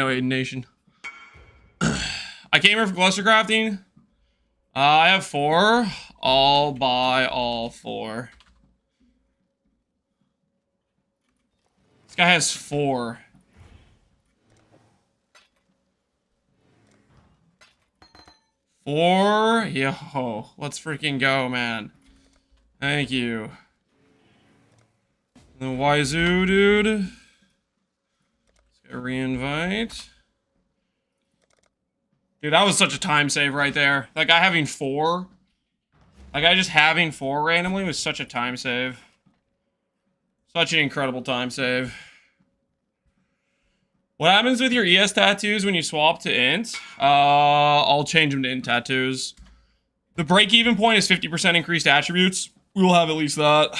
Aiden Nation. I came here for cluster crafting. I have 4. I'll buy all 4. This guy has 4. Yo, let's freaking go, man. Thank you. The Wazoo, dude. Let's go re-invite. Dude, that was such a time save right there. That guy having 4. That guy just having 4 randomly was such a time save. Such an incredible time save. What happens with your ES tattoos when you swap to int? I'll change them to int tattoos. The break-even point is 50% increased attributes. We will have at least that.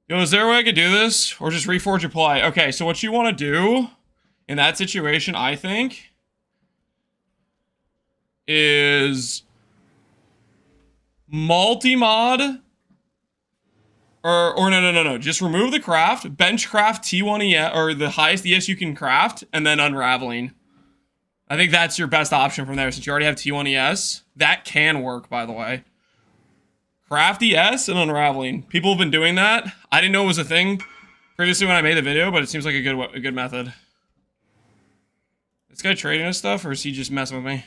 Yo, is there a way I could do this? Or just reforge a play? Okay, so what you want to do in that situation, I think, is multi-mod. Or no. Just remove the craft, bench craft T1 ES, or the highest ES you can craft, and then unraveling. I think that's your best option from there, since you already have T1 ES. That can work, by the way. Craft ES and unraveling. People have been doing that. I didn't know it was a thing previously when I made the video, but it seems like a good method. This guy trading his stuff, or is he just messing with me?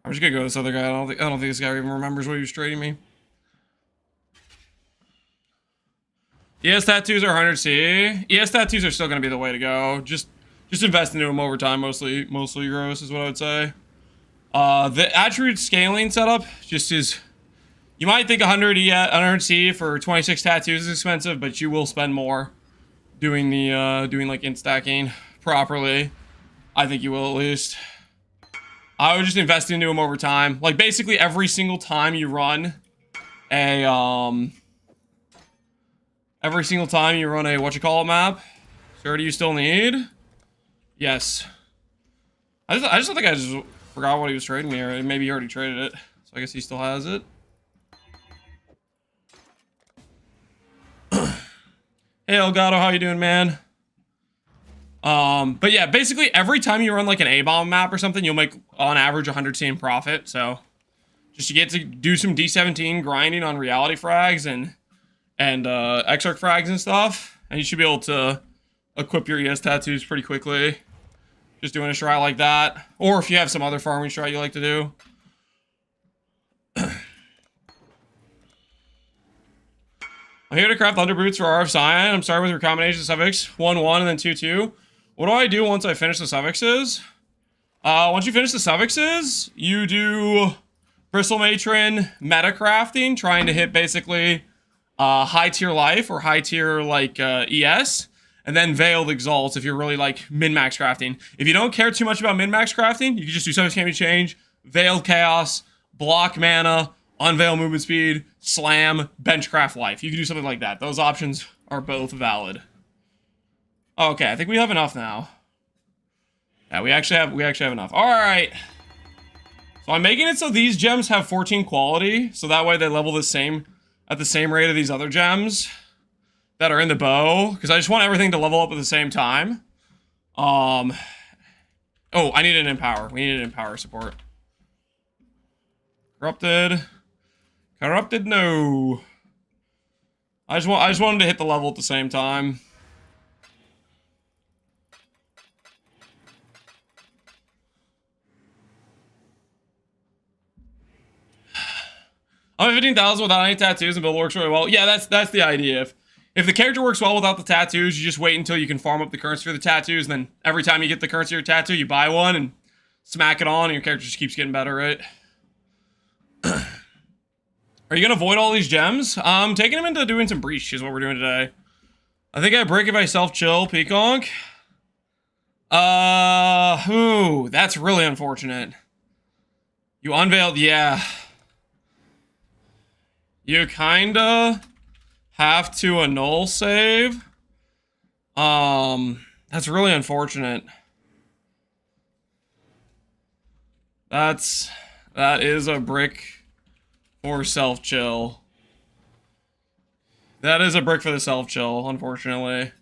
I'm just gonna go to this other guy. I don't think this guy even remembers what he was trading me. ES tattoos are 100C. ES tattoos are still gonna be the way to go. Just invest into them over time, mostly gross is what I would say. The attribute scaling setup just is. You might think 100C for 26 tattoos is expensive, but you will spend more doing the doing like int stacking properly. I think you will at least. I would just invest into them over time. Like basically every single time you run a map. Sir, do you still need? Yes. I just don't think I just forgot what he was trading me, or maybe he already traded it. So I guess he still has it. Hey Elgato, how you doing, man? But yeah, basically every time you run like an A-bomb map or something, you'll make on average 100C in profit. So just to get to do some D17 grinding on reality frags and Exarch frags and stuff, and you should be able to equip your ES tattoos pretty quickly. Just doing a strat like that, or if you have some other farming strat you like to do. I'm here to craft underboots for RF Cyan. I'm starting with your combination suffix 1-1 and then 2-2. What do I do once I finish the suffixes? Once you finish the suffixes, you do Bristle Matron meta crafting, trying to hit basically high tier life or high tier like ES, and then Veiled Exalts if you're really like min-max crafting. If you don't care too much about min-max crafting, you can just do Suffix Can't Be Changed, Veiled Chaos, Block Mana, Unveil Movement Speed, Slam, Benchcraft Life. You can do something like that. Those options are both valid. Okay, I think we have enough now. Yeah, we actually have enough. All right. So I'm making it so these gems have 14 quality, so that way they level the same at the same rate of these other gems that are in the bow, because I just want everything to level up at the same time. Oh, I need an Empower. We need an Empower support. Corrupted, no. I just want them to hit the level at the same time. I'm at 15,000 without any tattoos and build works really well. Yeah, that's the idea. If the character works well without the tattoos, you just wait until you can farm up the currency for the tattoos, and then every time you get the currency or your tattoo, you buy one and smack it on, and your character just keeps getting better, right? Are you gonna void all these gems? Taking them into doing some breach is what we're doing today. I think I break if I self-chill, Peaconk. Ooh, that's really unfortunate. You unveiled, yeah. You kinda have to annul save. That's really unfortunate. That is a brick for self-chill. That is a brick for the self-chill, unfortunately.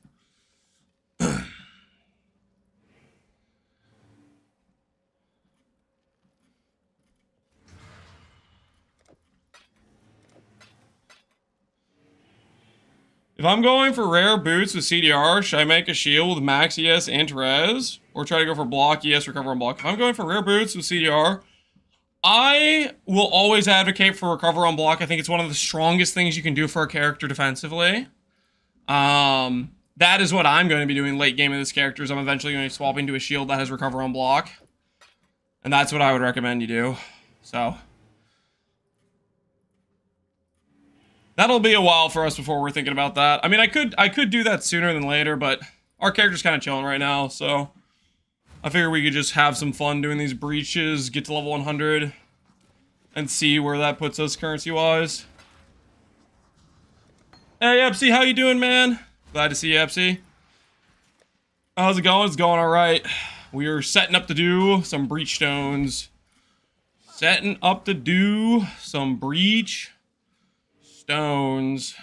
If I'm going for rare boots with CDR, should I make a shield with max ES and res? Or try to go for block, ES, recover on block? If I'm going for rare boots with CDR, I will always advocate for recover on block. I think it's one of the strongest things you can do for a character defensively. That is what I'm going to be doing late game of this character, is I'm eventually going to be swapping to a shield that has recover on block. And that's what I would recommend you do. So that'll be a while for us before we're thinking about that. I mean, I could do that sooner than later, but our character's kind of chilling right now, so I figure we could just have some fun doing these breaches, get to level 100, and see where that puts us currency-wise. Hey, Epsy, how you doing, man? Glad to see you, Epsy. How's it going? It's going alright. We are setting up to do some breach stones. Setting up to do some breach stones.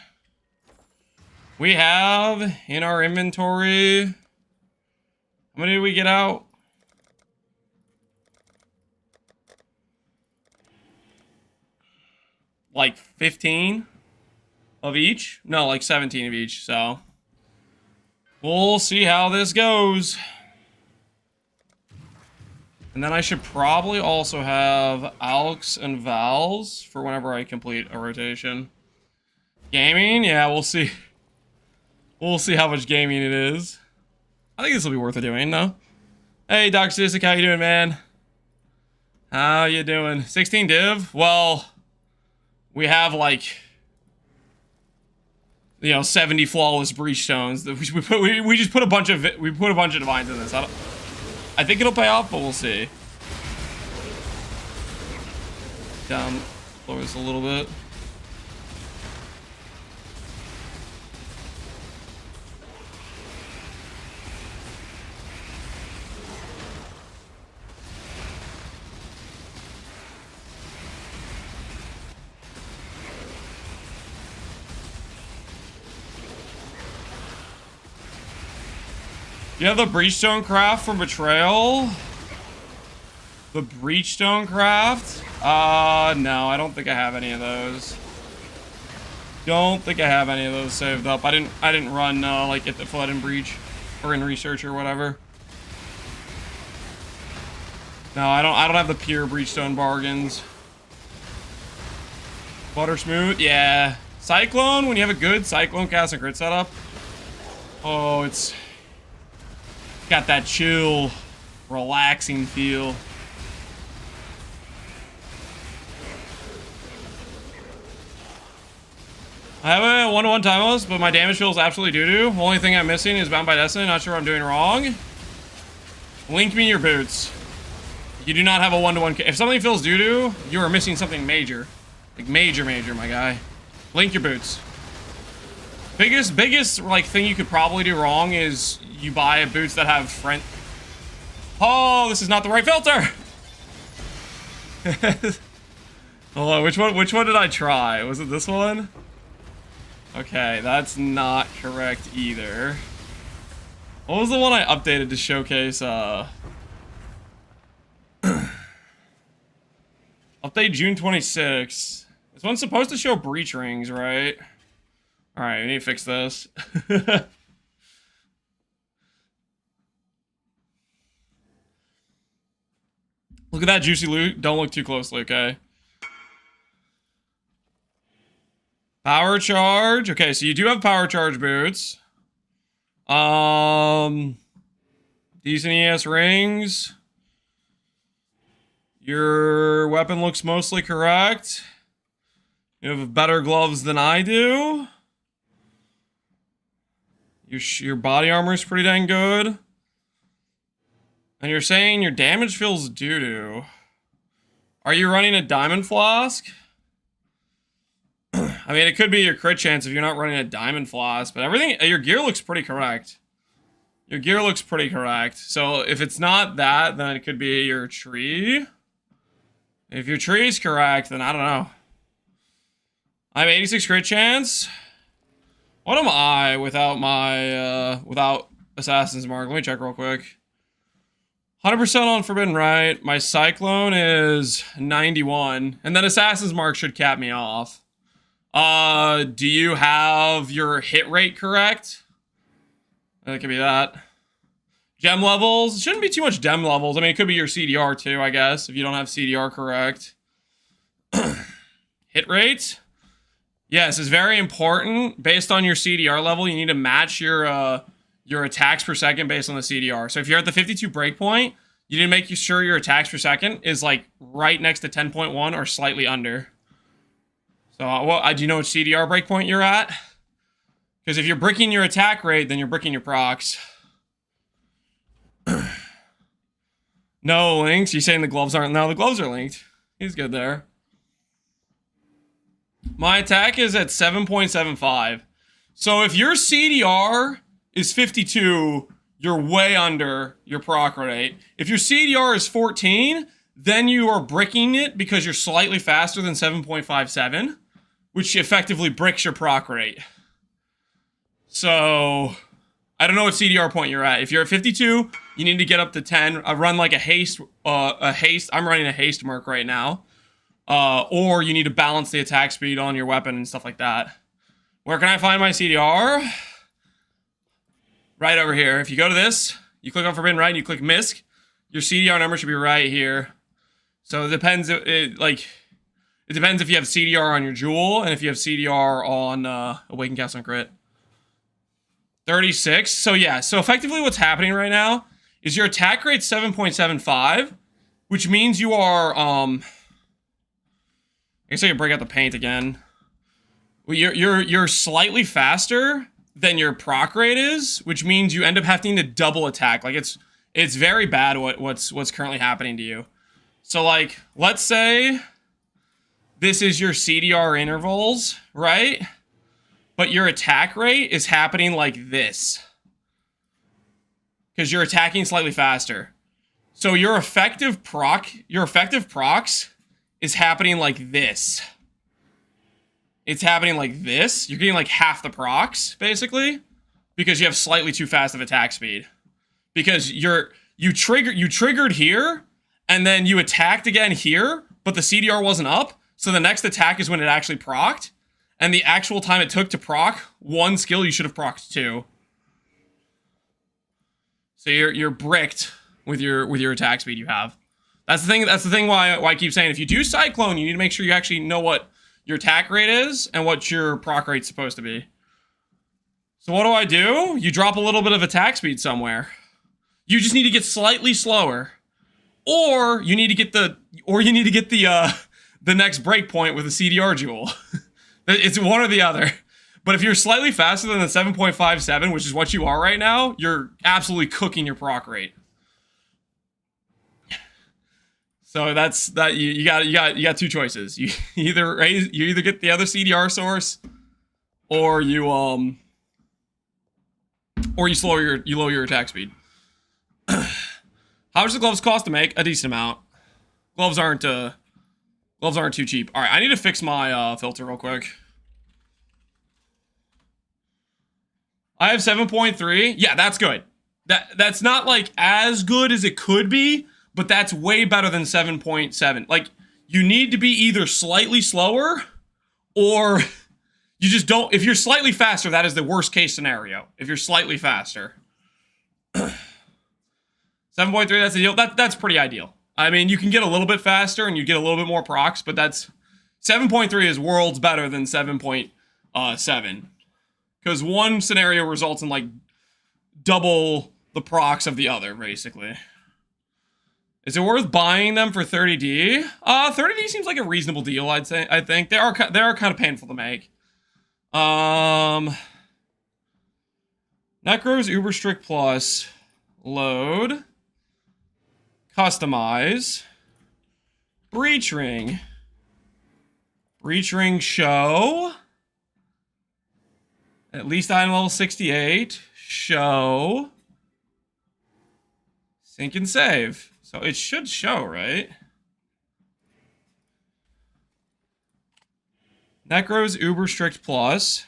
We have in our inventory, how many did we get out? Like 15 of each? No, like 17 of each, so we'll see how this goes. And then I should probably also have Alex and Vals for whenever I complete a rotation. Gaming? Yeah, we'll see. We'll see how much gaming it is. I think this will be worth it doing, no? Hey, Doc Sisik, how you doing, man? How you doing? 16 div? Well, we have like, you know, 70 flawless breach stones. We just put a bunch of divines in this. I think it'll pay off, but we'll see. Down, lower this a little bit. You have the Breachstone Craft from Betrayal? The Breachstone Craft? No, I don't think I have any of those. Don't think I have any of those saved up. I didn't run, like, at the Flood and Breach, or in Research or whatever. No, I don't have the pure Breachstone bargains. Butter Smooth? Yeah. Cyclone, when you have a good Cyclone cast and crit setup. Oh, it's got that chill, relaxing feel. I have a 1-to-1 timeless, but my damage feels absolutely doo-doo. Only thing I'm missing is Bound by Destiny. Not sure what I'm doing wrong. Link me your boots. You do not have a 1-to-1. If something feels doo-doo, you are missing something major. Like major, my guy. Link your boots. Biggest like thing you could probably do wrong is you buy boots that have friend. Oh, this is not the right filter. Hold on, which one did I try? Was it this one? Okay, that's not correct either. What was the one I updated to showcase? Update June 26th. This one's supposed to show breach rings, right? Alright, we need to fix this. Look at that juicy loot. Don't look too closely, okay? Power charge. Okay, so you do have power charge boots. Decent ES rings. Your weapon looks mostly correct. You have better gloves than I do. Your body armor is pretty dang good. And you're saying your damage feels doo-doo. Are you running a diamond flask? I mean, it could be your crit chance if you're not running a diamond flask, but everything, your gear looks pretty correct. Your gear looks pretty correct. So if it's not that, then it could be your tree. If your tree is correct, then I don't know. I have 86 crit chance. What am I without my, without Assassin's Mark? Let me check real quick. 100% on Forbidden Right. My Cyclone is 91. And then Assassin's Mark should cap me off. Do you have your hit rate correct? That could be that. Gem levels. Shouldn't be too much gem levels. I mean, it could be your CDR too, I guess, if you don't have CDR correct. Hit rate. Yes, it's very important. Based on your CDR level, you need to match your attacks per second based on the CDR. So if you're at the 52 breakpoint, you need to make sure your attacks per second is like right next to 10.1 or slightly under. So do you know which CDR breakpoint you're at? Because if you're bricking your attack rate, then you're bricking your procs. No links. You're saying the gloves aren't? No, the gloves are linked. He's good there. My attack is at 7.75. So if your CDR is 52, you're way under your proc rate. If your CDR is 14, then you are bricking it because you're slightly faster than 7.57, which effectively bricks your proc rate. So I don't know what CDR point you're at. If you're at 52, you need to get up to 10. I run like a haste. I'm running a haste mark right now. Or you need to balance the attack speed on your weapon and stuff like that. Where can I find my CDR? Right over here. If you go to this, you click on Forbidden Right and you click MISC, your CDR number should be right here. So it depends. It depends if you have CDR on your Jewel and if you have CDR on Awakened Cast on Crit. 36. So yeah. So effectively, what's happening right now is your attack rate's 7.75, which means you are I guess I can break out the paint again. Well, you're slightly faster than your proc rate is, which means you end up having to double attack. Like it's very bad what's currently happening to you. So like, let's say this is your CDR intervals, right? But your attack rate is happening like this. Because you're attacking slightly faster. So your effective procs is happening like this. It's happening like this. You're getting like half the procs, basically, because you have slightly too fast of attack speed. Because you triggered here, and then you attacked again here, but the CDR wasn't up, so the next attack is when it actually procced, and the actual time it took to proc one skill, you should have procced two. So you're bricked with your attack speed you have. That's the thing why I keep saying if you do Cyclone, you need to make sure you actually know what your attack rate is and what your proc rate's supposed to be. So what do? You drop a little bit of attack speed somewhere. You just need to get slightly slower. Or you need to get the next breakpoint with a CDR Jewel. It's one or the other. But if you're slightly faster than the 7.57, which is what you are right now, you're absolutely cooking your proc rate. So that's that. You got two choices. You either get the other CDR source, or you lower your attack speed. How much do the gloves cost to make? A decent amount. Gloves aren't too cheap. All right, I need to fix my filter real quick. I have 7.3. Yeah, that's good. That's not like as good as it could be, but that's way better than 7.7. Like, you need to be either slightly slower or you just don't. If you're slightly faster, that is the worst case scenario. If you're slightly faster. 7.3, that's the deal. That's pretty ideal. I mean, you can get a little bit faster and you get a little bit more procs, but that's 7.3 is worlds better than 7.7. Because one scenario results in like double the procs of the other, basically. Is it worth buying them for 30D? 30D seems like a reasonable deal, I'd say. I think they are kind of painful to make. Necro's Uber Strict Plus. Load. Customize. Breach Ring. Breach Ring show. At least item level 68. Show. Sync and save. So it should show, right? Necro's Uber Strict Plus.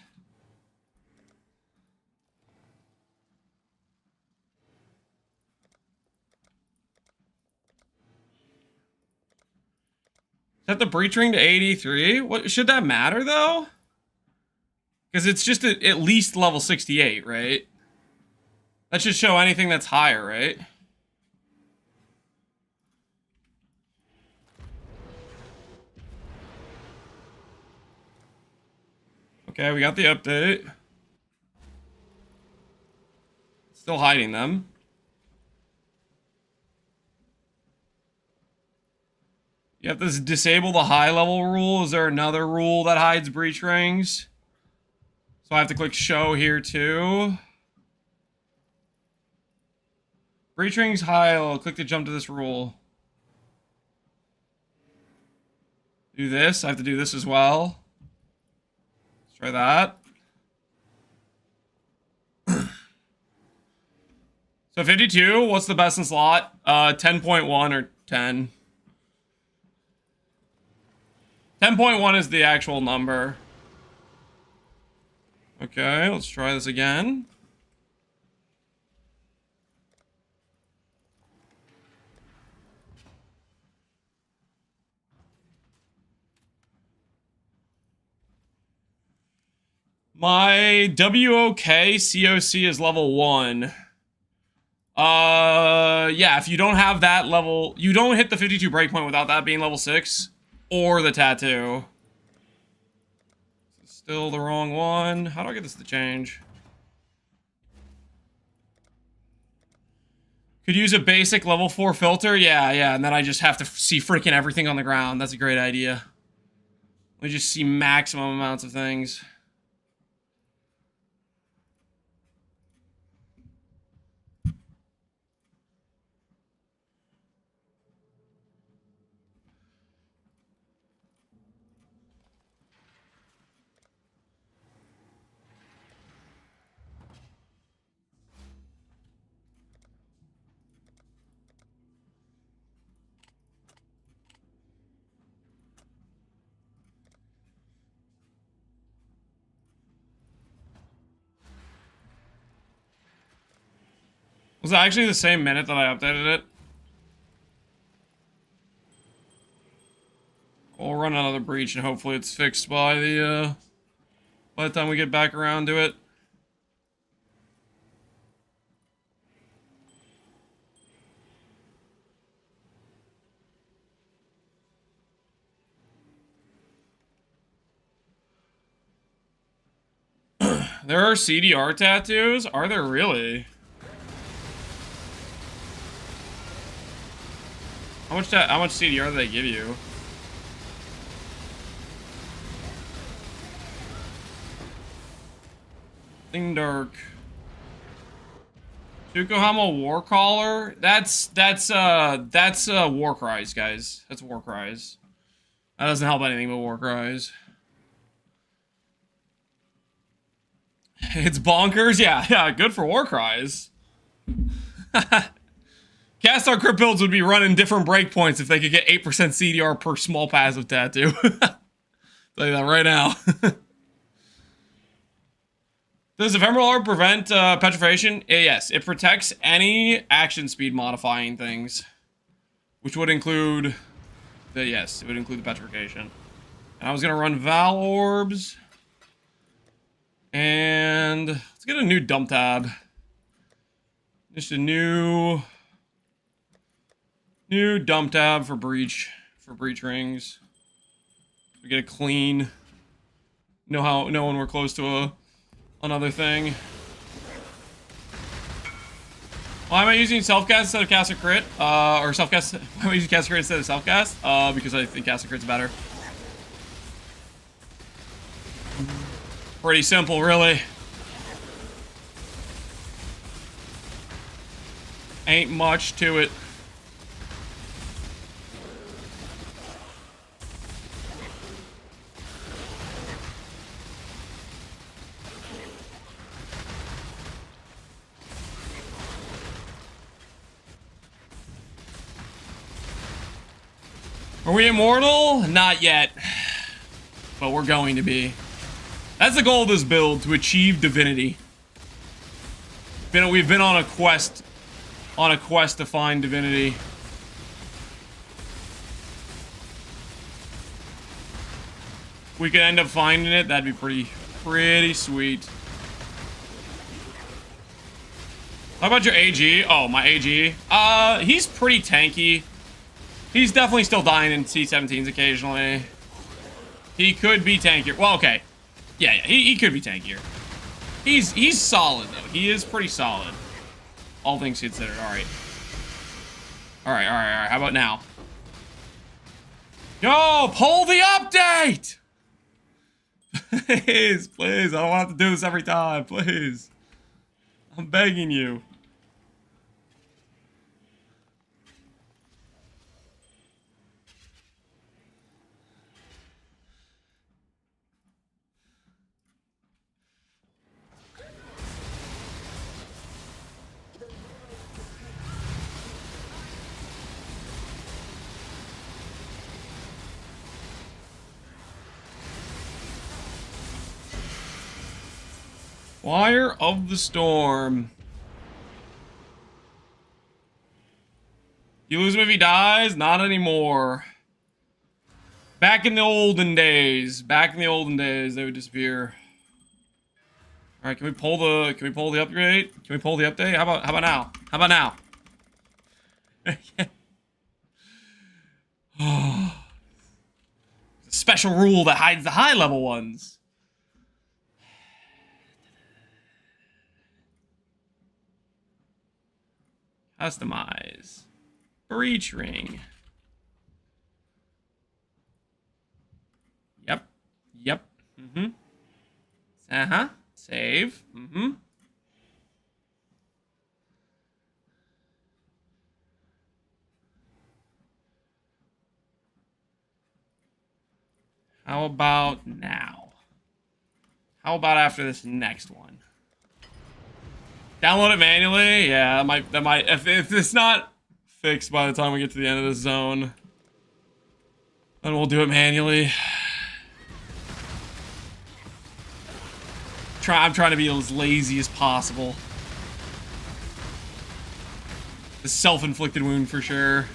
Set the breach ring to 83. What should that matter though? Because it's just at least level 68, right? That should show anything that's higher, right? Okay, we got the update. Still hiding them. You have to disable the high level rule. Is there another rule that hides breach rings? So I have to click show here too. Breach rings high. I'll click to jump to this rule. Do this. I have to do this as well. Let's try that. So 52, what's the best in slot? 10.1 or 10. 10.1 is the actual number. Okay, let's try this again. My WOK CoC is level 1. Yeah, if you don't have that level, you don't hit the 52 breakpoint without that being level 6 or the tattoo. Still the wrong one. How do I get this to change? Could use a basic level 4 filter. Yeah, and then I just have to see freaking everything on the ground. That's a great idea. We just see maximum amounts of things. Was it actually the same minute that I updated it? We'll run another breach and hopefully it's fixed by the time we get back around to it. There are CDR tattoos? Are there really? How much CDR do they give you? Thing dark. Yokohama War Caller? That's War Cries, guys. That's War Cries. That doesn't help anything but War Cries. It's bonkers? Yeah, good for War Cries. Cast Our Crypt builds would be running different breakpoints if they could get 8% CDR per small passive tattoo. Tell you that right now. Does Ephemeral Orb prevent petrification? Yes, it protects any action speed modifying things. Which would include yes, it would include the petrification. And I was gonna run Val Orbs. And let's get a new dump tab. Just a new dump tab for breach rings. We get a clean. Know when we're close to another thing. Why am I using self-cast instead of cast or crit? Or self-cast. Why am I using cast or crit instead of self-cast? Because I think cast or crit's better. Pretty simple, really. Ain't much to it. Are we immortal? Not yet. But we're going to be. That's the goal of this build, to achieve divinity. We've been on a quest to find divinity. we could end up finding it, that'd be pretty sweet. How about your AG? Oh, my AG. He's pretty tanky. He's definitely still dying in C-17s occasionally. He could be tankier. Well, okay. Yeah, he could be tankier. He's solid, though. He is pretty solid. All things considered. Alright. Alright. How about now? Yo, pull the update! Please. I don't want to have to do this every time. Please. I'm begging you. Wire of the Storm. You lose him if he dies? Not anymore. Back in the olden days. They would disappear. Alright, can we pull the upgrade? Can we pull the update? How about now? How about now? Special rule that hides the high level ones. Customize. Breach ring. Yep. Save. How about now? How about after this next one? Download it manually? Yeah, that might if it's not fixed by the time we get to the end of this zone, then we'll do it manually. I'm trying to be as lazy as possible. The self-inflicted wound for sure.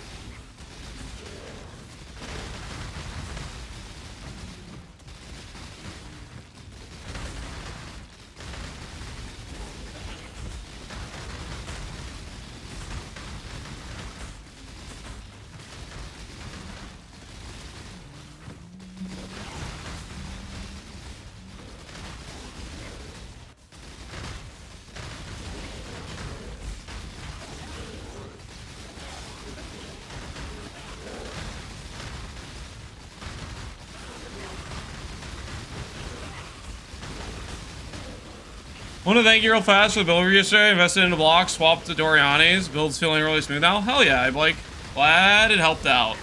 Want to thank you real fast for the build yesterday. Invested in a block, swapped to Doriani's. Build's feeling really smooth now. Hell yeah, I'm like glad it helped out.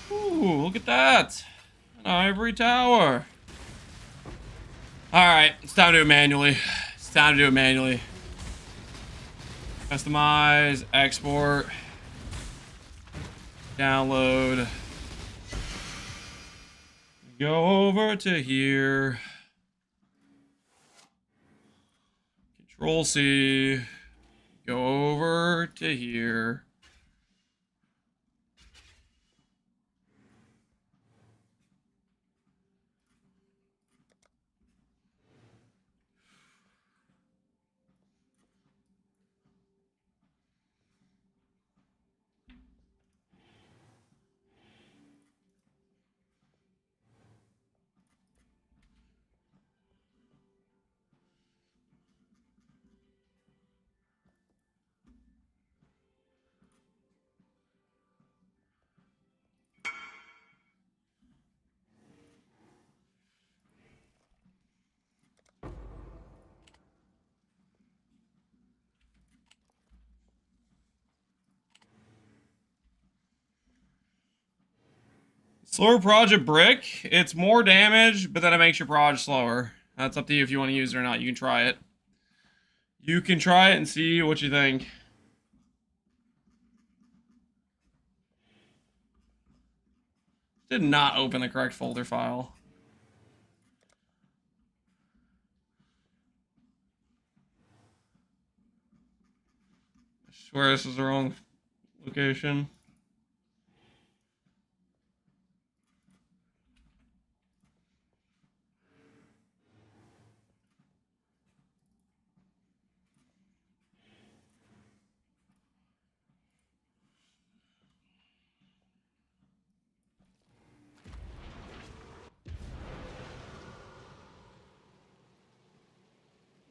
Ooh, look at that. An ivory tower. Alright, it's time to do it manually. Customize, export, download. Go over to here. Control C. Go over to here. Slower project brick. It's more damage, but then it makes your proj slower. That's up to you if you want to use it or not. You can try it. You can try it and see what you think. Did not open the correct folder file. I swear this is the wrong location.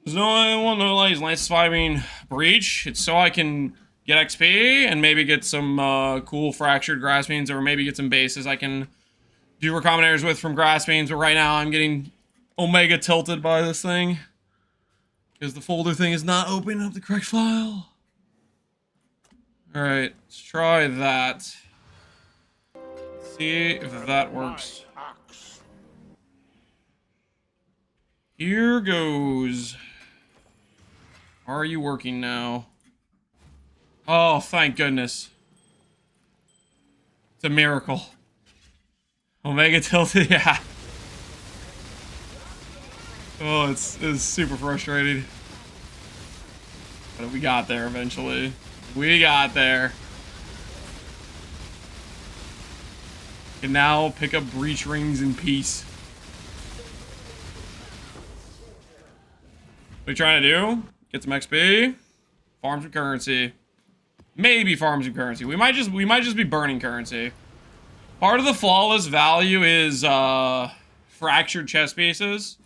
There's no one no like license surviving breach. It's so I can get XP and maybe get some cool fractured grass beans, or maybe get some bases I can do recombinators with from grass beans. But right now I'm getting omega tilted by this thing because the folder thing is not opening up the correct file. All right, let's try that. See if that works. Here goes. Are you working now? Oh, thank goodness. It's a miracle. Omega tilted, yeah. Oh, it's super frustrating. But we got there eventually. We got there. Can now pick up breach rings in peace. What are you trying to do? Get some XP, farm some currency, maybe farm some currency. We might just be burning currency. Part of the flawless value is fractured chest pieces.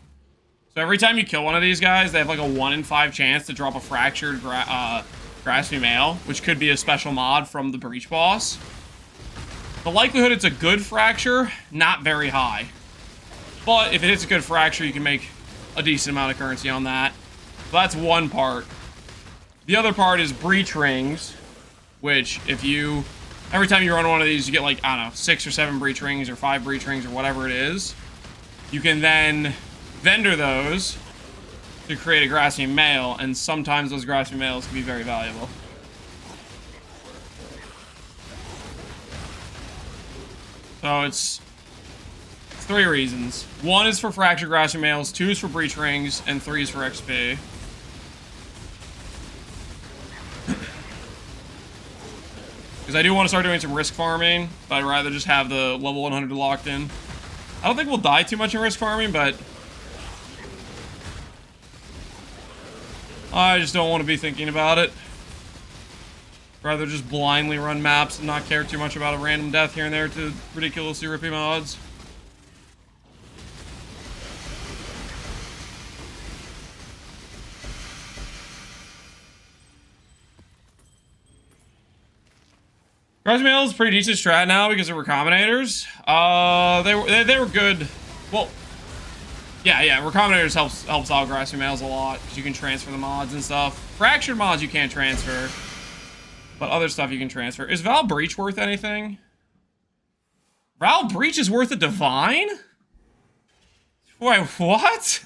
So every time you kill one of these guys, they have like a 1 in 5 chance to drop a fractured grasping male, which could be a special mod from the breach boss. The likelihood it's a good fracture, not very high. But if it hits a good fracture, you can make a decent amount of currency on that. So that's one part. The other part is breach rings, which if you, every time you run one of these, you get like, I don't know, 6 or 7 breach rings or 5 breach rings or whatever it is. You can then vendor those to create a grasping male, and sometimes those grasping males can be very valuable. So it's 3 reasons. 1 is for fractured grasping males, 2 is for breach rings, and 3 is for XP. Because I do want to start doing some risk farming, but I'd rather just have the level 100 locked in. I don't think we'll die too much in risk farming, but I just don't want to be thinking about it. Rather just blindly run maps and not care too much about a random death here and there to ridiculously rippy mods. Grasping male is pretty decent strat now because of recombinators. They were good. Well, yeah. Recombinators helps out grasping males a lot because you can transfer the mods and stuff. Fractured mods you can't transfer, but other stuff you can transfer. Is Val Breach worth anything? Val Breach is worth a divine? Wait, what?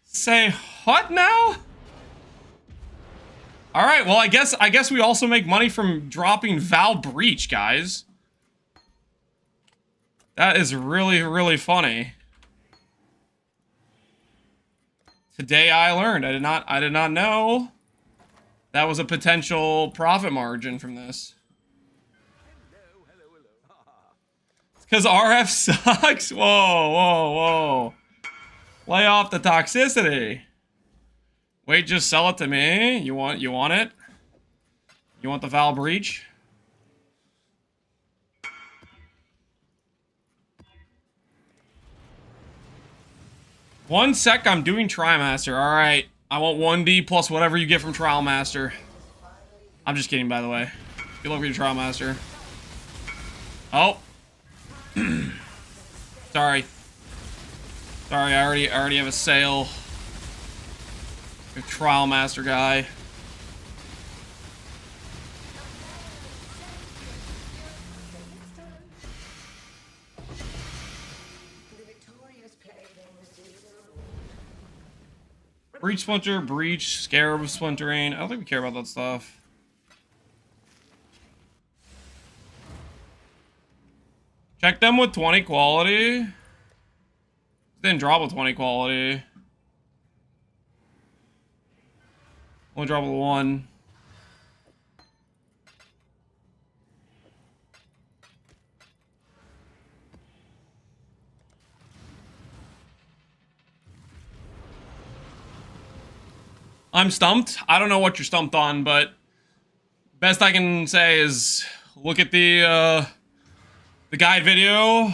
Say what now? All right, well, I guess we also make money from dropping Val Breach, guys. That is really, really funny. Today I learned. I did not know that was a potential profit margin from this. It's because RF sucks. Whoa. Lay off the toxicity. Wait, just sell it to me. You want it? You want the Val Breach? One sec, I'm doing Trimaster. Alright. I want 1D plus whatever you get from Trial Master. I'm just kidding, by the way. Good luck with your Trial Master. Oh. Sorry. Sorry, I already have a sale. A Trial Master guy. Breach splinter, breach, scarab splintering. I don't think we care about that stuff. Check them with 20 quality. Didn't drop with 20 quality. Only drop with 1. I'm stumped. I don't know what you're stumped on, but best I can say is look at the guide video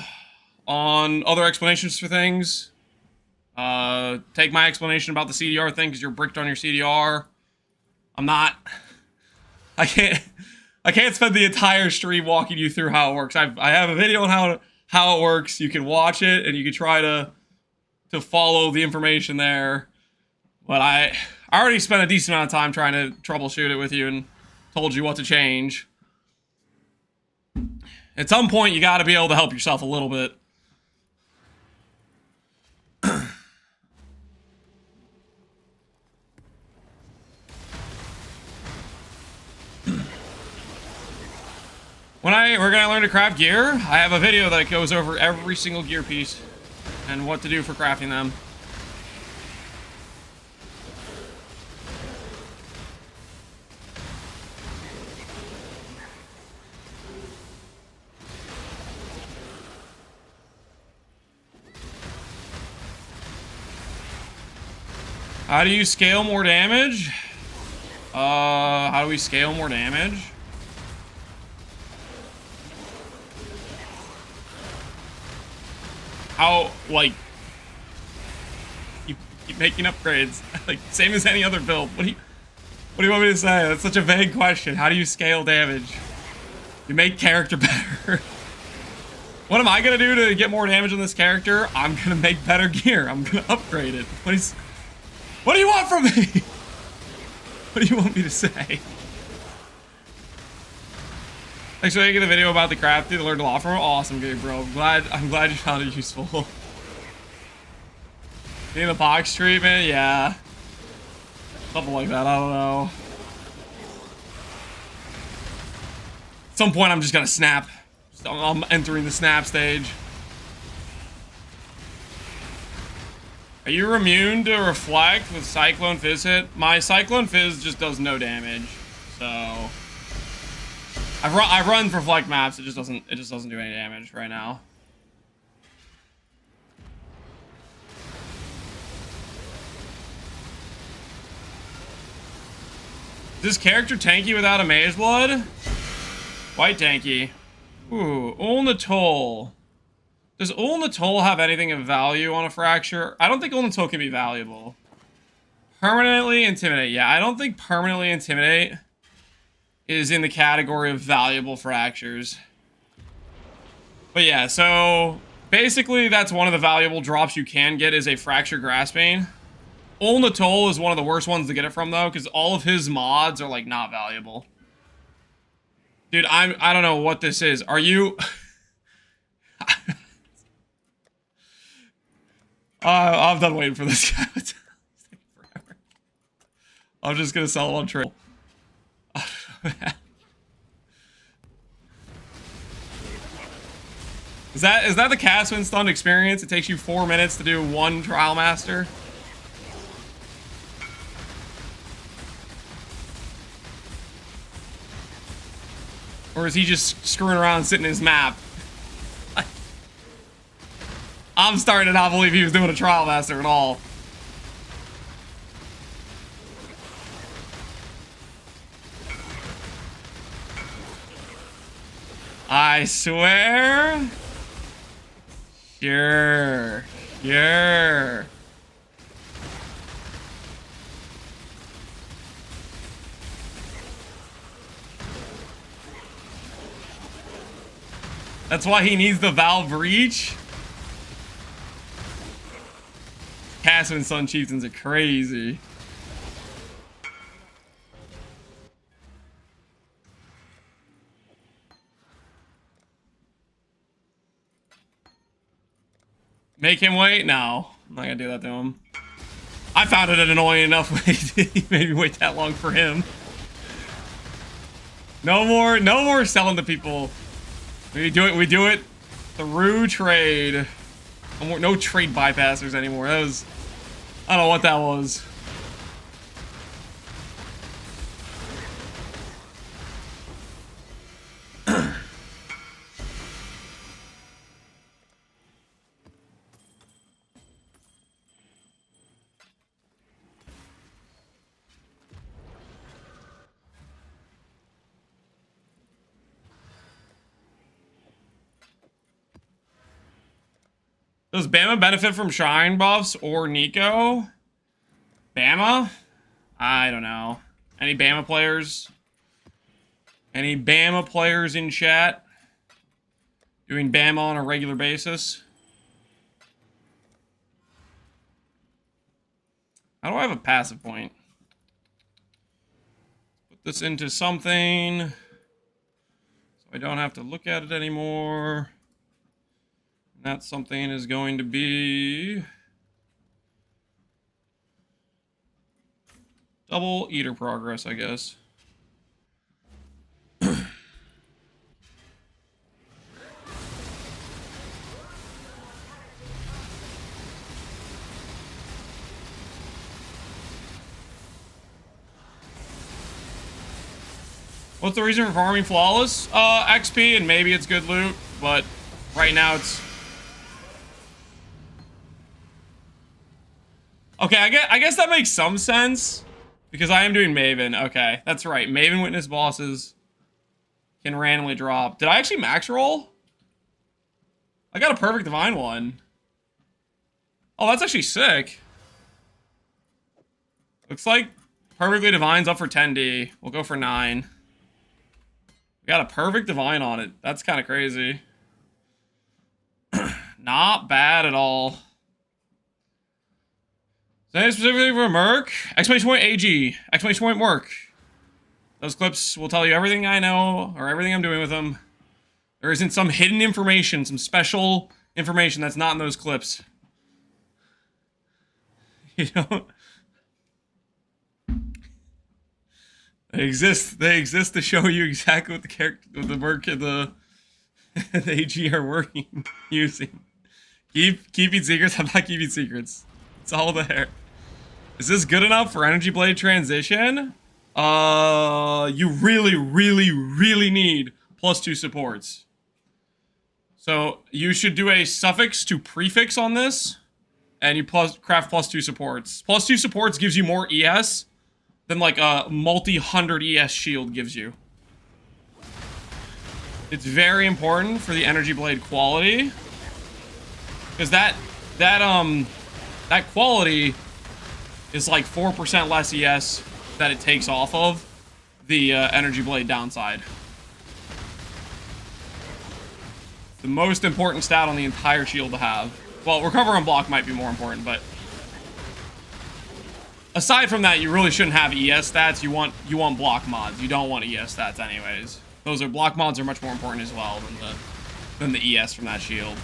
on other explanations for things. Take my explanation about the CDR thing because you're bricked on your CDR. I'm not. I can't spend the entire stream walking you through how it works. I have a video on how it works. You can watch it and you can try to follow the information there. But I already spent a decent amount of time trying to troubleshoot it with you and told you what to change. At some point, you got to be able to help yourself a little bit. When we're gonna learn to craft gear, I have a video that goes over every single gear piece and what to do for crafting them. How do you scale more damage? How do we scale more damage? How, like, you keep making upgrades, like, same as any other build. What do you want me to say? That's such a vague question. How do you scale damage? You make character better. What am I gonna do to get more damage on this character? I'm gonna make better gear. I'm gonna upgrade it. What do you want from me? What do you want me to say? Thanks for making the video about the crafting. I learned a lot from it. Awesome, good, bro. I'm glad you found it useful. Getting the pox treatment, yeah. Something like that, I don't know. At some point, I'm just gonna snap. I'm entering the snap stage. Are you immune to reflect with Cyclone Fizz hit? My Cyclone Fizz just does no damage, so I've run for reflect maps. It just doesn't do any damage right now. Is this character tanky without a Mage Blood? White tanky. Ooh, Ulnatoll. Does Ulnatoll have anything of value on a fracture? I don't think Ulnatoll can be valuable. Permanently Intimidate. Yeah, I don't think Permanently Intimidate is in the category of valuable fractures. But yeah, so basically that's one of the valuable drops you can get is a Fracture Grasping. Ulnatoll is one of the worst ones to get it from though, because all of his mods are like not valuable. Dude, I don't know what this is. Are you... I'm done waiting for this guy. It's taking forever. I'm just gonna sell it on trade. Is that the Caswin Stunned experience? It takes you 4 minutes to do one Trial Master? Or is he just screwing around sitting in his map? I'm starting to not believe he was doing a Trial Master at all. I swear. Sure. Sure. That's why he needs the Valve Reach. Caswin Sun Chieftains are crazy. Make him wait? No. I'm not gonna do that to him. I found it annoying enough when he made me wait that long for him. No more selling to people. We do it through trade. No trade bypassers anymore. That was, I don't know what that was. Does Bama benefit from Shrine buffs or Nico? Bama? I don't know. Any Bama players? Any Bama players in chat? Doing Bama on a regular basis? How do I have a passive point? Put this into something so I don't have to look at it anymore. That something is going to be double eater progress, I guess. What's the reason for farming flawless? XP, and maybe it's good loot, but right now it's... Okay, I guess that makes some sense, because I am doing Maven. Okay, that's right. Maven Witness bosses can randomly drop. Did I actually max roll? I got a perfect divine one. Oh, that's actually sick. Looks like perfectly divine's up for 10D. We'll go for 9. We got a perfect divine on it. That's kind of crazy. Not bad at all. Say specifically for Merc? Exclamation point AG. Exclamation point Merc. Those clips will tell you everything I know, or everything I'm doing with them. There isn't some hidden information, some special information that's not in those clips. You know? They exist to show you exactly what the character, what the Merc and the AG are working, using. Keeping secrets? I'm not keeping secrets. It's all there. Is this good enough for Energy Blade transition? You really need +2 supports. So you should do a suffix to prefix on this, and you craft +2 supports. +2 supports gives you more ES than like a multi-100 ES shield gives you. It's very important for the Energy Blade quality, because that quality is like 4% less ES that it takes off of the Energy Blade downside. The most important stat on the entire shield to have. Well, recover on block might be more important, but aside from that, you really shouldn't have ES stats. You want block mods. You don't want ES stats anyways. Block mods are much more important as well than the ES from that shield.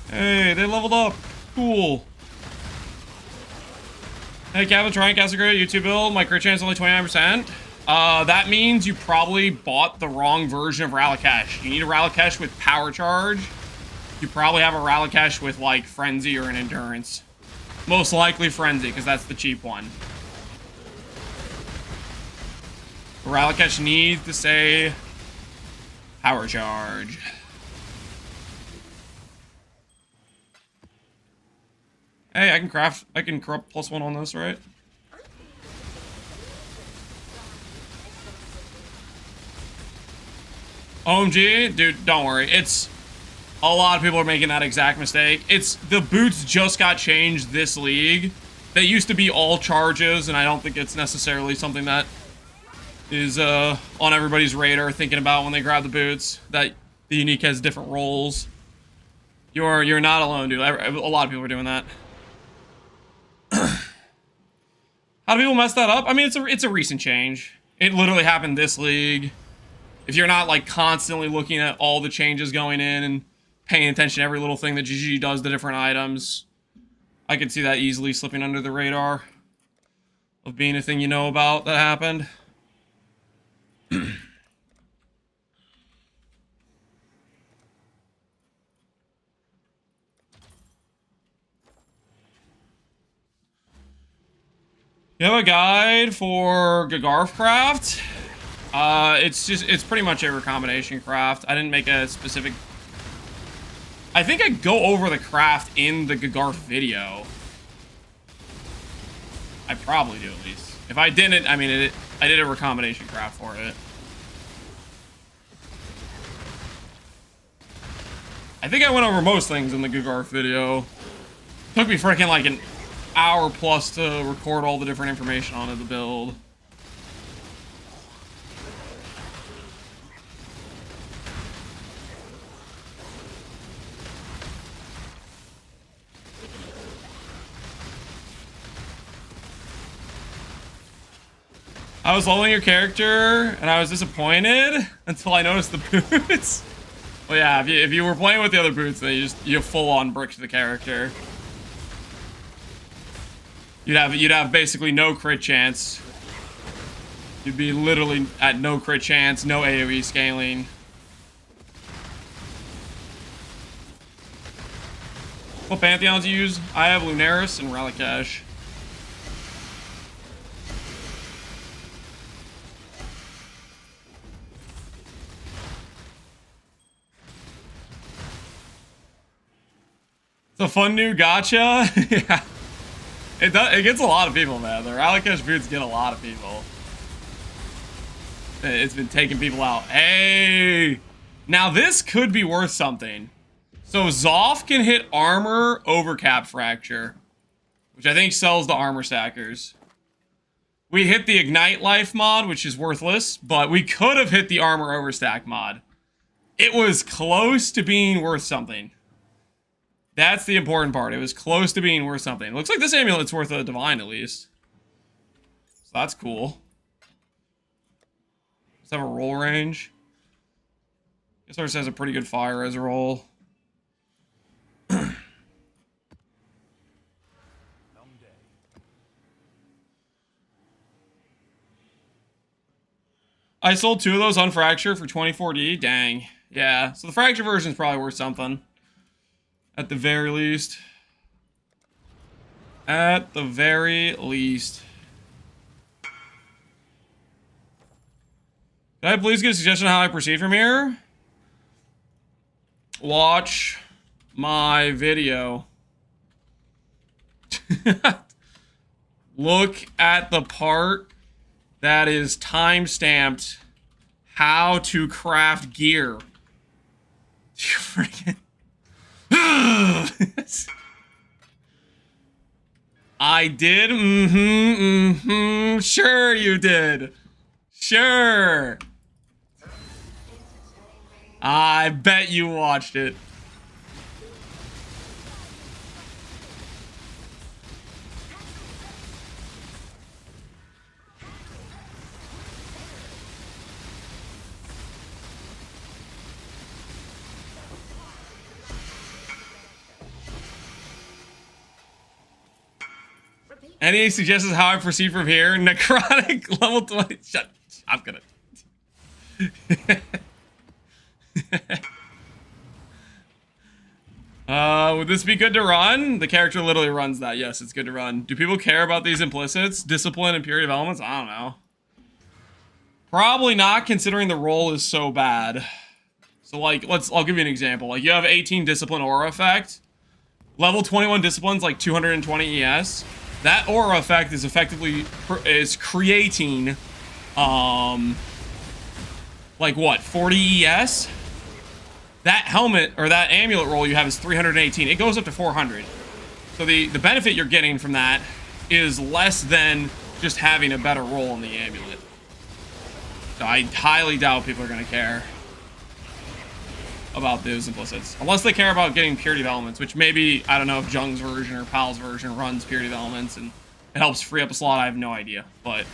Hey, they leveled up. Cool. Hey, Kevin, try and cast a crit YouTube build. My crit chance is only 29%. That means you probably bought the wrong version of Ralakesh. You need a Ralakesh with Power Charge. You probably have a Ralakesh with, like, Frenzy or an Endurance. Most likely Frenzy, because that's the cheap one. Ralakesh needs to say Power Charge. Hey, I can corrupt +1 on this, right? OMG, dude, don't worry. It's a lot of people are making that exact mistake. It's the boots just got changed this league. They used to be all charges, and I don't think it's necessarily something that is on everybody's radar thinking about when they grab the boots. That the unique has different roles. You're not alone, dude. A lot of people are doing that. How do people mess that up? I mean, it's a recent change. It literally happened this league. If you're not like constantly looking at all the changes going in and paying attention to every little thing that GG does to different items, I could see that easily slipping under the radar of being a thing you know about that happened. You have a guide for Gagarf craft? It's pretty much a recombination craft. I didn't make a specific... I think I go over the craft in the Gagarf video. I probably do, at least. If I didn't, I mean, I did a recombination craft for it. I think I went over most things in the Gagarf video. Took me freaking like an hour plus to record all the different information onto the build. I was leveling your character and I was disappointed until I noticed the boots. Well, yeah, if you were playing with the other boots, then you full on bricked the character. You'd have basically no crit chance. You'd be literally at no crit chance, no AoE scaling. What Pantheons you use? I have Lunaris and Relicash. It's a fun new gacha. Yeah. It gets a lot of people, man. The Relicash boots get a lot of people. It's been taking people out. Hey! Now this could be worth something. So Zoff can hit armor over cap fracture, which I think sells the armor stackers. We hit the ignite life mod, which is worthless, but we could have hit the armor overstack mod. It was close to being worth something. That's the important part. It was close to being worth something. Looks like this amulet's worth a divine, at least. So that's cool. Does it have a roll range? Guess ours has a pretty good fire as a roll. I sold 2 of those on Fracture for 24D. Dang. Yeah, so the Fracture version is probably worth something. At the very least. At the very least. Can I please get a suggestion on how I proceed from here? Watch my video. Look at the part that is time-stamped how to craft gear. Freaking... I did? Sure you did. Sure. I bet you watched it. Any suggestions how I proceed from here? Necrotic level 20. Shut. I'm gonna. Would this be good to run? The character literally runs that. Yes, it's good to run. Do people care about these implicits? Discipline and purity of elements? I don't know. Probably not, considering the roll is so bad. So, like, I'll give you an example. Like, you have 18 discipline aura effect. Level 21 discipline's like 220 ES. That aura effect is effectively creating, like what, 40 ES? That helmet, or that amulet roll you have is 318. It goes up to 400. So the benefit you're getting from that is less than just having a better roll in the amulet. So I highly doubt people are going to care about those implicits. Unless they care about getting purity of elements, which maybe, I don't know if Jung's version or Pal's version runs purity of elements, and it helps free up a slot. I have no idea, but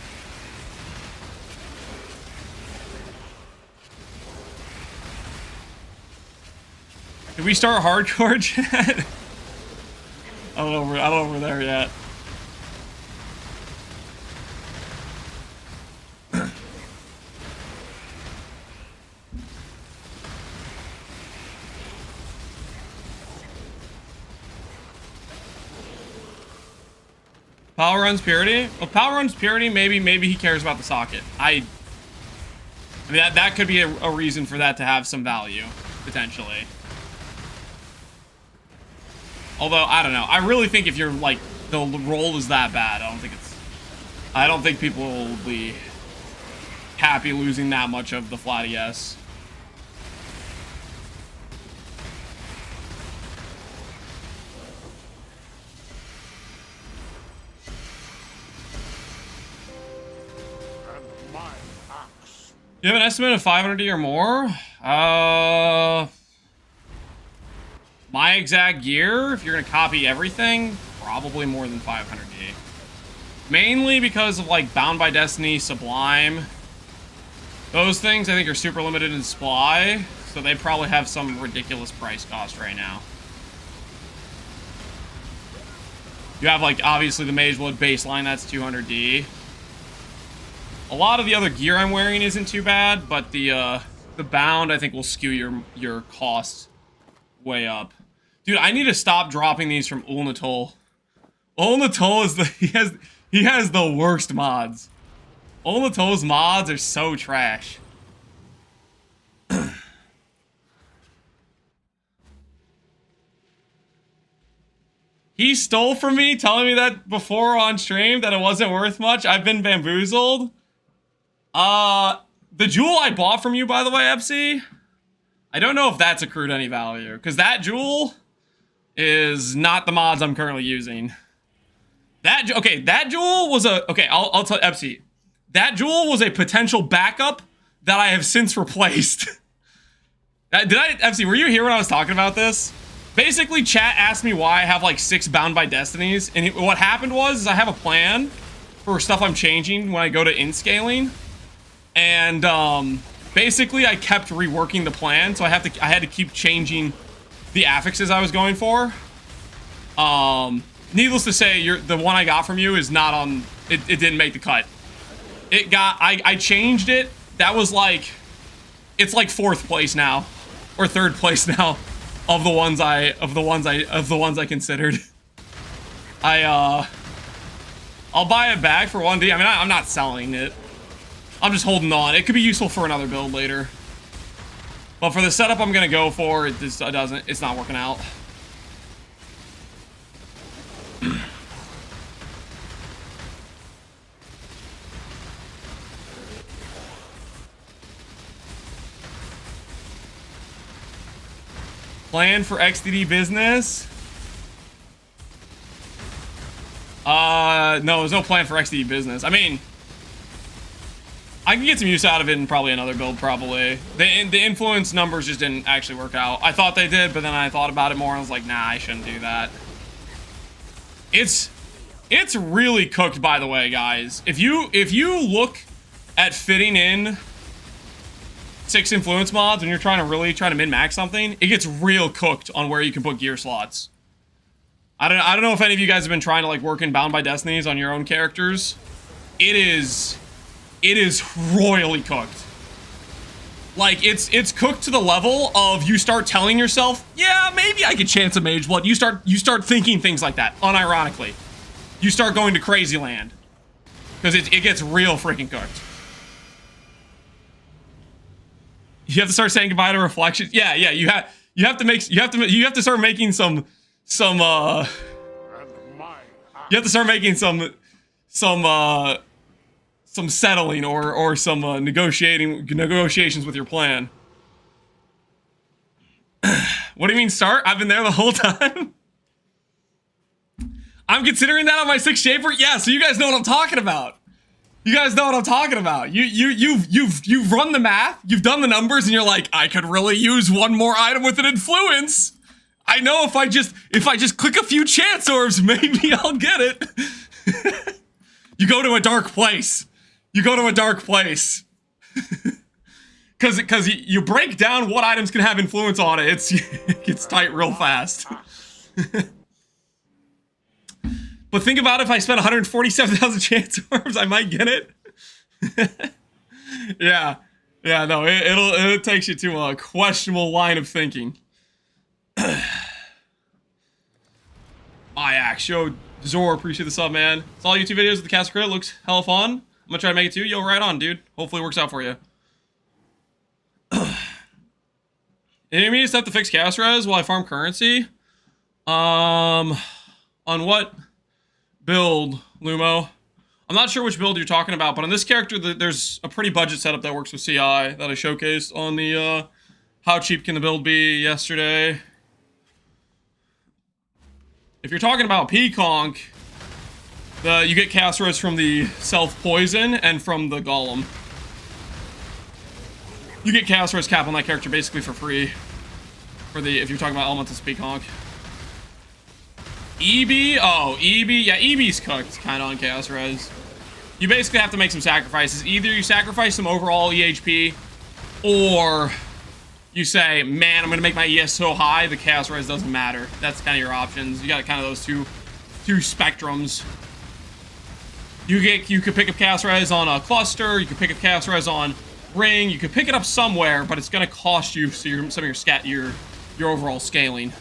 did we start hardcore chat? I don't know if we're there yet. Power runs purity? Well, power runs purity, maybe he cares about the socket. I mean, that could be a reason for that to have some value, potentially. Although, I don't know. I really think if you're, like, the roll is that bad, I don't think people will be happy losing that much of the flat ES. You have an estimate of 500D or more? My exact gear, if you're gonna copy everything, probably more than 500D. Mainly because of like Bound by Destiny, Sublime. Those things I think are super limited in supply, so they probably have some ridiculous price cost right now. You have like obviously the Mageblood baseline, that's 200D. A lot of the other gear I'm wearing isn't too bad, but the bound I think will skew your costs way up. Dude, I need to stop dropping these from Ulnatul. Ulnatul is he has the worst mods. Ulnatul's mods are so trash. He stole from me, telling me that before on stream that it wasn't worth much. I've been bamboozled. The jewel I bought from you, by the way, Epsy, I don't know if that's accrued any value, because that jewel is not the mods I'm currently using. That jewel was I'll tell Epsy, that jewel was a potential backup that I have since replaced. Epsy, were you here when I was talking about this? Basically, chat asked me why I have like 6 Bound by Destinies, and what happened was I have a plan for stuff I'm changing when I go to in-scaling. And basically I kept reworking the plan, so I had to keep changing the affixes I was going for. Needless to say, the one I got from you is not on. It didn't make the cut. I changed it. That was like, it's like 4th place now, or 3rd place now, of the ones I considered. I'll buy it back for 1D. I mean, I'm not selling it. I'm just holding on. It could be useful for another build later. But for the setup I'm gonna go for, it's not working out. Plan for XDD business? No, there's no plan for XDD business. I mean, I can get some use out of it in probably another build, probably. The influence numbers just didn't actually work out. I thought they did, but then I thought about it more and I was like, nah, I shouldn't do that. It's really cooked, by the way, guys. If you look at fitting in 6 influence mods when you're trying to min-max something, it gets real cooked on where you can put gear slots. I don't know if any of you guys have been trying to like work in Bound by Destinies on your own characters. It is royally cooked. Like, it's cooked to the level of you start telling yourself, yeah, maybe I could chance a Mageblood. You start thinking things like that, unironically. You start going to crazy land. Because it gets real freaking cooked. You have to start saying goodbye to reflections. Yeah, you have to start making some settling or some negotiations with your plan. What do you mean start? I've been there the whole time. I'm considering that on my 6th shaper. Yeah, so you guys know what I'm talking about. You guys know what I'm talking about. You've run the math, you've done the numbers, and you're like, I could really use one more item with an influence. I know if I just click a few chance orbs, maybe I'll get it. You go to a dark place. You go to a dark place. Because you break down what items can have influence on it. It gets tight real fast. But think about if I spent 147,000 chance orbs, I might get it. Yeah. Yeah, no, it takes you to a questionable line of thinking. Iax, yo, Zor, appreciate the sub, man. It's all YouTube videos of the cast crit. Looks hella fun. I'm gonna try to make it too. Yo, right on, dude. Hopefully it works out for you. You need me to set the fixed cast res while I farm currency? On what build, Lumo? I'm not sure which build you're talking about, but on this character, there's a pretty budget setup that works with CI that I showcased on the how cheap can the build be yesterday. If you're talking about CoC, you get cast res from the self-poison and from the golem. You get cast res cap on that character basically for free. If you're talking about elemental CoC. EB? Oh, EB? Yeah, EB's cooked kind of on cast res. You basically have to make some sacrifices. Either you sacrifice some overall EHP, or you say, man, I'm going to make my ES so high, the cast res doesn't matter. That's kind of your options. You got kind of those two spectrums. You could pick up cast res on a cluster, you could pick up cast res on ring, you could pick it up somewhere, but it's going to cost you some of your overall scaling.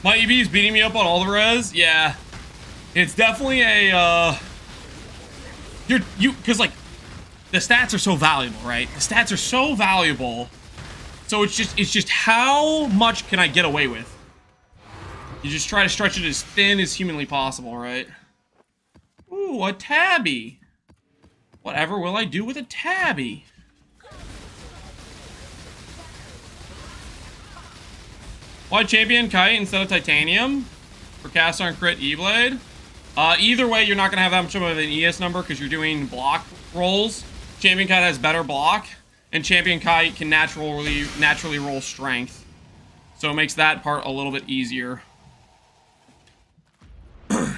My EV is beating me up on all the res. Yeah, it's definitely a because like the stats are so valuable, right? The stats are so valuable, so it's just how much can I get away with? You just try to stretch it as thin as humanly possible, right? Ooh, a tabby. Whatever will I do with a tabby? Why champion kite instead of titanium for cast on crit E-blade? Either way, you're not gonna have that much of an ES number because you're doing block rolls. Champion kite has better block, and champion kite can naturally roll strength, so it makes that part a little bit easier. Tool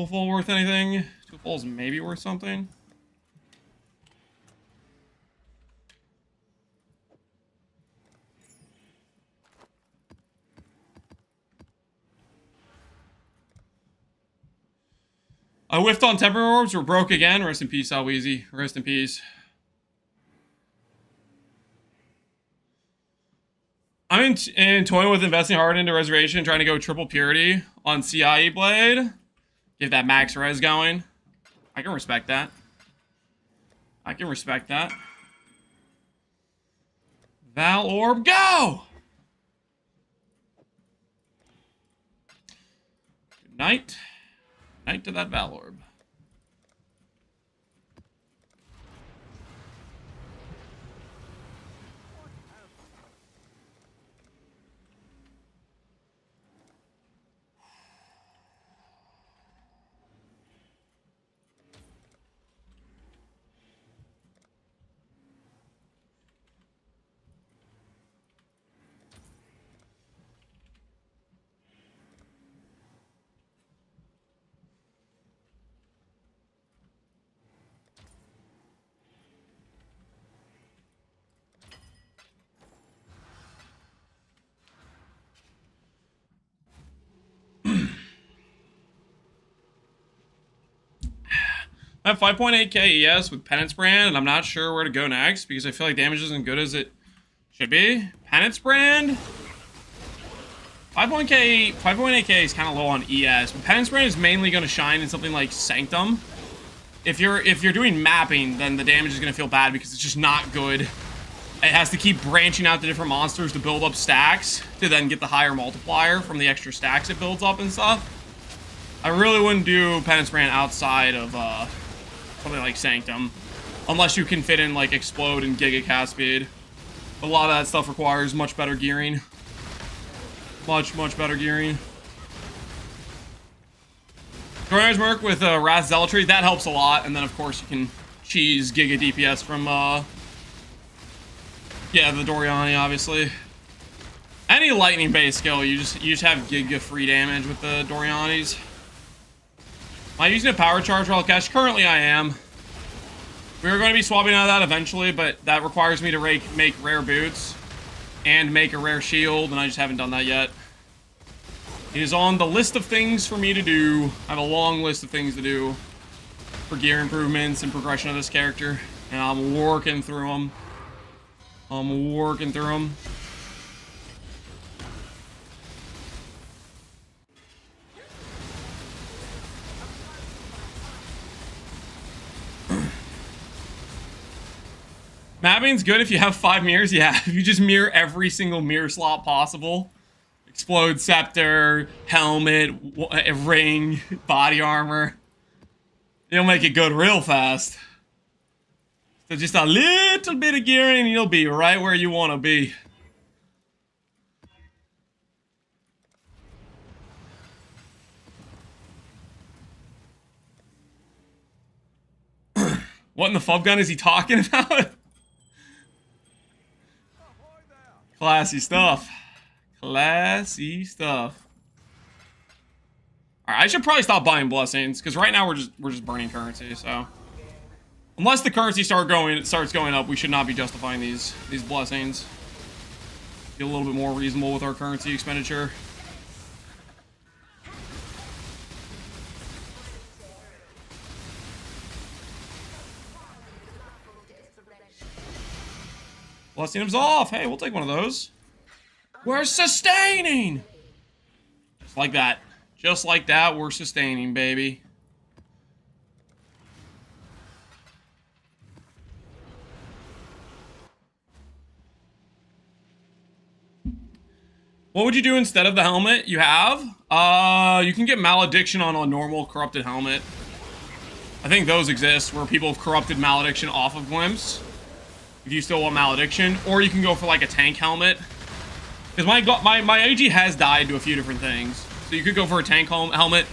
fall worth anything? Tool fall's maybe worth something. I whiffed on temporary orbs. We're broke again. Rest in peace, Alweezy. Rest in peace. I'm toying with investing hard into reservation, trying to go triple purity on CIE blade. Get that max res going. I can respect that. I can respect that. Val orb, go! Good night. Night to that Val orb. I have 5.8k ES with Penance Brand, and I'm not sure where to go next because I feel like damage isn't good as it should be. Penance Brand? 5.8k is kind of low on ES, but Penance Brand is mainly going to shine in something like Sanctum. If you're doing mapping, then the damage is going to feel bad because it's just not good. It has to keep branching out to different monsters to build up stacks to then get the higher multiplier from the extra stacks it builds up and stuff. I really wouldn't do Penance Brand outside of Something like Sanctum. Unless you can fit in, like, Explode and Giga Cast Speed. A lot of that stuff requires much better gearing. Much better gearing. Dorian's Merc with Wrath Zealotry, that helps a lot. And then, of course, you can cheese Giga DPS from, yeah, the Doriani, obviously. Any lightning-based skill, you just have Giga free damage with the Dorianis. Am I using a power charge while cash? Currently, I am. We are going to be swapping out of that eventually, but that requires me to make rare boots and make a rare shield, and I just haven't done that yet. It is on the list of things for me to do. I have a long list of things to do for gear improvements and progression of this character, and I'm working through them. Mapping's good if you have 5 mirrors. Yeah, if you just mirror every single mirror slot possible. Explode Scepter, helmet, ring, body armor. You'll make it good real fast. So just a little bit of gearing, you'll be right where you want to be. What in the fub gun is he talking about? Classy stuff. Classy stuff. Alright, I should probably stop buying blessings, because right now we're just burning currency, so. Unless the currency starts going up, we should not be justifying these blessings. Be a little bit more reasonable with our currency expenditure. Blessing Absolve. Hey, we'll take one of those. We're sustaining! Just like that. Just like that, we're sustaining, baby. What would you do instead of the helmet you have? You can get Malediction on a normal corrupted helmet. I think those exist, where people have corrupted Malediction off of Glimpse. If you still want Malediction. Or you can go for like a tank helmet. Because my AG has died to a few different things. So you could go for a tank helmet.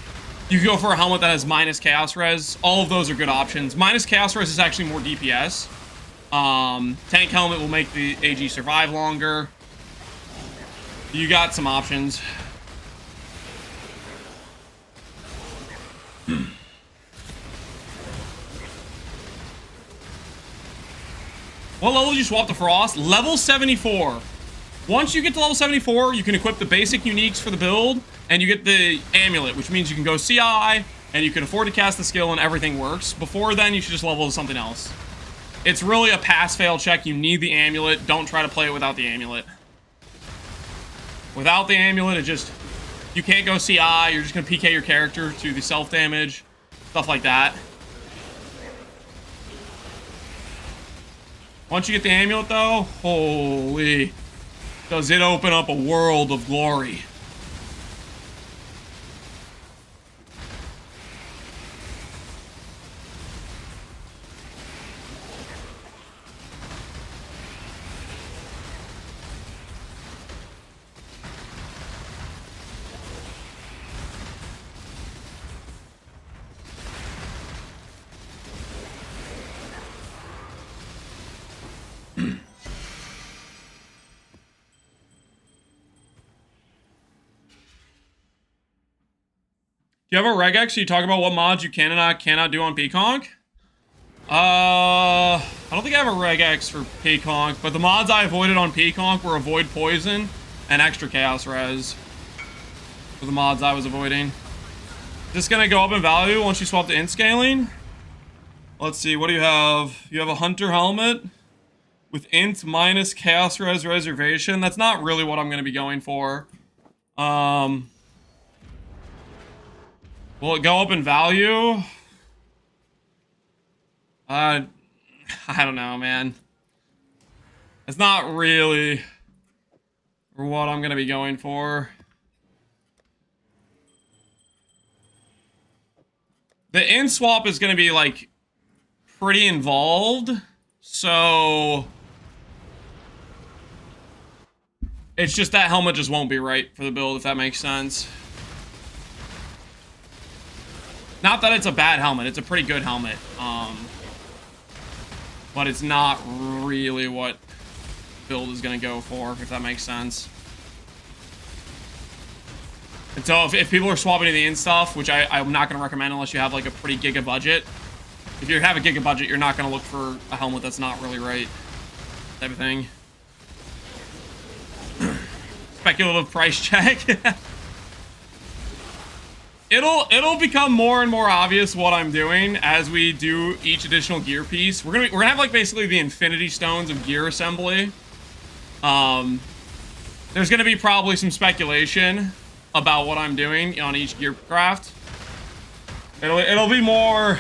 You could go for a helmet that has minus Chaos Res. All of those are good options. Minus Chaos Res is actually more DPS. Tank helmet will make the AG survive longer. You got some options. What level did you swap to Fross? Level 74. Once you get to level 74, you can equip the basic uniques for the build, and you get the amulet, which means you can go CI, and you can afford to cast the skill, and everything works. Before then, you should just level to something else. It's really a pass-fail check. You need the amulet. Don't try to play it without the amulet. Without the amulet, you can't go CI. You're just going to PK your character to the self-damage, stuff like that. Once you get the amulet, though, holy, does it open up a world of glory. Do you have a regex? You talk about what mods you can and cannot do on PConk? I don't think I have a regex for PConk, but the mods I avoided on PConk were Avoid Poison and Extra Chaos Res. For the mods I was avoiding. Is this gonna go up in value once you swap to int scaling? Let's see, what do you have? You have a Hunter Helmet with int minus Chaos Res Reservation. That's not really what I'm gonna be going for. Will it go up in value? I don't know, man. It's not really what I'm gonna be going for. The in swap is gonna be like pretty involved. So it's just that helmet just won't be right for the build, if that makes sense. Not that it's a bad helmet, it's a pretty good helmet. But it's not really what build is gonna go for, if that makes sense. And so if people are swapping to the in stuff, which I'm not gonna recommend unless you have like a pretty giga budget. If you have a giga budget, you're not gonna look for a helmet that's not really right, type of thing. Speculative price check. It'll become more and more obvious what I'm doing as we do each additional gear piece. We're gonna have like basically the infinity stones of gear assembly. There's gonna be probably some speculation about what I'm doing on each gear craft. It'll be more.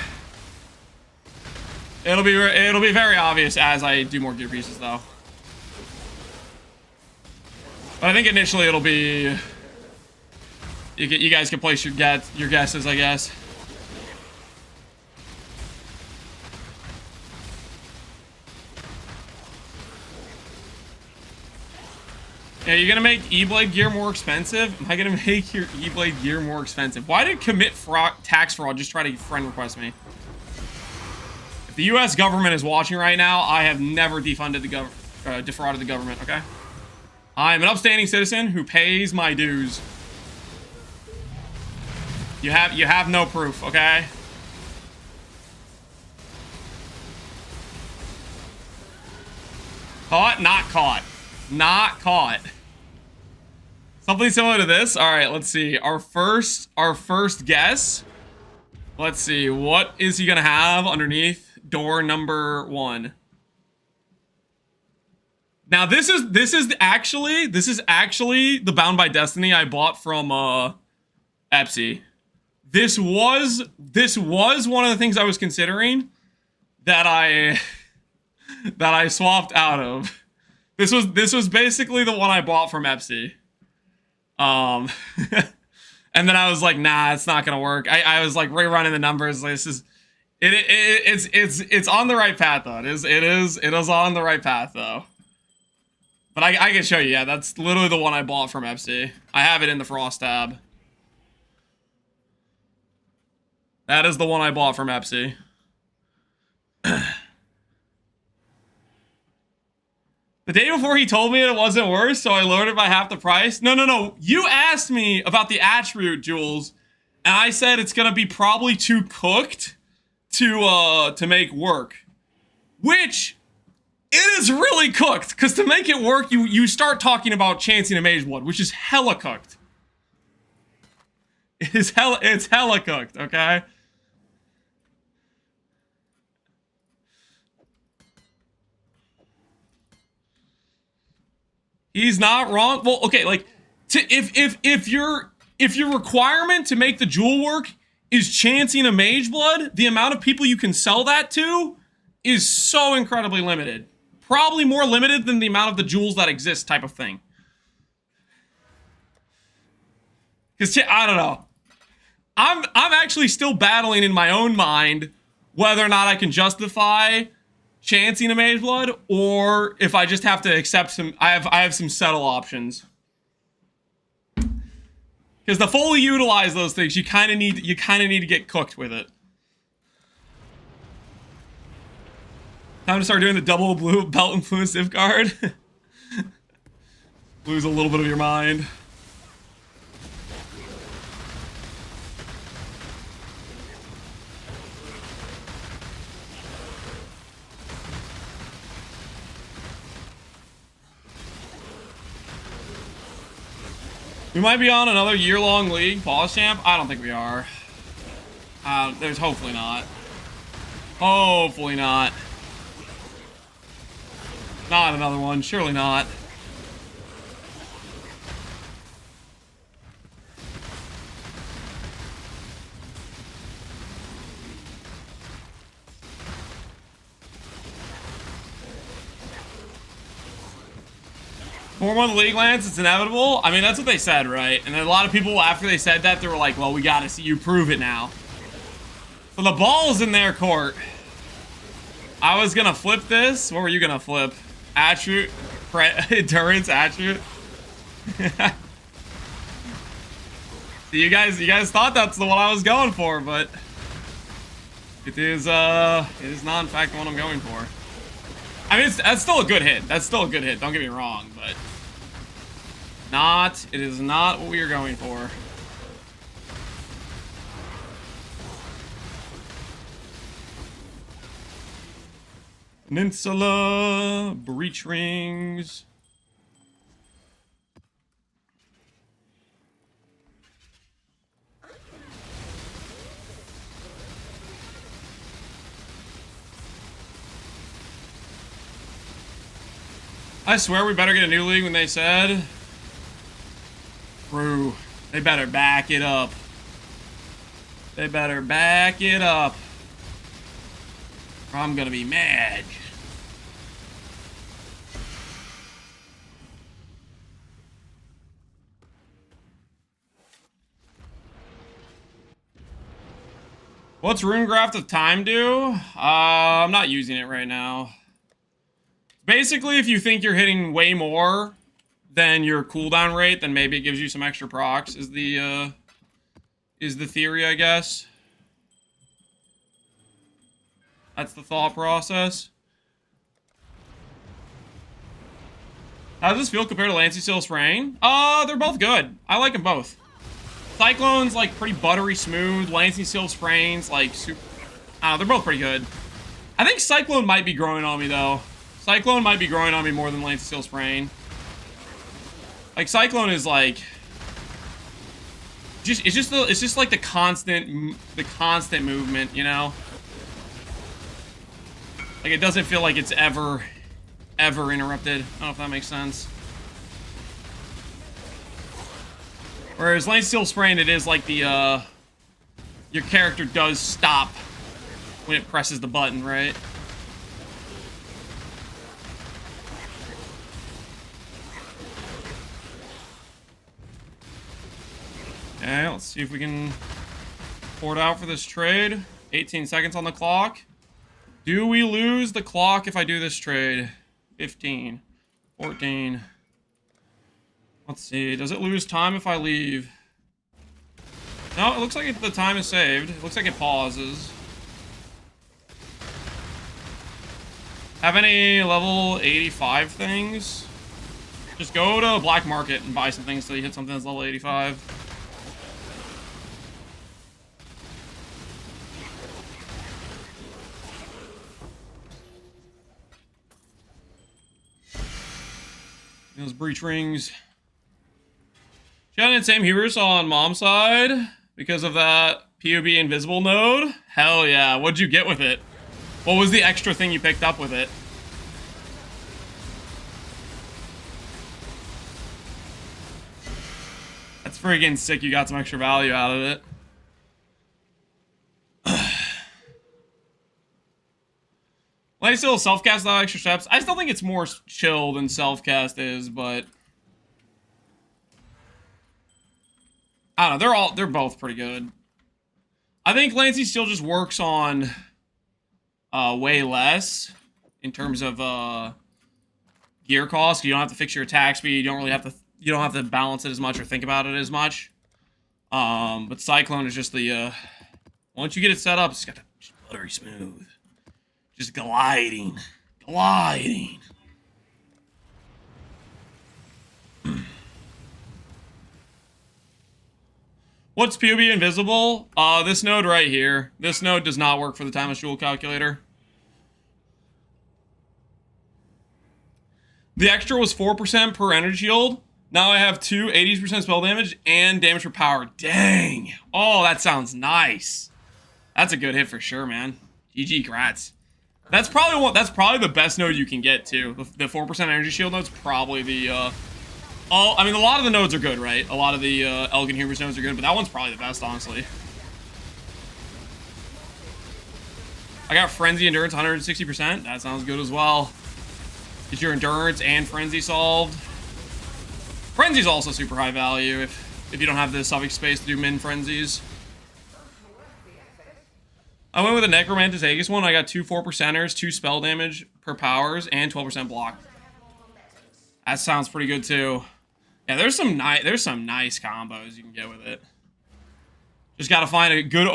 It'll be very obvious as I do more gear pieces though. But I think initially it'll be. You guys can place your guesses, I guess. Yeah, you're gonna make E-Blade gear more expensive? Am I gonna make your E-Blade gear more expensive? Why did commit tax fraud just try to friend request me? If the US government is watching right now, I have never defrauded the government, okay? I'm an upstanding citizen who pays my dues. You have no proof, okay? Caught, not caught. Not caught. Something similar to this. All right, let's see. Our first guess. Let's see. What is he gonna have underneath door number 1? Now this is actually the Bound by Destiny I bought from Epsy. This was one of the things I was considering that I swapped out of. This was basically the one I bought from Epsy. And then I was like, nah, it's not gonna work. I was like rerunning the numbers. Like, it's on the right path though. It is on the right path though. But I can show you. Yeah, that's literally the one I bought from Epsy. I have it in the Fross tab. That is the one I bought from Epsy. The day before he told me it wasn't worth, so I lowered it by half the price. No. You asked me about the attribute jewels, and I said it's gonna be probably too cooked to make work. Which it is really cooked, because to make it work, you start talking about chancing a mage blood, which is hella cooked. It's hella cooked, okay? He's not wrong. Well, okay, like if your requirement to make the jewel work is chancing a mage blood, the amount of people you can sell that to is so incredibly limited. Probably more limited than the amount of the jewels that exist, type of thing. Because I don't know. I'm actually still battling in my own mind whether or not I can justify chancing a mage blood, or if I just have to accept some. I have some settle options. Because to fully utilize those things, you kind of need to get cooked with it. Time to start doing the double blue belt influence if guard. Lose a little bit of your mind. We might be on another year-long league, pause champ. I don't think we are. There's hopefully not. Hopefully not. Not another one. Surely not. More on the league lands, it's inevitable. I mean, that's what they said, right? And then a lot of people, after they said that, they were like, well, we gotta see you prove it now. So the ball's in their court. I was gonna flip this. What were you gonna flip? Attribute, endurance attribute. You guys thought that's the one I was going for, but it is not in fact the one I'm going for. I mean, that's still a good hit. That's still a good hit. Don't get me wrong, but it is not what we are going for. Peninsula, breach rings. I swear we better get a new league when they said. Bro, they better back it up. They better back it up. Or I'm gonna be mad. What's Runegraph of Time do? I'm not using it right now. Basically, if you think you're hitting way more than your cooldown rate, then maybe it gives you some extra procs, is the theory, I guess. That's the thought process. How does this feel compared to Lancy Seal's Rain? They're both good. I like them both. Cyclone's like pretty buttery smooth. Lancing Seal Sprains like super. They're both pretty good. I think Cyclone might be growing on me though. Cyclone might be growing on me more than Lancing Seal Sprain. Like Cyclone is like, it's just like the constant movement, you know. Like it doesn't feel like it's ever interrupted. I don't know if that makes sense. Whereas Lane Steel Sprain, it is like the, your character does stop when it presses the button, right? Okay, let's see if we can pour it out for this trade. 18 seconds on the clock. Do we lose the clock if I do this trade? 15, 14. Let's see. Does it lose time if I leave? No, it looks like the time is saved. It looks like it pauses. Have any level 85 things? Just go to Black Market and buy some things so you hit something that's level 85. Those breach rings. Shannon, same Hubris on mom's side because of that POB invisible node. Hell yeah. What'd you get with it? What was the extra thing you picked up with it? That's freaking sick. You got some extra value out of it. Like still self-cast without extra steps. I still think it's more chill than self-cast is, but I don't know. They're both pretty good. I think Lancy still just works on way less in terms of gear cost. You don't have to fix your attack speed. You don't have to balance it as much or think about it as much. But Cyclone is just the once you get it set up, it's got to just buttery smooth. Just gliding. Gliding. What's POB invisible? This node right here. This node does not work for the Timeless Jewel calculator. The extra was 4% per energy shield. Now I have 80% spell damage and damage for power. Dang. Oh, that sounds nice. That's a good hit for sure, man. GG, grats. That's probably the best node you can get too. The 4% energy shield node's probably the I mean a lot of the nodes are good, right? A lot of the Elgin Hubris nodes are good, but that one's probably the best, honestly. I got Frenzy Endurance 160%. That sounds good as well. Get your Endurance and Frenzy solved. Frenzy's also super high value if you don't have the suffix space to do min frenzies. I went with a Necromantis Aegis one. I got 2 4%ers, 2 spell damage per powers, and 12% block. That sounds pretty good too. Yeah, there's some nice combos you can get with it. Just gotta find a good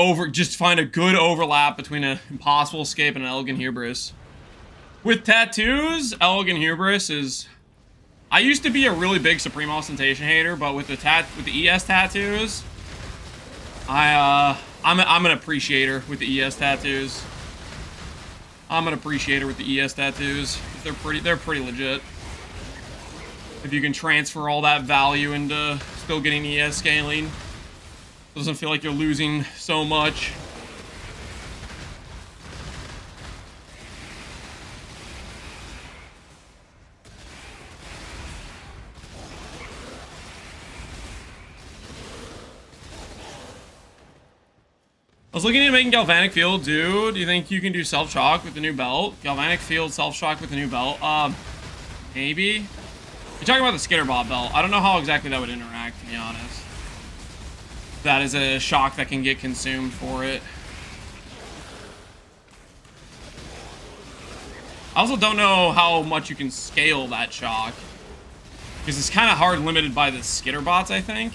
overlap between an Impossible Escape and an Elegant Hubris. With tattoos, Elegant Hubris is... I used to be a really big Supreme Ostentation hater, but with the ES tattoos, I'm an appreciator with the ES tattoos. They're pretty legit. If you can transfer all that value into still getting ES scaling, doesn't feel like you're losing so much. I was looking at making Galvanic Field, dude. Do you think you can do Self-Shock with the new belt? Galvanic Field, Self-Shock with the new belt? Maybe? You're talking about the Skitterbot belt. I don't know how exactly that would interact, to be honest. That is a shock that can get consumed for it. I also don't know how much you can scale that shock. Because it's kind of hard limited by the Skitterbots, I think.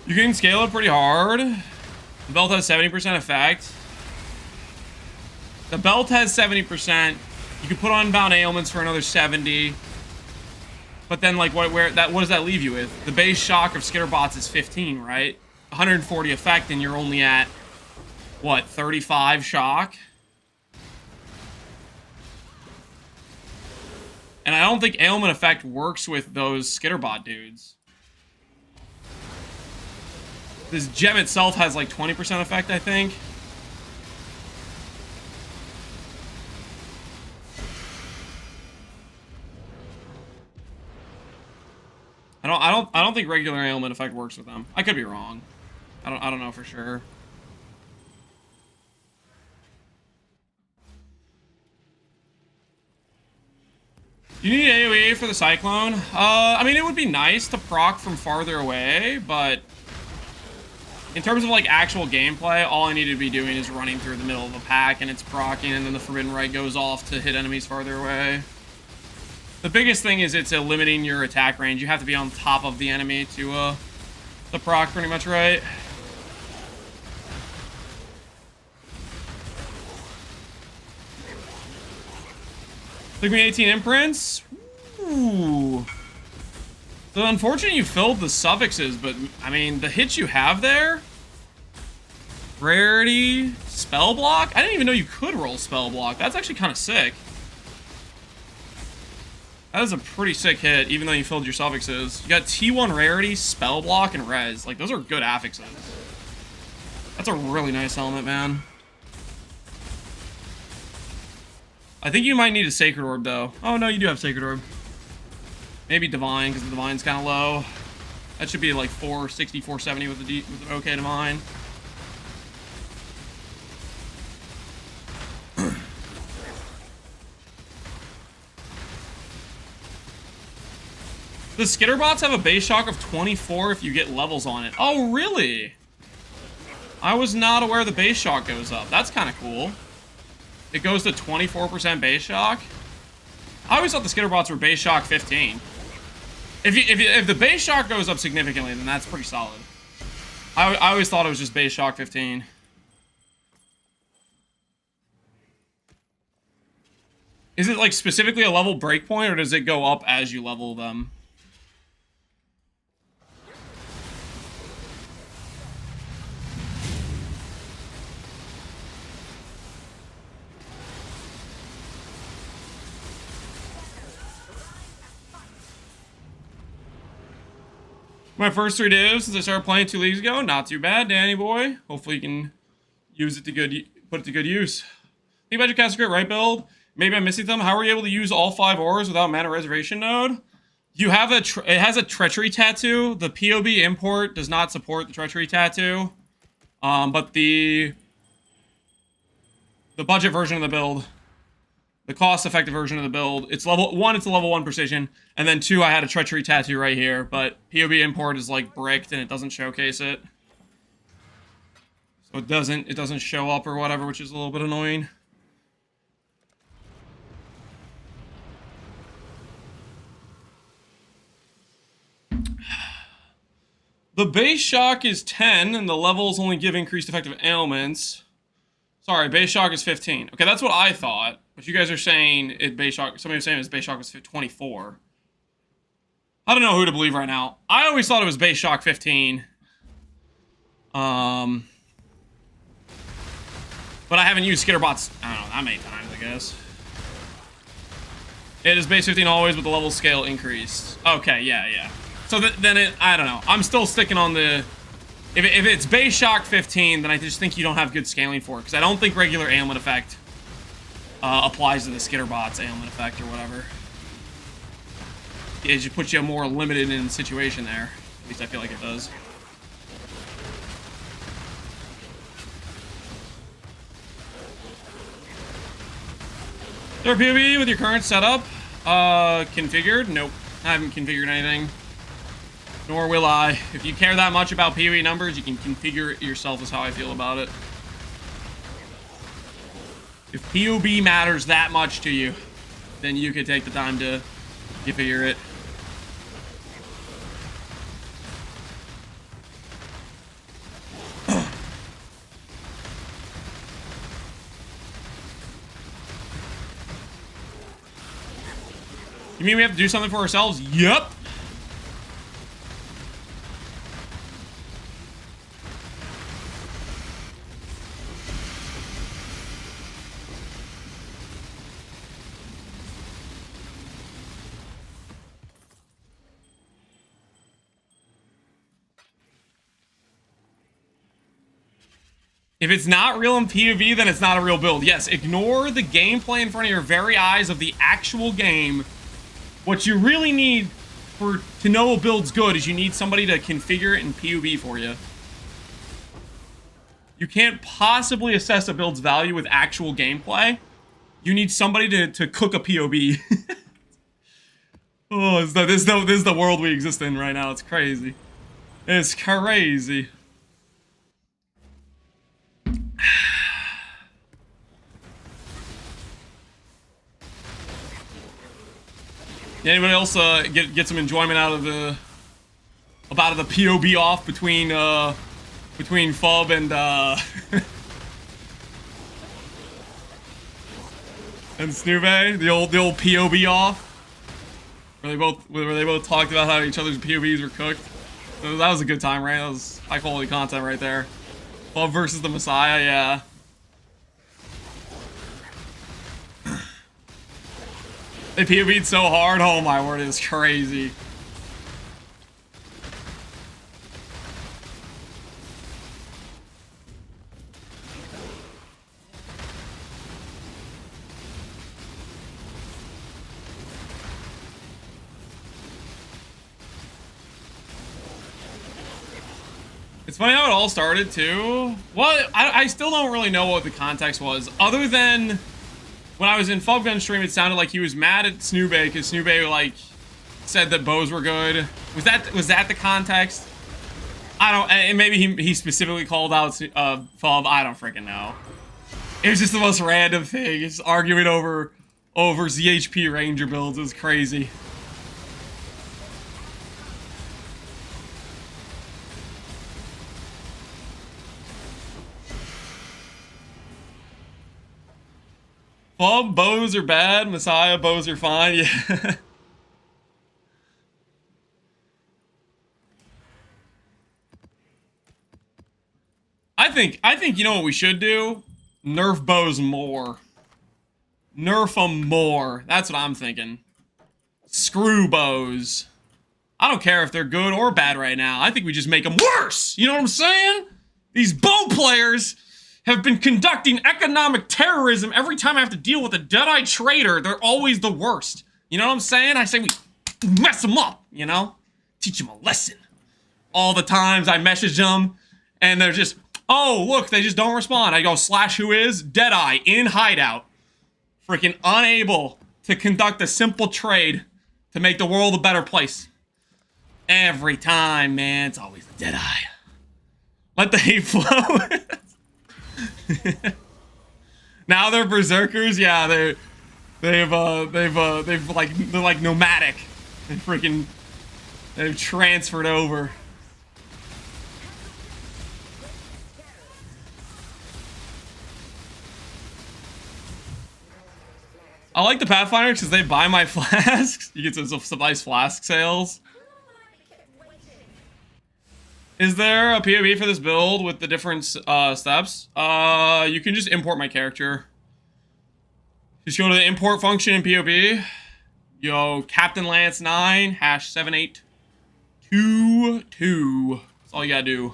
You can scale it pretty hard. The belt has 70% effect. The belt has 70%. You can put on Bound Ailments for another 70. But then, like, what does that leave you with? The base shock of Skitterbots is 15, right? 140 effect, and you're only at, what, 35 shock? And I don't think Ailment effect works with those Skitterbot dudes. This gem itself has like 20% effect, I think. I don't think regular ailment effect works with them. I could be wrong. I don't know for sure. You need AoE for the Cyclone? I mean, it would be nice to proc from farther away, but in terms of like actual gameplay, all I need to be doing is running through the middle of a pack and it's proccing, and then the Forbidden Right goes off to hit enemies farther away. The biggest thing is it's limiting your attack range. You have to be on top of the enemy to proc pretty much right. Took me 18 imprints. Ooh. So unfortunately you filled the suffixes, but I mean the hits you have there. Rarity, spell block. I didn't even know you could roll spell block. That's actually kind of sick. That is a pretty sick hit, even though you filled your suffixes. You got T1 rarity, spell block, and res. Like, those are good affixes. That's a really nice helmet, man. I think you might need a Sacred Orb, though. Oh, no, you do have Sacred Orb. Maybe Divine, because the Divine's kind of low. That should be like 460, 470 with an okay Divine. The Skitterbots have a base shock of 24 if you get levels on it. Oh, really? I was not aware the base shock goes up. That's kind of cool. It goes to 24% base shock. I always thought the Skitterbots were base shock 15. If the base shock goes up significantly, then that's pretty solid. I always thought it was just base shock 15. Is it like specifically a level breakpoint, or does it go up as you level them? My first 3 divs since I started playing 2 leagues ago. Not too bad, Danny boy. Hopefully you can use it to put it to good use. Think about your cast great right build. Maybe I'm missing them. How are you able to use all 5 auras without mana reservation node? You have it has a treachery tattoo. The POB import does not support the treachery tattoo. But the budget version of the build the cost-effective version of the build. It's level 1, it's a level 1 precision, and then 2, I had a treachery tattoo right here, but POB import is like bricked and it doesn't showcase it. So it doesn't show up or whatever, which is a little bit annoying. The base shock is 10, and the levels only give increased effective ailments. Sorry, base shock is 15. Okay, that's what I thought. But you guys are saying it base shock. Somebody was saying his base shock was 24. I don't know who to believe right now. I always thought it was base shock 15. But I haven't used skitterbots, I don't know, that many times, I guess. It is base 15 always, with the level scale increased. Okay, yeah. So then I don't know. I'm still sticking on the... If it's base shock 15, then I just think you don't have good scaling for it. Because I don't think regular ailment effect applies to the skitterbot's ailment effect or whatever. It just puts you more limited in the situation there. At least I feel like it does. There POV with your current setup? Configured? Nope. I haven't configured anything. Nor will I. If you care that much about PoE numbers, you can configure it yourself, is how I feel about it. If POB matters that much to you, then you could take the time to configure it. You mean we have to do something for ourselves? Yep. If it's not real in PoV, then it's not a real build. Yes, ignore the gameplay in front of your very eyes of the actual game. What you really need to know a build's good is you need somebody to configure it in PoV for you. You can't possibly assess a build's value with actual gameplay. You need somebody to cook a PoV. Oh, this is the world we exist in right now. It's crazy. It's crazy. Anybody else get some enjoyment out of the POB off between Fub and and Snoobe? The old POB off? Where they both talked about how each other's POBs were cooked. So that was a good time, right? That was high quality content right there. Fub versus the Messiah, yeah. They POV'd so hard, oh my word, it's crazy. It's funny how it all started, too. Well, I still don't really know what the context was, other than when I was in Fubgun's stream, it sounded like he was mad at Snoobe because Snoobe, like, said that bows were good. Was that the context? I don't, and maybe he specifically called out Fub, I don't freaking know. It was just the most random thing, just arguing over ZHP Ranger builds. It was crazy. Fub bows are bad, Messiah bows are fine, yeah. I think you know what we should do? Nerf bows more. Nerf them more. That's what I'm thinking. Screw bows. I don't care if they're good or bad right now. I think we just make them worse. You know what I'm saying? These bow players have been conducting economic terrorism. Every time I have to deal with a dead-eyed traitor, they're always the worst. You know what I'm saying? I say we mess them up, you know? Teach them a lesson. All the times I message them, and they're just, oh, look, they just don't respond. I go, /who is? Deadeye, in hideout. Freaking unable to conduct a simple trade to make the world a better place. Every time, man, it's always the dead eye. Let the hate flow. Now they're berserkers. Yeah, they're like nomadic. They've transferred over. I like the Pathfinders because they buy my flasks. You get some nice flask sales. Is there a POV for this build with the different steps? You can just import my character. Just go to the import function in POV. Yo, Captain Lance 9 #7822. That's all you gotta do.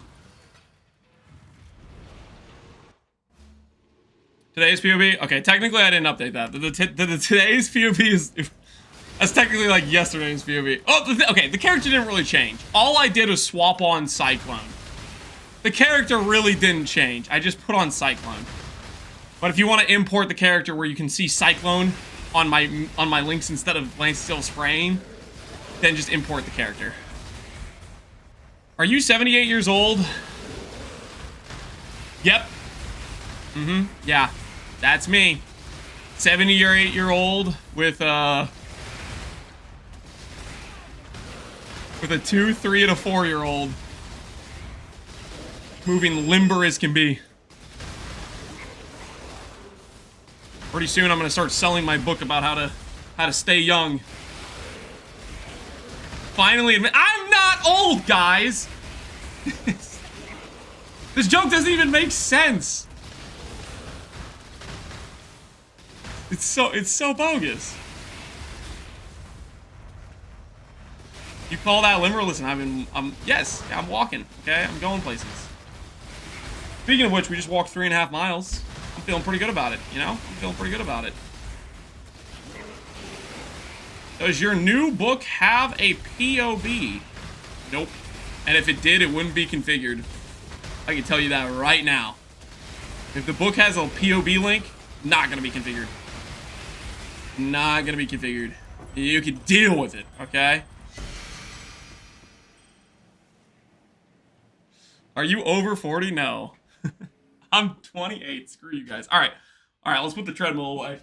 Today's POV? Okay, technically I didn't update that. Today's POV is... That's technically like yesterday's POV. Oh, okay, the character didn't really change. All I did was swap on Cyclone. The character really didn't change. I just put on Cyclone. But if you want to import the character where you can see Cyclone on my links instead of Lance Steel spraying, then just import the character. Are you 78 years old? Yep. Yeah. That's me. 78-year-old with a 2, 3, and a 4-year-old. Moving limber as can be. Pretty soon I'm gonna start selling my book about how to stay young. Finally admit I'm not old, guys! This joke doesn't even make sense. It's so bogus. You call that limber? Listen, yes, I'm walking, okay? I'm going places. Speaking of which, we just walked 3.5 miles. I'm feeling pretty good about it, you know? I'm feeling pretty good about it. Does your new book have a POV? Nope. And if it did, it wouldn't be configured. I can tell you that right now. If the book has a POV link, not gonna be configured. Not gonna be configured. You can deal with it, okay? Are you over 40? No. I'm 28. Screw you guys. All right, let's put the treadmill away.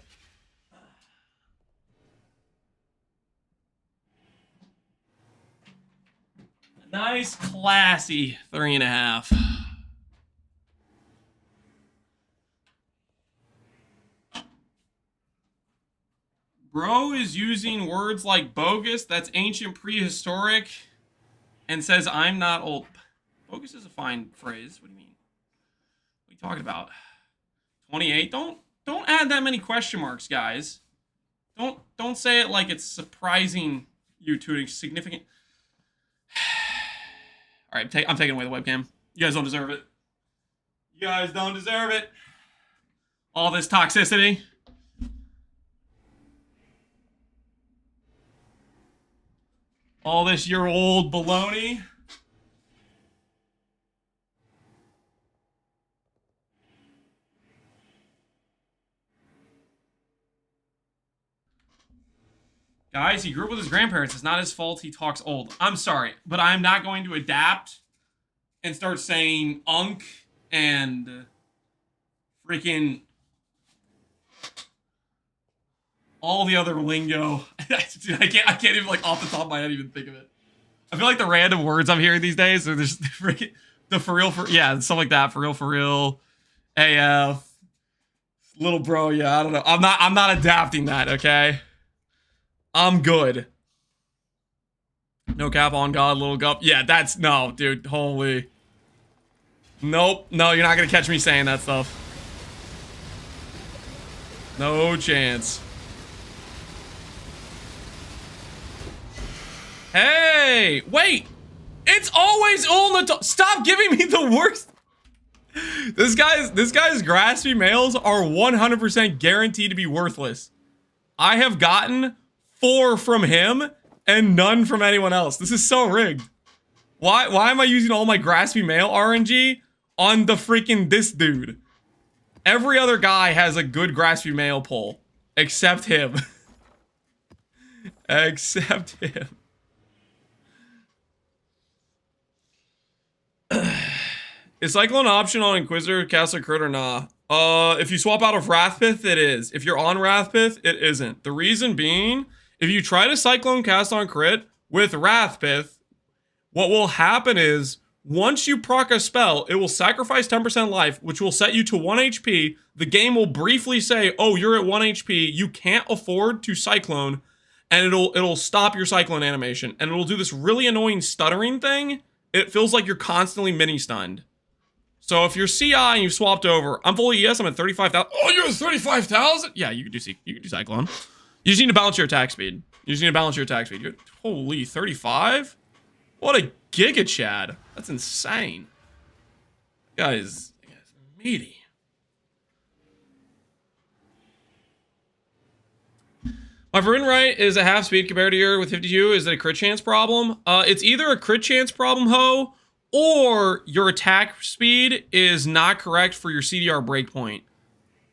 Nice, classy 3.5. Bro is using words like bogus, that's ancient prehistoric, and says I'm not old. Bogus is a fine phrase. What do you mean? What are you talking about? 28? Don't add that many question marks, guys. Don't say it like it's surprising you to a significant. All right, I'm taking away the webcam. You guys don't deserve it. You guys don't deserve it. All this toxicity. All this year-old baloney. Guys, he grew up with his grandparents. It's not his fault he talks old. I'm sorry, but I'm not going to adapt and start saying unk and freaking all the other lingo. Dude, I can't even, like, off the top of my head even think of it. I feel like the random words I'm hearing these days are just freaking the for real, yeah, stuff like that. For real, AF, little bro, yeah, I don't know. I'm not adapting that, okay? I'm good. No cap on God, little gup. Yeah, that's, no, dude, holy. Nope, no, you're not gonna catch me saying that stuff. No chance. Hey, wait. It's always on the stop giving me the worst. This guy's graspy mails are 100% guaranteed to be worthless. I have gotten 4 from him and none from anyone else. This is so rigged. Why am I using all my graspy mail RNG on the freaking this dude? Every other guy has a good graspy mail pull. Except him. Except him. Is Cyclone option on Inquisitor, Caster, Crit, or nah? If you swap out of Wrathpith, it is. If you're on Wrathpith, it isn't. The reason being, if you try to Cyclone cast on Crit with Wrathpith, what will happen is, once you proc a spell, it will sacrifice 10% life, which will set you to 1 HP. The game will briefly say, oh, you're at 1 HP, you can't afford to Cyclone, and it'll stop your Cyclone animation. And it'll do this really annoying stuttering thing. It feels like you're constantly mini-stunned. So if you're CI and you swapped over, I'm fully ES, I'm at 35,000. Oh, you're at 35,000? Yeah, you could do Cyclone. You just need to balance your attack speed. You're at, holy, 35? What a Giga Chad. That's insane. Guys, meaty. My burn right is a half speed compared to your with 52. Is it a crit chance problem? It's either a crit chance problem, ho, or your attack speed is not correct for your CDR breakpoint.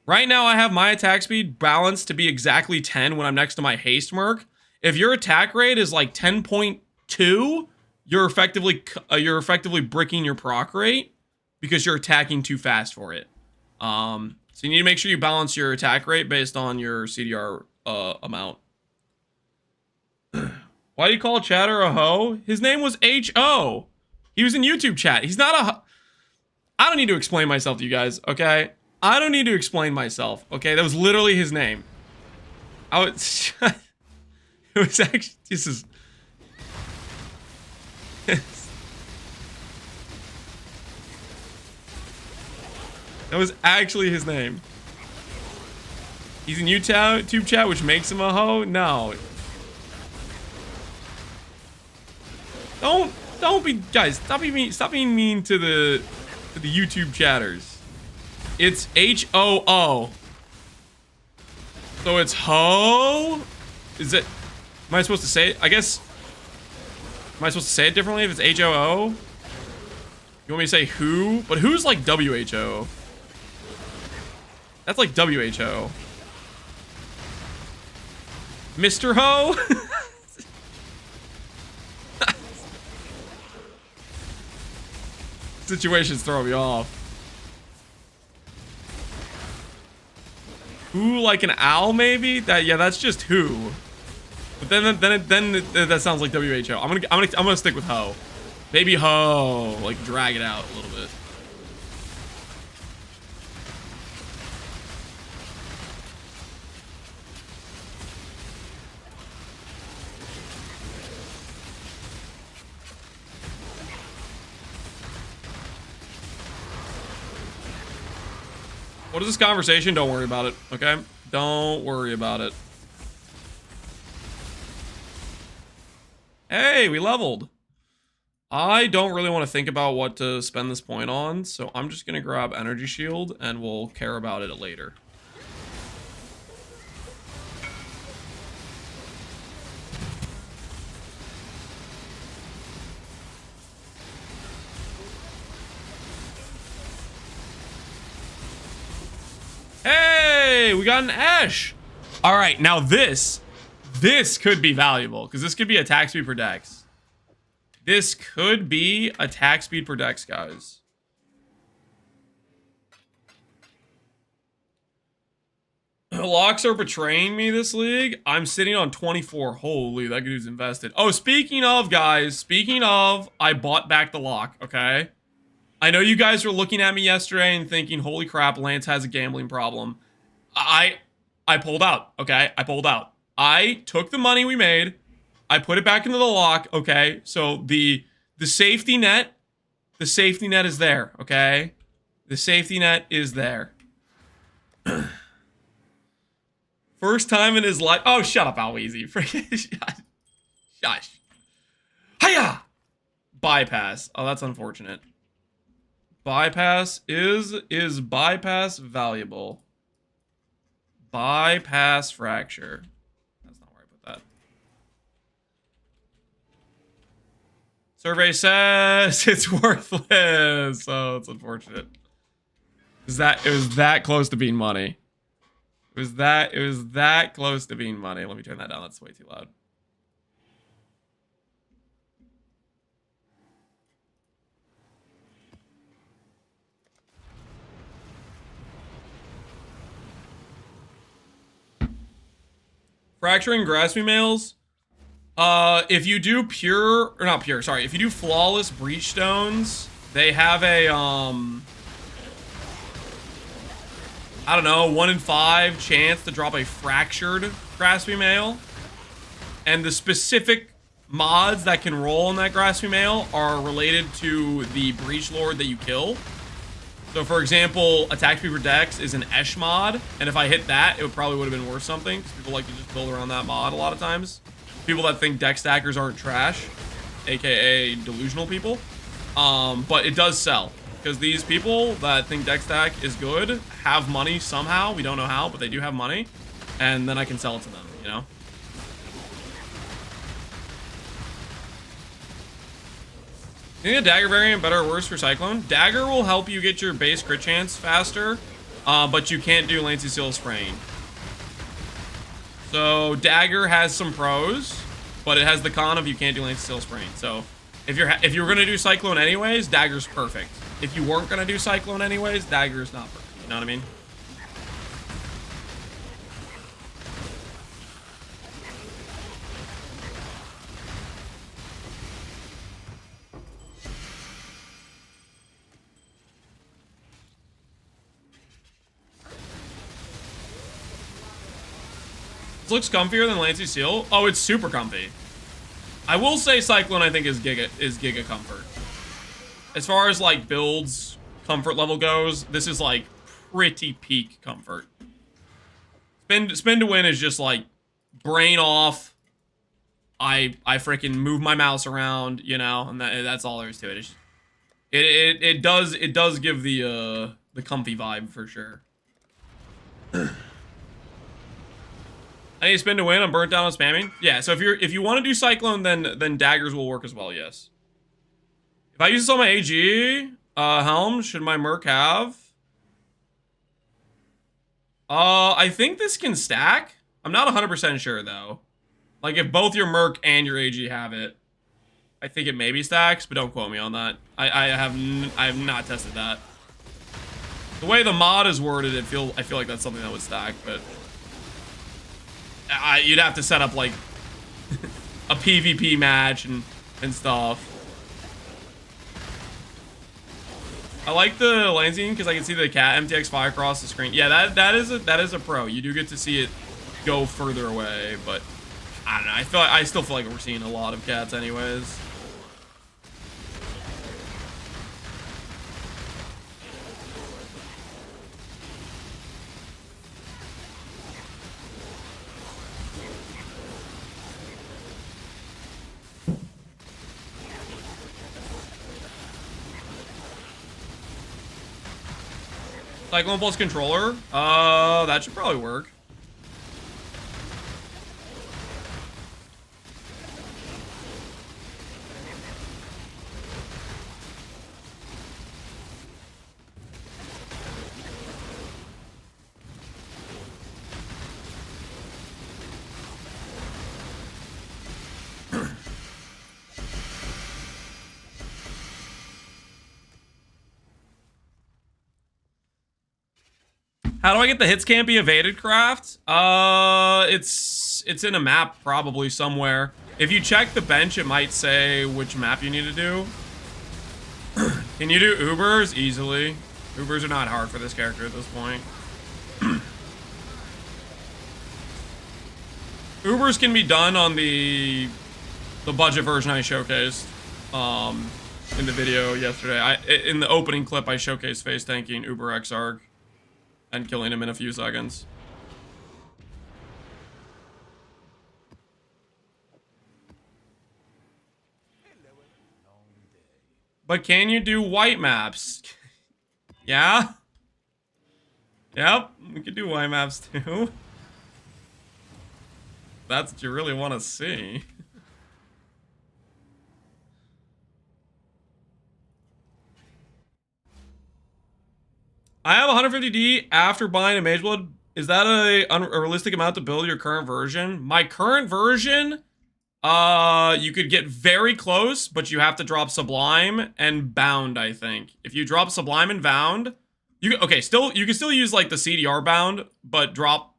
Right now, I have my attack speed balanced to be exactly 10 when I'm next to my haste merc. If your attack rate is like 10.2, you're effectively bricking your proc rate because you're attacking too fast for it. So you need to make sure you balance your attack rate based on your CDR amount. Why do you call Chatter a hoe? His name was H-O. He was in YouTube chat. He's not a... I don't need to explain myself to you guys, okay? I don't need to explain myself, okay? That was literally his name. It was actually... This is... That was actually his name. He's in YouTube chat, which makes him a hoe? No. Don't be, guys, stop being mean to the YouTube chatters. It's H-O-O. So it's ho? Is it, am I supposed to say it? I guess, am I supposed to say it differently if it's H-O-O? You want me to say who? But who's like W-H-O? That's like W-H-O. Mr. Ho? Situations throw me off. Who, like an owl, maybe? Yeah, that's just who. But then that sounds like WHO. I'm gonna stick with ho. Maybe ho. Like drag it out a little bit. What is this conversation? Don't worry about it, okay? Don't worry about it. Hey, we leveled. I don't really want to think about what to spend this point on, so I'm just going to grab Energy Shield, and we'll care about it later. Hey, we got an Ash. All right, now this could be valuable because this could be attack speed per dex. This could be attack speed per dex, guys. Locks are betraying me this league. I'm sitting on 24. Holy, that dude's invested. Oh, speaking of, guys, I bought back the lock, okay? I know you guys were looking at me yesterday and thinking, holy crap, Lance has a gambling problem. I pulled out, okay? I pulled out. I took the money we made. I put it back into the lock, okay? So the safety net is there, okay? The safety net is there. First time in his life. Oh, shut up, Alweezy. Shush. Hiya! Bypass. Oh, that's unfortunate. Bypass is bypass valuable? Bypass fracture. That's not where I put that. Survey says it's worthless. Oh, it's unfortunate. It was that close to being money. It was that close to being money. Let me turn that down. That's way too loud. Fracturing grasping males. If you do pure or not pure, sorry, if you do flawless breach stones, they have a I don't know, 1 in 5 chance to drop a fractured grasping male. And the specific mods that can roll on that grasping male are related to the breach lord that you kill. So for example, attack speed for dex is an Esh mod, and if I hit that, it probably would have been worth something, because people like to just build around that mod a lot of times. People that think dex stackers aren't trash, aka delusional people. But it does sell, because these people that think dex stack is good have money somehow. We don't know how, but they do have money, and then I can sell it to them, you know? Think the dagger variant better or worse for Cyclone? Dagger will help you get your base crit chance faster, but you can't do Lancy Seal Spraying. So dagger has some pros, but it has the con of you can't do Lancy Seal Spraying. So if you're gonna do Cyclone anyways, dagger's perfect. If you weren't gonna do Cyclone anyways, dagger's not perfect. You know what I mean? This looks comfier than Lancy Seal. Oh, it's super comfy. I will say Cyclone, I think, is giga comfort. As far as like builds comfort level goes, this is like pretty peak comfort. Spin to win is just like brain off. I freaking move my mouse around, you know, and that's all there is to it. It does give the comfy vibe for sure. I need to spin to win. I'm burnt down on spamming. Yeah, so if you want to do Cyclone, then daggers will work as well. Yes. If I use this on my AG helm, should my Merc have? I think this can stack. I'm not 100% sure though. Like if both your Merc and your AG have it, I think it maybe stacks, but don't quote me on that. I have not tested that. The way the mod is worded, I feel like that's something that would stack, but. You'd have to set up like a PvP match and stuff. I like the Lansing because I can see the cat MTX fly across the screen. Yeah, that is a pro. You do get to see it go further away, but I don't know. I still feel like we're seeing a lot of cats anyways. Cyclone Pulse controller? That should probably work. How do I get the hits can't be evaded craft? It's in a map probably somewhere. If you check the bench, it might say which map you need to do. Can you do Ubers? Easily. Ubers are not hard for this character at this point. Ubers can be done on the budget version I showcased in the video yesterday. In the opening clip, I showcased face tanking Uber Exarch and killing him in a few seconds. But can you do white maps? Yeah? Yep, we could do white maps too. That's what you really want to see. I have 150D after buying a Mage Blood Is that a realistic amount to build your current version? My current version, you could get very close, but you have to drop Sublime and Bound, I think. If you drop Sublime and Bound, you can still use like the CDR Bound, but drop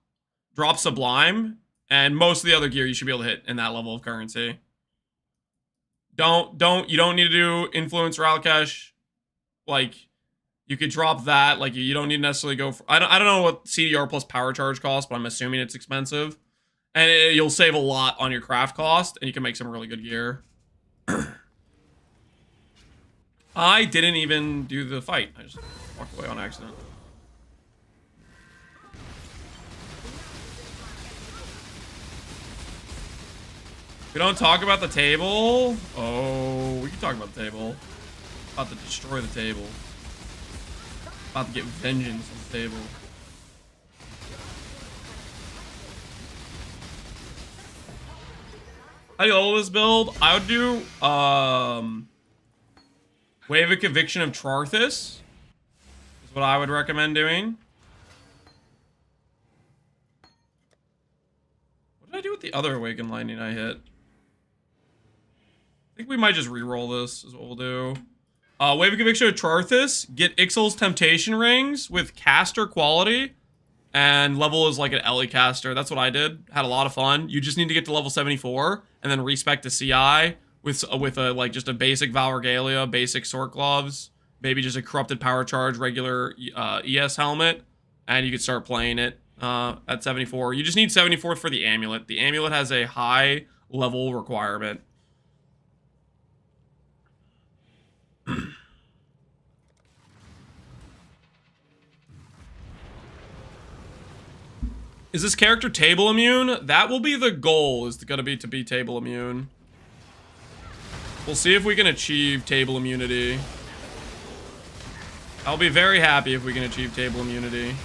Sublime, and most of the other gear you should be able to hit in that level of currency. You don't need to do Influence or Alkesh. Like, you could drop that. Like, you don't need to necessarily go for... I don't know what CDR plus Power Charge costs, but I'm assuming it's expensive. And you'll save a lot on your craft cost, and you can make some really good gear. I didn't even do the fight. I just walked away on accident. We don't talk about the table. Oh, we can talk about the table. About to destroy the table. About to get vengeance on the table. How do you level this build? I would do Wave of Conviction of Charthus. Is what I would recommend doing. What did I do with the other Awakened Lightning I hit? I think we might just re-roll this, is what we'll do. Wave of Conviction of Charthus. Get Ixal's Temptation Rings with caster quality. And level is like an Ellie caster. That's what I did. Had a lot of fun. You just need to get to level 74. And then respec to CI. With a, like, just a basic Val Regalia, basic Sword Gloves. Maybe just a Corrupted Power Charge, regular ES helmet. And you can start playing it at 74. You just need 74 for the Amulet. The Amulet has a high level requirement. Is this character table immune? That will be the goal, is gonna be to be table immune. We'll see if we can achieve table immunity. I'll be very happy if we can achieve table immunity.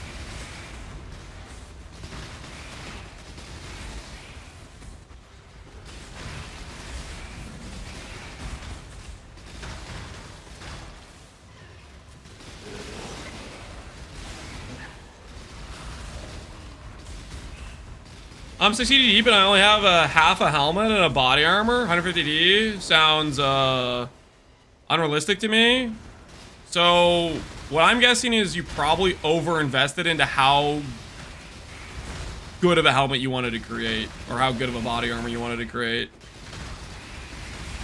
I'm 60 deep and I only have a half a helmet and a body armor. 150D sounds unrealistic to me. So what I'm guessing is you probably over-invested into how good of a helmet you wanted to create, or how good of a body armor you wanted to create.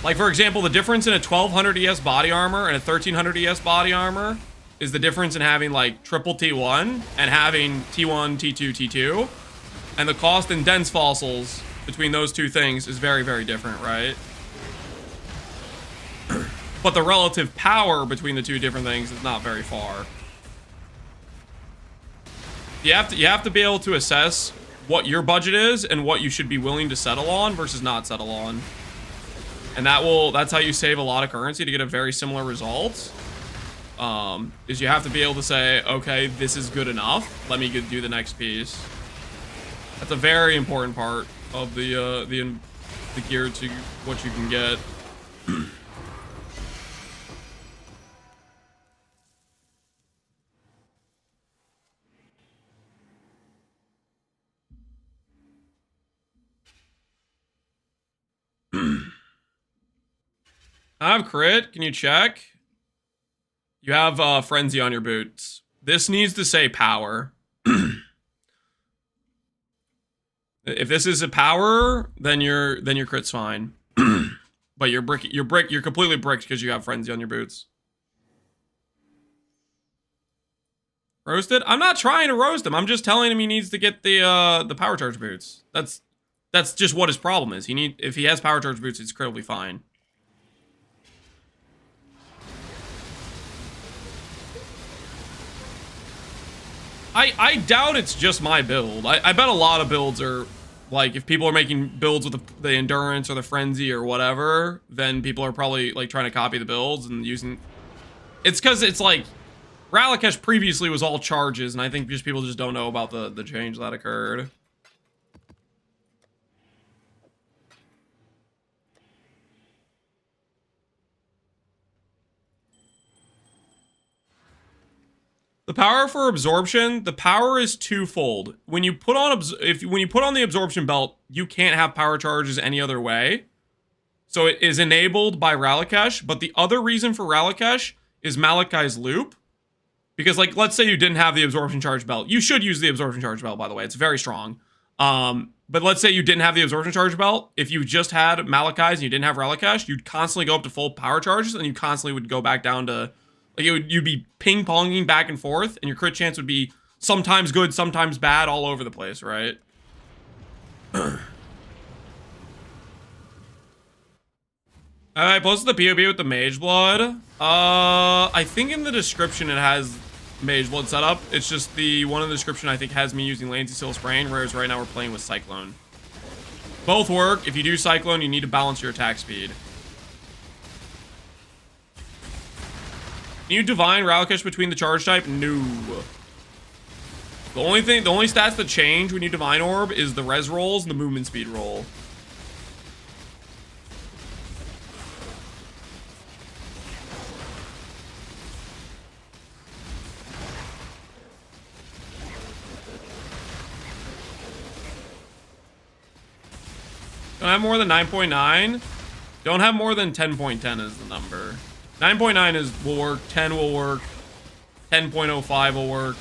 Like, for example, the difference in a 1200 ES body armor and a 1300 ES body armor is the difference in having like triple T1 and having T1, T2, T2. And the cost in dense fossils between those two things is very, very different, right? But the relative power between the two different things is not very far. You have to be able to assess what your budget is and what you should be willing to settle on versus not settle on. And that's how you save a lot of currency to get a very similar result. Is you have to be able to say, okay, this is good enough. Let me do the next piece. That's a very important part of the gear to what you can get. I have crit. Can you check? You have frenzy on your boots. This needs to say power. If this is a power, then your crit's fine. But you're completely bricked because you have frenzy on your boots. Roasted? I'm not trying to roast him. I'm just telling him he needs to get the power charge boots. That's just what his problem is. If he has power charge boots, it's critically fine. I doubt it's just my build. I bet a lot of builds are, like, if people are making builds with the endurance or the frenzy or whatever, then people are probably, like, trying to copy the builds and using... It's because it's, like, Ralakesh previously was all charges, and I think people just don't know about the change that occurred. The power for absorption, the power is twofold. When you put on when you put on the absorption belt, you can't have power charges any other way. So it is enabled by Ralakesh, but the other reason for Ralakesh is Malakai's loop. Because, like, let's say you didn't have the absorption charge belt. You should use the absorption charge belt, by the way. It's very strong. But let's say you didn't have the absorption charge belt. If you just had Malakai's and you didn't have Ralakesh, you'd constantly go up to full power charges, and you constantly would go back down to, like, you'd be ping-ponging back and forth, and your crit chance would be sometimes good, sometimes bad, all over the place, right? I posted the POB with the Mage Blood. I think in the description it has Mage Blood setup. It's just the one in the description I think has me using Lancy Seal Sprain, whereas right now we're playing with Cyclone. Both work. If you do Cyclone, you need to balance your attack speed. Can you divine Ralakesh between the charge type? No. The only stats that change when you divine orb is the res rolls and the movement speed roll. Don't have more than 9.9. Don't have more than 10.10 is the number. 9.9 will work. 10 will work. 10.05 will work.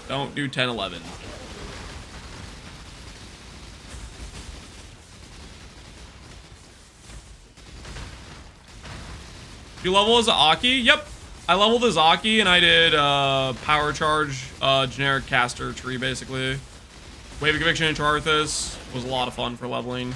Don't do 10.11. You level as Aki? Yep. I leveled as Aki and I did power charge, generic caster tree basically. Wave of Conviction and Charthus was a lot of fun for leveling.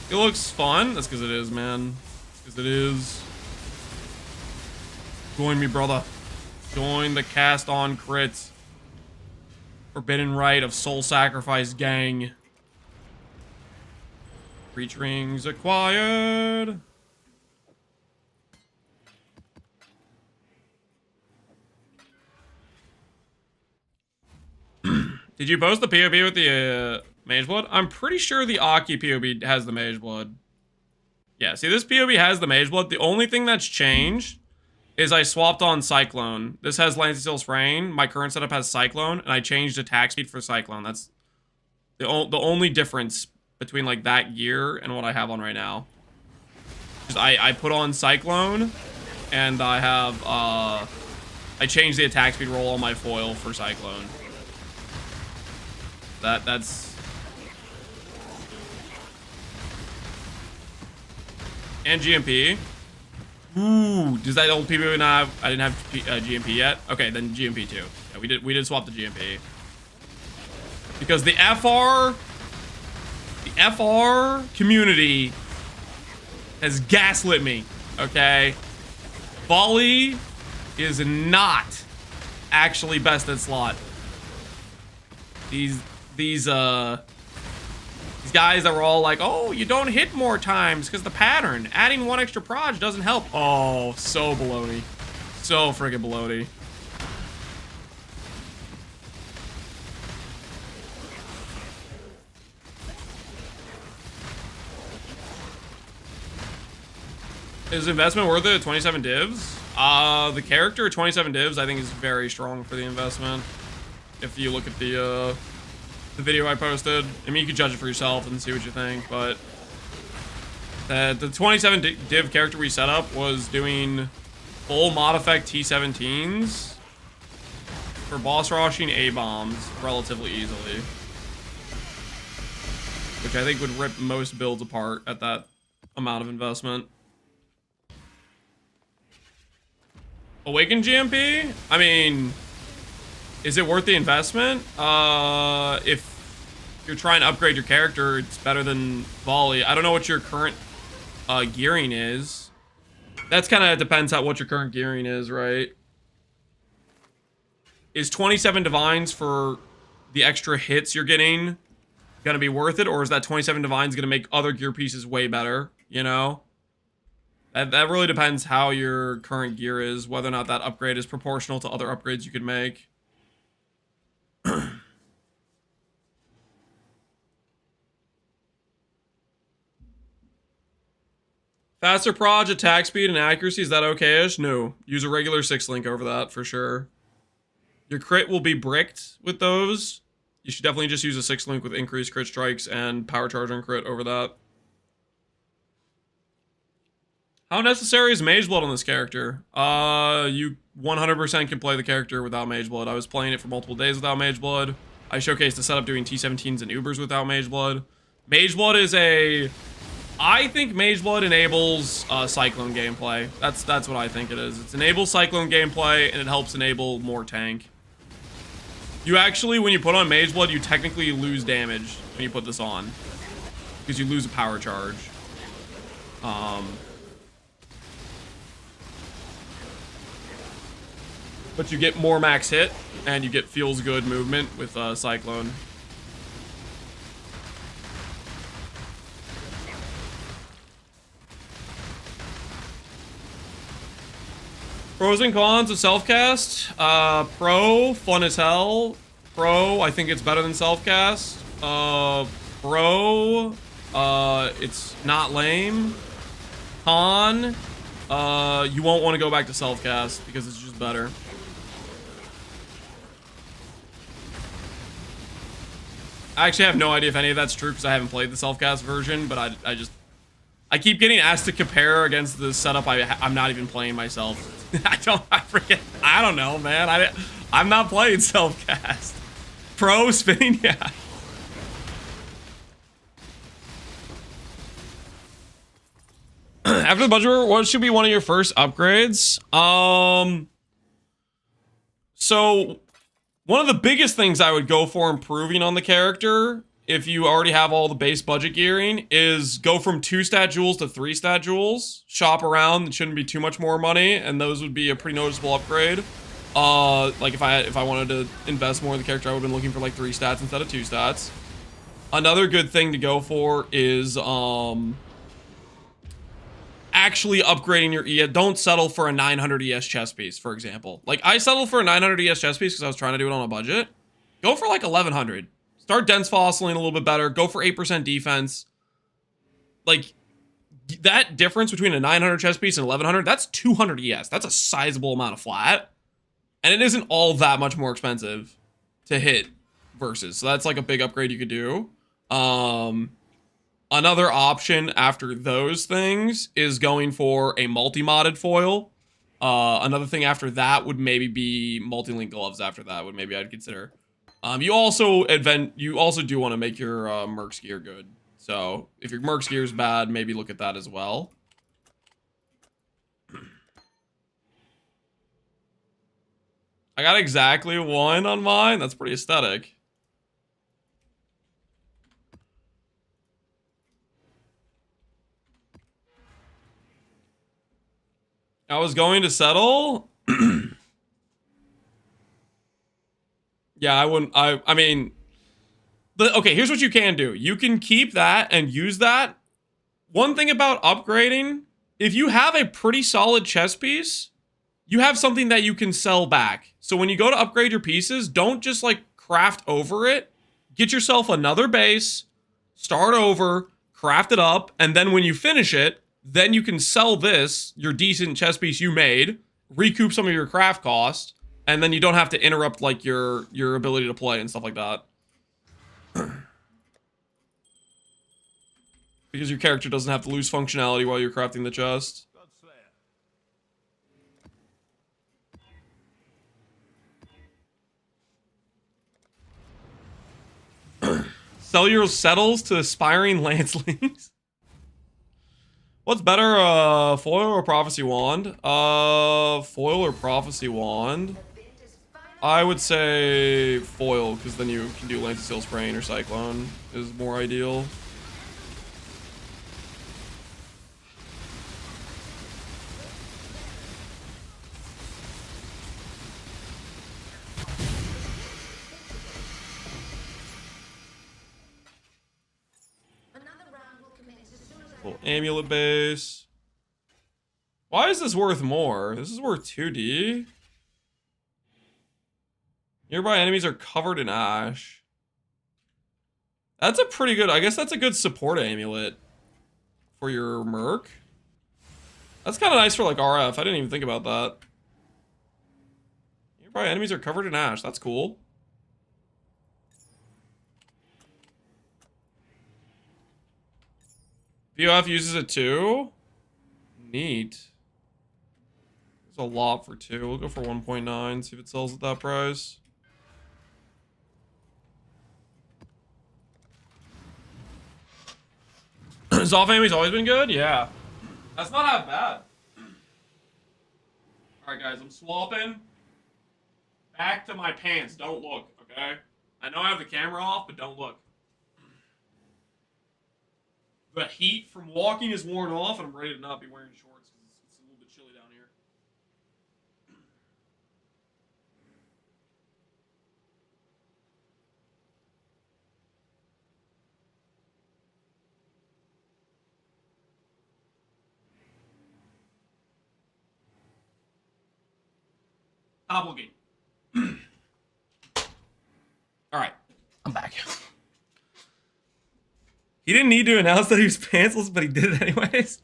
It looks fun. That's because it is, man. Because it is. Join me, brother. Join the cast on crits. Forbidden Rite of Soul Sacrifice gang. Reach rings acquired. Did you post the POB with the Mage Blood? I'm pretty sure the Aki POB has the Mage Blood. Yeah, see, this POB has the Mage Blood. The only thing that's changed is I swapped on Cyclone. This has Lancy Seal Sprain. My current setup has Cyclone, and I changed attack speed for Cyclone. That's the only difference between, like, that gear and what I have on right now. Just I put on Cyclone, and I have, I changed the attack speed roll on my foil for Cyclone. That's... And GMP. Ooh, does that old PB not have... I didn't have GMP yet? Okay, then GMP too. Yeah, we did swap the GMP. Because the FR community has gaslit me, okay? Volley is not actually best at slot. These guys that were all like, oh, you don't hit more times because the pattern. Adding one extra proj doesn't help. Oh, so baloney. So friggin' baloney. Is investment worth it at 27 divs? The character at 27 divs I think is very strong for the investment. If you look at the video I posted. I mean, you can judge it for yourself and see what you think, but the 27 div character we set up was doing full mod effect T17s for boss rushing A-bombs relatively easily, which I think would rip most builds apart at that amount of investment. Awaken GMP? I mean, is it worth the investment? If you're trying to upgrade your character, it's better than Volley. I don't know what your current gearing is. That's kind of depends on what your current gearing is, right? Is 27 divines for the extra hits you're getting gonna be worth it, or is that 27 divines gonna make other gear pieces way better, you know? That really depends how your current gear is, whether or not that upgrade is proportional to other upgrades you could make. Faster proj, attack speed, and accuracy, is that okay-ish? No. Use a regular 6-link over that, for sure. Your crit will be bricked with those. You should definitely just use a 6-link with increased crit strikes and power charge on crit over that. How necessary is Mage Blood on this character? You 100% can play the character without Mage Blood. I was playing it for multiple days without Mage Blood. I showcased the setup doing T17s and Ubers without Mage Blood. Mage Blood is a... I think Mage Blood enables Cyclone gameplay. That's what I think it is. It enables Cyclone gameplay, and it helps enable more tank. You actually, when you put on Mage Blood, you technically lose damage when you put this on. Because you lose a power charge. But you get more max hit, and you get feels good movement with Cyclone. Pros and cons of self-cast. Pro, fun as hell. Pro, I think it's better than self-cast. Pro, it's not lame. Con, you won't want to go back to self-cast because it's just better. I actually have no idea if any of that's true because I haven't played the self-cast version, but I keep getting asked to compare against the setup I'm not even playing myself. I don't know, man. I'm not playing self-cast. Pro spinning, yeah. After the budget, what should be one of your first upgrades? So one of the biggest things I would go for improving on the character, if you already have all the base budget gearing, is go from 2-stat jewels to 3-stat jewels. Shop around, it shouldn't be too much more money, and those would be a pretty noticeable upgrade. Like if I wanted to invest more in the character, I would have been looking for like 3 stats instead of 2 stats. Another good thing to go for is actually upgrading your ES. Don't settle for a 900 ES chest piece, for example. Like I settled for a 900 ES chest piece because I was trying to do it on a budget. Go for like 1100. Start dense fossiling a little bit better. Go for 8% defense. Like, that difference between a 900 chest piece and 1100, that's 200 ES. That's a sizable amount of flat. And it isn't all that much more expensive to hit versus. So that's like a big upgrade you could do. Another option after those things is going for a multi-modded foil. Another thing after that would maybe be multi-link gloves after that would maybe I'd consider. You also do want to make your Mercs gear good. So if your Mercs gear is bad, maybe look at that as well. I got exactly 1 on mine. That's pretty aesthetic. I was going to settle. Yeah, I wouldn't. I mean, okay, here's what you can do. You can keep that and use that. One thing about upgrading, if you have a pretty solid chess piece, you have something that you can sell back. So when you go to upgrade your pieces, don't just like craft over it. Get yourself another base, start over, craft it up, and then when you finish it, then you can sell this, your decent chess piece you made, recoup some of your craft cost, and then you don't have to interrupt like your ability to play and stuff like that. Because your character doesn't have to lose functionality while you're crafting the chest. Sell your settles to aspiring lancelings. What's better, foil or prophecy wand? Foil or prophecy wand? I would say foil, because then you can do Lance of Steel Spraying or Cyclone is more ideal. Amulet base. Why is this worth more? This is worth 2D. Nearby enemies are covered in ash. That's a pretty good, I guess that's a good support amulet for your merc. That's kind of nice for like RF. I didn't even think about that. Nearby enemies are covered in ash. That's cool. VOF uses it too. Neat. There's a lot for 2. We'll go for 1.9. See if it sells at that price. Zoff Amy's always been good? Yeah. That's not half bad. Alright guys, I'm swapping back to my pants. Don't look, okay? I know I have the camera off, but don't look. The heat from walking is worn off, and I'm ready to not be wearing shorts because it's a little bit chilly down here. Obligate. Alright, I'm back. He didn't need to announce that he was pantsless, but he did it anyways.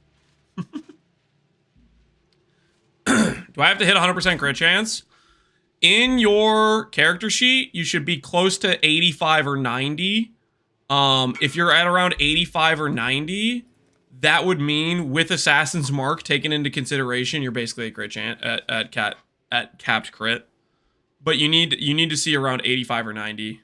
Do I have to hit 100% crit chance? In your character sheet, you should be close to 85 or 90. If you're at around 85 or 90, that would mean with Assassin's Mark taken into consideration, you're basically a crit chance at capped crit. But you need to see around 85 or 90.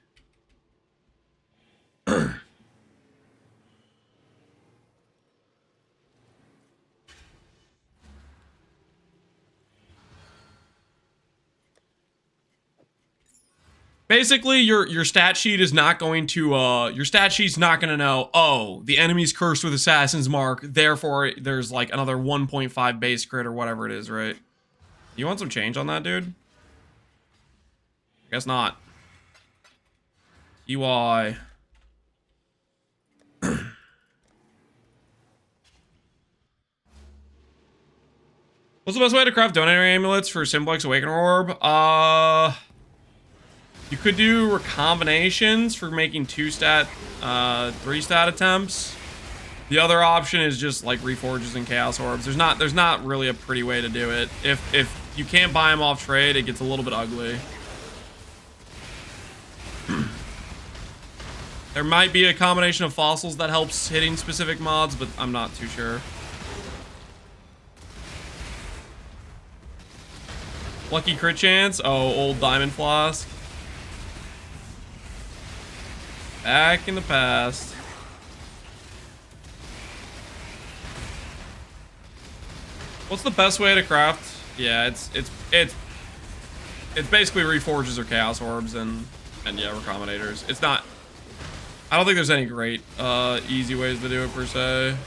Basically, your stat sheet is not going to your stat sheet's not going to know, oh, the enemy's cursed with Assassin's Mark, therefore there's like another 1.5 base crit or whatever it is, right? You want some change on that, dude? I guess not. UI. What's the best way to craft donator amulets for Simplex Awakener Orb? You could do recombinations for making 2-stat, 3-stat attempts. The other option is just like reforges and chaos orbs. There's not really a pretty way to do it. If you can't buy them off trade, it gets a little bit ugly. There might be a combination of fossils that helps hitting specific mods, but I'm not too sure. Lucky crit chance. Oh, old diamond flask. Back in the past. What's the best way to craft? Yeah, it's basically reforges or chaos orbs and yeah, recombinators. It's not. I don't think there's any great easy ways to do it per se.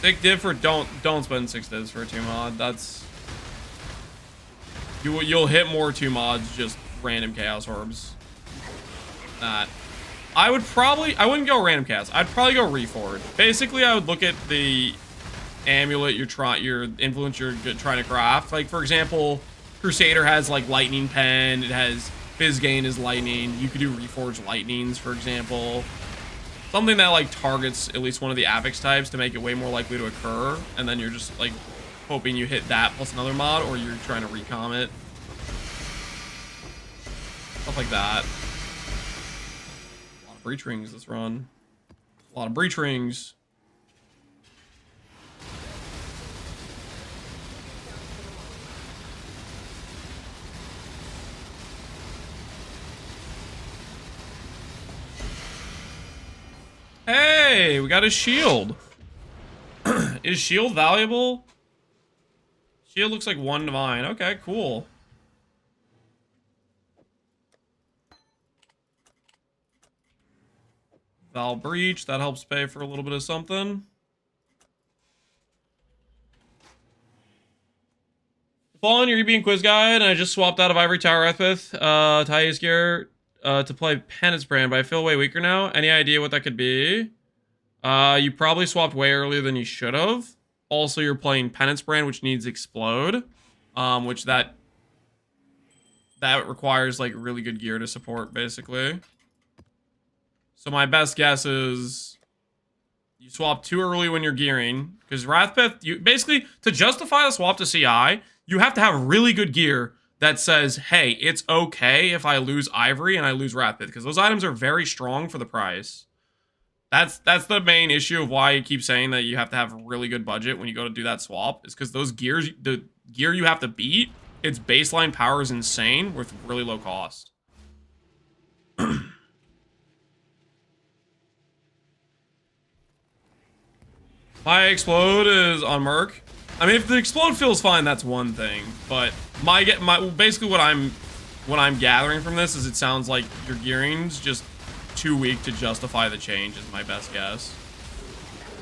6 div for don't spend 6 divs for a 2 mod. That's you'll hit more 2 mods just random chaos orbs. I wouldn't go random chaos. I'd probably go reforge. Basically, I would look at the amulet your influence you're trying to craft. Like for example, Crusader has like lightning pen. It has Fizzgain is lightning. You could do reforged lightnings, for example. Something that like targets at least one of the affix types to make it way more likely to occur, and then you're just like hoping you hit that plus another mod, or you're trying to recom it. Stuff like that. A lot of breach rings this run. A lot of breach rings. Hey, we got a shield. Is shield valuable? Shield looks like 1 divine. Okay, cool. Val breach, that helps pay for a little bit of something. Fallen, your being quiz guide, and I just swapped out of Ivory Tower Earthpith, Tyus gear, to play Penance Brand, but I feel way weaker now. Any idea what that could be? You probably swapped way earlier than you should have. Also, you're playing Penance Brand, which needs Explode, which that requires like really good gear to support, basically. So my best guess is you swap too early when you're gearing, because Wrathpith, you basically, to justify the swap to CI, you have to have really good gear that says, hey, it's okay if I lose Ivory and I lose Wrathpith, because those items are very strong for the price. That's the main issue of why you keep saying that you have to have a really good budget when you go to do that swap, is because those gears, the gear you have to beat, its baseline power is insane with really low cost. My Explode is on Merc. I mean, if the Explode feels fine, that's one thing. But basically what I'm gathering from this is it sounds like your gearing's just too weak to justify the change, is my best guess.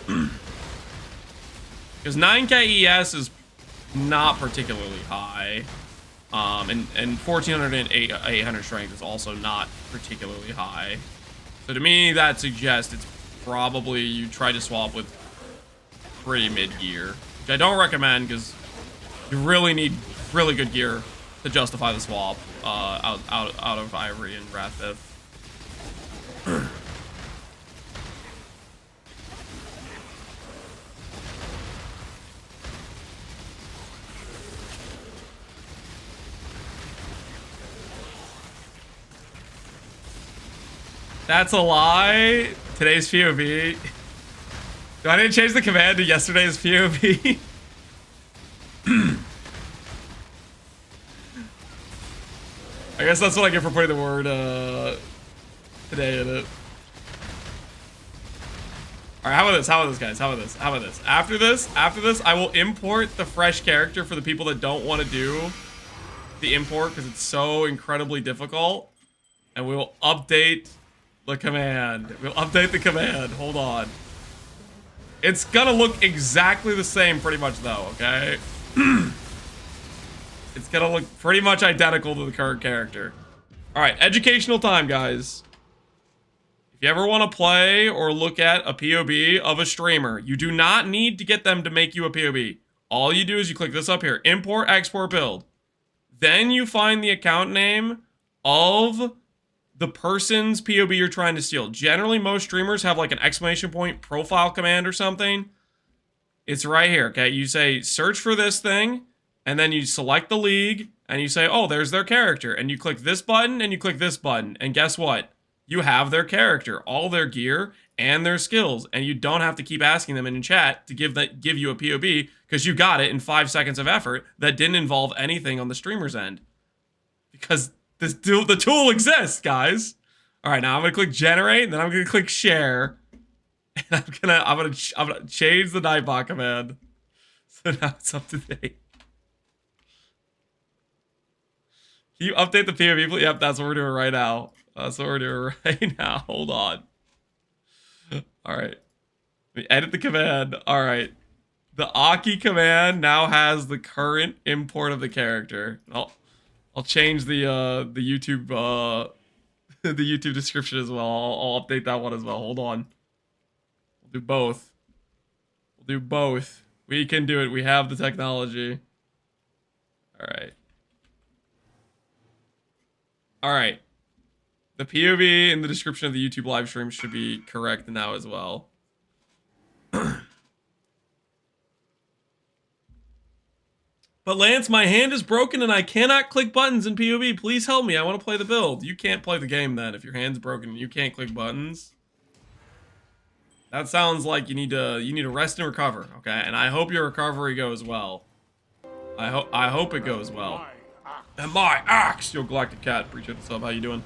Because 9k ES is not particularly high. And 1400 and 800 strength is also not particularly high. So to me, that suggests it's probably you try to swap with pretty mid gear, which I don't recommend because you really need really good gear to justify the swap out of Ivory and Wrathpith. That's a lie. Today's POV. Do I need to change the command to yesterday's POV? I guess that's what I get for putting the word today in it. Alright, how about this? How about this, guys? How about this? How about this? After this, I will import the fresh character for the people that don't want to do the import because it's so incredibly difficult. And we will update the command. We'll update the command. Hold on. It's gonna look exactly the same pretty much though, okay? It's gonna look pretty much identical to the current character. Alright, educational time, guys. If you ever want to play or look at a POB of a streamer, you do not need to get them to make you a POB. All you do is you click this up here, import, export, build. Then you find the account name of the person's POB you're trying to steal. Generally, most streamers have like an exclamation point profile command or something. It's right here, okay? You say, search for this thing, and then you select the league, and you say, oh, there's their character. And you click this button, and you click this button. And guess what? You have their character, all their gear, and their skills. And you don't have to keep asking them in chat to give you a POB, because you got it in 5 seconds of effort that didn't involve anything on the streamer's end. Because the tool exists, guys. All right, now I'm gonna click generate, and then I'm gonna click share, and I'm gonna change the Nightbot command, so now it's up to date. Can you update the POV, please? Yep, that's what we're doing right now. That's what we're doing right now. Hold on. All right, let me edit the command. All right, the Aki command now has the current import of the character. I'll change the YouTube the YouTube description as well. I'll update that one as well. Hold on. We'll do both. We'll do both. We can do it. We have the technology. All right. All right. The POV in the description of the YouTube live stream should be correct now as well. But Lance, my hand is broken and I cannot click buttons in POV. Please help me. I want to play the build. You can't play the game then if your hand's broken and you can't click buttons. That sounds like you need to rest and recover, okay? And I hope your recovery goes well. I hope it goes well. And my axe, yo Galactic Cat, appreciate the sub. How you doing?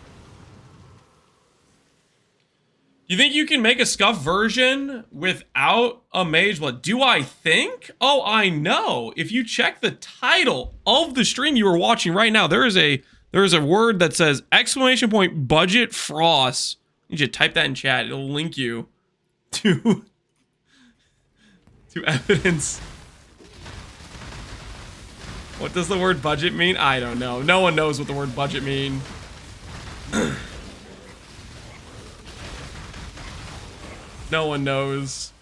You think you can make a scuff version without a mage blood? Do I think? Oh, I know. If you check the title of the stream you are watching right now, there is a word that says exclamation point budget Fross. You should type that in chat. It'll link you to evidence. What does the word budget mean? I don't know. No one knows what the word budget means. No one knows.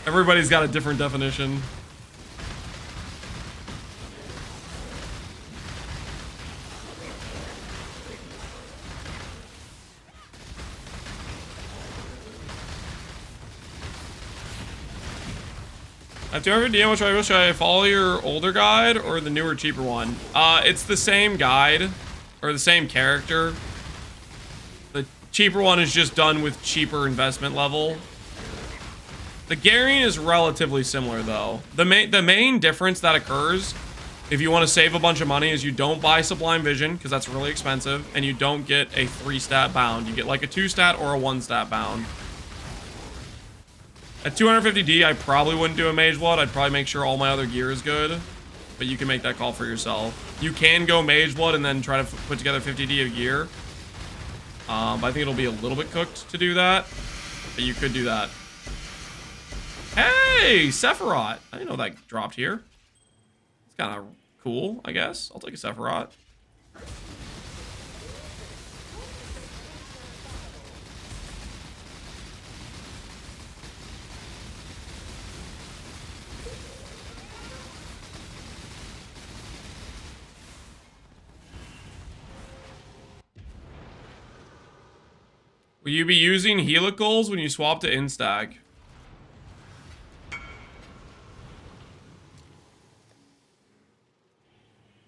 Everybody's got a different definition. I have 250 DM, which should I follow your older guide or the newer, cheaper one? It's the same guide, or the same character. The cheaper one is just done with cheaper investment level. The gearing is relatively similar, though. The main difference that occurs if you want to save a bunch of money is you don't buy Sublime Vision, because that's really expensive, and you don't get a 3-stat bound. You get like a 2-stat or a 1-stat bound. At 250D, I probably wouldn't do a Mage Blood. I'd probably make sure all my other gear is good. But you can make that call for yourself. You can go Mage Blood and then try to put together 50D of gear. But I think it'll be a little bit cooked to do that. But you could do that. Hey, Sephiroth. I didn't know that dropped here. It's kind of cool, I guess. I'll take a Sephiroth. Will you be using helicals when you swap to Instack?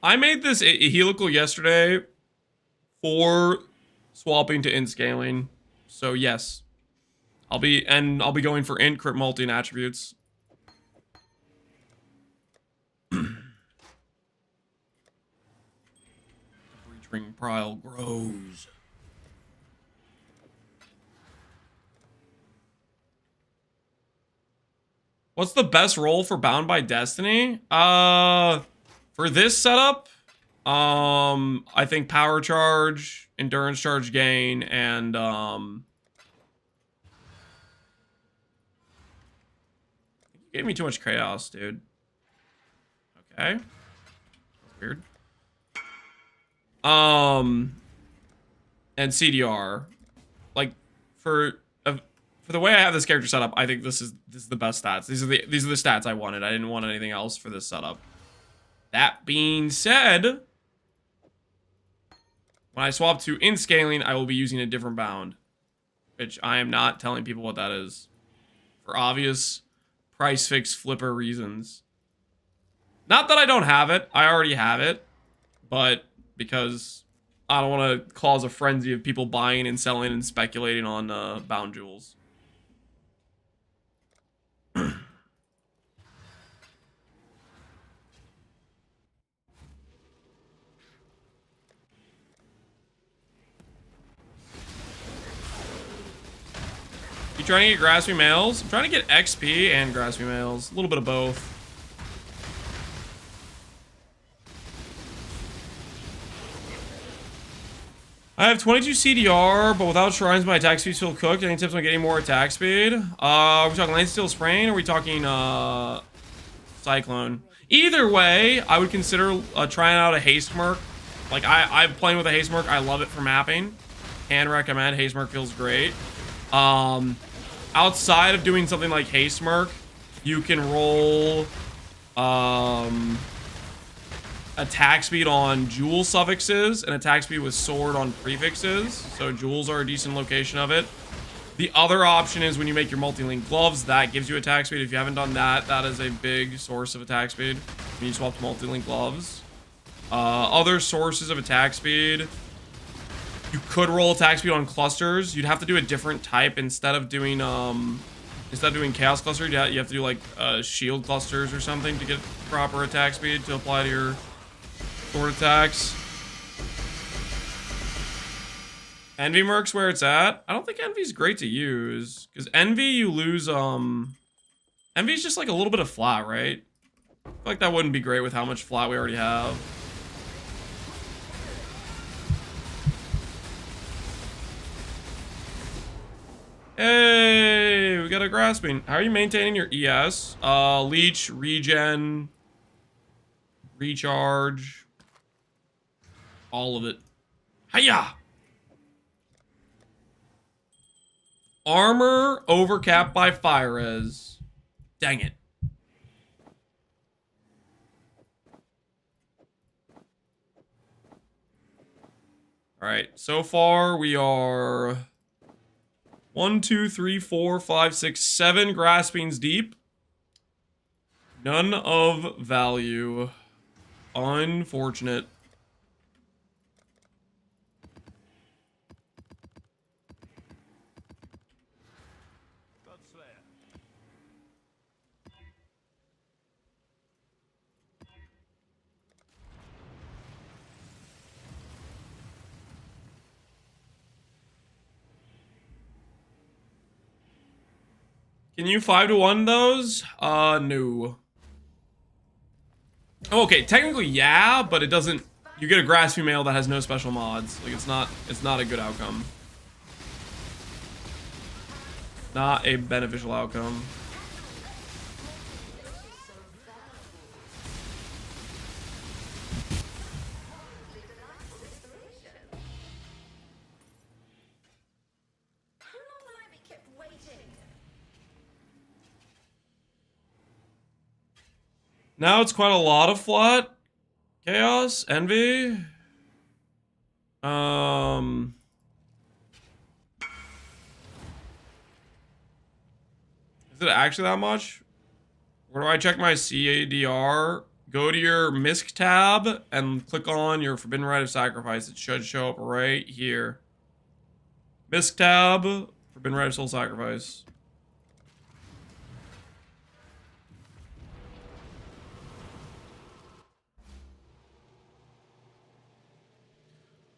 I made this helical yesterday for swapping to int scaling. So yes. I'll be going for int, crit multi, and attributes. Breachring Prile grows. What's the best role for Bound by Destiny? For this setup, I think power charge, endurance charge gain, and you gave me too much chaos, dude. Okay. That's weird. And CDR. Like for the way I have this character set up, I think this is the best stats. These are the stats I wanted. I didn't want anything else for this setup. That being said, when I swap to int scaling, I will be using a different bound, which I am not telling people what that is for obvious price fix flipper reasons. Not that I don't have it. I already have it, but because I don't want to cause a frenzy of people buying and selling and speculating on bound jewels. You trying to get graspy males? I'm trying to get XP and graspy males. A little bit of both. I have 22 CDR, but without shrines, my attack speed still cooked. Any tips on getting more attack speed? Are we talking Lance Steel Sprain, or are we talking Cyclone? Either way, I would consider trying out a Haste Merc. Like, I'm playing with a Haste Merc. I love it for mapping. Can recommend. Haste Merc feels great. Outside of doing something like Haste Merc, you can roll attack speed on jewel suffixes and attack speed with sword on prefixes. So jewels are a decent location of it. The other option is when you make your multi-link gloves, that gives you attack speed. If you haven't done that, that is a big source of attack speed when you swap to multi-link gloves. Other sources of attack speed, you could roll attack speed on clusters. You'd have to do a different type instead of doing chaos cluster. You have to do like shield clusters or something to get proper attack speed to apply to your sword attacks. Envy Merc's where it's at. I don't think Envy's great to use because Envy you lose. Envy's just like a little bit of flat, right? I feel like that wouldn't be great with how much flat we already have. Hey, we got a grasping. How are you maintaining your ES? Leech, regen, recharge, all of it. Hiya! Armor overcapped by fire res. Dang it. Alright, so far we are 1, 2, 3, 4, 5, 6, 7 graspings deep. None of value. Unfortunate. Can you 5-1 those? No. Okay, technically yeah, but it doesn't. You get a grass female that has no special mods. Like it's not a good outcome. Not a beneficial outcome. Now it's quite a lot of flat. Chaos, envy. Is it actually that much? Where do I check my CADR? Go to your MISC tab and click on your Forbidden Rite of Sacrifice. It should show up right here. MISC tab, Forbidden Rite of Soul Sacrifice.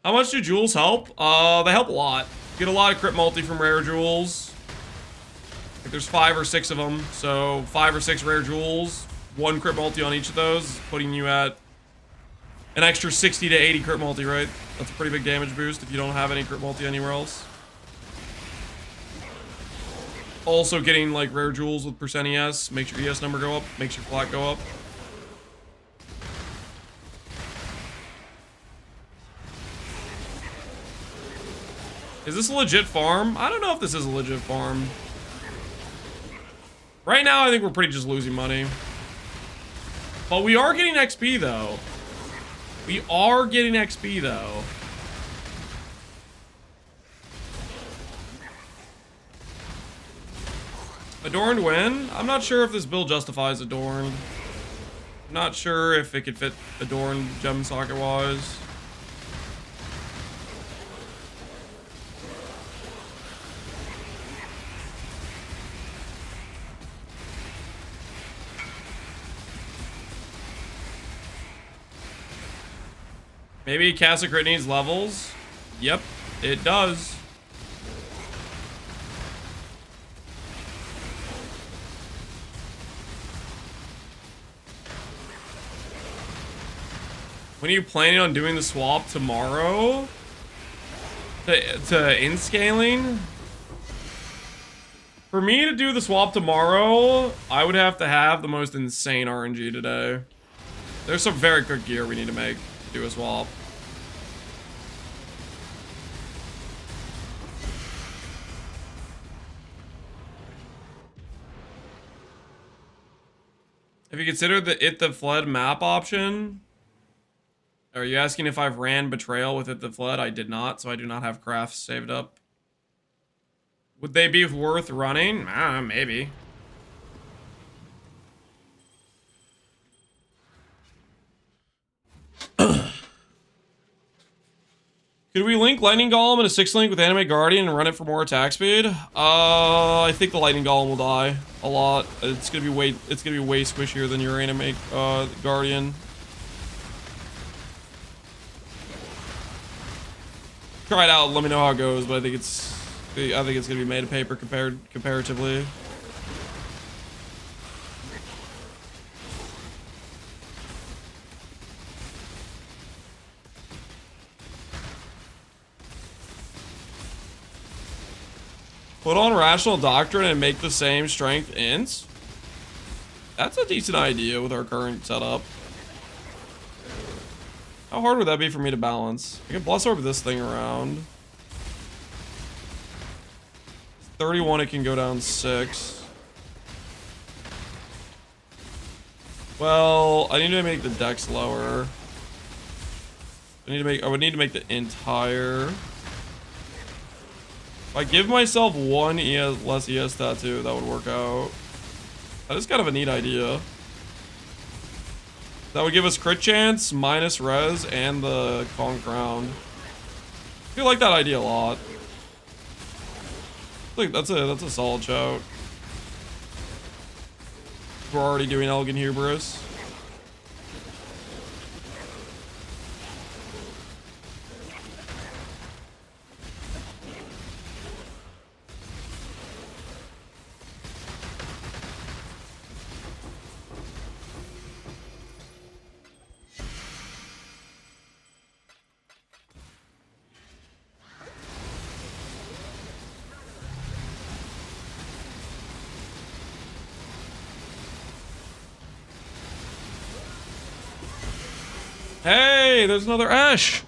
How much do jewels help? They help a lot. You get a lot of crit multi from rare jewels. Like there's 5 or 6 of them, so 5 or 6 rare jewels, 1 crit multi on each of those, putting you at an extra 60 to 80 crit multi, right? That's a pretty big damage boost if you don't have any crit multi anywhere else. Also getting like rare jewels with percent ES makes your ES number go up, makes your flat go up. Is this a legit farm? I don't know if this is a legit farm. Right now, I think we're pretty just losing money. But we are getting XP, though. We are getting XP, though. Adorned win? I'm not sure if this build justifies Adorned. I'm not sure if it could fit Adorned gem socket-wise. Maybe Casa Crit needs levels. Yep, it does. When are you planning on doing the swap tomorrow? To in scaling? For me to do the swap tomorrow, I would have to have the most insane RNG today. There's some very good gear we need to make to do a swap. Have you considered the It That Fled map option? Are you asking if I've ran Betrayal with It That Fled? I did not, so I do not have crafts saved up. Would they be worth running? Maybe. Could we link Lightning Golem and a 6-link with Animate Guardian and run it for more attack speed? I think the Lightning Golem will die a lot. It's gonna be way squishier than your Animate Guardian. Try it out. Let me know how it goes, but I think it's gonna be made of paper comparatively. Put on Rational Doctrine and make the same strength ints? That's a decent idea with our current setup. How hard would that be for me to balance? I can Bless Orb this thing around. 31, it can go down 6. Well, I need to make the dex lower. I would need to make the entire. If I give myself 1 less ES tattoo, that would work out. That is kind of a neat idea. That would give us crit chance, minus res, and the Kong Crown. I feel like that idea a lot. Look, that's a solid shout. We're already doing Elegant Hubris. Hey, there's another Ash.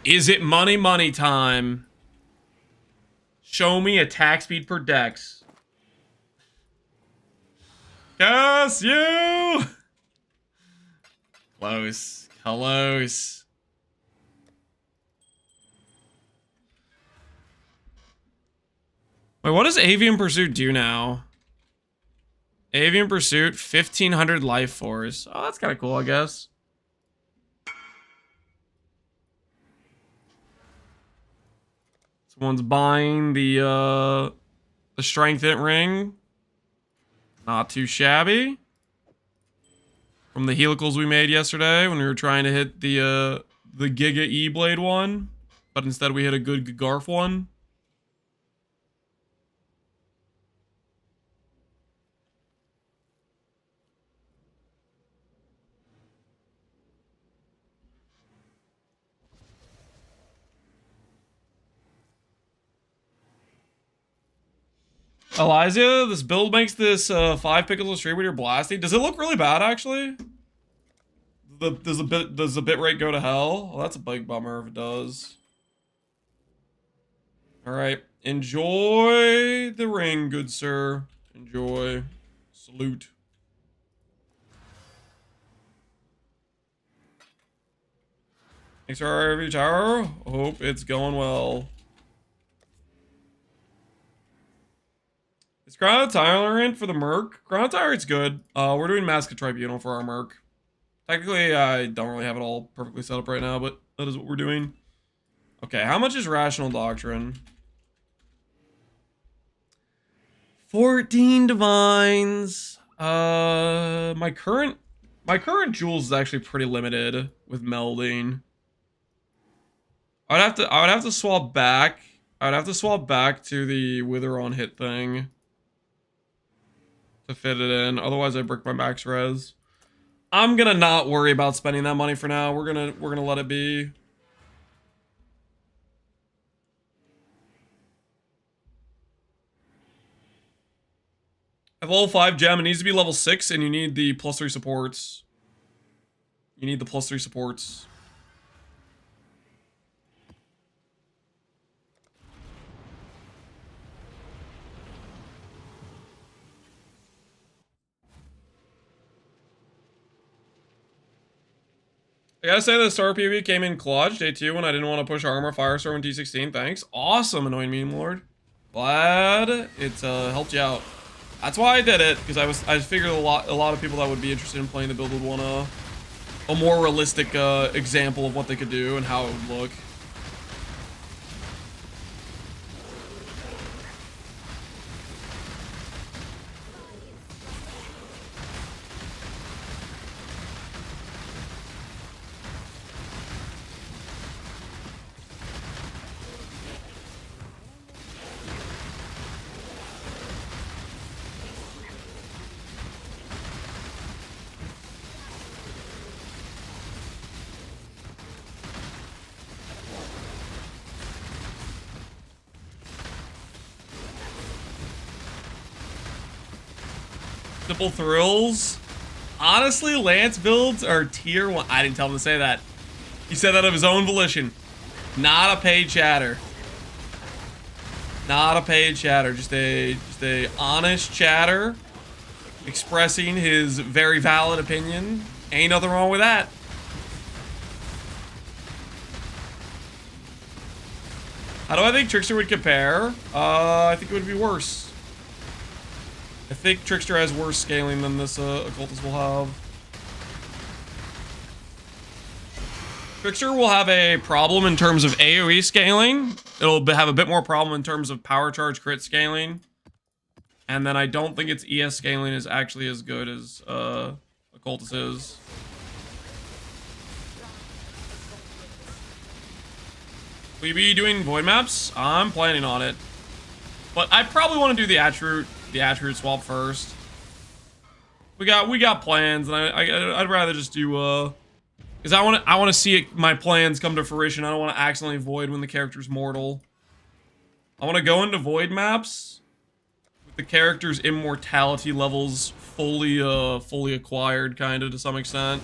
Is it money time? Show me attack speed per dex. Yes, you. Close. Close. Wait, what does Avian Pursuit do now? Avian Pursuit, 1500 life force. Oh, that's kind of cool, I guess. Someone's buying the strength hit ring. Not too shabby. From the helicals we made yesterday when we were trying to hit the Giga E-Blade one. But instead we hit a good Garf one. Elysia, this build makes this 5 pixels a stream when you're blasting. Does it look really bad, actually? Does the bit rate go to hell? Well, that's a big bummer if it does. Alright. Enjoy the ring, good sir. Enjoy. Salute. Thanks for our every tower. Hope it's going well. Is Chrono Tyrant for the Merc? Chrono Tyrant's good. We're doing Mask of Tribunal for our Merc. Technically, I don't really have it all perfectly set up right now, but that is what we're doing. Okay, how much is Rational Doctrine? 14 Divines. My current jewels is actually pretty limited with melding. I would have to swap back. I would have to swap back to the Wither on hit thing to fit it in. Otherwise, I brick my max res. I'm gonna not worry about spending that money for now. We're gonna let it be. At level 5 gem, it needs to be level 6, and you need the +3 supports. You need the +3 supports. I gotta say the Star PB came in clutch day 2 when I didn't want to push armor Firestorm in T16. Thanks. Awesome, Annoying Meme Lord. Glad it helped you out. That's why I did it, because I figured a lot of people that would be interested in playing the build would want a more realistic example of what they could do and how it would look. Simple thrills. Honestly, Lance builds are tier 1. I didn't tell him to say that. He said that of his own volition. Not a paid chatter. Not a paid chatter, just a honest chatter expressing his very valid opinion. Ain't nothing wrong with that. How do I think Trickster would compare? I think it would be worse. I think Trickster has worse scaling than this Occultist will have. Trickster will have a problem in terms of AoE scaling. It'll have a bit more problem in terms of power charge crit scaling. And then I don't think its ES scaling is actually as good as Occultist is. Will you be doing void maps? I'm planning on it. But I probably want to do the attribute swap first. We got plans, and I'd rather just do because I want to see my plans come to fruition. I don't want to accidentally void when the character's mortal. I want to go into void maps with the character's immortality levels fully acquired, kind of, to some extent.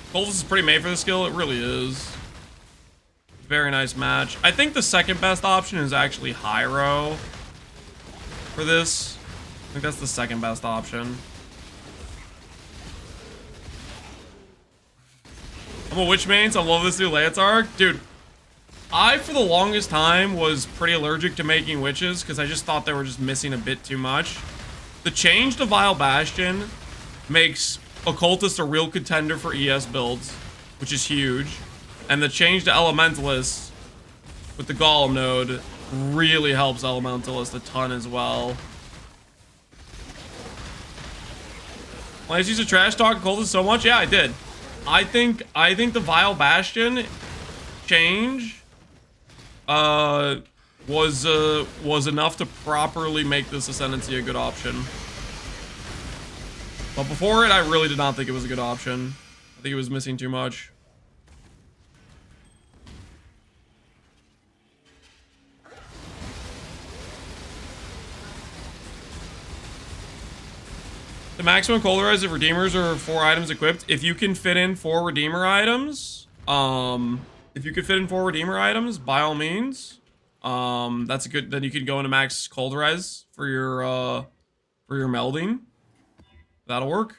Occultist is pretty made for this skill. It really is. Very nice match. I think the second best option is actually Hyro for this. I think that's the second best option. I'm a witch main, so I love this new Lance arc. Dude, I, for the longest time, was pretty allergic to making witches because I just thought they were just missing a bit too much. The change to Vile Bastion makes Occultist a real contender for ES builds, which is huge. And the change to Elementalist with the Golem node really helps Elementalist a ton as well. Lance used to trash talk Occultist so much? Yeah, I did. I think the Vile Bastion change was enough to properly make this Ascendancy a good option. But before it, I really did not think it was a good option. I think it was missing too much. The maximum colorize of Redeemers are 4 items equipped. If you can fit in 4 Redeemer items, by all means, that's a good. Then you can go into max colorize for your melding. That'll work.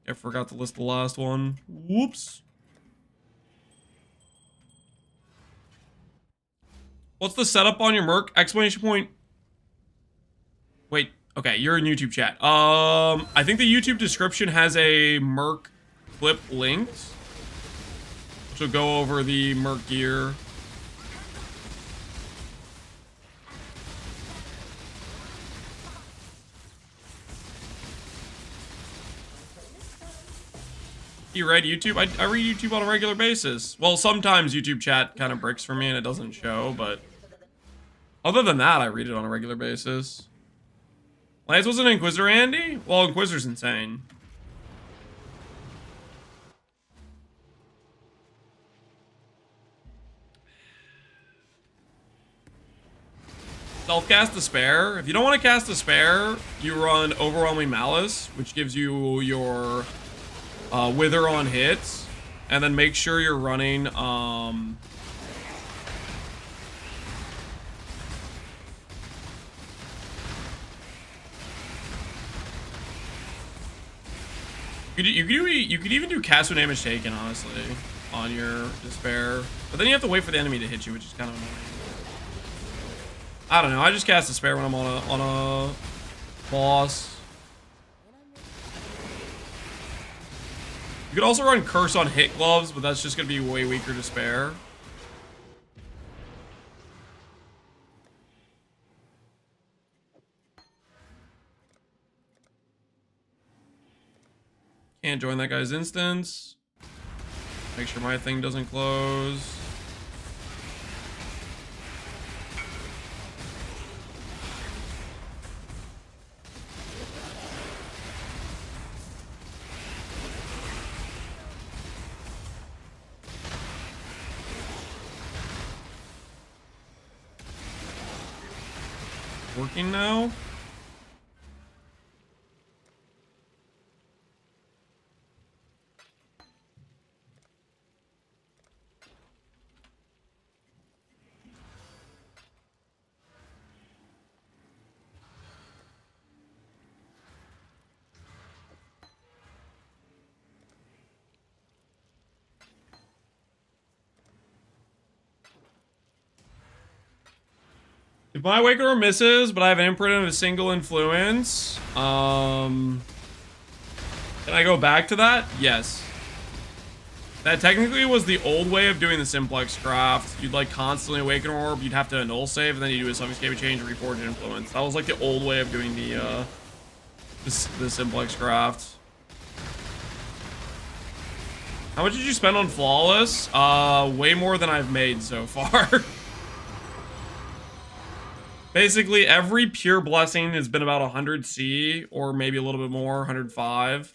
I forgot to list the last one. Whoops. What's the setup on your Merc? Exclamation point. Wait, okay, you're in YouTube chat. I think the YouTube description has a Merc clip linked. So go over the Merc gear. You read YouTube? I read YouTube on a regular basis. Well, sometimes YouTube chat kind of bricks for me and it doesn't show, but other than that, I read it on a regular basis. Lance was an Inquisitor, Andy? Well, Inquisitor's insane. Self-cast Despair. If you don't want to cast Despair, you run Overwhelming Malice, which gives you your Wither on hits, and then make sure you're running you could even do cast when damage taken, honestly, on your Despair, but then you have to wait for the enemy to hit you, which is kind of annoying. I don't know. I just cast Despair when I'm on a boss. You could also run Curse on hit gloves, but that's just gonna be way weaker Despair. Can't join that guy's instance. Make sure my thing doesn't close. working now. If my Awakener misses, but I have an imprint of a single influence, can I go back to that? Yes. That technically was the old way of doing the simplex craft. You'd like constantly awaken orb, you'd have to null save, and then you do a suffixcate change and reforge an influence. That was like the old way of doing the simplex craft. How much did you spend on flawless? Way more than I've made so far. Basically, every pure blessing has been about 100 C, or maybe a little bit more, 105.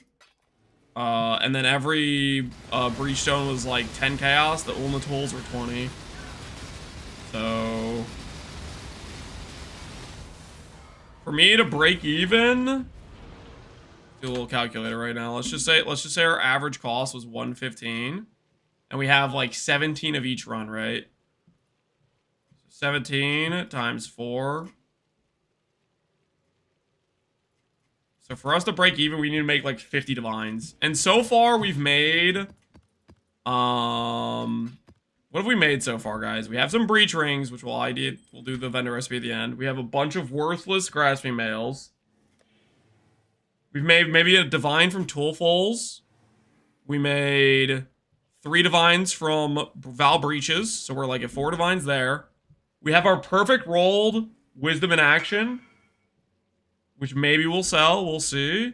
And then every breach stone was like 10 chaos. The Ulna tools were 20. So for me to break even, do a little calculator right now. Let's just say our average cost was 115, and we have like 17 of each run, right? 17 times 4. So for us to break even, we need to make like 50 divines. And so far we've made, what have we made so far, guys? We have some breach rings, which we'll do the vendor recipe at the end. We have a bunch of worthless grasping males. We've made maybe a divine from Toolfuls. We made 3 divines from Val Breaches. So we're like at 4 divines there. We have our perfect rolled Wisdom in Action, which maybe we'll sell. We'll see.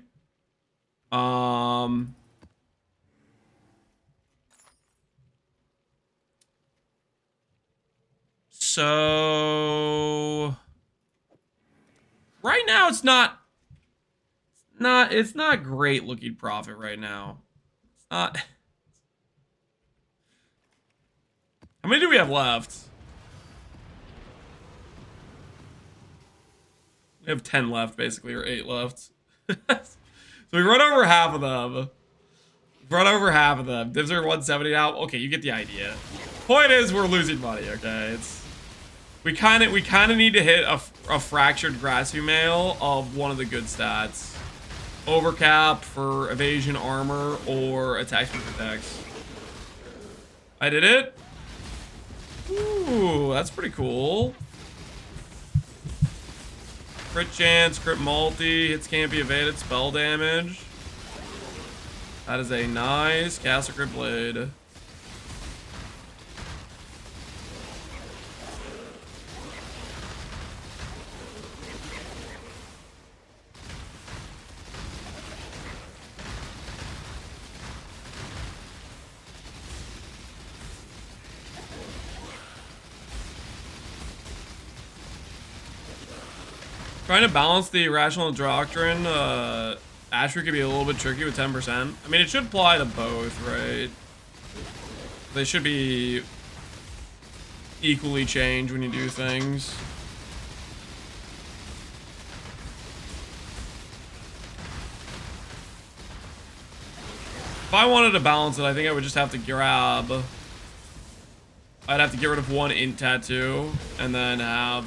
So right now it's not great looking profit right now. It's not. How many do we have left? We have 10 left, basically, or 8 left. So we run over half of them. Divs are 170 now. Okay, you get the idea. Point is, we're losing money. Okay, we kind of need to hit a fractured grassy male of one of the good stats. Overcap for evasion, armor, or attacks and protects. I did it. Ooh, that's pretty cool. Crit chance, crit multi, hits can't be evaded, spell damage. That is a nice Castle Crit Blade. Trying to balance the irrational doctrine, Ashby could be a little bit tricky with 10%. I mean, it should apply to both, right? They should be equally changed when you do things. If I wanted to balance it, I think I would just have to grab... I'd have to get rid of 1 int tattoo, and then have,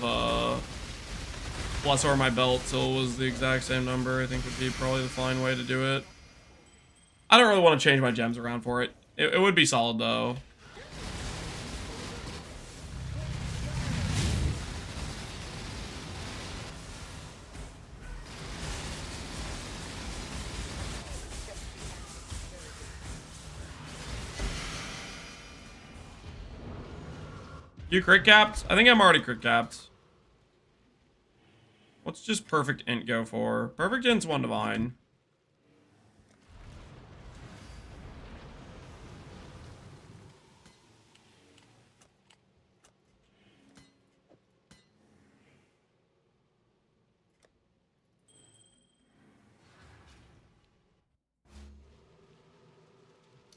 plus or my belt till it was the exact same number. I think would be probably the fine way to do it. I don't really want to change my gems around for it. It would be solid though. You crit capped? I think I'm already crit capped. What's just perfect int go for? Perfect int's 1 divine.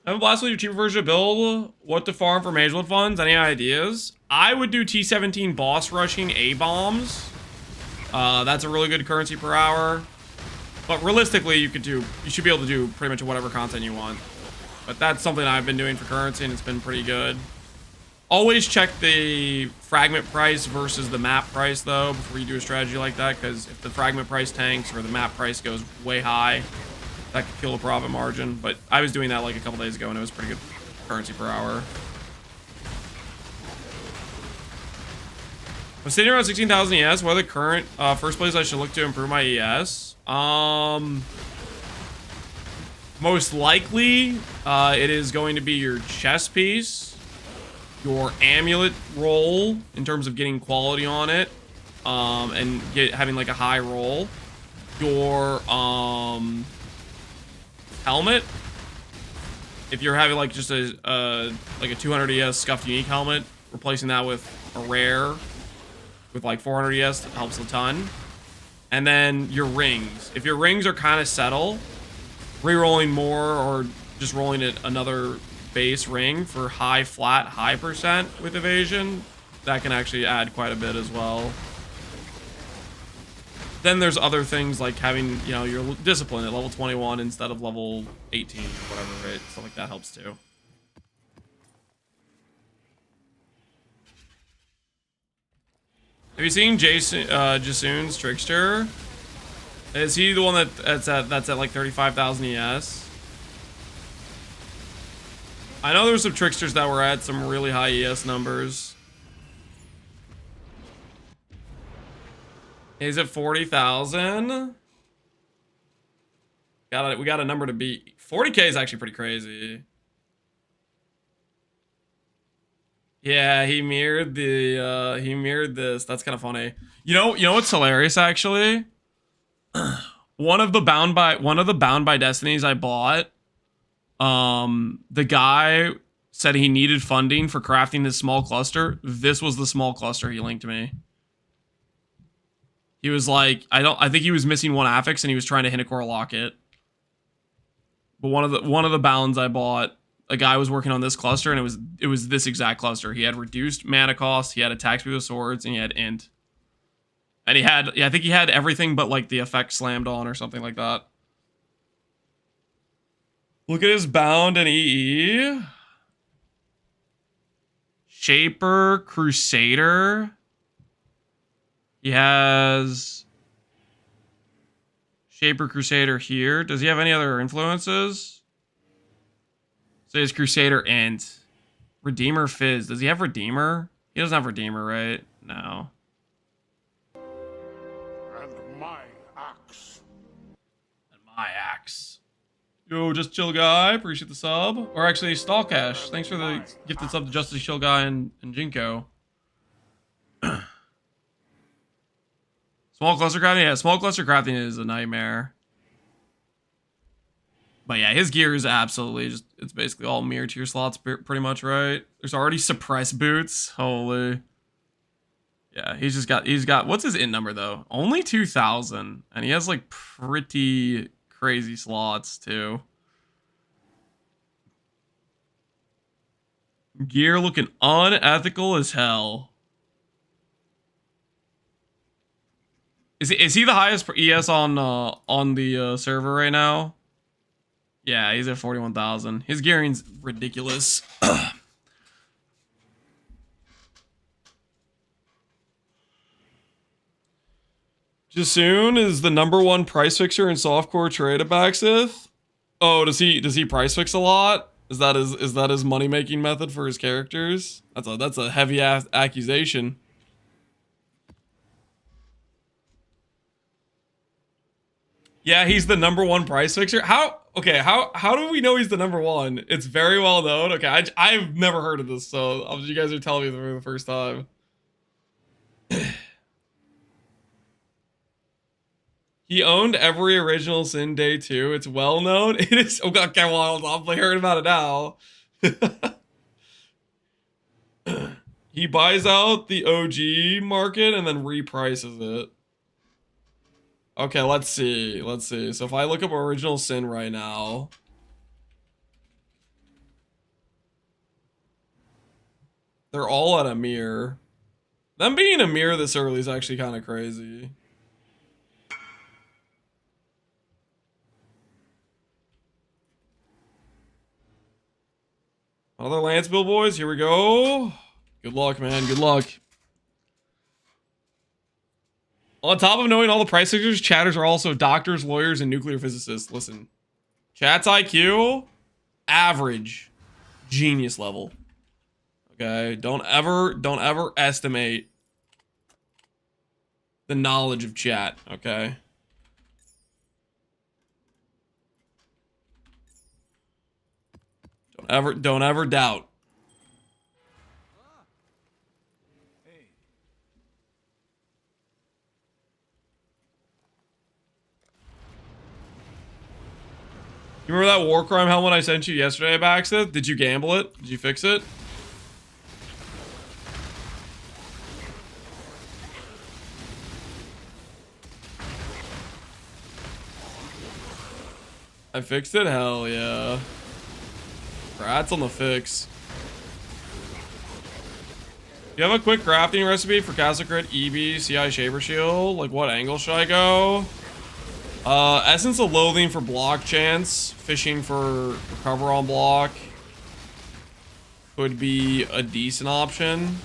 I have a blast with your cheaper version of build. What to farm for Magewood funds? Any ideas? I would do T17 boss rushing A-bombs. That's a really good currency per hour. But realistically, you should be able to do pretty much whatever content you want. But that's something I've been doing for currency, and it's been pretty good. Always check the fragment price versus the map price, though, before you do a strategy like that, because if the fragment price tanks or the map price goes way high, that could kill the profit margin. But I was doing that like a couple days ago, and it was pretty good currency per hour. I'm sitting around 16,000 ES. What are the current first places I should look to improve my ES? Most likely, it is going to be your chess piece, your amulet roll in terms of getting quality on it, and having like a high roll. Your helmet. If you're having like just a 200 ES scuffed unique helmet, replacing that with a rare with like 400 ES helps a ton. And then your rings. If your rings are kind of settle, re-rolling more or just rolling it another base ring for high flat, high percent with evasion, that can actually add quite a bit as well. Then there's other things like having, you know, your discipline at level 21 instead of level 18 or whatever, right? Stuff like that helps too. Have you seen Jasoon's Trickster? Is he the one that's at like 35,000 ES? I know there's some Tricksters that were at some really high ES numbers. He's at 40,000. We got a number to beat. 40K is actually pretty crazy. Yeah, he mirrored this. That's kind of funny. You know what's hilarious actually? One of the Bound by Destinies I bought, the guy said he needed funding for crafting this small cluster. This was the small cluster he linked to me. He was like, I think he was missing one affix and he was trying to Hinakor lock it. But one of the bounds I bought, a guy was working on this cluster, and it was this exact cluster. He had reduced mana cost, he had attack speed with swords, and he had int. And he had, I think he had everything but like the effect slammed on or something like that. Look at his bound and EE. Shaper, Crusader. He has Shaper, Crusader here. Does he have any other influences? So he has Crusader and Redeemer Fizz. Does he have Redeemer? He doesn't have Redeemer, right? No. And my axe. And my axe. Yo, just chill guy. Appreciate the sub. Or actually, Stalkash. Thanks for the gifted sub to Justice Chill guy and Jinko. Small cluster crafting? Yeah, small cluster crafting is a nightmare. But yeah, his gear is absolutely just, it's basically all mirror tier slots pretty much, right? There's already suppressed boots. Holy. Yeah, he's got, what's his int number though? Only 2,000. And he has like pretty crazy slots too. Gear looking unethical as hell. Is he the highest ES on the server right now? Yeah, he's at 41,000. His gearing's ridiculous. Jasoon is the #1 price fixer in softcore trade at Baxith. Oh, does he price fix a lot? Is that his money making method for his characters? That's a heavy ass accusation. Yeah, he's the #1 price fixer. How do we know he's the #1? It's very well known. Okay, I've never heard of this, so you guys are telling me for the first time. He owned every original Sin Day 2. It's well known. It is. Oh god, okay, well, I heard about it now. He buys out the OG market and then reprices it. Okay, let's see. So if I look up Original Sin right now. They're all at a mirror. Them being a mirror this early is actually kind of crazy. Another Lance Bill, boys. Here we go. Good luck, man. Good luck. On top of knowing all the price fixers, chatters are also doctors, lawyers, and nuclear physicists. Listen, chat's IQ, average, genius level. Okay, don't ever estimate the knowledge of chat. Okay. Don't ever doubt. You remember that war crime helmet I sent you yesterday, Baxter? Did you gamble it? Did you fix it? I fixed it? Hell yeah. Congrats on the fix. Do you have a quick crafting recipe for Castle Crit, EB, CI Shaper Shield? Like, what angle should I go? Essence of Loathing for block chance. Fishing for recover on block. Could be a decent option.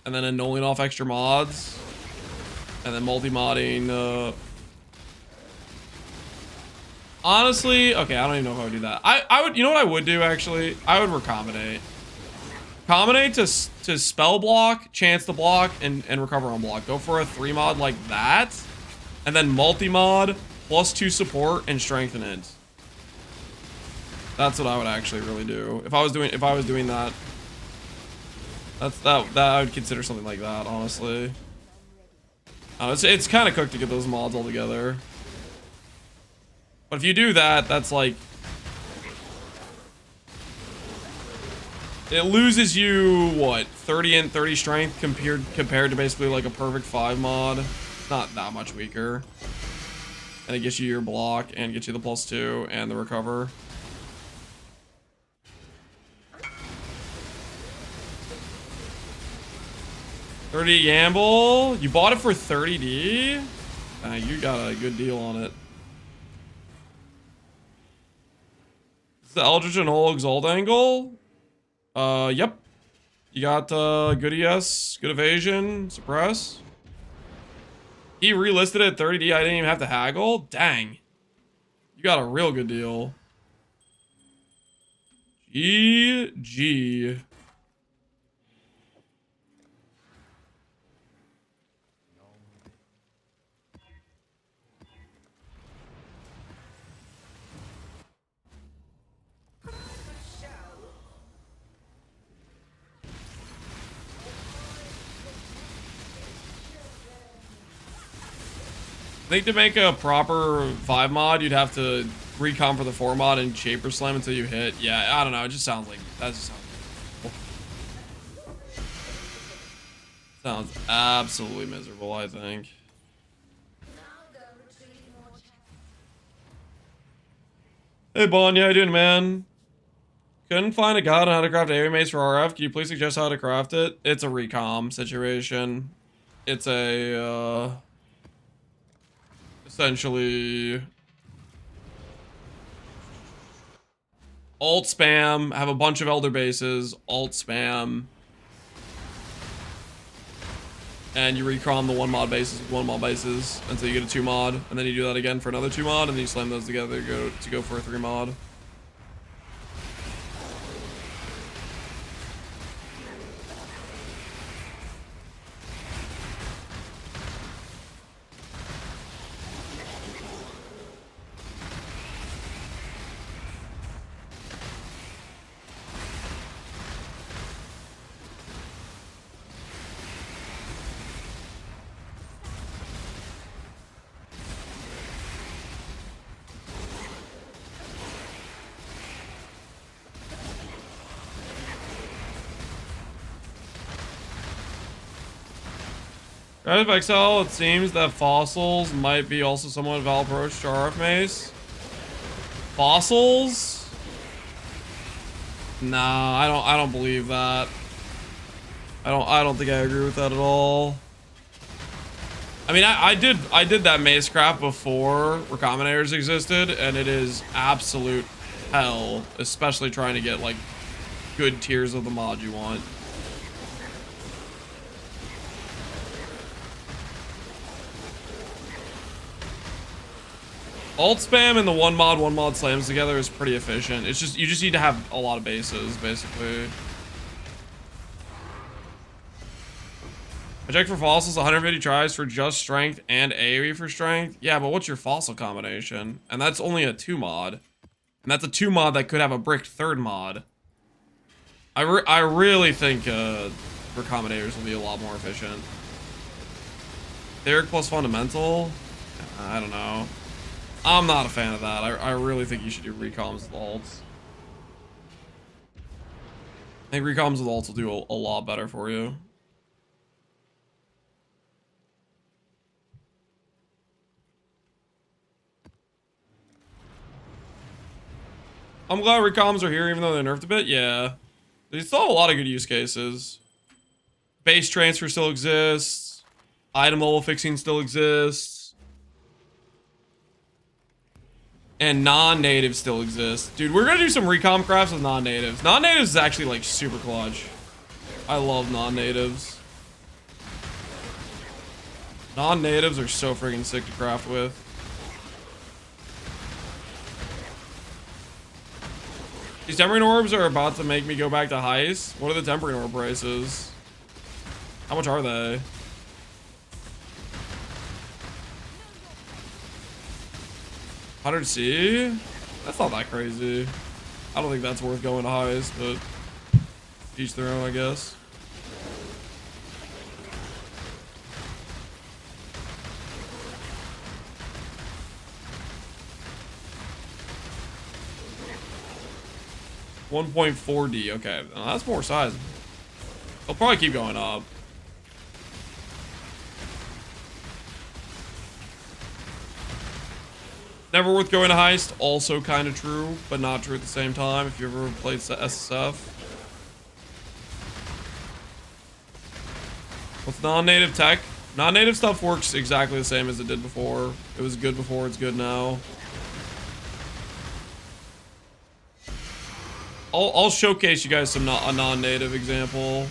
And then annulling off extra mods. And then multi-modding, honestly, okay, I don't even know if I would do that. I would, you know what I would do, actually? I would recombinate. Combinate to spell block, chance to block, and recover on block. Go for a 3-mod like that. And then multi-mod, +2 support, and strengthen it. That's what I would actually really do. If I was doing that. That I would consider something like that, honestly. It's kind of cooked to get those mods all together. But if you do that, that's like... It loses you, what, 30 and 30 strength compared to basically like a perfect 5 mod. It's not that much weaker. And it gets you your block and gets you the +2 and the recover. $30 gamble. You bought it for 30D? You got a good deal on it. Is the Eldritch and Whole Exalt angle? Yep. You got good ES, good evasion, suppress. He relisted it at 30D. I didn't even have to haggle. Dang. You got a real good deal. GG. I think to make a proper 5 mod, you'd have to recom for the 4 mod and Shaper Slam until you hit. Yeah, I don't know. It just sounds like that. Just sounds absolutely miserable, I think. Hey, Bon, yeah, how you doing, man? Couldn't find a guide on how to craft AoE mace for RF. Can you please suggest how to craft it? It's a recom situation. It's a, essentially alt spam, have a bunch of elder bases, alt spam, and you recrom the 1 mod bases with 1 mod bases until you get a 2 mod, and then you do that again for another 2 mod, and then you slam those together to go for a 3 mod. Out of Exile, it seems that fossils might be also somewhat of an approach to RF mace. Fossils? Nah, I don't believe that. I don't think I agree with that at all. I mean, I did that mace craft before Recombinators existed, and it is absolute hell, especially trying to get like good tiers of the mod you want. Alt spam and the one mod slams together is pretty efficient. It's just, you just need to have a lot of bases, basically. I checked for fossils, 150 tries for just strength and AoE for strength. Yeah, but what's your fossil combination? And that's only a 2 mod. And that's a 2 mod that could have a bricked 3rd mod. I really think recombinators will be a lot more efficient. Theoric plus fundamental? I don't know. I'm not a fan of that. I really think you should do recoms with alts. I think recoms with alts will do a lot better for you. I'm glad recoms are here even though they're nerfed a bit. Yeah. There's still a lot of good use cases. Base transfer still exists. Item level fixing still exists. And non-native still exists. Dude, we're gonna do some recom crafts with non-natives. Non-natives is actually like super clutch. I love non-natives. Non-natives are so freaking sick to craft with. These tempering orbs are about to make me go back to heist. What are the tempering orb prices? How much are they? $100C? That's not that crazy. I don't think that's worth going to heist, but each their own, I guess. $1.4D. Okay, that's more size. They'll probably keep going up. Never worth going to heist. Also kind of true, but not true at the same time. If you ever played SSF. What's non-native tech? Non-native stuff works exactly the same as it did before. It was good before. It's good now. I'll showcase you guys a non-native example.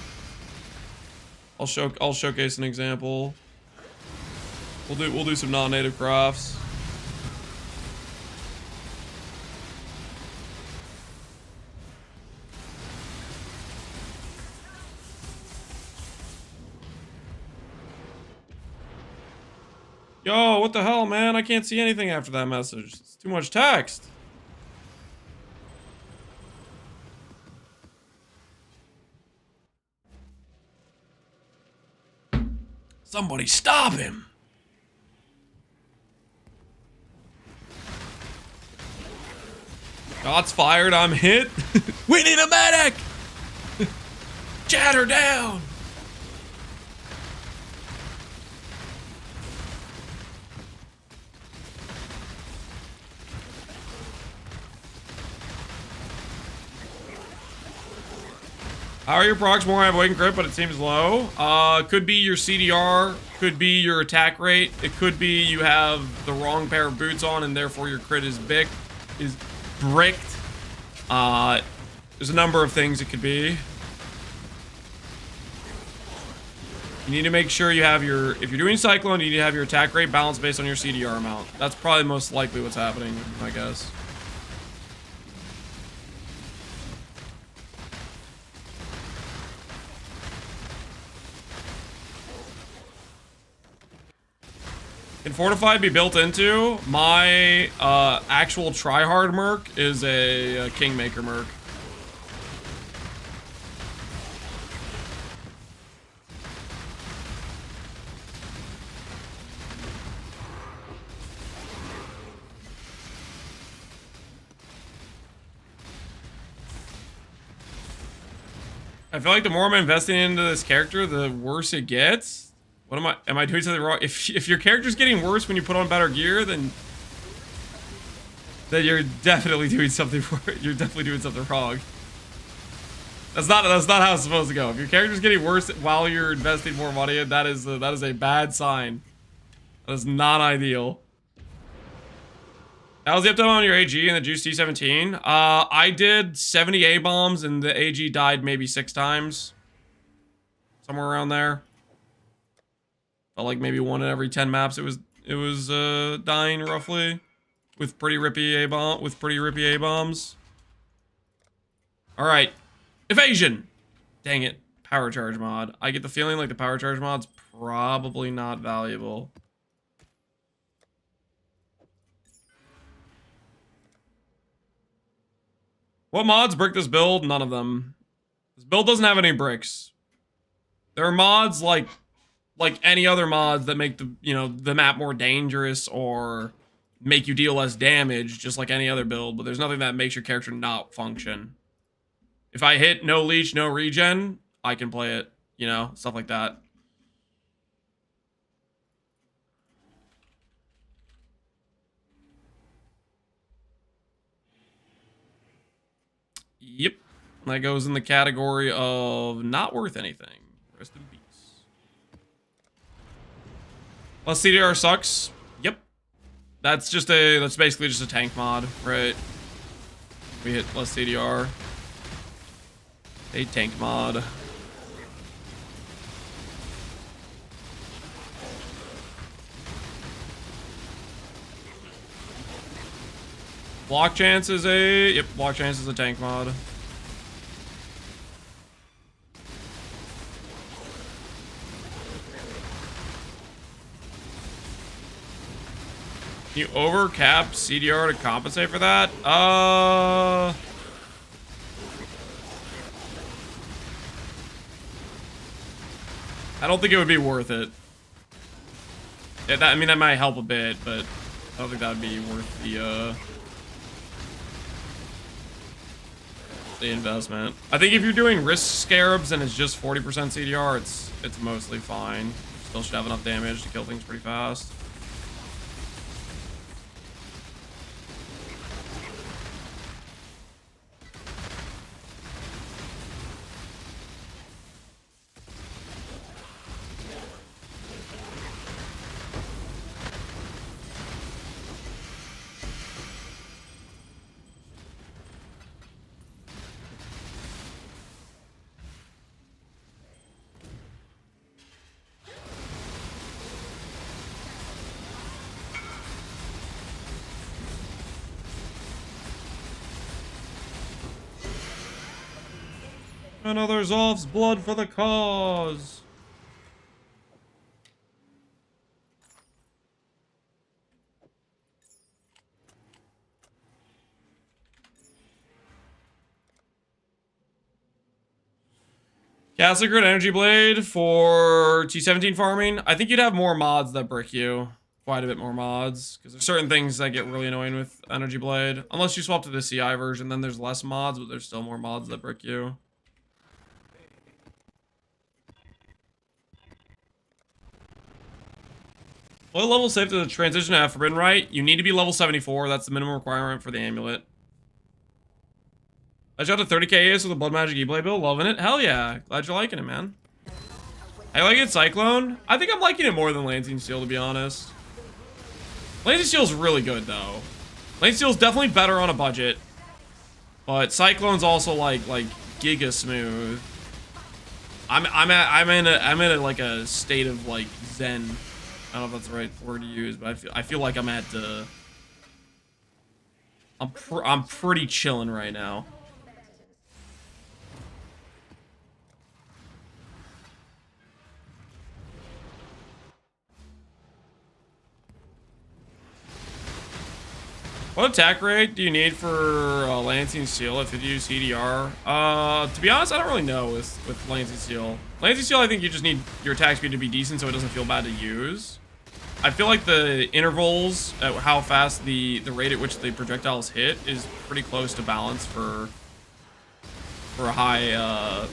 I'll showcase an example. We'll do some non-native crafts. Yo, what the hell, man? I can't see anything after that message. It's too much text. Somebody stop him. Shots fired, I'm hit. We need a medic. Chatter down. How are your procs? More I have awakened crit, but it seems low. Could be your CDR, could be your attack rate. It could be you have the wrong pair of boots on and therefore your crit is bricked. There's a number of things it could be. You need to make sure you have your, if you're doing Cyclone, you need to have your attack rate balanced based on your CDR amount. That's probably most likely what's happening, I guess. Can Fortified be built into? My actual tryhard merc is a Kingmaker merc. I feel like the more I'm investing into this character, the worse it gets. What am I doing something wrong? If your character's getting worse when you put on better gear, then you're definitely doing something you're definitely doing something wrong. That's not how it's supposed to go. If your character's getting worse while you're investing more money in, that is a bad sign. That is not ideal. How's the update on your AG and the Juice T17? I did 70 A-bombs and the AG died maybe 6 times. Somewhere around there. Felt like maybe 1 in every 10 maps it was dying roughly. With pretty rippy A-bombs. Alright. Evasion! Dang it. Power charge mod. I get the feeling like the power charge mod's probably not valuable. What mods brick this build? None of them. This build doesn't have any bricks. There are mods like any other mods that make the map more dangerous or make you deal less damage, just like any other build, but there's nothing that makes your character not function. If I hit no leech, no regen, I can play it, stuff like that. Yep. That goes in the category of not worth anything. Rest in peace. Less CDR sucks. Yep. That's basically just a tank mod, right? We hit less CDR. A tank mod. Block chance is block chance is a tank mod. Can you overcap CDR to compensate for that? I don't think it would be worth it. I mean, that might help a bit, but I don't think that would be worth the investment. I think if you're doing risk scarabs and it's just 40% CDR, it's mostly fine. Still should have enough damage to kill things pretty fast. Another Zolf's blood for the cause. Castle Grid Energy Blade for T17 farming. I think you'd have more mods that brick you. Quite a bit more mods. Because there's certain things that get really annoying with Energy Blade. Unless you swap to the CI version, then there's less mods, but there's still more mods that brick you. What level safe to transition to Forbidden Right? You need to be level 74. That's the minimum requirement for the amulet. I shot to 30k AS with a Blood Magic E-Blade build. Loving it. Hell yeah. Glad you're liking it, man. I like it, Cyclone. I think I'm liking it more than Lancing Steel, to be honest. Lancing Steel's really good, though. Lancing Steel's definitely better on a budget. But Cyclone's also like giga smooth. I'm in like a state of like zen. I don't know if that's the right word to use, but I feel like I'm at I'm pretty chilling right now. What attack rate do you need for Lancing Steel if you use CDR? To be honest, I don't really know with Lancing Steel. Lancing Steel, I think you just need your attack speed to be decent so it doesn't feel bad to use. I feel like the intervals at how fast the rate at which the projectiles hit is pretty close to balance for a high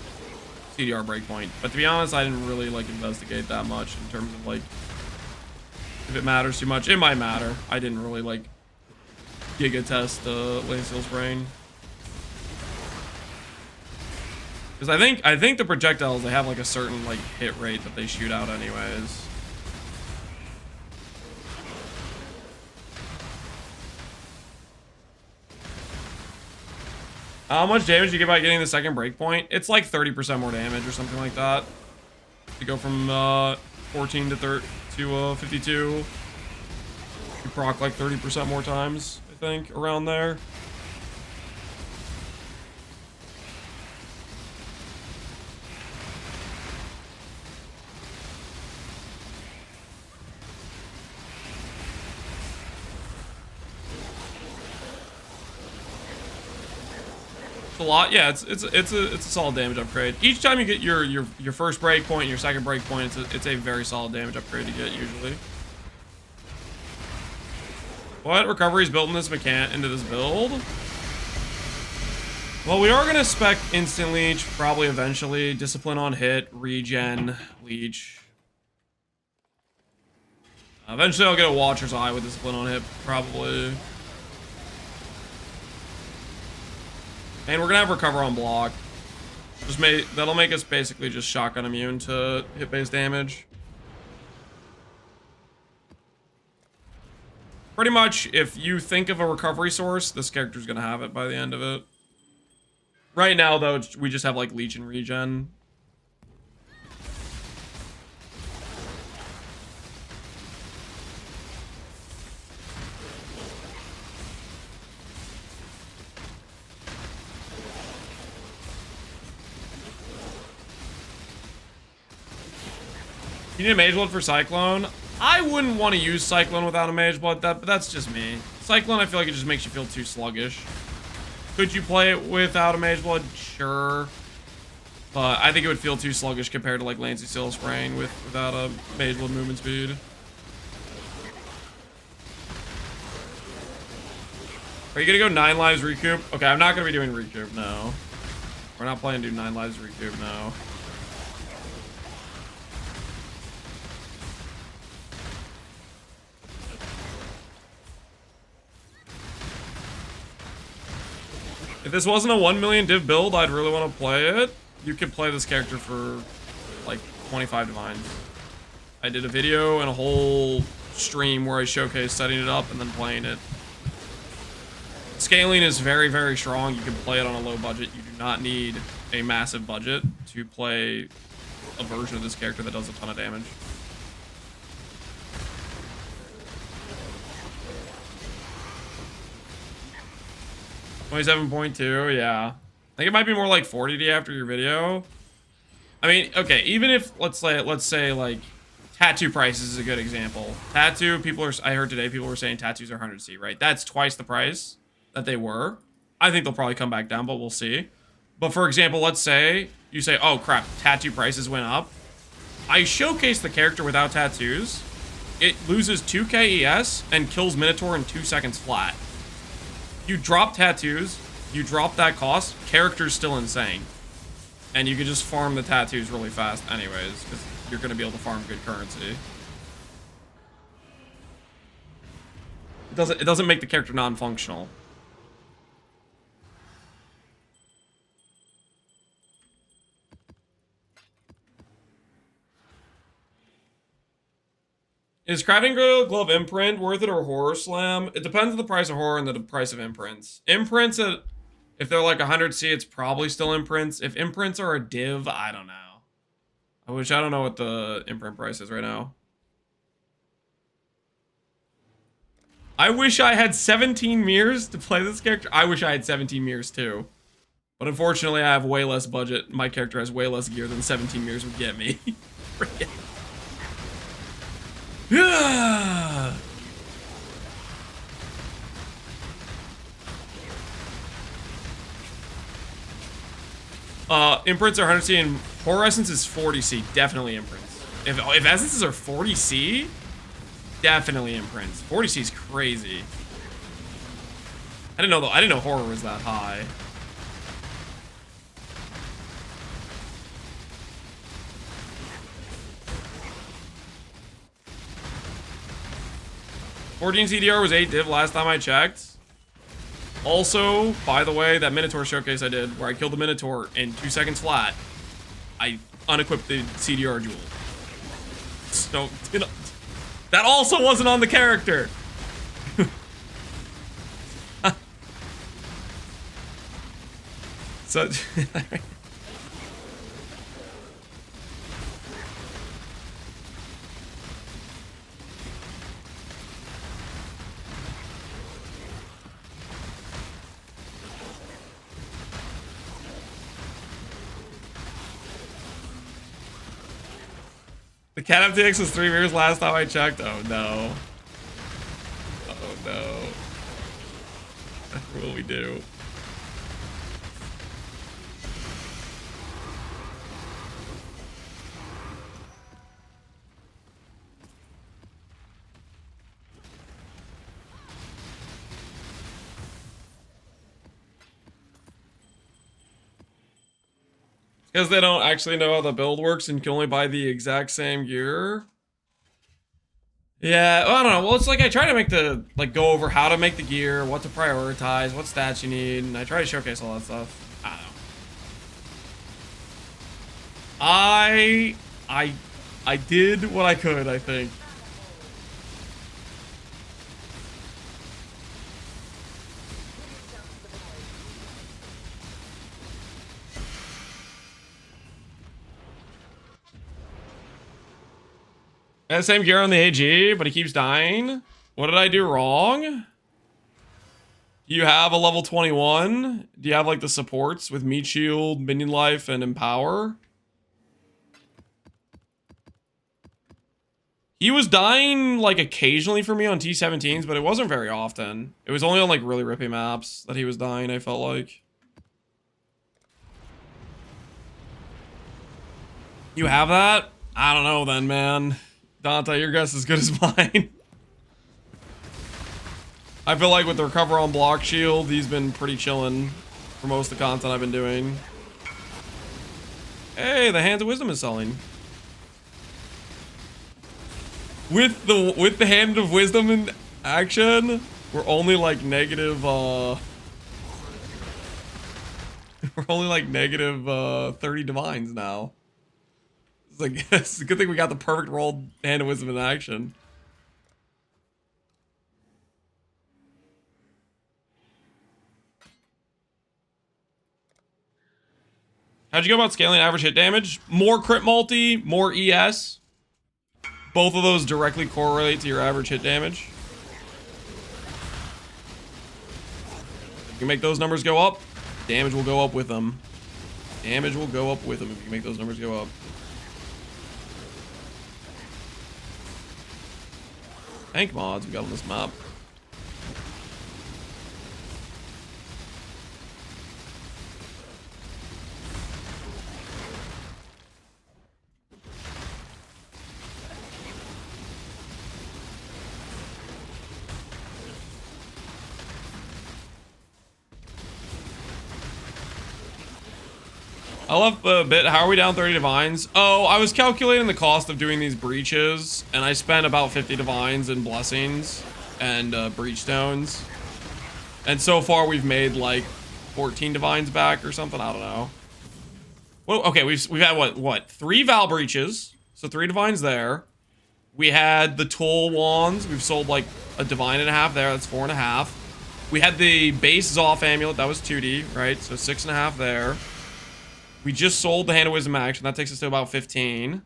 CDR breakpoint. But to be honest, I didn't really like investigate that much in terms of like if it matters too much. It might matter. I didn't really like giga test Lancing Steel's brain. Because I think the projectiles, they have like a certain like hit rate that they shoot out anyways. How much damage you get by getting the second breakpoint? It's like 30% more damage or something like that. You go from 14 to 52. You proc like 30% more times, I think, around there. It's a lot. Yeah, it's a solid damage upgrade. Each time you get your first break point, your second break point, it's a very solid damage upgrade to get usually. What recovery is built in this into this build? Well, we are gonna spec instant leech probably eventually. Discipline on hit, regen, leech. Eventually, I'll get a Watcher's Eye with discipline on hit probably. And we're gonna have recover on block. That'll make us basically just shotgun immune to hit-based damage. Pretty much, if you think of a recovery source, this character's gonna have it by the end of it. Right now, though, we just have like leech and regen. You need a Mage Blood for Cyclone? I wouldn't want to use Cyclone without a Mage Blood, but that's just me. Cyclone, I feel like it just makes you feel too sluggish. Could you play it without a Mage Blood? Sure. But I think it would feel too sluggish compared to like Lancy Seal spraying without a Mage Blood movement speed. Are you gonna go 9 lives recoup? Okay, I'm not gonna be doing recoup, no. We're not planning to do 9 lives recoup, no. If this wasn't a 1 million div build, I'd really want to play it. You could play this character for like 25 divines. I did a video and a whole stream where I showcased setting it up and then playing it. Scaling is very, very strong. You can play it on a low budget. You do not need a massive budget to play a version of this character that does a ton of damage. $27.2, yeah. I think it might be more like 40D after your video. I mean, okay, even if let's say like tattoo prices is a good example. Tattoo I heard today people were saying tattoos are 100C, right? That's twice the price that they were. I think they'll probably come back down, but we'll see. But for example, let's say you say, "Oh crap, tattoo prices went up." I showcase the character without tattoos. It loses 2k ES and kills Minotaur in 2 seconds flat. You drop tattoos, you drop that cost, character's still insane. And you can just farm the tattoos really fast anyways, because you're going to be able to farm good currency. It doesn't make the character non-functional. Is crafting glove imprint worth it or horror slam? It depends on the price of horror and the price of imprints. Imprints, if they're like 100C, it's probably still imprints. If imprints are a div, I don't know. I don't know what the imprint price is right now. I wish I had 17 mirrors to play this character. I wish I had 17 mirrors too. But unfortunately, I have way less budget. My character has way less gear than 17 mirrors would get me. Yeah. Imprints are 100C and Horror Essence is 40C. Definitely imprints. If essences are 40C, definitely imprints. 40C is crazy. I didn't know horror was that high. $14 CDR was 8 div last time I checked. Also, by the way, that Minotaur showcase I did, where I killed the Minotaur in 2 seconds flat, I unequipped the CDR jewel. So, that also wasn't on the character. So the cat FTX was 3 mirrors last time I checked. Oh no. Oh no. What will we do? Because they don't actually know how the build works and can only buy the exact same gear. Yeah, well, I don't know. Well, it's like I try to make go over how to make the gear, what to prioritize, what stats you need, and I try to showcase all that stuff. I don't know. I did what I could, I think. And same gear on the AG, but he keeps dying. What did I do wrong? Do you have a level 21? Do you have like the supports with meat shield, minion life, and empower? He was dying like occasionally for me on T17s, but it wasn't very often. It was only on like really rippy maps that he was dying, I felt like. You have that? I don't know then, man. Dante, your guess is as good as mine. I feel like with the recover on block shield, he's been pretty chillin' for most of the content I've been doing. Hey, the Hands of Wisdom is selling. With the Hand of Wisdom in action, we're only like negative we're only like negative 30 divines now. It's like it's a good thing we got the perfect rolled Hand of Wisdom in action. How'd you go about scaling average hit damage? More crit multi, more ES. Both of those directly correlate to your average hit damage. If you can make those numbers go up, damage will go up with them. Damage will go up with them if you can make those numbers go up. Tank mods we got on this map. I love a bit. How are we down 30 divines? Oh, I was calculating the cost of doing these breaches, and I spent about 50 divines in blessings and breach stones. And so far, we've made like 14 divines back or something. I don't know. Well, okay, we've had what 3 Val breaches, so 3 divines there. We had the tool wands. We've sold like a divine and a half there. That's 4.5. We had the base Zoff amulet. That was 2D, right? So 6.5 there. We just sold the Hand of Wisdom action. That takes us to about 15.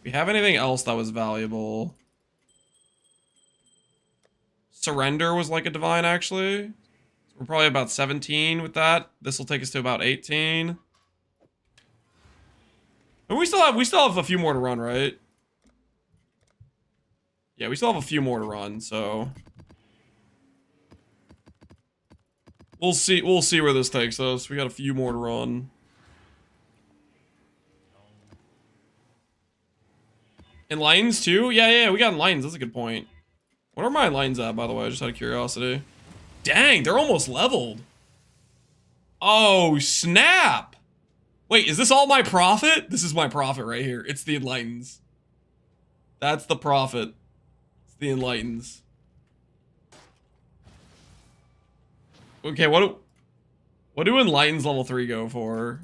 We have anything else that was valuable? Surrender was like a divine, actually. So we're probably about 17 with that. This will take us to about 18. And we still have a few more to run, right? Yeah, we still have a few more to run, so we'll see where this takes us. We got a few more to run. Enlightens too? Yeah, we got Enlightens. That's a good point. What are my Enlightens at, by the way? Just out of curiosity. Dang, they're almost leveled. Oh, snap. Wait, is this all my profit? This is my profit right here. It's the Enlightens. That's the profit. It's the Enlightens. Okay, what do Enlightens level 3 go for?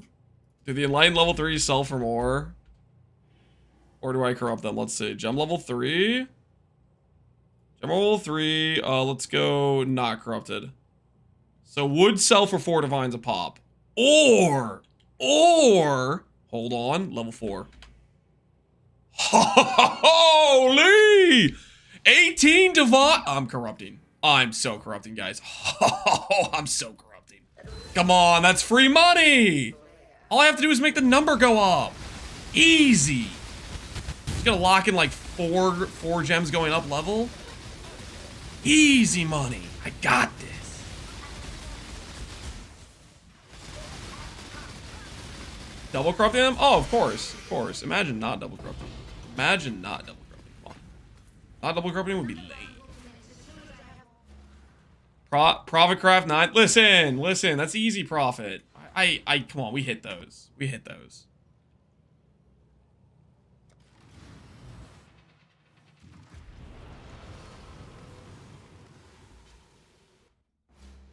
Do the Enlighten level 3 sell for more? Or do I corrupt them? Let's see. Gem level 3? Gem 3, let's go not corrupted. So would sell for 4 divines a pop. Or, hold on, level 4. Holy! 18 divine. I'm corrupting. I'm so corrupting, guys. I'm so corrupting. Come on, that's free money. All I have to do is make the number go up. Easy. Just gonna lock in like four gems going up level. Easy money. I got this. Double corrupting them? Oh, of course. Of course. Imagine not double corrupting. Imagine not double corrupting. Come on. Not double corrupting would be lame. Profit craft 9. Listen. That's easy profit. Come on. We hit those. We hit those.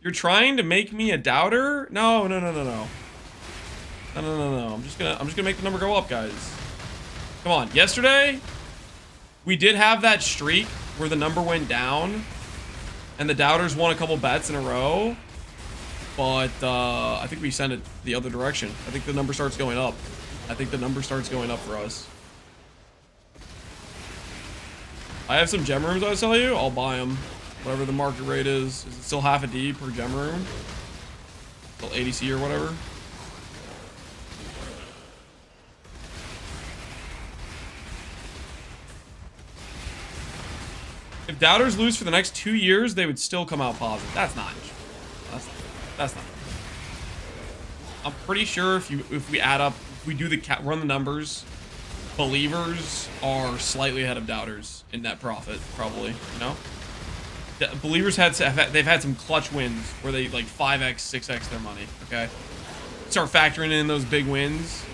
You're trying to make me a doubter? No. No. I'm just gonna make the number go up, guys. Come on. Yesterday, we did have that streak where the number went down and the doubters won a couple bets in a row. But I think we sent it the other direction. I think the number starts going up. I think the number starts going up for us. I have some gem rooms I'll sell you. I'll buy them. Whatever the market rate is. Is it still half a D per gem room? Still 80C or whatever? If doubters lose for the next 2 years, they would still come out positive. That's not true. That's not true. I'm pretty sure if we add up, if we do run the numbers, believers are slightly ahead of doubters in net profit, probably. You know, believers they've had some clutch wins where they like 5x, 6x their money. Okay, start factoring in those big wins.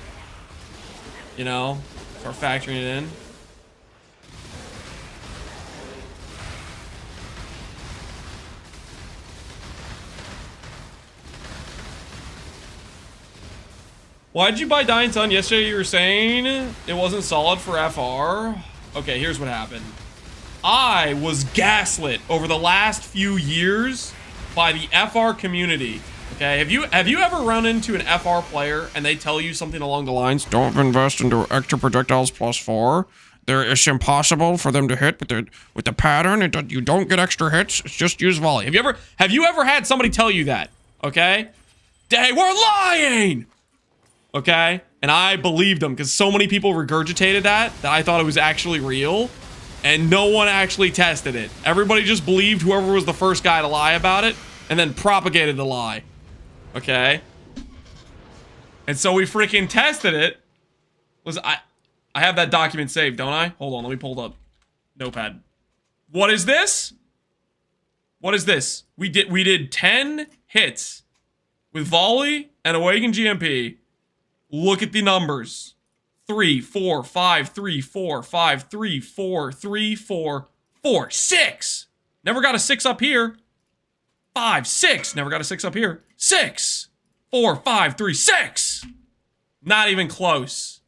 You know, start factoring it in. Why'd you buy Dying Sun? Yesterday you were saying it wasn't solid for FR. Okay, here's what happened. I was gaslit over the last few years by the FR community. Okay, have you ever run into an FR player and they tell you something along the lines, don't invest into extra projectiles +4. It's impossible for them to hit with the pattern. You don't get extra hits. It's just use volley. Have you ever had somebody tell you that? Okay, they were lying. Okay, and I believed them because so many people regurgitated that I thought it was actually real, and no one actually tested it. Everybody just believed whoever was the first guy to lie about it, and then propagated the lie. Okay, and so we freaking tested it. I have that document saved, don't I? Hold on, let me pull it up. Notepad. What is this? What is this? We did 10 hits with volley and awaken GMP. Look at the numbers. 3, 4, 5, 3, 4, 5, 3, 4, 3, 4, 4, 6. Never got a 6 up here. 5, 6. Never got a 6 up here. 6, 4, 5, 3, 6. Not even close.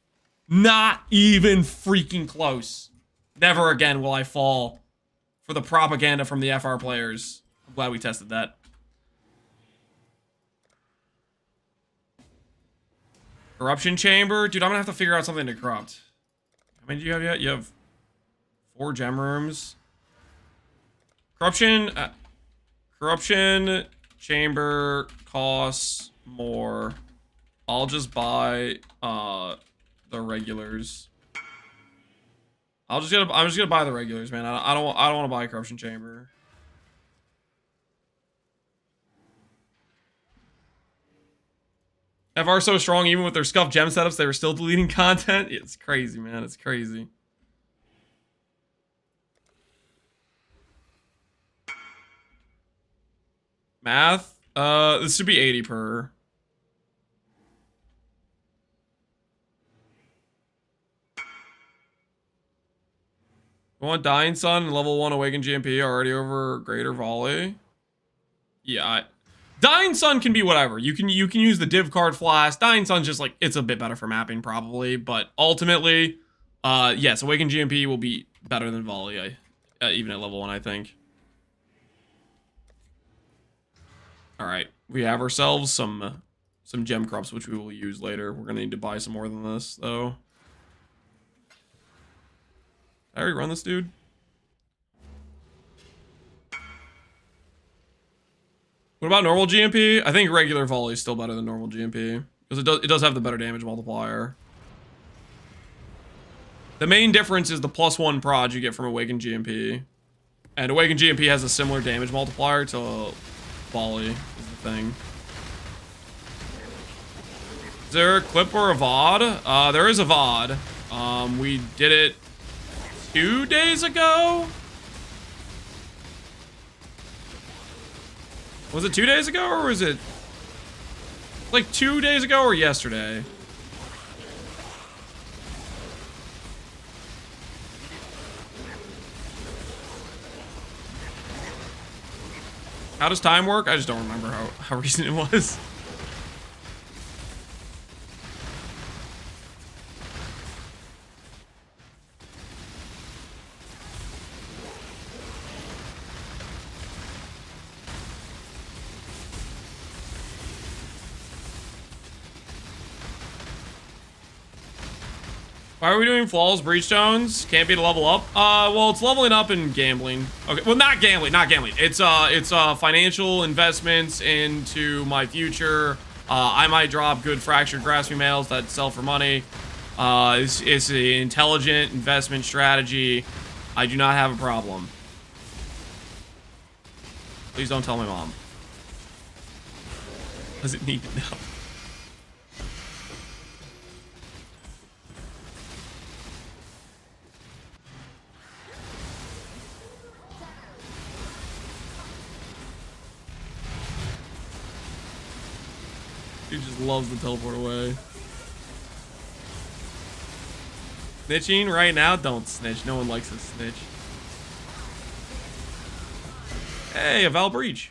Not even freaking close. Never again will I fall for the propaganda from the FR players. I'm glad we tested that. Corruption chamber? Dude, I'm gonna have to figure out something to corrupt. How many do you have yet? You have 4 gem rooms. Corruption chamber costs more. I'll just buy the regulars. I'm just gonna buy the regulars, man. I don't want to buy a corruption chamber. FR so strong, even with their scuffed gem setups, they were still deleting content. It's crazy, man. It's crazy. Math. This should be 80 per. I want Dying Sun and level 1 Awaken GMP already over Greater Volley. Yeah, Dying Sun can be whatever. You can use the div card flash. Dying Sun's just like, it's a bit better for mapping probably, but ultimately, yes, Awaken GMP will be better than Volley. even at level 1, I think. All right, we have ourselves some gem crops, which we will use later. We're gonna need to buy some more than this, though. I already run this dude. What about normal GMP? I think regular volley is still better than normal GMP because it does have the better damage multiplier. The main difference is the +1 prod you get from Awakened GMP, and Awakened GMP has a similar damage multiplier to volley. Is the thing. Is there a clip or a VOD? There is a VOD. We did it 2 days ago. Was it 2 days ago, or was it like 2 days ago or yesterday? How does time work? I just don't remember how recent it was. Why are we doing flawless breachstones? Can't be to level up. Well, it's leveling up and gambling. Okay, well, not gambling. It's financial investments into my future. I might drop good fractured grasping males that sell for money. It's an intelligent investment strategy. I do not have a problem. Please don't tell my mom. Does it need to know? He just loves the teleport away. Snitching right now? Don't snitch. No one likes a snitch. Hey, a Val Breach.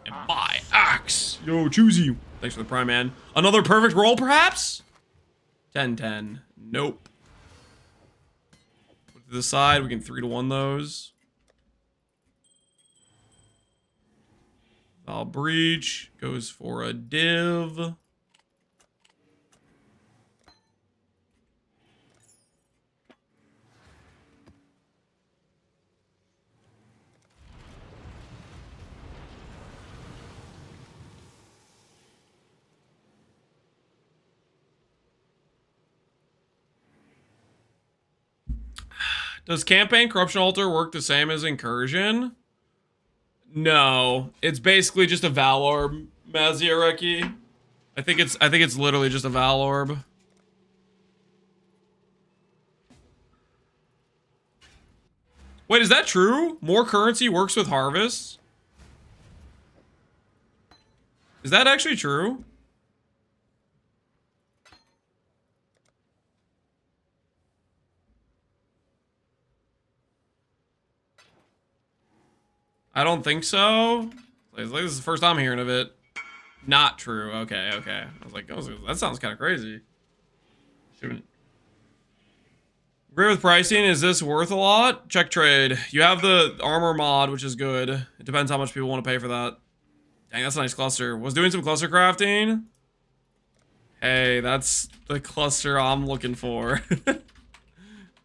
And my axe. Yo, choosy. Thanks for the prime, man. Another perfect roll, perhaps? 10-10. Nope. Put it to the side. We can 3-1 those. Val Breach goes for a div. Does campaign corruption altar work the same as incursion? No, it's basically just a Val Orb, Maziareki. I think it's literally just a Val Orb. Wait, is that true? More currency works with harvests? Is that actually true? I don't think so. Like, this is the first time hearing of it. Not true. Okay. I was like, oh, that sounds kind of crazy. Shouldn't. Agree with pricing. Is this worth a lot? Check trade. You have the armor mod, which is good. It depends how much people want to pay for that. Dang, that's a nice cluster. Was doing some cluster crafting. Hey, that's the cluster I'm looking for.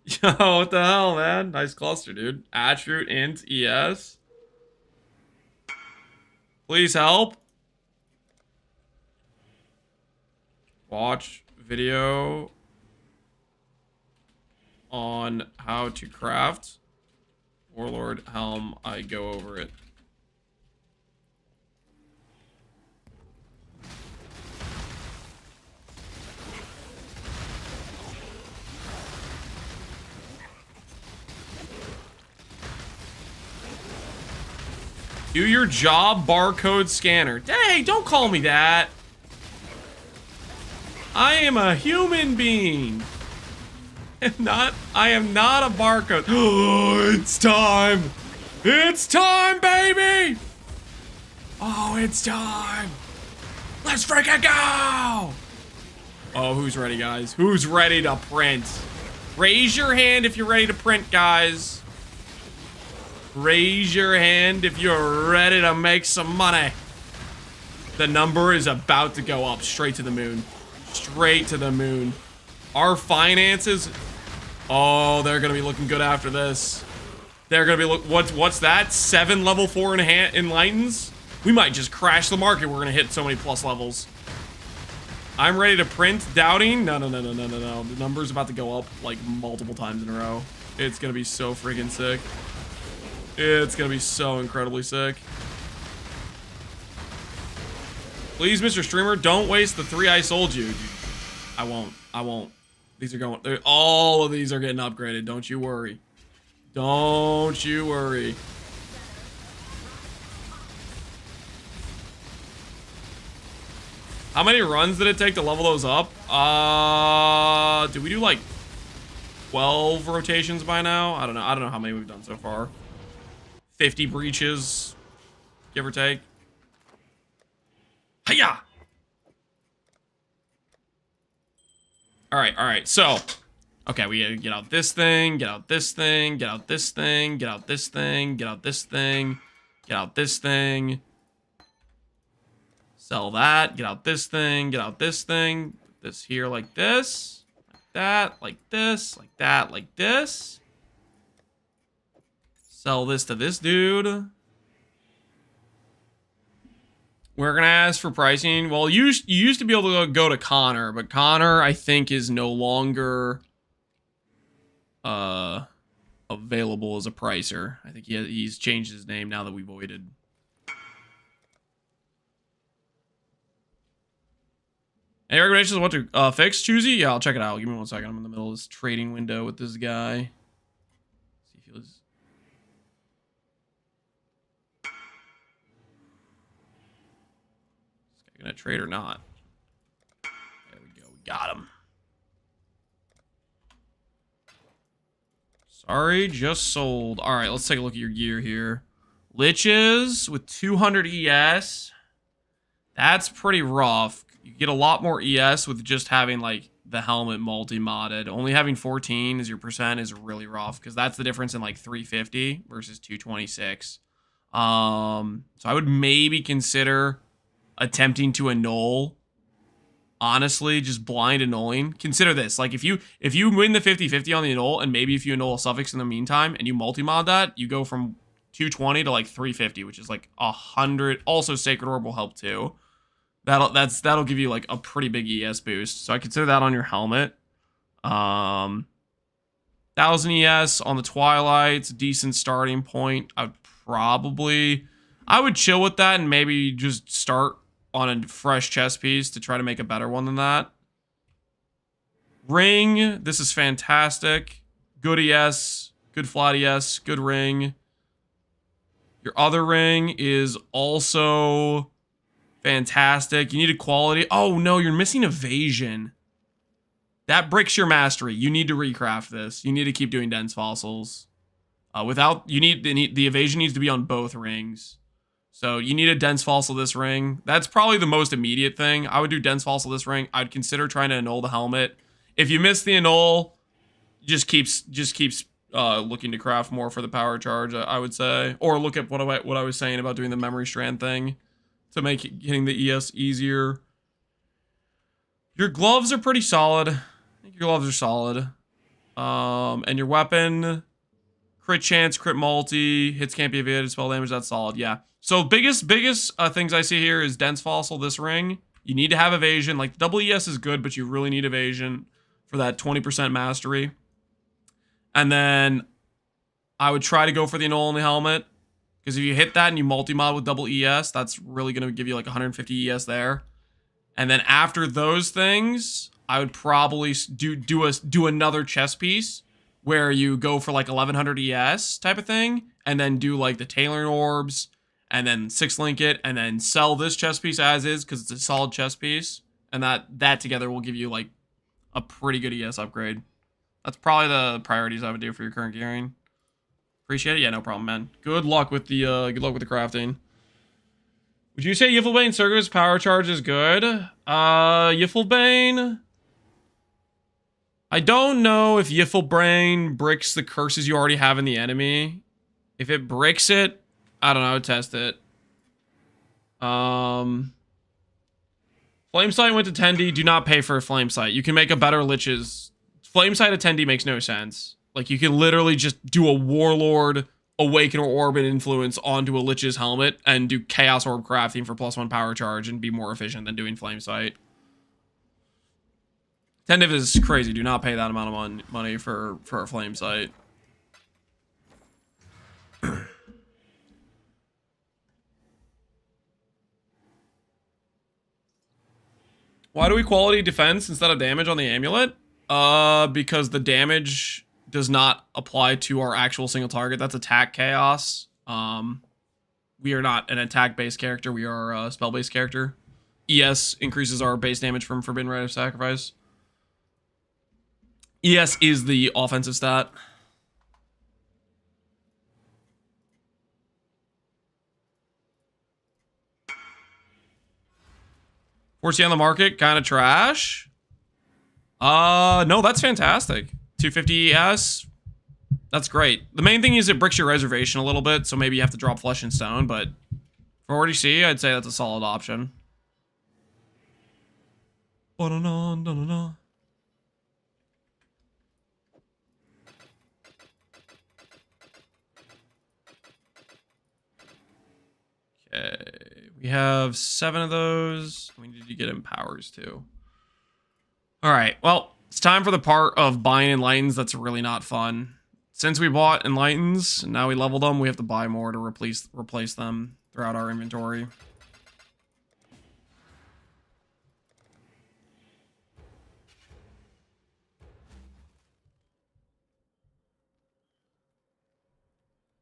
Yo, what the hell, man? Nice cluster, dude. Attribute, int, ES. Please help. Watch video on how to craft Warlord Helm. I go over it. Do your job, barcode scanner. Dang, don't call me that. I am a human being. I am not a barcode. Oh, it's time. It's time, baby. Oh, it's time. Let's freaking go. Oh, who's ready, guys? Who's ready to print? Raise your hand if you're ready to print, guys. Raise your hand if you're ready to make some money. The number is about to go up straight to the moon. Straight to the moon. Our finances, oh, they're gonna be looking good after this. They're gonna be what's that? 7 level 4 enlightens? We might just crash the market. We're gonna hit so many plus levels. I'm ready to print. Doubting? No. The number's about to go up like multiple times in a row. It's gonna be so freaking sick. It's gonna be so incredibly sick. Please, Mr. Streamer, don't waste the 3 I sold you. I won't. These are going, all of these are getting upgraded. Don't you worry. Don't you worry. How many runs did it take to level those up? Did we do like 12 rotations by now? I don't know. I don't know how many we've done so far. 50 breaches, give or take. Hiya! All right. So, okay, we gotta get out this thing, get out this thing, get out this thing, get out this thing, get out this thing, get out this thing. Sell that, get out this thing, get out this thing. Put this here like this, like that, like this, like that, like this. Sell this to this dude. We're gonna ask for pricing. Well, you used to be able to go to Connor, but Connor, I think, is no longer available as a pricer. I think he's changed his name now that we voided. Any recommendations on what to fix? Choosy? Yeah, I'll check it out. Give me 1 second. I'm in the middle of this trading window with this guy. See if he was... Is this guy gonna trade or not? There we go. We got him. Sorry, just sold. All right, let's take a look at your gear here. Liches with 200 ES. That's pretty rough. You get a lot more ES with just having like the helmet multi-modded. Only having 14 as your percent is really rough because that's the difference in like 350 versus 226. So I would maybe consider attempting to annul. Honestly, just blind annulling. Consider this. Like if you win the 50-50 on the annul and maybe if you annul a suffix in the meantime and you multi-mod that, you go from 220 to like 350, which is like 100. Also Sacred Orb will help too. That'll give you like a pretty big ES boost. So I consider that on your helmet. 1000 ES on the Twilights, decent starting point. I would chill with that and maybe just start on a fresh chest piece to try to make a better one than that. Ring, this is fantastic. Good ES, good flat ES, good ring. Your other ring is also fantastic. You need equality. Oh no, you're missing evasion. That breaks your mastery. You need to recraft this. You need to keep doing dense fossils. The evasion needs to be on both rings. So you need a dense fossil this ring. That's probably the most immediate thing. I would do dense fossil this ring. I'd consider trying to annul the helmet. If you miss the annul, just keeps looking to craft more for the power charge, I would say. Or look at what I was saying about doing the memory strand thing to make getting the ES easier. Your gloves are pretty solid. I think your gloves are solid. And your weapon, crit chance, crit multi, hits can't be evaded, spell damage, that's solid. Yeah. So biggest things I see here is dense fossil this ring. You need to have evasion. Like double ES is good, but you really need evasion for that 20% mastery. And then I would try to go for the annul on the helmet. Because if you hit that and you multi-mod with double ES, that's really going to give you like 150 ES there. And then after those things, I would probably do another chess piece where you go for like 1100 ES type of thing. And then do like the tailoring orbs. And then 6-link it. And then sell this chess piece as is because it's a solid chess piece. And that together will give you like a pretty good ES upgrade. That's probably the priorities I would do for your current gearing. Appreciate it. Yeah, no problem, man. Good luck with the crafting. Would you say Yifflebane Circus power charge is good? Yifflebane. I don't know if Yiffle Brain bricks the curses you already have in the enemy. If it bricks it, I don't know, test it. Flame Sight went to 10D. Do not pay for a Flame Sight. You can make a better Lich's. Flame Sight at 10D makes no sense. Like, you can literally just do a Warlord Awaken or Orbit Influence onto a Lich's helmet and do Chaos Orb crafting for +1 power charge and be more efficient than doing Flame Sight. 10 div is crazy. Do not pay that amount of money for a Flame Sight. Why do we quality defense instead of damage on the amulet? Because the damage does not apply to our actual single target. That's attack chaos. We are not an attack-based character. We are a spell-based character. ES increases our base damage from Forbidden Rite of Sacrifice. ES is the offensive stat. $40 on the market, kind of trash. No, that's fantastic. 250 ES, that's great. The main thing is it bricks your reservation a little bit, so maybe you have to drop Flesh and Stone, but for RDC, I'd say that's a solid option. Okay, we have 7 of those. We need to get empowers too. All right, well, it's time for the part of buying Enlightens that's really not fun. Since we bought Enlightens, and now we leveled them, we have to buy more to replace them throughout our inventory.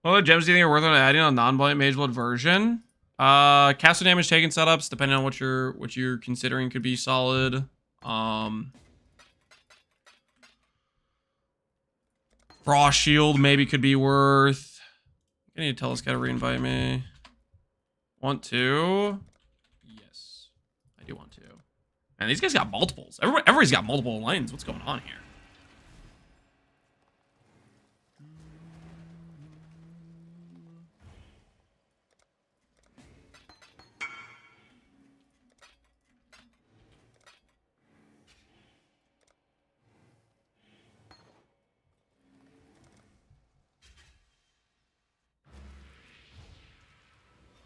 What gems do you think are worth adding on non-blight Mage Blood version? Caster damage taken setups, depending on what you're considering, could be solid. Frost Shield maybe could be worth. I need to tell this guy to reinvite me. Want to? Yes, I do want to. And these guys got multiples. Everybody's got multiple lines. What's going on here?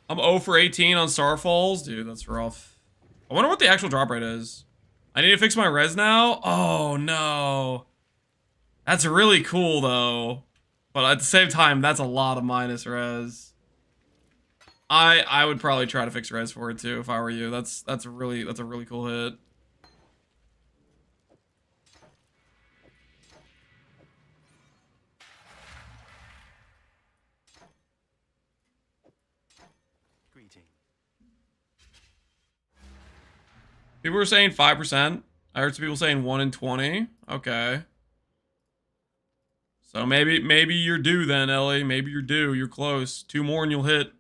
I'm 0 for 18 on Starfalls. Dude, that's rough. I wonder what the actual drop rate is. I need to fix my res now? Oh, no. That's really cool, though. But at the same time, that's a lot of minus res. I would probably try to fix res for it, too, if I were you. That's a really cool hit. People were saying 5%. I heard some people saying 1 in 20. Okay. So maybe you're due then, Ellie. Maybe you're due. You're close. 2 more and you'll hit.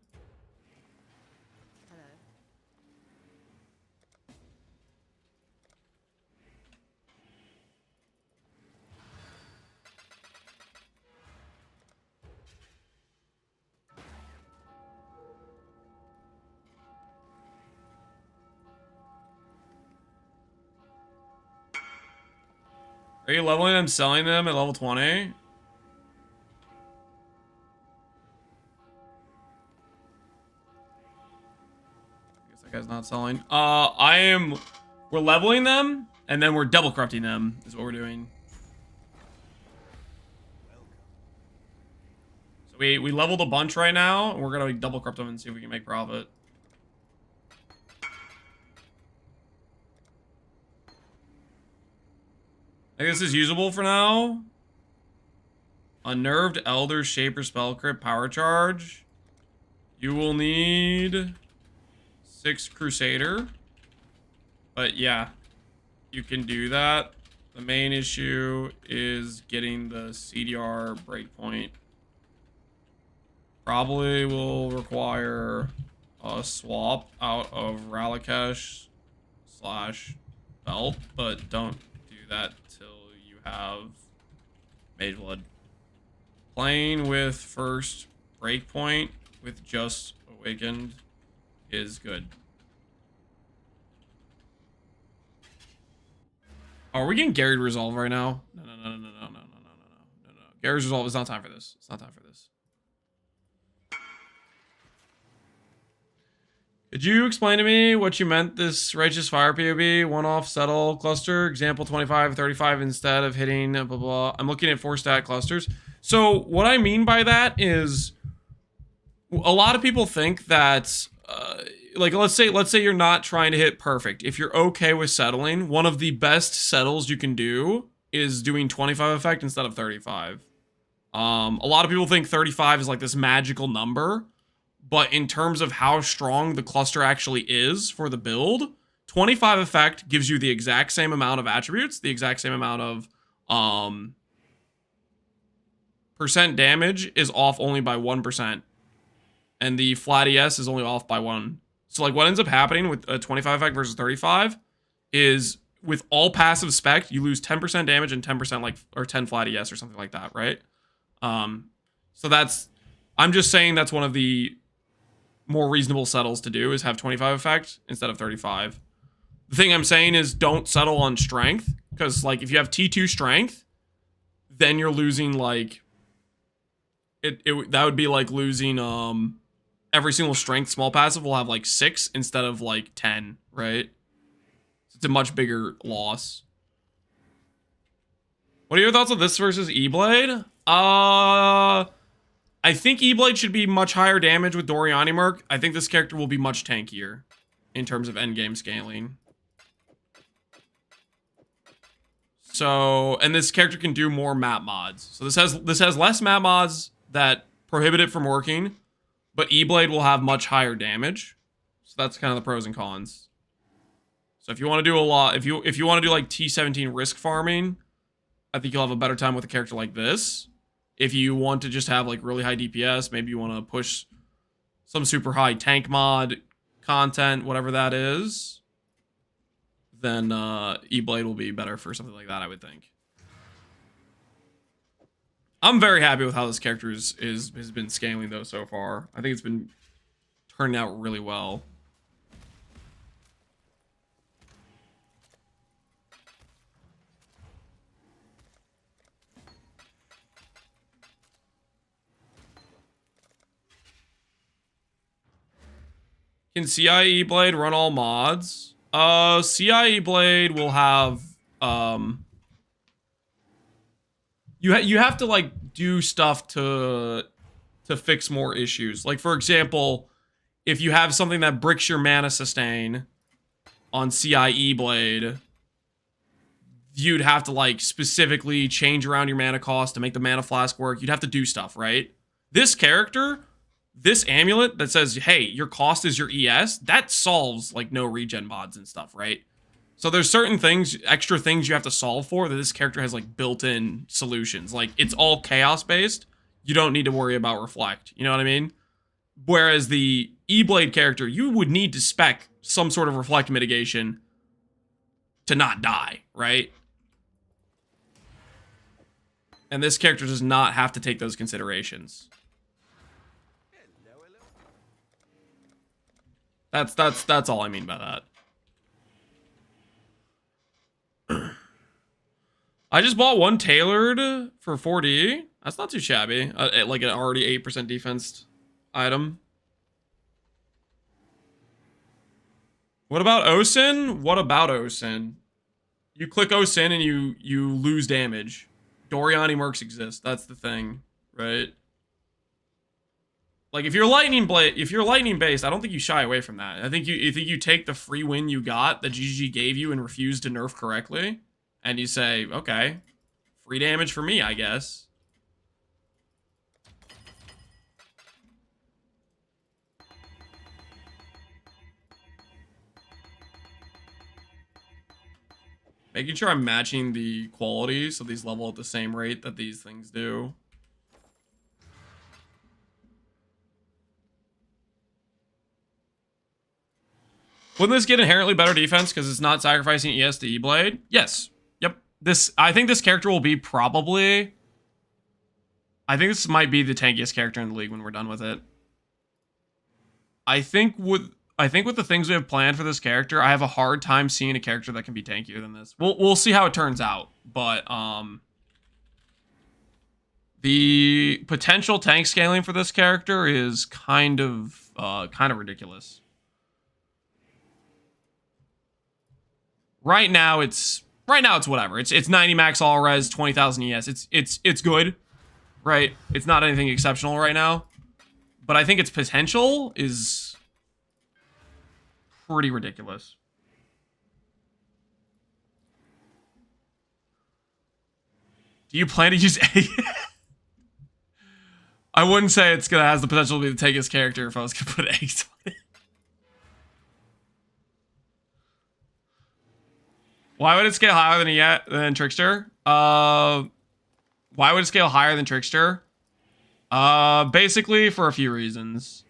Are you leveling them, selling them at level 20? I guess that guy's not selling. We're leveling them, and then we're double corrupting them, is what we're doing. So we leveled a bunch right now, and we're gonna double corrupt them and see if we can make profit. I think this is usable for now. Unnerved Elder Shaper Spell Crit Power Charge. You will need 6 Crusader. But yeah, you can do that. The main issue is getting the CDR breakpoint. Probably will require a swap out of Ralakesh / Belt, but don't do that till you have Mage Blood. Playing with first Breakpoint with just Awakened is good. Oh, are we getting Gary's Resolve right now? No. Gary's Resolve is not time for this. It's not time for this. Could you explain to me what you meant this Righteous Fire POB, one-off settle cluster, example 25, 35 instead of hitting blah, blah. I'm looking at 4-stat clusters. So what I mean by that is a lot of people think that, like, let's say you're not trying to hit perfect. If you're okay with settling, one of the best settles you can do is doing 25 effect instead of 35. A lot of people think 35 is like this magical number. But in terms of how strong the cluster actually is for the build, 25 effect gives you the exact same amount of attributes, the exact same amount of percent damage is off only by 1%. And the flat ES is only off by 1. So like what ends up happening with a 25 effect versus 35 is with all passive spec, you lose 10% damage and 10% like, or 10 flat ES or something like that, right? So that's, I'm just saying that's one of the more reasonable settles to do is have 25 effect instead of 35. The thing I'm saying is don't settle on strength, because like if you have T2 strength, then you're losing like that would be like losing every single strength small passive will have like 6 instead of like 10, right? It's a much bigger loss. What are your thoughts on this versus E-Blade? I think E-Blade should be much higher damage with Doriani Merc. I think this character will be much tankier in terms of endgame scaling. So, and this character can do more map mods. So this has less map mods that prohibit it from working, but E-Blade will have much higher damage. So that's kind of the pros and cons. So if you want to do a lot, if you want to do like T17 risk farming, I think you'll have a better time with a character like this. If you want to just have like really high DPS, maybe you want to push some super high tank mod content, whatever that is, then E-Blade will be better for something like that, I would think. I'm very happy with how this character has been scaling though so far. I think it's been turning out really well. Can CIE Blade run all mods? CIE Blade will have you have to like do stuff to fix more issues. Like for example, if you have something that bricks your mana sustain on CIE Blade, you'd have to like specifically change around your mana cost to make the mana flask work. You'd have to do stuff, right? This character, this amulet that says, hey, your cost is your ES, that solves like no regen mods and stuff, right? So there's certain things, extra things you have to solve for that this character has like built-in solutions. Like it's all chaos based. You don't need to worry about reflect. You know what I mean? Whereas the E-Blade character, you would need to spec some sort of reflect mitigation to not die, right? And this character does not have to take those considerations. That's all I mean by that. I just bought one tailored for 4D. That's not too shabby. Like an already 8% defense item. What about OSIN? What about OSIN? You click OSIN and you lose damage. Doriani Mercs exist. That's the thing, right? Like if you're lightning based, I don't think you shy away from that. I think you take the free win you got that GG gave you and refused to nerf correctly, and you say, okay, free damage for me, I guess. Making sure I'm matching the quality so these level at the same rate that these things do. Wouldn't this get inherently better defense because it's not sacrificing ES to E-Blade? Yes. Yep. I think this character will be probably... I think this might be the tankiest character in the league when we're done with it. I think with the things we have planned for this character, I have a hard time seeing a character that can be tankier than this. We'll see how it turns out, but the potential tank scaling for this character is kind of ridiculous. Right now it's whatever. It's 90 max all res, 20,000 ES. It's good, right? It's not anything exceptional right now, but I think its potential is pretty ridiculous. Do you plan to use A? I wouldn't say it's gonna has the potential to be the tankiest character if I was gonna put eggs on it. Why would it scale higher than Trickster? Why would it scale higher than Trickster? Basically for a few reasons.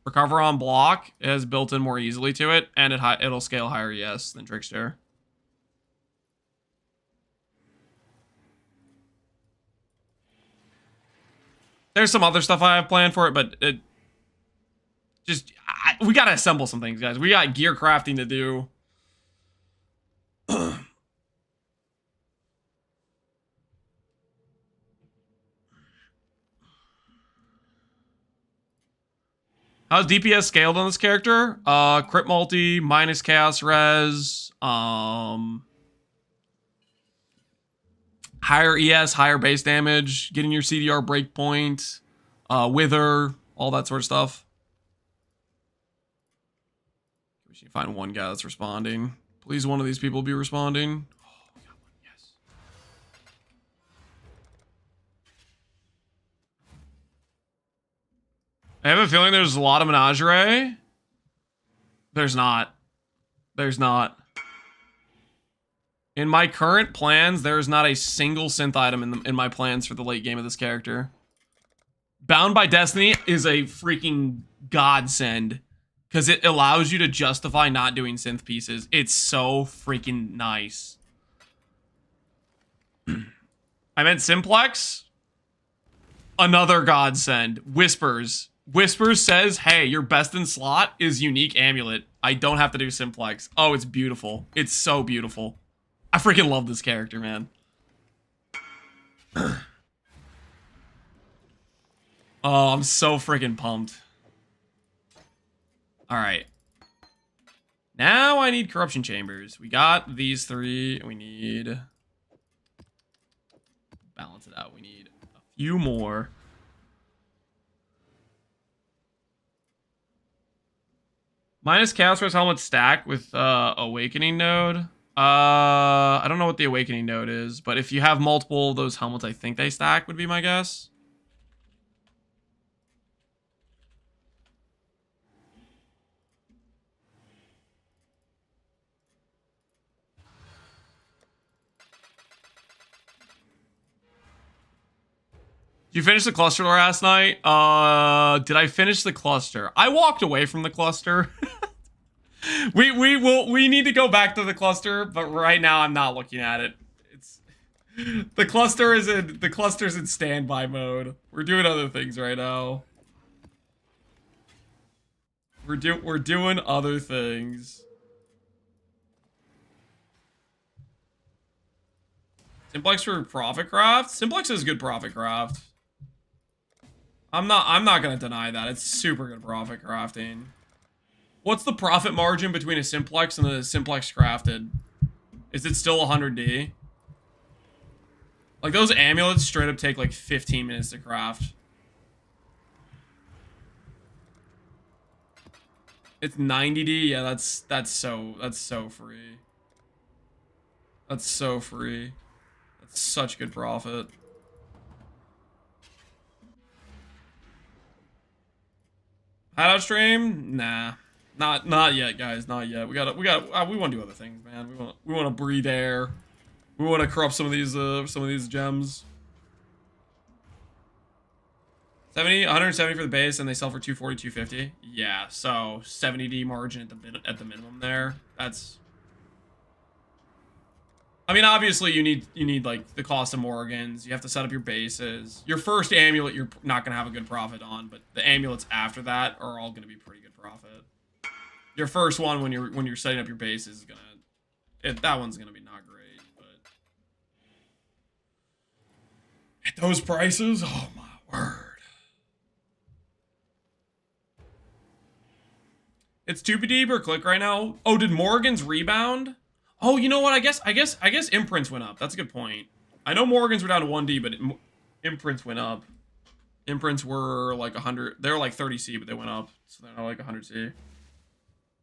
Recover on block is built in more easily to it, and it'll scale higher ES than Trickster. There's some other stuff I have planned for it, but we gotta assemble some things, guys. We got gear crafting to do. How's DPS scaled on this character? Crit multi, minus chaos res, higher ES, higher base damage, getting your CDR breakpoint, wither, all that sort of stuff. We should find one guy that's responding. Please, one of these people be responding. Oh, we got one, yes. I have a feeling there's a lot of menagerie. There's not. There's not. In my current plans, there is not a single synth item in my plans for the late game of this character. Bound by Destiny is a freaking godsend because it allows you to justify not doing synth pieces. It's so freaking nice. I meant Simplex. Another godsend. Whispers. Whispers says, hey, your best in slot is unique amulet. I don't have to do Simplex. Oh, it's beautiful. It's so beautiful. I freaking love this character, man. Oh, I'm so freaking pumped. All right. Now I need corruption chambers. We got these three. We need... balance it out. We need a few more. Minus Chaos Res helmet stack with Awakening node. I don't know what the Awakening node is, but if you have multiple of those helmets, I think they stack would be my guess. Did you finish the cluster last night? Did I finish the cluster? I walked away from the cluster. we need to go back to the cluster, but right now I'm not looking at it. It's the cluster's in standby mode. We're doing other things right now. We're doing other things. Simplex for profit craft? Simplex is good profit craft. I'm not gonna deny that. It's super good profit crafting. What's the profit margin between a Simplex and a Simplex crafted? Is it still 100D? Like those amulets straight up take like 15 minutes to craft. It's 90D? Yeah, that's so free. That's so free. That's such good profit. Hideout stream? Nah. Not yet, guys. Not yet. We want to do other things, man. We want to breathe air. We want to corrupt some of these gems. 170 for the base, and they sell for 240, 250. Yeah, so 70D margin at the minimum there. That's I mean, obviously you need like the cost of Morgans. You have to set up your bases. Your first amulet you're not gonna have a good profit on, but the amulets after that are all gonna be pretty good profit. Your first one when you're setting up your bases is gonna that one's gonna be not great, but at those prices, oh my word. It's 2PD per click right now. Oh, did Morgan's rebound? Oh, you know what? I guess imprints went up. That's a good point. I know Morgan's were down to 1D, but imprints went up. Imprints were like 100. They were like 30C, but they went up, so they're now like 100C.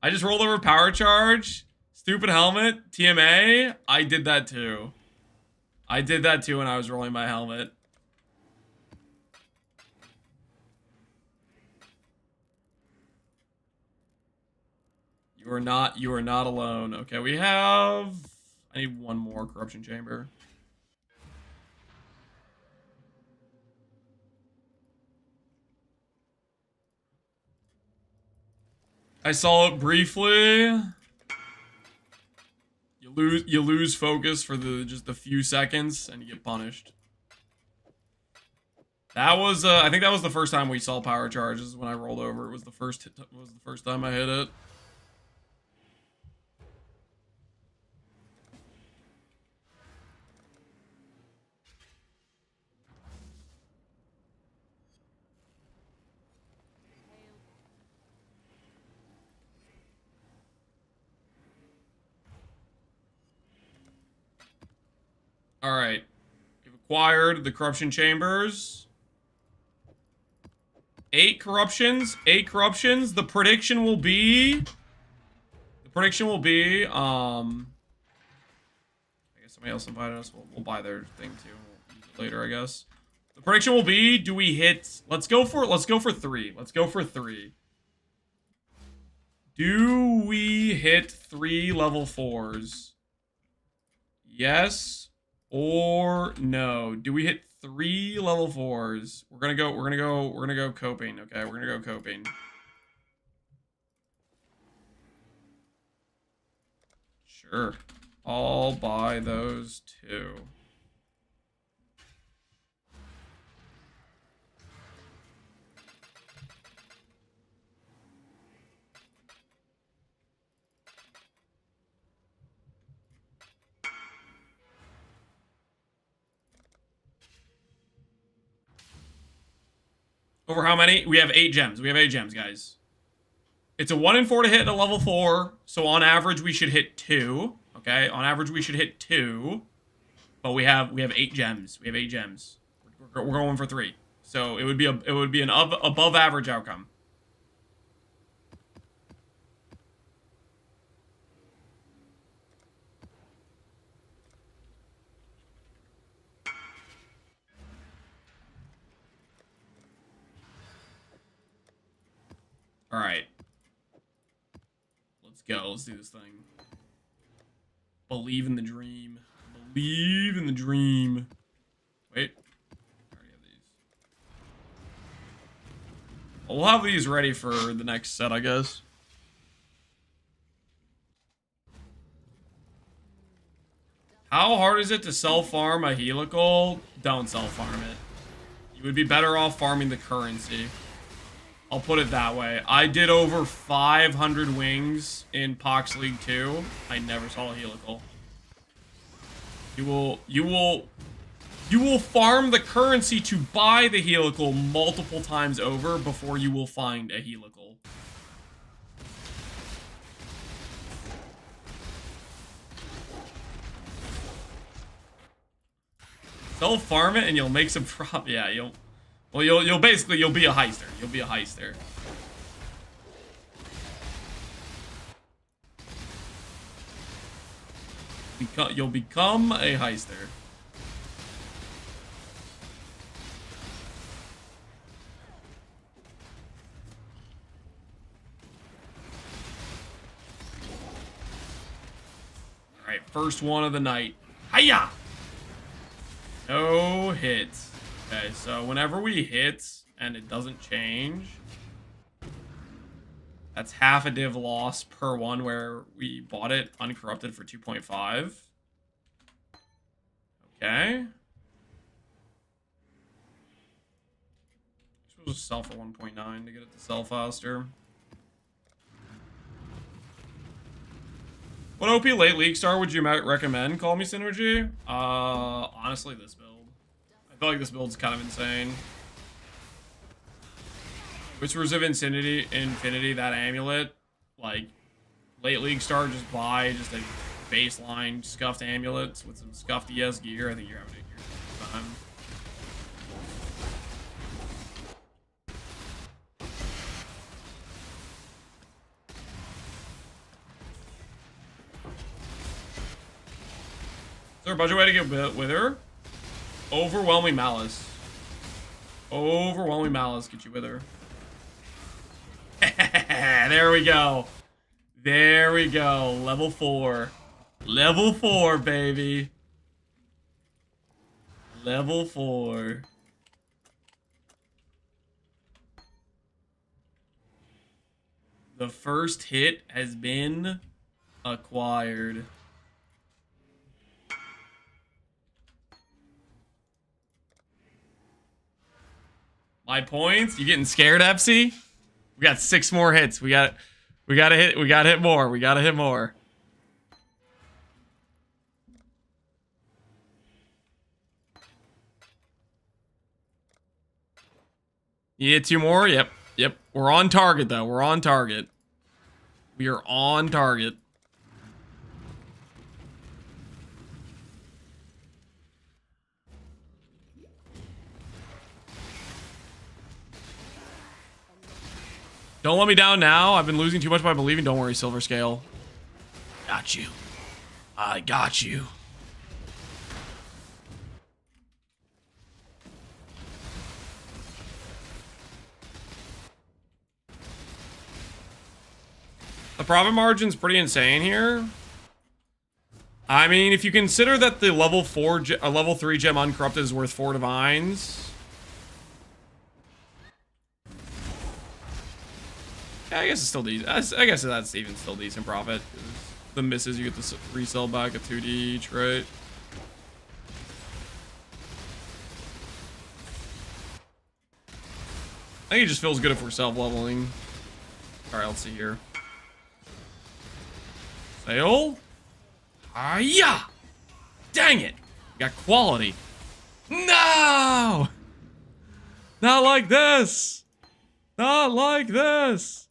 I just rolled over power charge. Stupid helmet. TMA. I did that too. I did that too when I was rolling my helmet. You are not alone. Okay, we have... I need one more corruption chamber. I saw it briefly. You lose focus for just a few seconds and you get punished. That was I think that was the first time we saw power charges when I rolled over. It was the first time I hit it. Alright. We've acquired the corruption chambers. 8 corruptions. 8 corruptions. The prediction will be... I guess somebody else invited us. We'll buy their thing too. We'll use it later, I guess. The prediction will be, do we hit... Let's go for 3. Let's go for 3. Do we hit 3 level 4s? Yes or no? Do we hit 3 level 4s? We're gonna go coping. Okay, we're gonna go coping. Sure. I'll buy those 2. Over how many? We have 8 gems. We have 8 gems, guys. It's a 1 in 4 to hit at a level 4. So on average, we should hit 2. Okay, on average, we should hit 2. But we have 8 gems. We have 8 gems. We're going for 3. So it would be an above average outcome. All right. Let's go. Let's do this thing. Believe in the dream. Believe in the dream. Wait. I already have these. We'll have these ready for the next set, I guess. How hard is it to self-farm a helical? Don't self-farm it. You would be better off farming the currency. I'll put it that way. I did over 500 wings in Pox League 2. I never saw a helical. You will farm the currency to buy the helical multiple times over before you will find a helical. Self-farm it and you'll make some profit. Yeah, you'll basically be a heister. You'll be a heister. You'll become a heister. All right, first one of the night. Hiya! No hits. Okay, so whenever we hit and it doesn't change, that's half a div loss per one where we bought it uncorrupted for 2.5. Okay. Supposed to sell for 1.9 to get it to sell faster. What OP late league star would you recommend? Call me Synergy. Honestly, this build. I feel like this build's kind of insane. Whispers of Infinity, that amulet, like, late league star, just buy just a baseline scuffed amulet with some scuffed ES gear. I think you're having a good time. Is there a budget way to get Wither? Overwhelming Malice. Overwhelming Malice get you Wither. There we go. There we go. Level 4. Level 4, baby. Level 4. The first hit has been acquired. My points? You getting scared, FC? We got 6 more hits. We gotta hit more. We gotta hit more. You hit 2 more? Yep. Yep. We're on target though. We're on target. We are on target. Don't let me down now. I've been losing too much by believing. Don't worry, Silver Scale. Got you. I got you. The profit margin's pretty insane here. I mean, if you consider that the level 3 gem uncorrupted is worth 4 divines. Yeah, I guess it's still decent. I guess that's even still decent profit. The misses, you get the resell back at 2D each, right? I think it just feels good if we're self-leveling. Alright, let's see here. Sale? Yeah! Dang it! Got quality. No! Not like this! Not like this!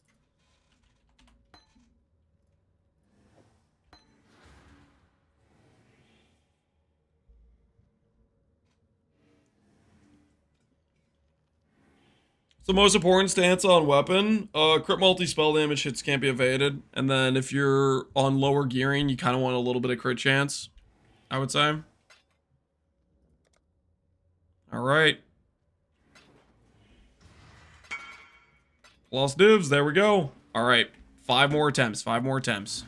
The most important stance on weapon, crit multi-spell damage hits can't be evaded. And then if you're on lower gearing, you kind of want a little bit of crit chance, I would say. All right. Plus divs, there we go. All right, 5 more attempts, 5 more attempts.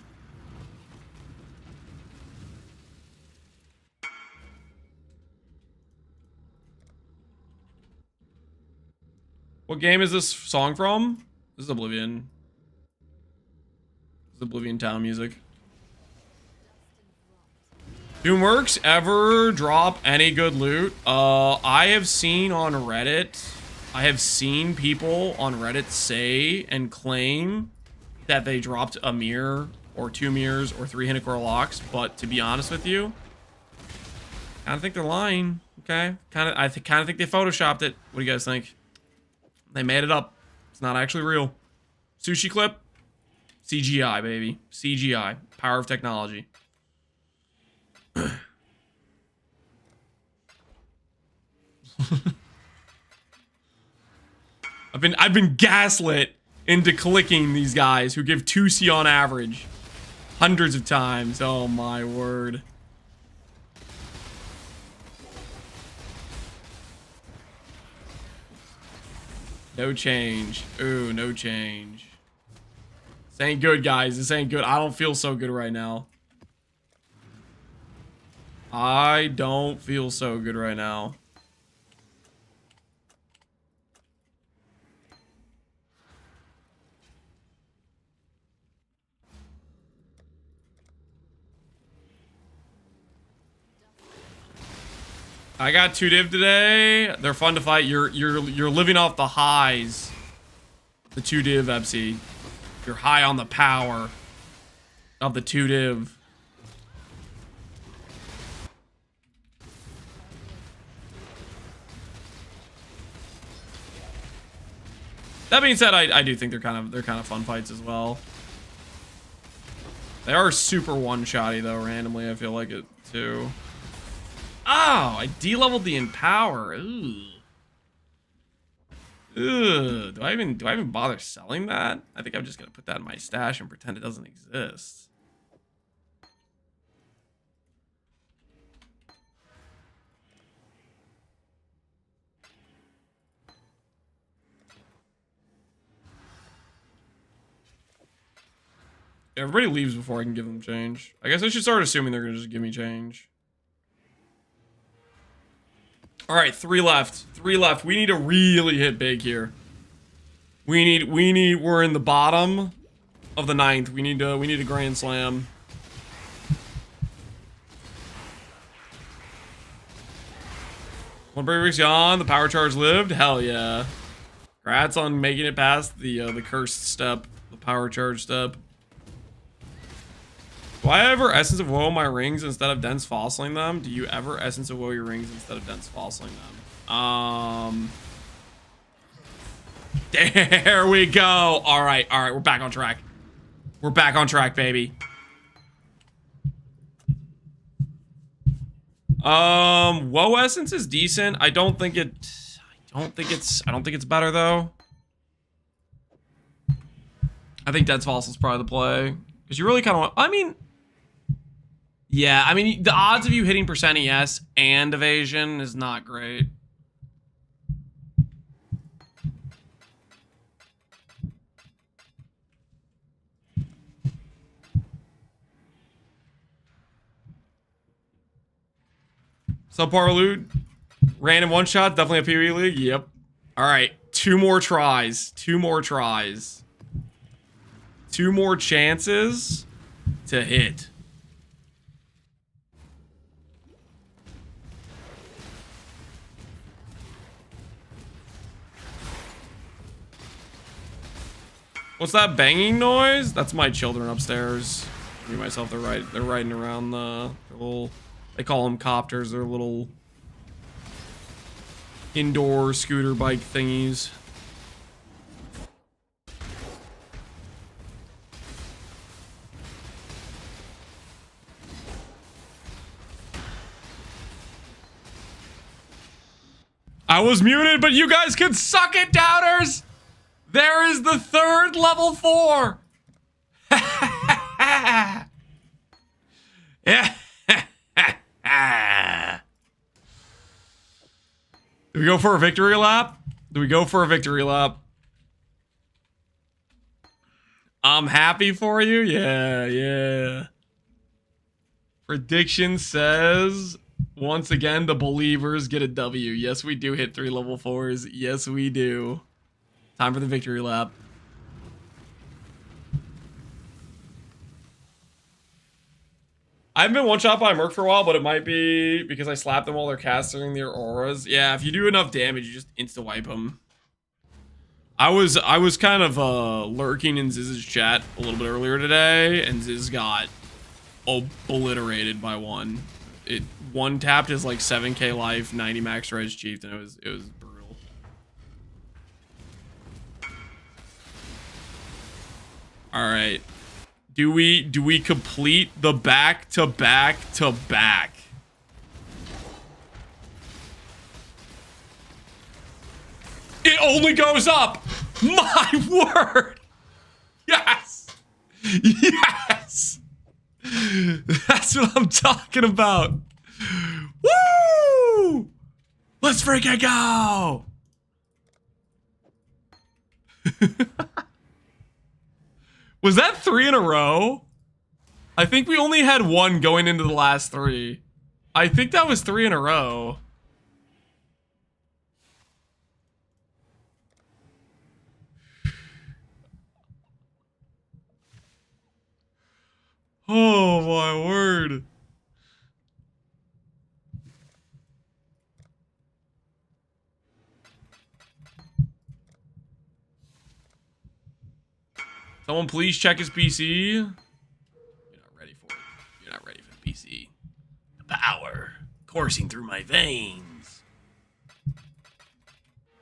What game is this song from? This is Oblivion. This is Oblivion Town music. Doomworks ever drop any good loot? I have seen on Reddit, I have seen people on Reddit say and claim that they dropped a mirror or 2 mirrors or 3 Hinekor locks, but to be honest with you, I don't think they're lying. Okay, I kind of think they photoshopped it. What do you guys think? They made it up. It's not actually real. Sushi clip? CGI, baby. CGI. Power of technology. I've been gaslit into clicking these guys who give 2C on average hundreds of times. Oh my word. No change. Ooh, no change. This ain't good, guys. This ain't good. I don't feel so good right now. I don't feel so good right now. I got 2 div today. They're fun to fight. You're living off the highs. The 2 div Epsi. You're high on the power of the 2 div. That being said, I do think they're kind of fun fights as well. They are super one-shotty though, randomly. I feel like it too. Oh, I de-leveled the Empower. Ooh. Ugh. Do I even bother selling that? I think I'm just gonna put that in my stash and pretend it doesn't exist. Everybody leaves before I can give them change. I guess I should start assuming they're gonna just give me change. All right, 3 left. 3 left. We need to really hit big here. We're in the bottom of the 9th. We need a grand slam. One break's gone. The power charge lived. Hell yeah. Congrats on making it past the cursed step, the power charge step. Do I ever Essence of Woe my rings instead of dense fossiling them? Do you ever Essence of Woe your rings instead of dense fossiling them? There we go. All right, we're back on track. We're back on track, baby. Woe Essence is decent. I don't think it's better though. I think dense fossil is probably the play because you really kind of want. I mean. Yeah, I mean, the odds of you hitting percent ES and evasion is not great. Subpar loot. Random one shot, definitely a PvE league. Yep. All right, 2 more tries. 2 more tries. 2 more chances to hit. What's that banging noise? That's my children upstairs. Me myself, they're riding around the little, they call them copters. They're little indoor scooter bike thingies. I was muted, but you guys can suck it, doubters! There is the 3rd level 4. Yeah. Do we go for a victory lap? Do we go for a victory lap? I'm happy for you. Yeah, yeah. Prediction says once again the believers get a W. Yes, we do hit 3 level 4s. Yes, we do. Time for the victory lap. I haven't been one-shot by a Merc for a while, but it might be because I slapped them while they're casting their auras. Yeah, if you do enough damage, you just insta-wipe them. I was kind of lurking in Ziz's chat a little bit earlier today, and Ziz got obliterated by one. It one-tapped his like 7k life, 90 max res chieftain. It was brutal. All right. Do we complete the back to back to back? It only goes up. My word. Yes. Yes. That's what I'm talking about. Woo! Let's freaking go. Was that 3 in a row? I think we only had 1 going into the last 3. I think that was 3 in a row. Oh my word. Someone please check his PC. You're not ready for it. You're not ready for the PC. The power coursing through my veins.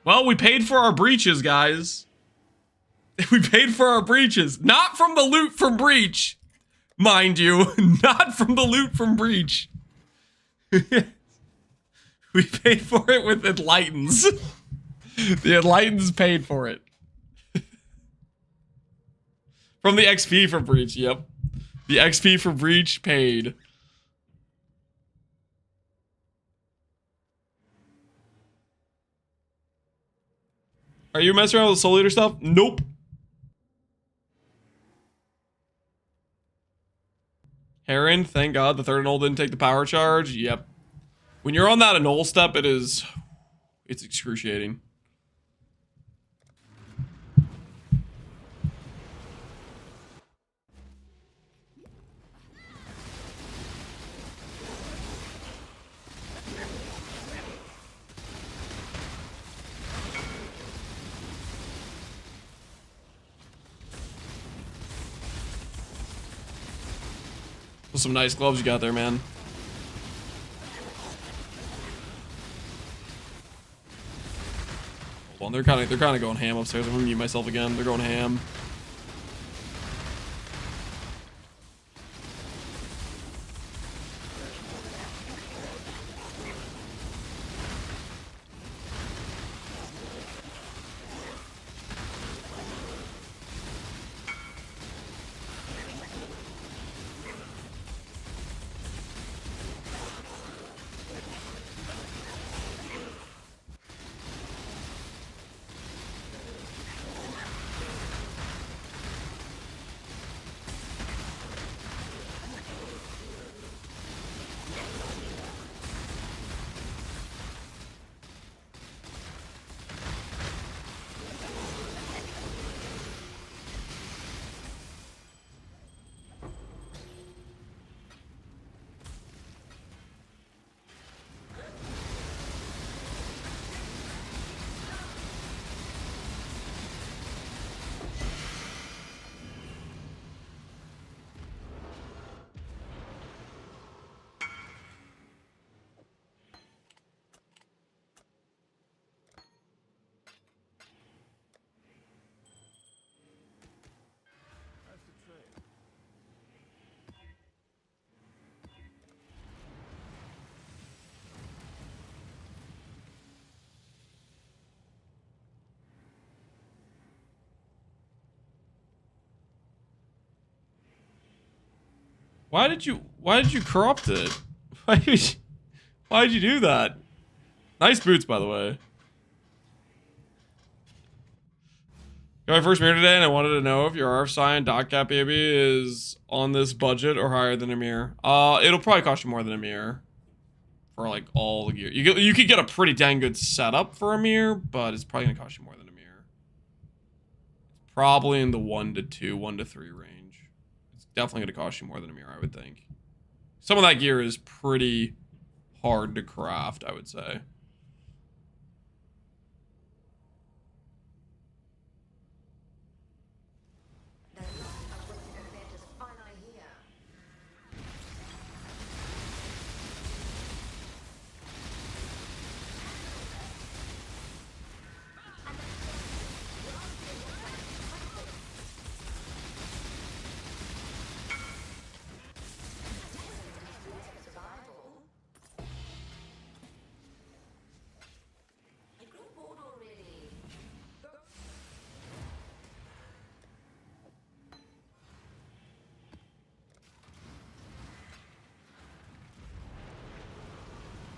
Well, we paid for our breaches, guys. We paid for our breaches. Not from the loot from Breach. Mind you. Not from the loot from Breach. We paid for it with Enlightens. The Enlightens paid for it. From the XP for Breach, yep. The XP for Breach paid. Are you messing around with Soul Eater stuff? Nope. Heron, thank God the third Annul didn't take the power charge. Yep. When you're on that Annul step, it's excruciating. Some nice gloves you got there, man. Hold on, they're kind of going ham upstairs. I'm gonna mute myself again. They're going ham. Why did you corrupt it? Why did you do that? Nice boots, by the way. Got my first mirror today, and I wanted to know if your RF Scion dot cap baby is on this budget or higher than a mirror. It'll probably cost you more than a mirror for like all the gear. You could get a pretty dang good setup for a mirror, but it's probably gonna cost you more than a mirror. It's probably in the 1 to 3 range. Definitely gonna cost you more than a mirror, I would think. Some of that gear is pretty hard to craft, I would say.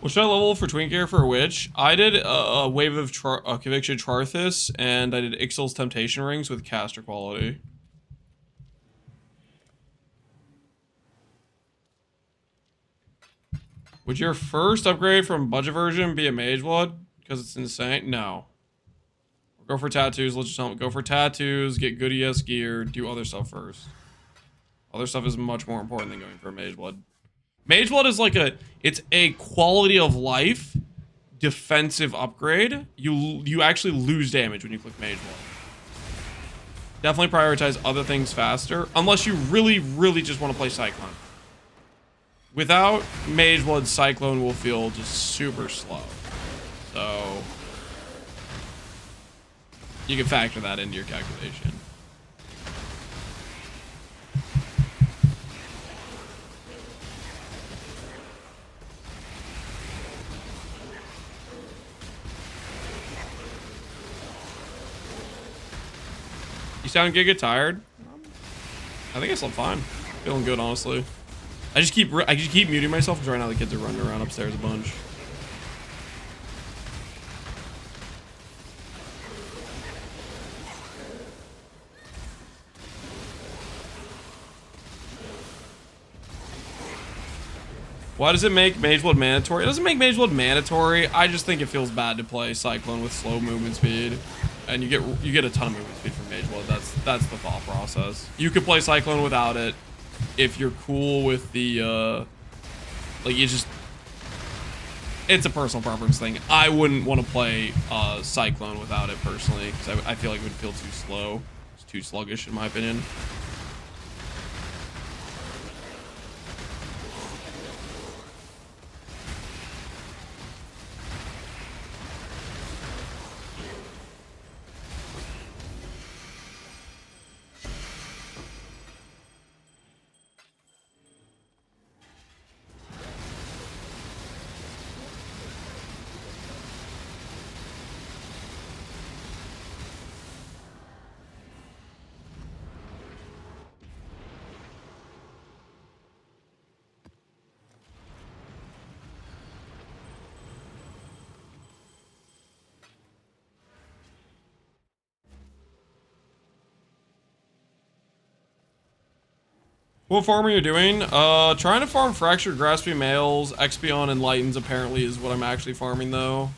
What should I level for Twin Gear for a Witch? I did a Wave of Conviction Charthus, and I did Ixal's Temptation Rings with caster quality. Would your first upgrade from budget version be a Mage Blood? Because it's insane? No. Go for tattoos, let's just go for tattoos, get good ES gear, do other stuff first. Other stuff is much more important than going for a Mage Blood. Mage Blood is like it's a quality of life defensive upgrade. You actually lose damage when you click Mage Blood. Definitely prioritize other things faster, unless you really, really just want to play Cyclone. Without Mage Blood, Cyclone will feel just super slow. So you can factor that into your calculation. You sound giga tired. I think I slept fine. Feeling good, honestly. I just keep muting myself because right now the kids are running around upstairs a bunch. Why does it make Mage Blood mandatory? It doesn't make Mage Blood mandatory. I just think it feels bad to play Cyclone with slow movement speed, and you get a ton of movement speed from Mage Blood. That's the thought process. You could play Cyclone without it if you're cool with the like it's a personal preference thing. I wouldn't want to play Cyclone without it personally because I feel like it would feel too slow. It's too sluggish in my opinion. What farm are you doing? Trying to farm Fractured Grasping Males. Expion and Lightens apparently is what I'm actually farming though.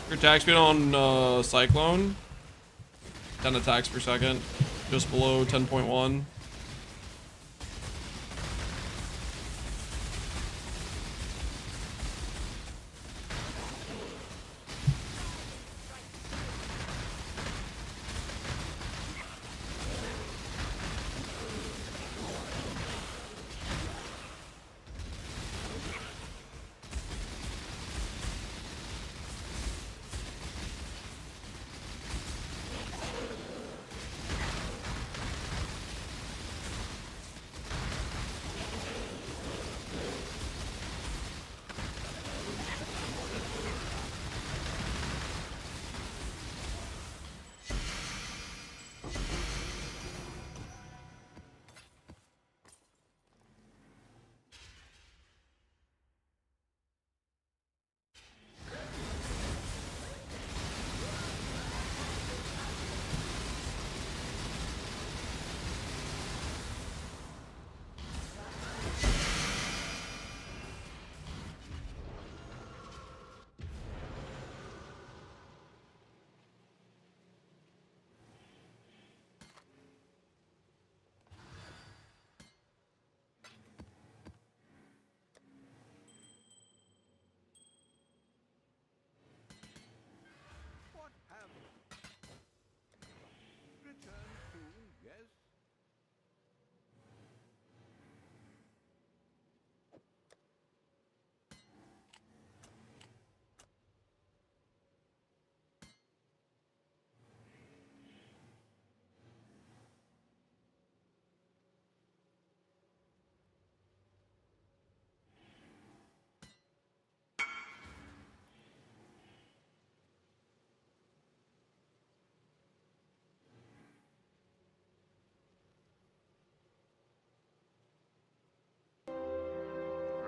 Your attack speed on Cyclone, 10 attacks per second, just below 10.1.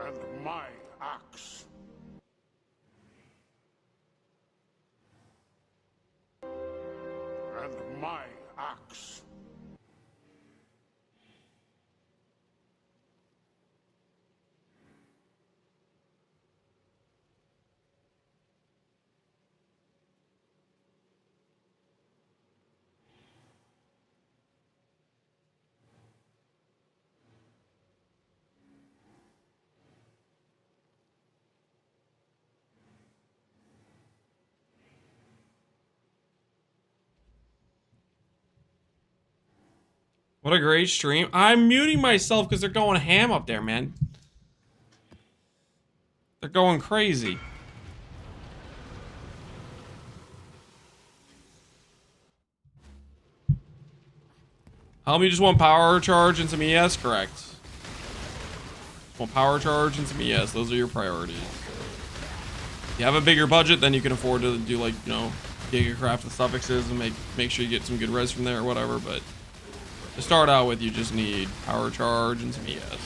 And my axe. And my axe. What a great stream. I'm muting myself because they're going ham up there, man. They're going crazy. How many just want power charge and some ES? Correct. Want power charge and some ES. Those are your priorities. If you have a bigger budget, then you can afford to do like, you know, Gigacraft with suffixes and make sure you get some good res from there or whatever. But to start out with, you just need power charge and some ES.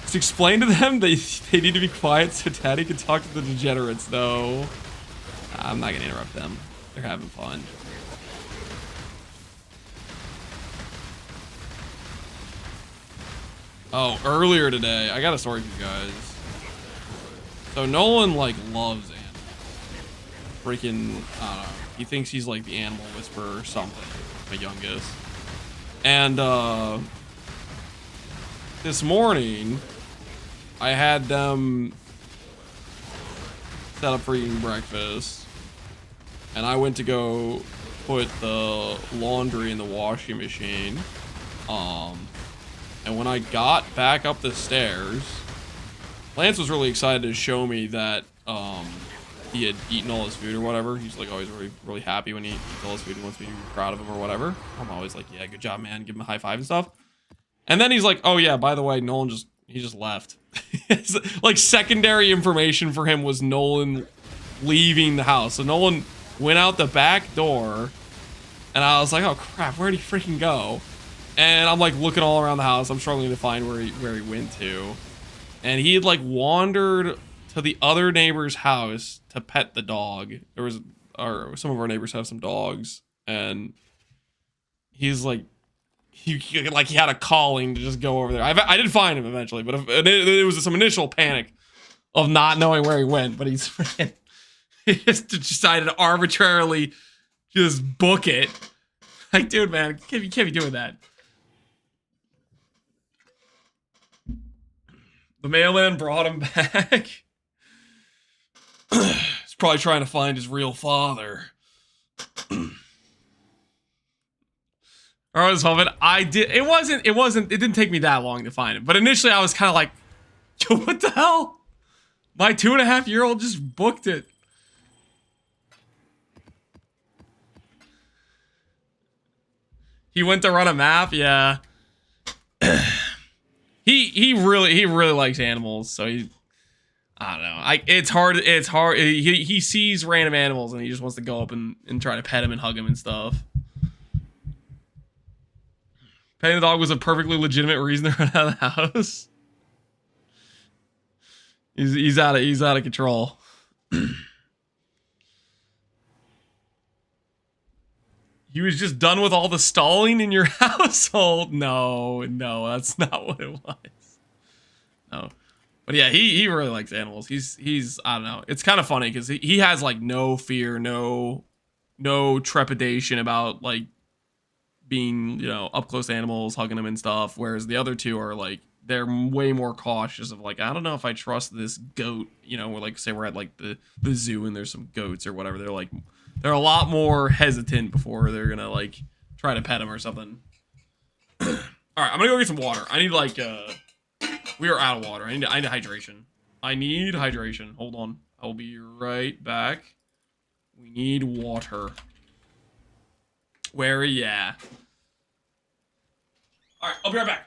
Just explain to them they need to be quiet so Daddy can talk to the degenerates. No, I'm not gonna interrupt them. They're having fun. Oh, earlier today, I got a story for you guys. So Nolan like loves animals. Freaking, I don't know. He thinks he's like the animal whisperer or something. My youngest. And this morning, I had them set up for eating breakfast, and I went to go put the laundry in the washing machine. And when I got back up the stairs, Lance was really excited to show me that he had eaten all his food or whatever. He's like always really happy when he eats all his food and wants me to be proud of him or whatever. I'm always like, yeah, good job, man. Give him a high five and stuff. And then he's like, oh yeah, by the way, Nolan he just left. Like secondary information for him was Nolan leaving the house. So Nolan went out the back door, and I was like, oh crap, where'd he freaking go? And I'm like looking all around the house. I'm struggling to find where he went to. And he had like wandered to the other neighbor's house to pet the dog. Some of our neighbors have some dogs, and he's like, he had a calling to just go over there. I did find him eventually, but it was some initial panic of not knowing where he went. But he just decided to arbitrarily just book it. Like, dude, man, you can't be doing that. The mailman brought him back. He's probably trying to find his real father. Or I was hoping it didn't take me that long to find it. But initially I was kind of like, yo, what the hell? My 2.5-year-old just booked it. He went to run a map, yeah. He really likes animals, so I don't know. It's hard. He sees random animals and he just wants to go up and try to pet him and hug him and stuff. Petting the dog was a perfectly legitimate reason to run out of the house. He's out of control. He was just done with all the stalling in your household. No, that's not what it was. No. But yeah, he really likes animals. He's I don't know. It's kind of funny because he has like no fear, no trepidation about like being, you know, up close to animals, hugging them and stuff. Whereas the other two are like, they're way more cautious of like, I don't know if I trust this goat, you know, or like say we're at like the zoo and there's some goats or whatever. They're a lot more hesitant before they're gonna like try to pet him or something. All right, I'm gonna go get some water. I need like we are out of water. I need hydration. I need hydration. Hold on. I'll be right back. We need water. Where are you at? All right, I'll be right back.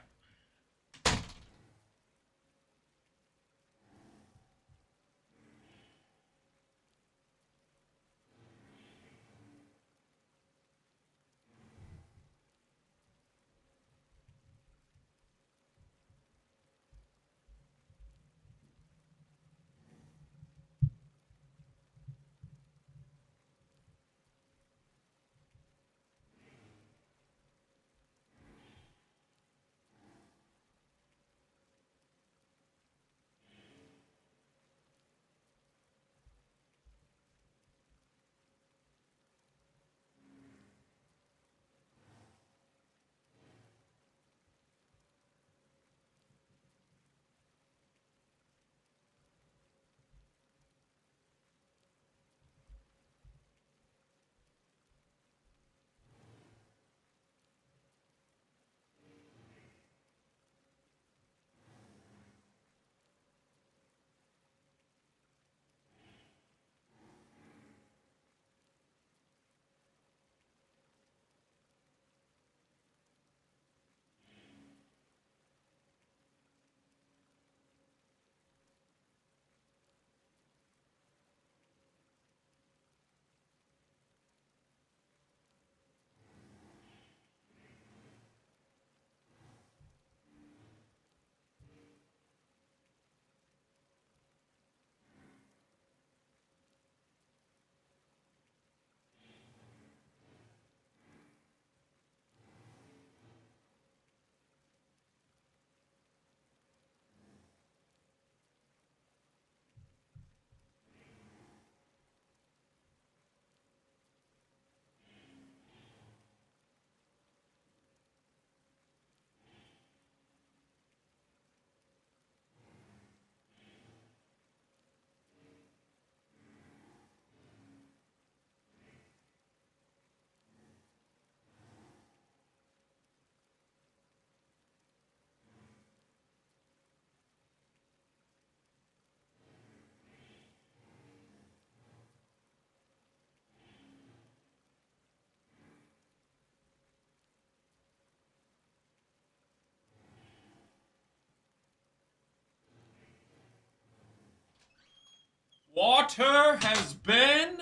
Hunter has been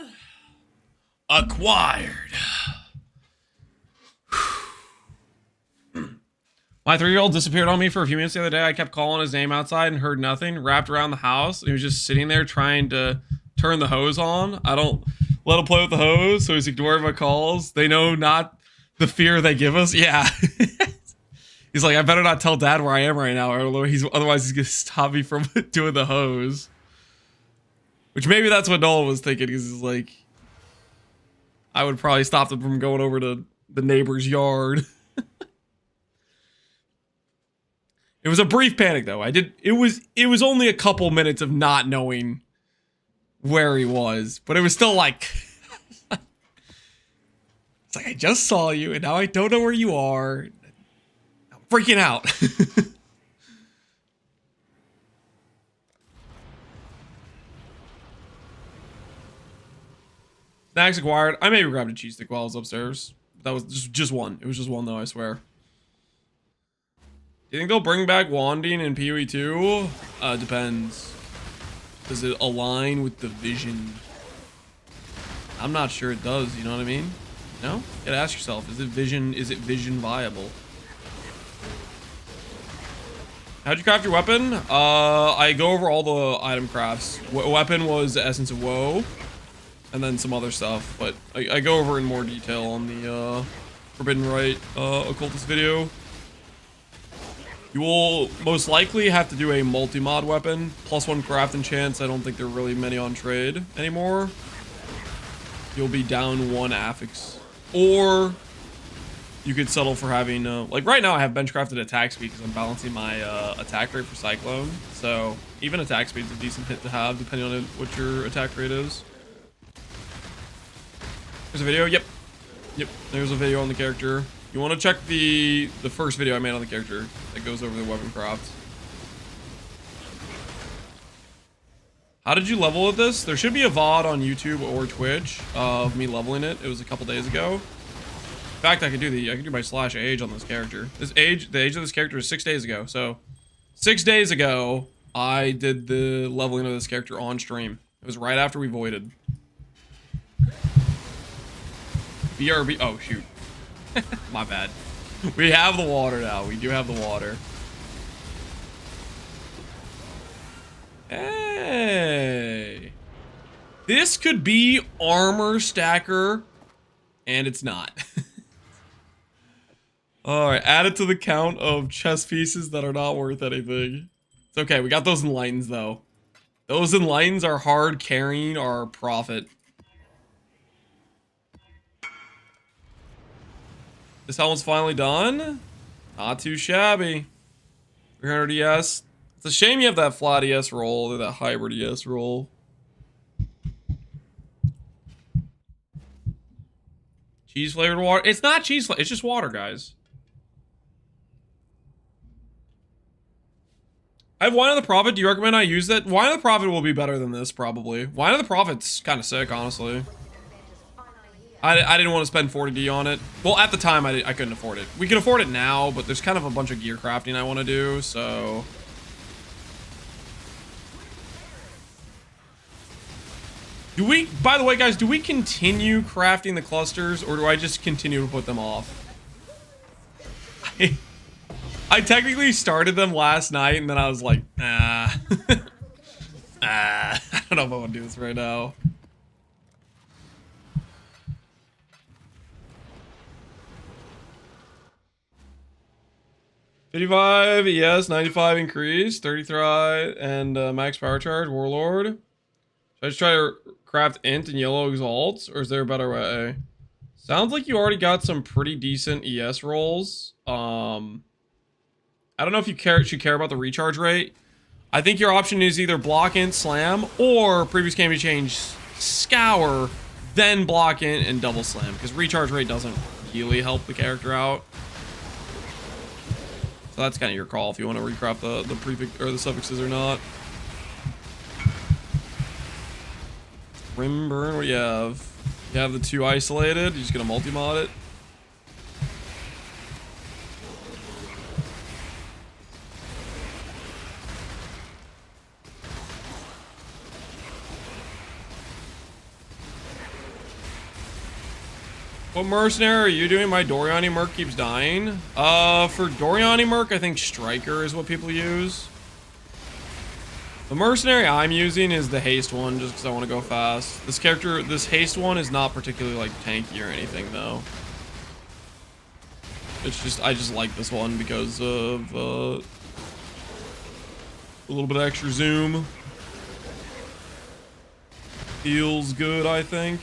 acquired. My 3-year-old disappeared on me for a few minutes the other day. I kept calling his name outside and heard nothing. Wrapped around the house. He was just sitting there trying to turn the hose on. I don't let him play with the hose, so he's ignoring my calls. They know not the fear they give us. Yeah. He's like, I better not tell Dad where I am right now, or otherwise he's gonna stop me from doing the hose. Which maybe that's what Nolan was thinking, because he's like, I would probably stop them from going over to the neighbor's yard. It was a brief panic though. It was only a couple minutes of not knowing where he was, but it was still like, it's like, I just saw you and now I don't know where you are. I'm freaking out. Snacks acquired. I maybe grabbed a cheese stick while I was upstairs. That was just one. It was just one though, I swear. Do you think they'll bring back wanding in PoE 2? Depends. Does it align with the vision? I'm not sure it does, you know what I mean? No? You gotta ask yourself, is it vision viable? How'd you craft your weapon? I go over all the item crafts. Weapon was the Essence of Woe, and then some other stuff, but I go over in more detail on the Forbidden Rite Occultist video. You will most likely have to do a multi-mod weapon, +1 craft enchants. I don't think there are really many on trade anymore. You'll be down 1 affix. Or you could settle for having, like right now I have bench crafted attack speed because I'm balancing my attack rate for Cyclone. So even attack speed is a decent hit to have depending on what your attack rate is. There's a video, yep. There's a video on the character. You want to check the first video I made on the character that goes over the weapon craft. How did you level with this? There should be a VOD on YouTube or Twitch of me leveling it. It was a couple days ago. In fact, I could do my /age on this character. The age of this character is 6 days ago. So 6 days ago, I did the leveling of this character on stream. It was right after we voided. BRB. Oh shoot. My bad. We have the water now. We do have the water. Hey. This could be armor stacker, and it's not. Alright, add it to the count of chess pieces that are not worth anything. It's okay, we got those enlightens though. Those enlightens are hard carrying our profit. This helmet's finally done. Not too shabby. 300 ES. It's a shame you have that flat ES roll or that hybrid ES roll. Cheese flavored water. It's not cheese. It's just water, guys. I have Wine of the Prophet. Do you recommend I use that? Wine of the Prophet will be better than this, probably. Wine of the Prophet's kind of sick, honestly. I didn't want to spend 40D on it. Well, at the time, I couldn't afford it. We can afford it now, but there's kind of a bunch of gear crafting I want to do, so... Do we, by the way, guys, do we continue crafting the clusters, or do I just continue to put them off? I technically started them last night, and then I was like, I don't know if I want to do this right now. $55 ES, 95 increase, 30 thrive, and max power charge, Warlord. Should I just try to craft int and yellow exalts, or is there a better way? Sounds like you already got some pretty decent ES rolls. I don't know if you should care about the recharge rate. I think your option is either block int slam, or previous game you change scour, then block int and double slam, because recharge rate doesn't really help the character out. So that's kind of your call if you want to recraft the prefix or the suffixes or not. Rim burn, what do you have? You have the 2 isolated. You're just gonna multi-mod it. What mercenary are you doing? My Doriani merc keeps dying. For Doriani merc, I think Striker is what people use. The mercenary I'm using is the haste one, just because I want to go fast. This haste one is not particularly like tanky or anything though. It's just, I just like this one because of a little bit of extra zoom. Feels good, I think.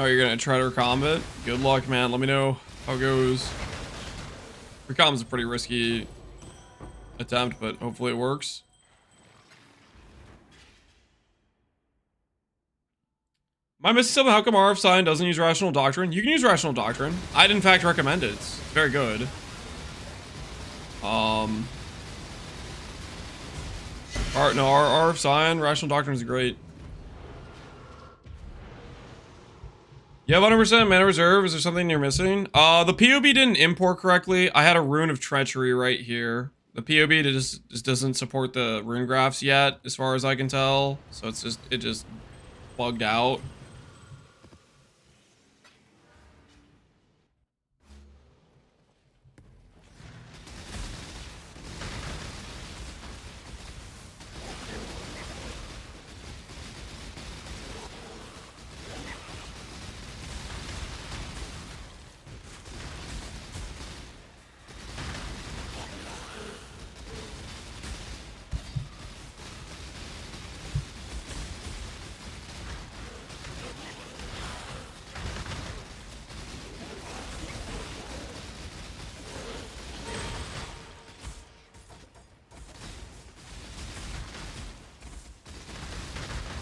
Oh, you're gonna try to recomb it? Good luck, man. Let me know how it goes. Recomb is a pretty risky attempt, but hopefully it works. Am I missing something? How come RF Sign doesn't use Rational Doctrine? You can use Rational Doctrine. I'd in fact recommend it. It's very good. RF Sign, Rational Doctrine is great. You have 100% mana reserve. Is there something you're missing? The POB didn't import correctly. I had a Rune of Treachery right here. The POB just doesn't support the rune graphs yet, as far as I can tell. So it just bugged out.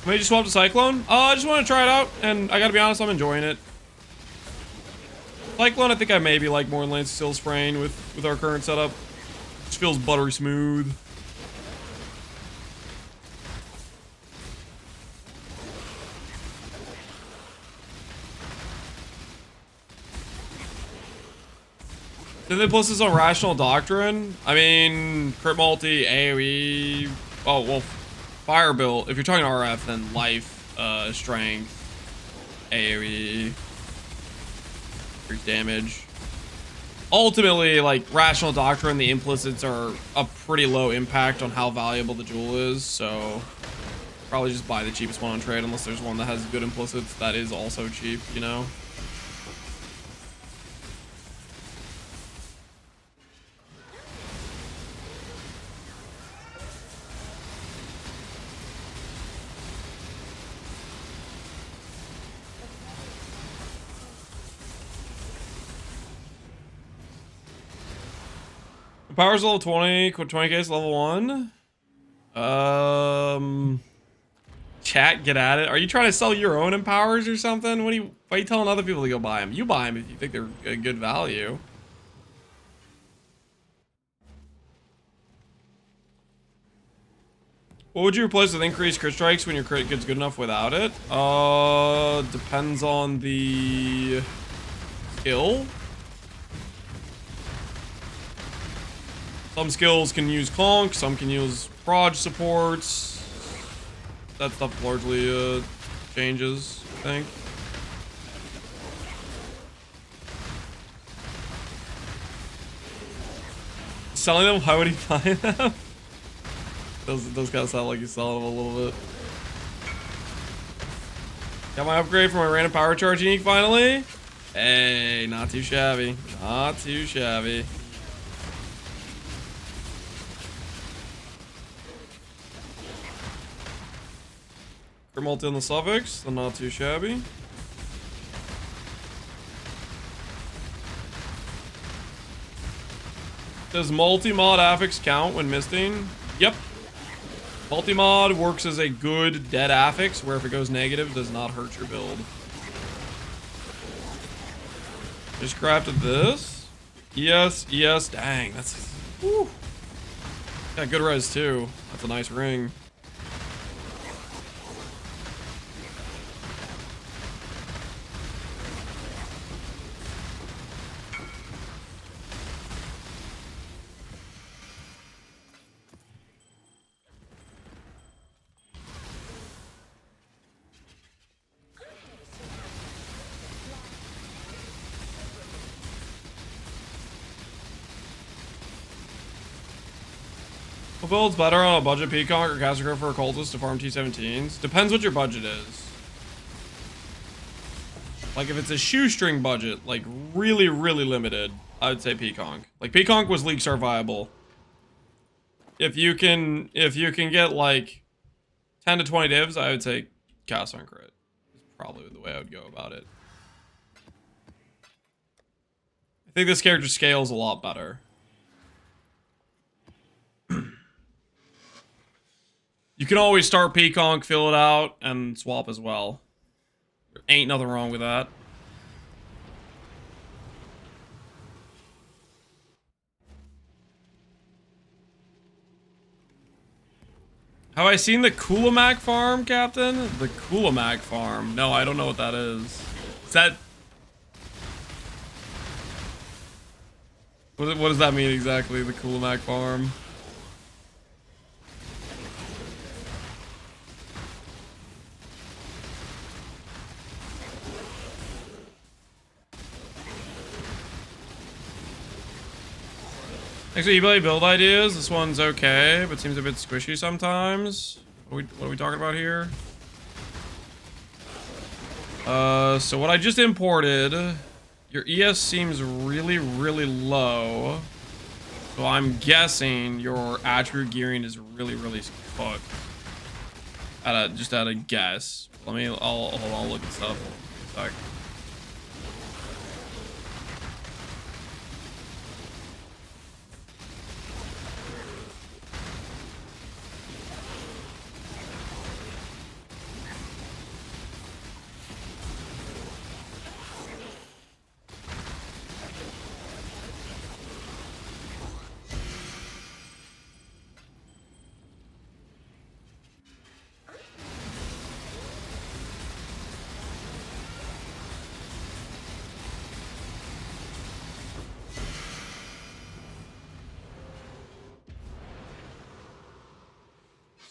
Maybe just swap to Cyclone? I just want to try it out, and I gotta be honest, I'm enjoying it. Cyclone, I think I maybe like more than Lance Steel Sprain with our current setup. Just feels buttery smooth. Then the pluses on Rational Doctrine. I mean, crit multi, AoE. Oh, well, Fire Build. If you're talking RF, then life, strength, AoE, increased damage. Ultimately, like, Rational Doctrine, the implicits are a pretty low impact on how valuable the jewel is, so probably just buy the cheapest one on trade unless there's one that has good implicits that is also cheap, you know? Power's level 20, 20k is level 1. Chat, get at it. Are you trying to sell your own empowers or something? Why are you telling other people to go buy them? You buy them if you think they're a good value. What would you replace with increased crit strikes when your crit gets good enough without it? Depends on the skill. Some skills can use conk, some can use proj supports. That stuff largely changes, I think. Selling them? Why would he buy them? Those kind of sound like he's selling them a little bit. Got my upgrade for my random power charge unique finally. Hey, not too shabby. Not too shabby. Multi on the suffix, so not too shabby. Does multi-mod affix count when misting? Yep. Multi-mod works as a good dead affix, where if it goes negative, does not hurt your build. Just crafted this. ES, dang, that's... Whew. Yeah, good res too. That's a nice ring. What build's better on a budget Peacock or Cassacre for Occultist to farm T17s? Depends what your budget is. Like if it's a shoestring budget, like really, really limited, I would say Peacock. Like Peacock was League Star viable. If you can get like 10 to 20 divs, I would say Cast on Crit. Is probably the way I would go about it. I think this character scales a lot better. You can always start Peacock, fill it out, and swap as well. There ain't nothing wrong with that. Have I seen the Kulamag farm, Captain? The Kulamag farm. No, I don't know what that is. Is that... What does that mean exactly, the Kulamag farm? Next eBay build ideas. This one's okay, but seems a bit squishy sometimes. What are we talking about here? So what I just imported, your ES seems really, really low. So I'm guessing your attribute gearing is really, really cooked. Just at a guess. I'll look at stuff. Sorry.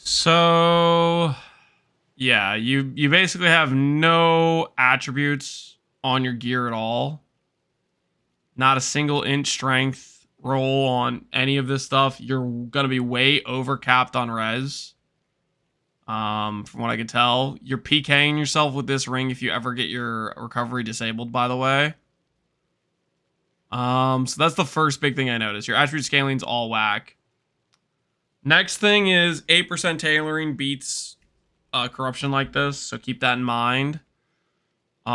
So, yeah, you basically have no attributes on your gear at all. Not a single inch strength roll on any of this stuff. You're gonna be way over capped on res. From what I can tell, you're PKing yourself with this ring if you ever get your recovery disabled, by the way. So that's the first big thing I noticed. Your attribute scaling's all whack. Next thing is 8% tailoring beats corruption like this, so keep that in mind. You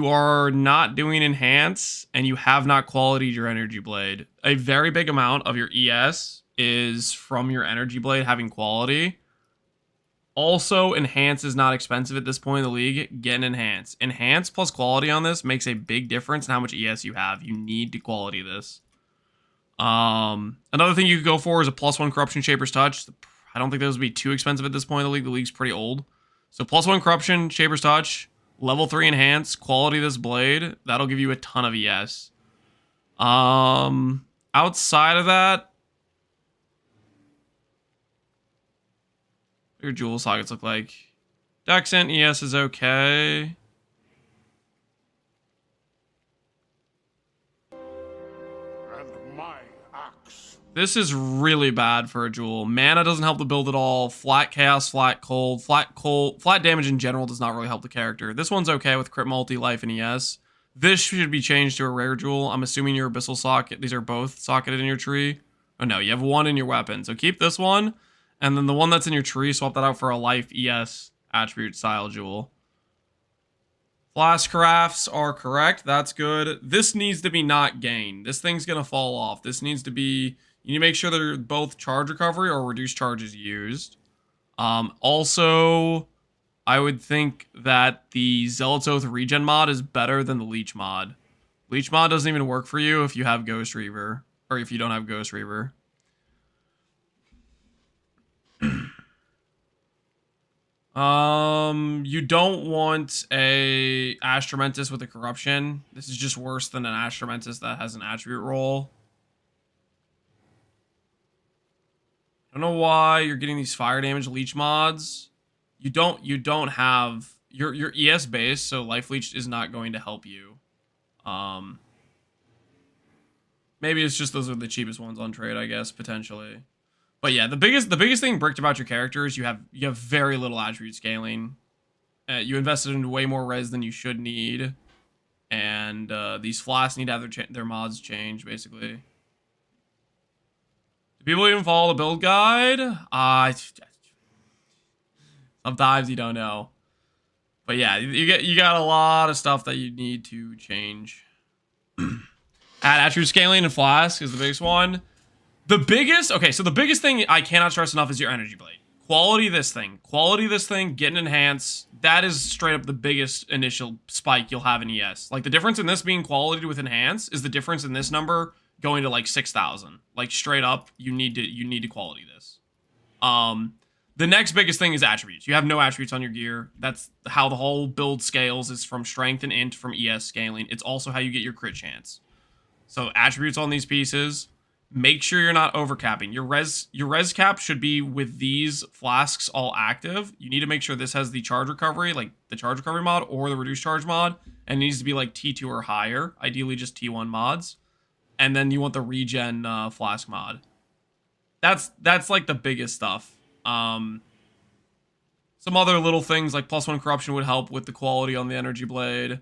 are not doing enhance, and you have not qualityed your energy blade. A very big amount of your ES is from your energy blade having quality. Also, enhance is not expensive at this point in the league. Get an enhance. Enhance plus quality on this makes a big difference in how much ES you have. You need to quality this. Another thing you could go for is a +1 corruption Shaper's Touch. I don't think those would be too expensive at this point in the league. The league's pretty old. So +1 corruption, Shaper's Touch, level 3 enhance, quality this blade. That'll give you a ton of ES. Outside of that, what do your jewel sockets look like? Dexent ES is okay. This is really bad for a jewel. Mana doesn't help the build at all. Flat chaos, flat cold, flat damage in general does not really help the character. This one's okay with crit multi, life, and ES. This should be changed to a rare jewel. I'm assuming your abyssal socket. These are both socketed in your tree. Oh no, you have one in your weapon. So keep this one, and then the one that's in your tree, swap that out for a life ES attribute style jewel. Flask crafts are correct. That's good. This needs to be not gain. This thing's gonna fall off. This needs to be. You need to make sure they're both charge recovery or reduced charges used. Also, I would think that the Zealot's Oath regen mod is better than the Leech mod. Leech mod doesn't even work for you if you have Ghost Reaver. Or if you don't have Ghost Reaver. You don't want a Astromentus with a corruption. This is just worse than an Astromentus that has an attribute roll. I don't know why you're getting these fire damage leech mods. You don't have your ES base, so life leech is not going to help you. Maybe it's just those are the cheapest ones on trade, I guess, potentially. But yeah, the biggest thing bricked about your character is you have very little attribute scaling. You invested into way more res than you should need, and these flasks need to have their mods change, basically. Do people even follow the build guide? Sometimes you don't know. But yeah, you got a lot of stuff that you need to change. Add attribute scaling and flask is the biggest one. The biggest thing I cannot stress enough is your energy blade. Quality this thing, get an enhance. That is straight up the biggest initial spike you'll have in ES. Like the difference in this being quality with enhance is the difference in this number going to like 6,000. Like straight up, you need to quality this. The next biggest thing is attributes. You have no attributes on your gear. That's how the whole build scales, is from strength and int from ES scaling. It's also how you get your crit chance. So attributes on these pieces. Make sure you're not overcapping. Your res cap should be with these flasks all active. You need to make sure this has the charge recovery, like the charge recovery mod or the reduced charge mod, and it needs to be like T2 or higher, ideally just T1 mods. And then you want the regen flask mod. That's like the biggest stuff. Some other little things like +1 corruption would help with the quality on the energy blade.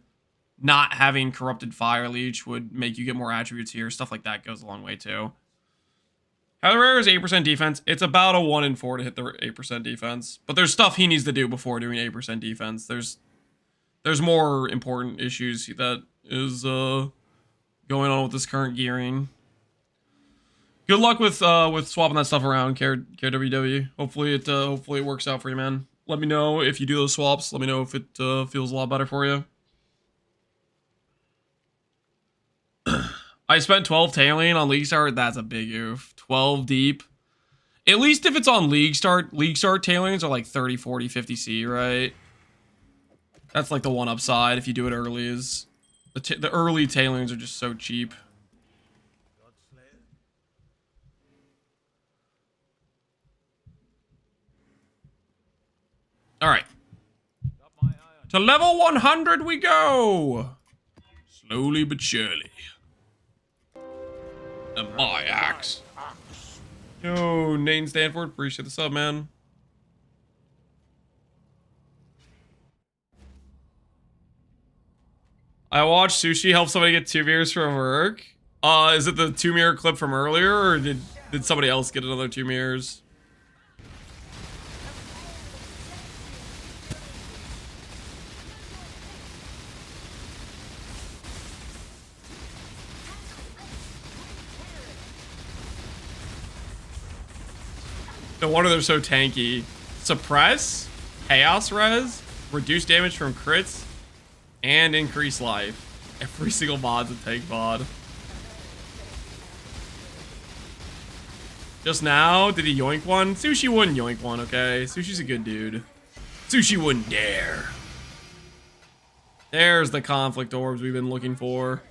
Not having corrupted fire leech would make you get more attributes here. Stuff like that goes a long way too. How rare is 8% defense? It's about a 1 in 4 to hit the 8% defense. But there's stuff he needs to do before doing 8% defense. There's more important issues that is going on with this current gearing. Good luck with swapping that stuff around, KWW. Hopefully it works out for you, man. Let me know if you do those swaps. Let me know if it feels a lot better for you. I spent 12 tailing on League Start. That's a big oof. 12 deep. At least if it's on League Start tailings are like 30, 40, 50C, right? That's like the one upside if you do it early is the early tailings are just so cheap. All right. To level 100 we go. Slowly but surely. And my axe. Yo, Nate Stanford, appreciate the sub, man. I watched Sushi help somebody get 2 mirrors from work. Is it the 2 mirror clip from earlier, or did somebody else get another 2 mirrors? No wonder they're so tanky. Suppress, chaos res, reduce damage from crits, and increase life. Every single mod's a tank mod. Just now, did he yoink one? Sushi wouldn't yoink one, okay? Sushi's a good dude. Sushi wouldn't dare. There's the conflict orbs we've been looking for.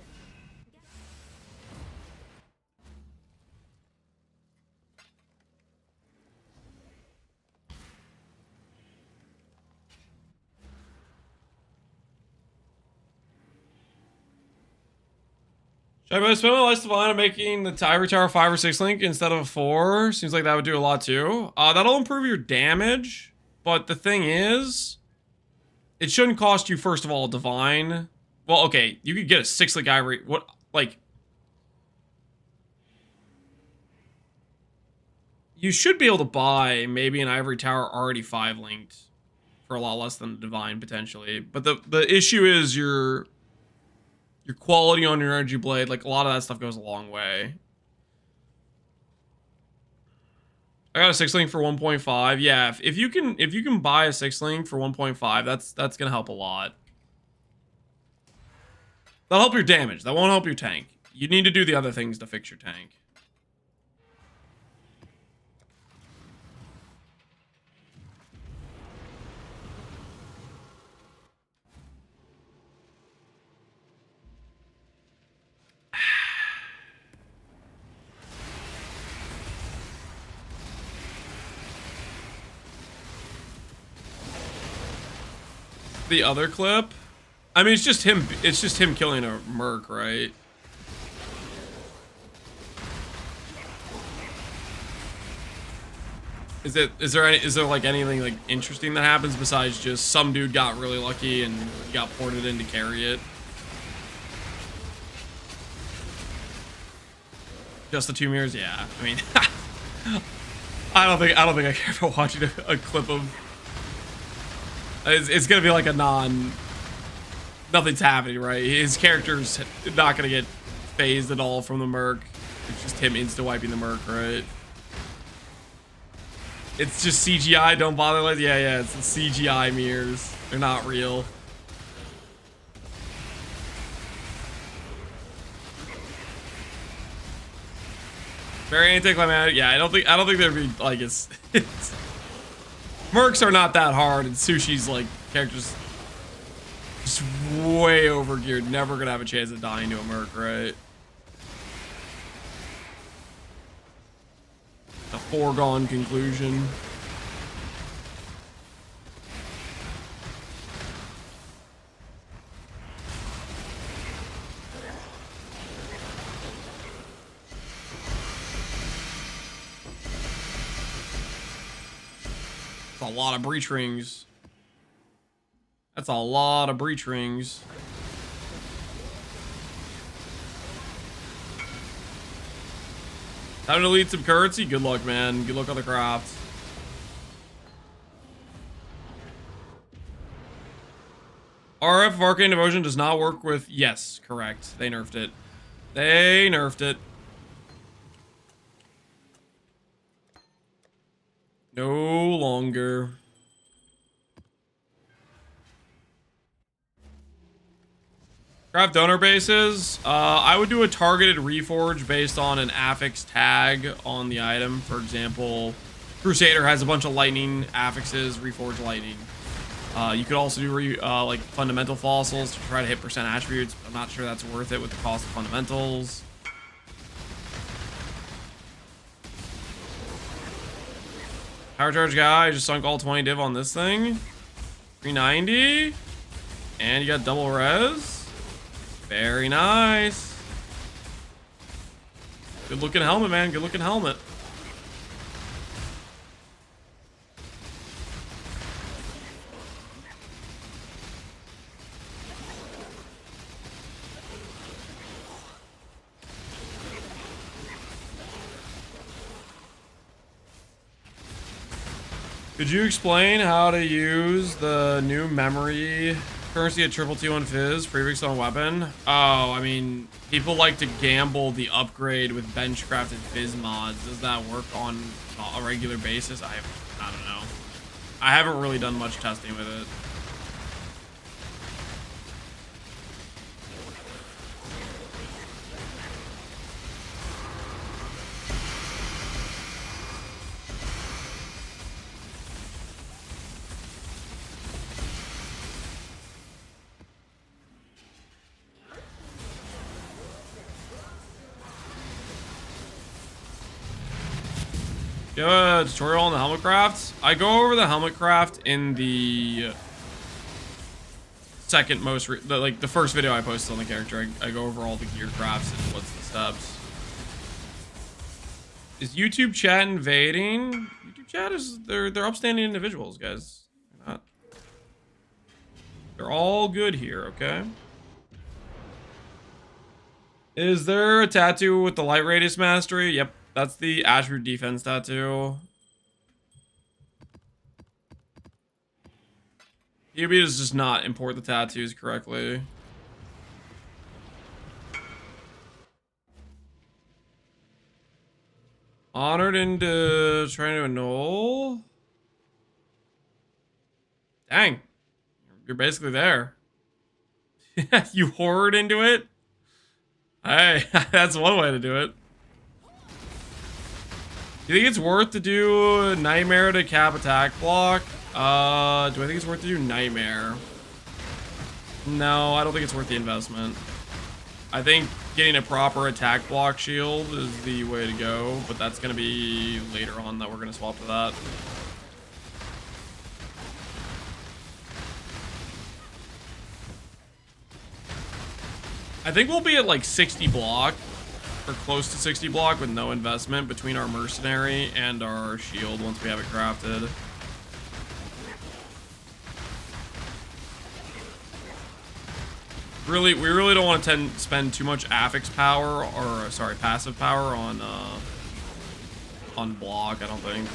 Should I spend my life divine on making the Ivory Tower 5 or 6 link instead of a 4? Seems like that would do a lot too. That'll improve your damage, but the thing is, it shouldn't cost you, first of all, divine. Well, okay, you could get a 6 link Ivory. What, like, you should be able to buy maybe an Ivory Tower already 5 linked for a lot less than a divine potentially. But the issue is your quality on your energy blade, like a lot of that stuff goes a long way. I got a 6 link for 1.5. Yeah, if you can buy a 6 link for 1.5, that's gonna help a lot. That'll help your damage. That won't help your tank. You need to do the other things to fix your tank. the other clip. I mean, it's just him. It's just him killing a merc, right? Is there like anything like interesting that happens besides just some dude got really lucky and got ported in to carry it? Just the 2 mirrors? Yeah. I mean, I don't think I care about watching a clip of. It's gonna be like a nothing's happening, right? His character's not gonna get phased at all from the merc. It's just him insta wiping the merc, right? It's just CGI. Don't bother with. Yeah. It's the CGI mirrors. They're not real. Very anticlimactic. Yeah, I don't think there'd be like it's mercs are not that hard, and Sushi's like characters just way overgeared. Never gonna have a chance of dying to a merc, right? A foregone conclusion. That's a lot of breach rings. That's a lot of breach rings. Time to lead some currency. Good luck, man. Good luck on the crafts. RF of Arcane Devotion does not work with... Yes, correct. They nerfed it. They nerfed it. No longer. Craft donor bases. I would do a targeted reforge based on an affix tag on the item. For example, Crusader has a bunch of lightning affixes, reforge lightning. You could also do like fundamental fossils to try to hit percent attributes. I'm not sure that's worth it with the cost of fundamentals. Power charge guy, I just sunk all 20 div on this thing. 390. And you got double res. Very nice. Good looking helmet, man. Good looking helmet. Could you explain how to use the new memory currency at triple T1 Fizz prefix on weapon? Oh, I mean, people like to gamble the upgrade with bench crafted Fizz mods. Does that work on a regular basis? I don't know. I haven't really done much testing with it. You have a tutorial on the helmet craft? I go over the helmet craft in the second most, the first video I posted on the character. I go over all the gear crafts and what's the steps. Is YouTube chat invading? YouTube chat is, they're upstanding individuals, guys. They're all good here, okay? Is there a tattoo with the light radius mastery? Yep. That's the attribute defense tattoo. UB does just not import the tattoos correctly. Honored into trying to annul. Dang. You're basically there. You hoard into it? Hey, that's one way to do it. Do you think it's worth to do Nightmare to cap attack block? Do I think it's worth to do Nightmare? No, I don't think it's worth the investment. I think getting a proper attack block shield is the way to go, but that's going to be later on that we're going to swap to that. I think we'll be at like 60 block, or close to 60 block with no investment between our mercenary and our shield once we have it crafted. We really don't want to spend too much affix power, or sorry, passive power on block, I don't think.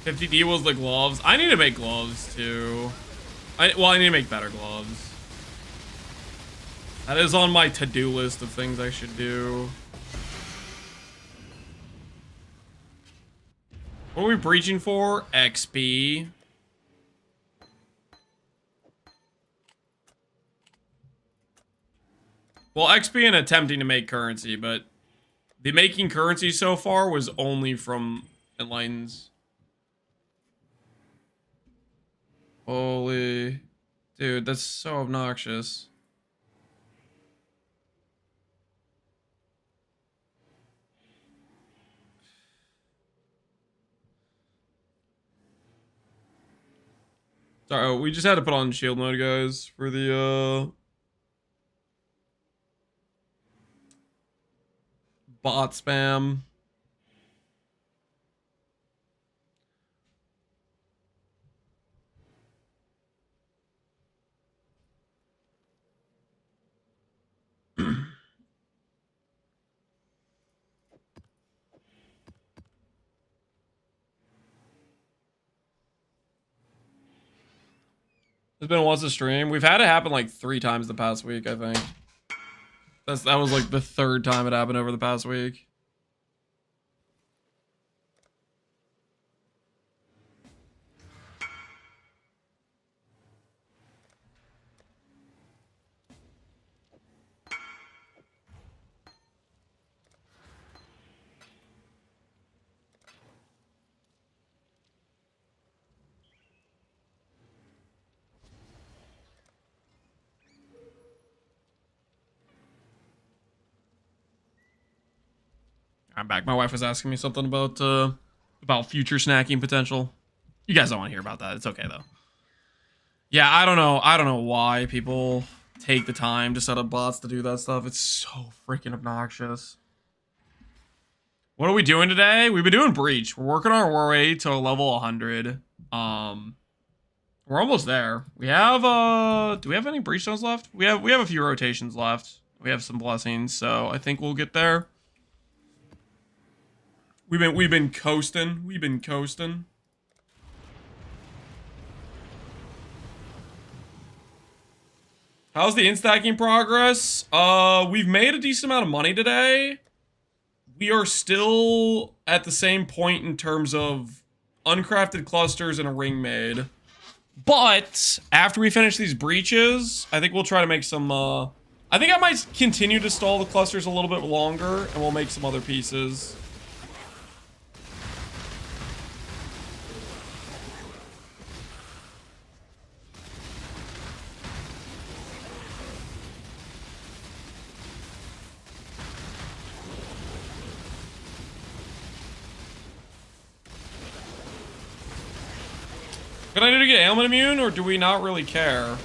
$50D was the gloves. I need to make gloves too. I need to make better gloves. That is on my to-do list of things I should do. What are we breaching for? XP. Well, XP and attempting to make currency, but the making currency so far was only from Enlighten's. Holy... Dude, that's so obnoxious. Sorry, oh, we just had to put on shield mode, guys, for the, bot spam. It's been once a stream. We've had it happen like 3 times the past week, I think. That was like the 3rd time it happened over the past week. I'm back. My wife was asking me something about future snacking potential. You guys don't want to hear about that. It's okay though. Yeah, I don't know. I don't know why people take the time to set up bots to do that stuff. It's so freaking obnoxious. What are we doing today? We've been doing breach. We're working our way to level 100. We're almost there. We have do we have any breach stones left? We have a few rotations left. We have some blessings, so I think we'll get there. We've been coasting. We've been coasting. How's the instacking progress? We've made a decent amount of money today. We are still at the same point in terms of uncrafted clusters and a ring made. But after we finish these breaches, I think we'll try to make some I think I might continue to stall the clusters a little bit longer and we'll make some other pieces. Can I do to get ailment immune, or do we not really care?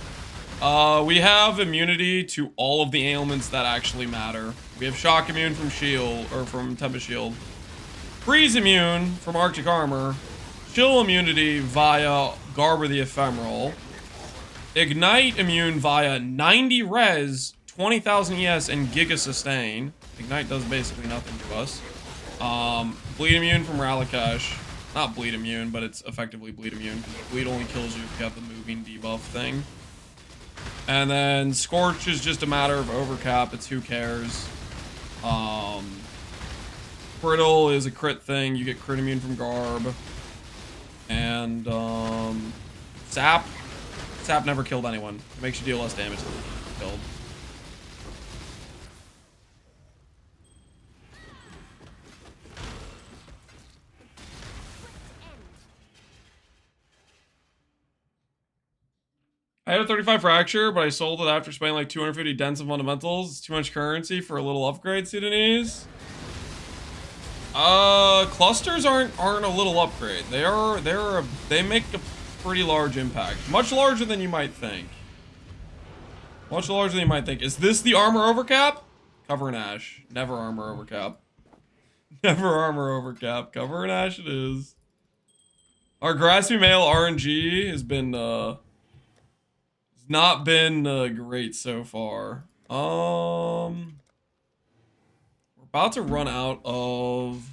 We have immunity to all of the ailments that actually matter. We have shock immune from shield, or from Tempest Shield. Freeze immune from Arctic Armor. Chill immunity via Garber the Ephemeral. Ignite immune via 90 res, 20,000 ES, and Giga Sustain. Ignite does basically nothing to us. Bleed immune from Ralakash. Not bleed immune, but it's effectively bleed immune, because bleed only kills you if you have the moving debuff thing. And then Scorch is just a matter of overcap. It's who cares. Brittle is a crit thing. You get crit immune from Garb. And Sap. Sap never killed anyone. It makes you deal less damage than killed. I had a 35 fracture, but I sold it after spending like 250 dents of fundamentals. It's too much currency for a little upgrade, Sudanese. Clusters aren't a little upgrade. They make a pretty large impact. Much larger than you might think. Much larger than you might think. Is this the armor overcap? Cover and Ash. Never armor overcap. Never armor overcap. Cover and Ash it is. Our graspy male RNG has been not been great so far. We're about to run out of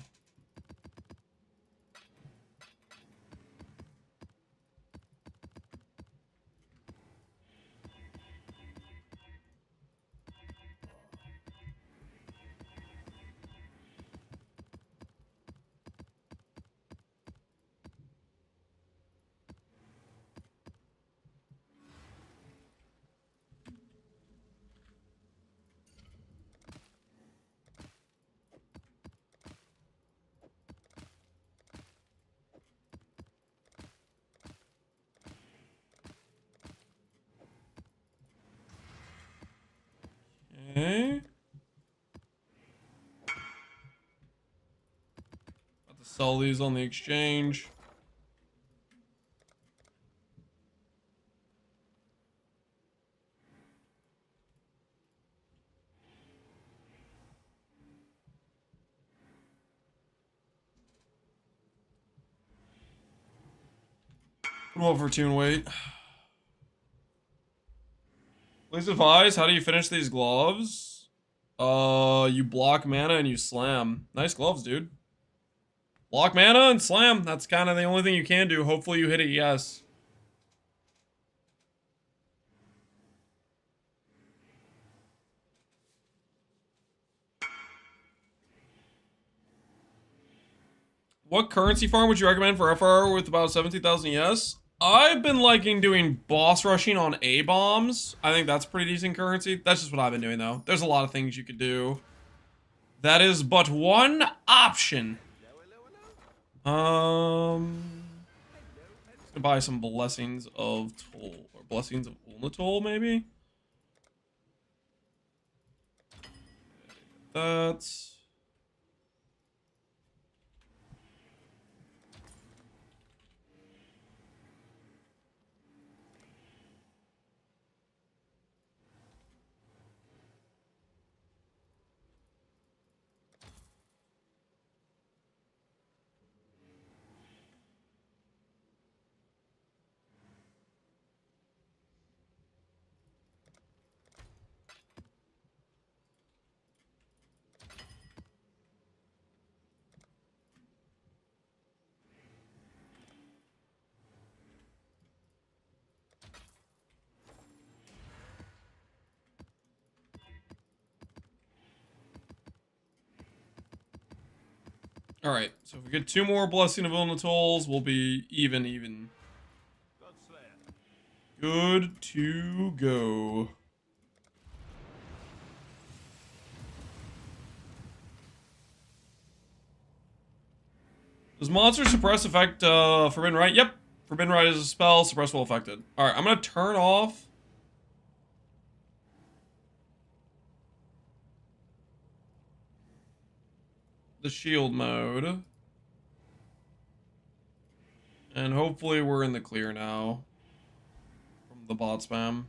okay. About to sell these on the exchange. Put them up for tune weight. Please advise, how do you finish these gloves? You block mana and you slam. Nice gloves, dude. Block mana and slam. That's kind of the only thing you can do. Hopefully you hit it, yes. What currency farm would you recommend for FR with about 17,000 yes? I've been liking doing boss rushing on A-bombs. I think that's pretty decent currency. That's just what I've been doing, though. There's a lot of things you could do. That is but one option. Let's buy some Blessings of Toll. Or Blessings of Ulnatol, maybe? That's... Alright, so if we get 2 more Blessing of Ulnatols, we'll be even. Good to go. Does monster suppress effect Forbidden Right? Yep. Forbidden Right is a spell, suppress will affected. Alright, I'm gonna turn off the shield mode. And hopefully we're in the clear now from the bot spam.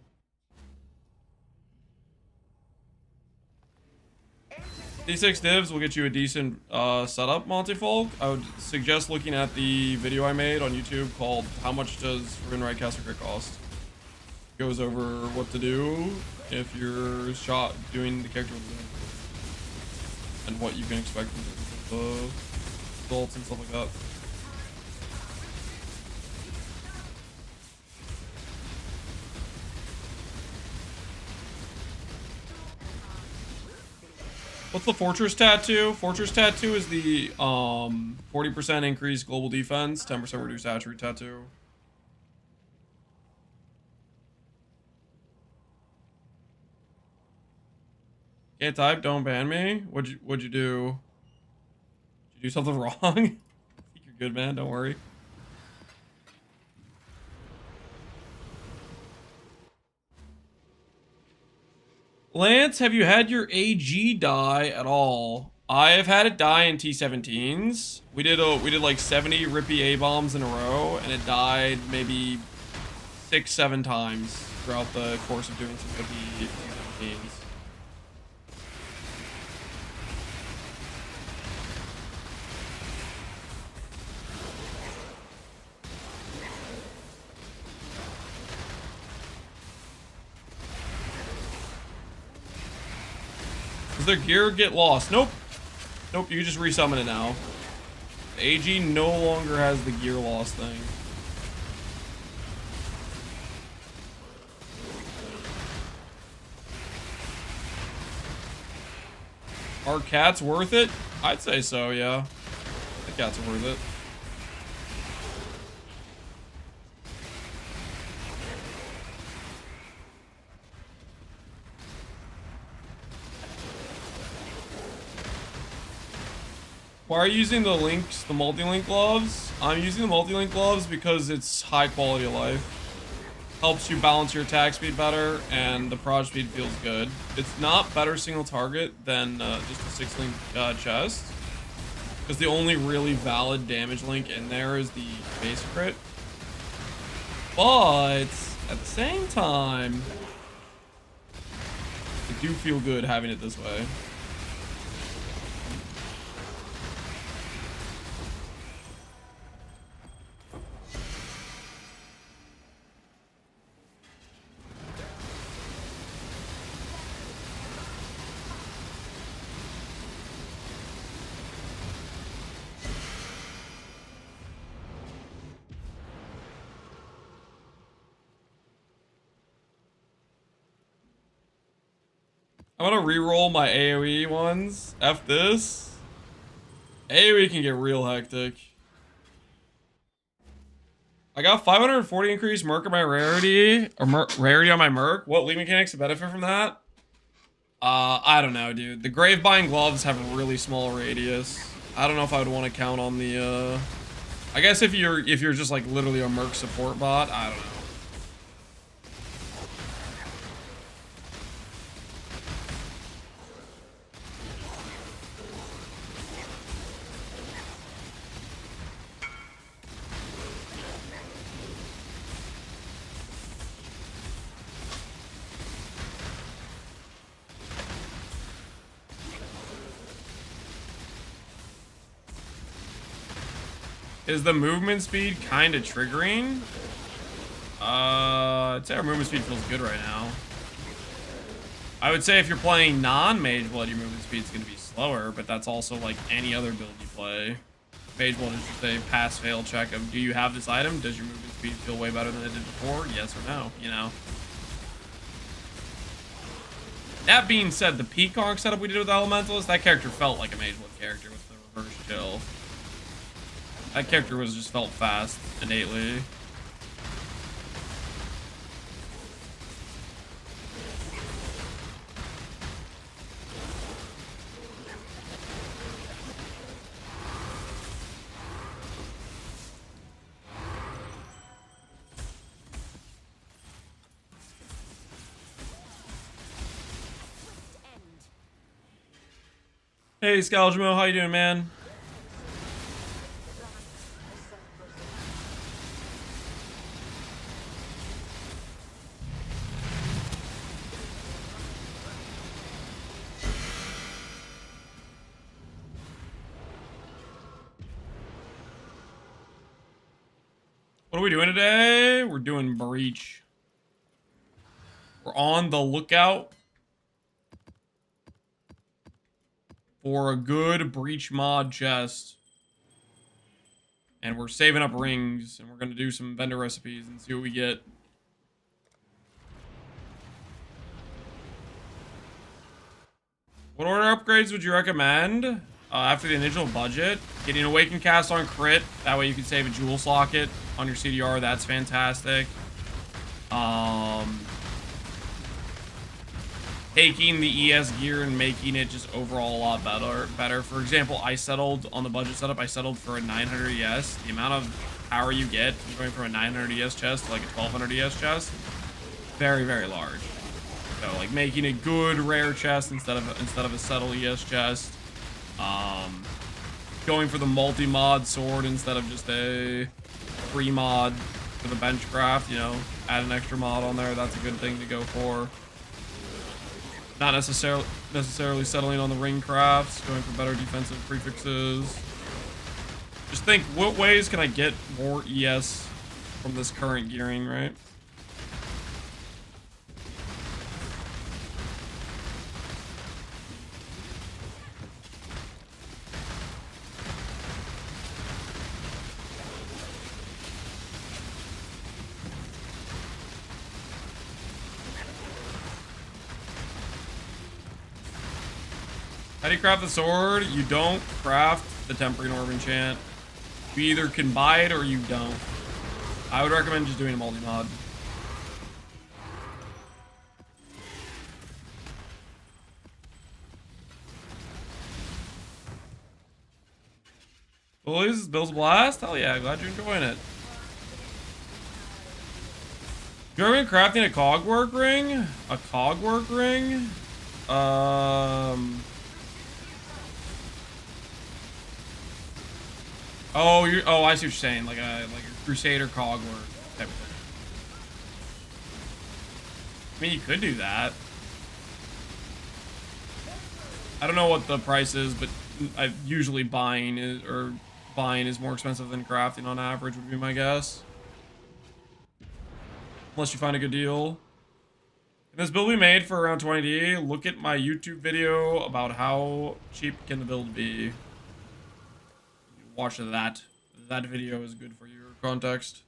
D6 divs will get you a decent setup, Montefolk. I would suggest looking at the video I made on YouTube called How Much Does Forbidden Right Caster Crit Cost? It goes over what to do if you're doing the character and what you can expect from the results and stuff like that. What's the Fortress Tattoo? Fortress Tattoo is the 40% increased global defense, 10% reduced attribute tattoo. Can't type, don't ban me. What'd you do? Did you do something wrong? I think you're good, man, don't worry. Lance, have you had your AG die at all? I have had it die in T17s. We did like 70 Rippy A bombs in a row, and it died maybe 6-7 times throughout the course of doing some Rippy T17s. Does their gear get lost? Nope. Nope, you can just resummon it now. The AG no longer has the gear loss thing. Are cats worth it? I'd say so, yeah. The cats are worth it. Why are you using the links, the multi-link gloves? I'm using the multi-link gloves because it's high quality of life. Helps you balance your attack speed better, and the proj speed feels good. It's not better single target than just a 6-link chest. Because the only really valid damage link in there is the base crit. But at the same time, I do feel good having it this way. I'm gonna re-roll my AoE ones. F this. AoE can get real hectic. I got 540 increased merc on my rarity, or rarity on my merc. What league mechanics to benefit from that? I don't know, dude. The Gravebind gloves have a really small radius. I don't know if I would want to count on the, I guess if you're just like literally a merc support bot, I don't know. Is the movement speed kind of triggering? I'd say our movement speed feels good right now. I would say if you're playing non-Mage Blood, your movement speed is going to be slower, but that's also like any other build you play. Mage Blood is just a pass-fail check of, do you have this item? Does your movement speed feel way better than it did before? Yes or no, you know? That being said, the Peacock setup we did with Elementalist, that character felt like a Mage Blood character with the reverse chill. That character just felt fast, innately. Hey, Scalgimo, how you doing, man? What are we doing today? We're doing Breach. We're on the lookout for a good Breach mod chest. And we're saving up rings, and we're going to do some vendor recipes and see what we get. What order upgrades would you recommend? After the initial budget, getting Awakened Cast on crit. That way you can save a Jewel Socket on your CDR. That's fantastic. Taking the ES gear and making it just overall a lot better. For example, I settled on the budget setup. I settled for a 900 ES. The amount of power you get from going from a 900 ES chest to like a 1200 ES chest, very, very large. So like making a good rare chest instead of a settle ES chest. Going for the multi-mod sword instead of just a free mod for the bench craft, you know, add an extra mod on there. That's a good thing to go for. Not necessarily settling on the ring crafts, going for better defensive prefixes. Just think, what ways can I get more ES from this current gearing, right? How do you craft the sword? You don't craft the Tempering Orb enchant. You either can buy it or you don't. I would recommend just doing a multi-mod. Boys, Bill's Blast? Hell yeah, glad you're enjoying it. You're going crafting a cogwork ring? A cogwork ring? Oh, I see what you're saying, like a Crusader cogwork type of thing. I mean, you could do that. I don't know what the price is, but usually buying is more expensive than crafting on average would be my guess. Unless you find a good deal. Can this build be made for around 20D? Look at my YouTube video about how cheap can the build be. Watch that. That video is good for your context.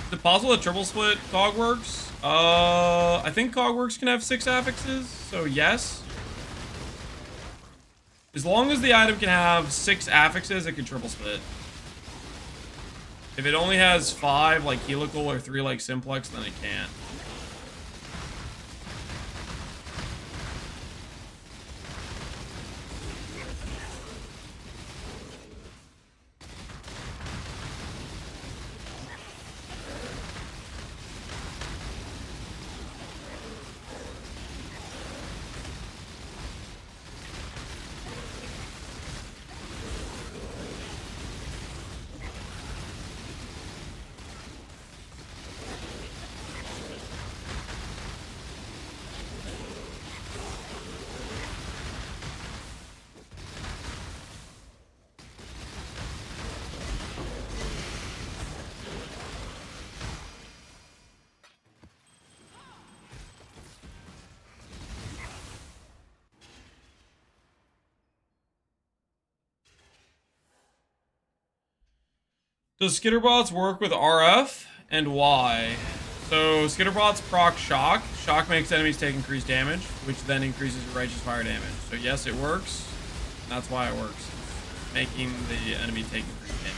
Is it possible that triple split cogworks? I think cogworks can have 6 affixes, so yes. As long as the item can have 6 affixes, it can triple split. If it only has 5 like helical or 3 like simplex, then it can't. Does Skitterbots work with RF, and why? So Skitterbots proc Shock. Shock makes enemies take increased damage, which then increases your Righteous Fire damage. So yes, it works. And that's why it works. Making the enemy take increased damage.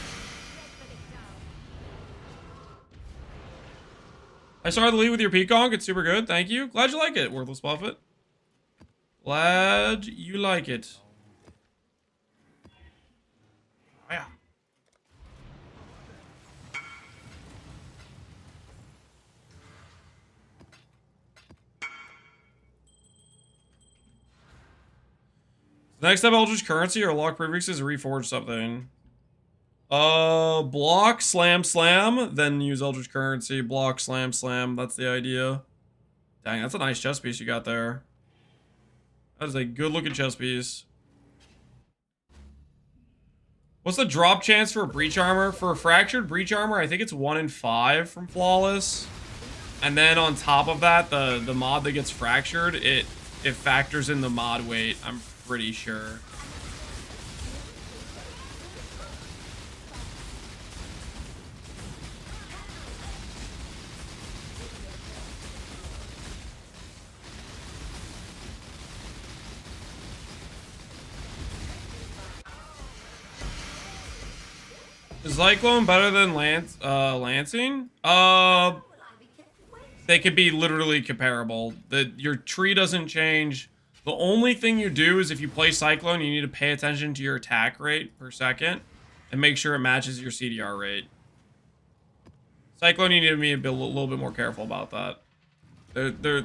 I started the lead with your Peacock. It's super good. Thank you. Glad you like it, Worthless Buffett. Glad you like it. Yeah. Next up, Eldritch Currency or lock prefixes or reforge something. Block, slam, slam, then use Eldritch Currency, block, slam, slam. That's the idea. Dang, that's a nice chest piece you got there. That is a good looking chest piece. What's the drop chance for breach armor? For fractured breach armor, I think it's 1 in 5 from flawless. And then on top of that, the mod that gets fractured, it factors in the mod weight, I'm pretty sure. Is Cyclone better than Lancing? They could be literally comparable. Your tree doesn't change. The only thing you do is if you play Cyclone, you need to pay attention to your attack rate per second and make sure it matches your CDR rate. Cyclone, you need to be a little bit more careful about that. They're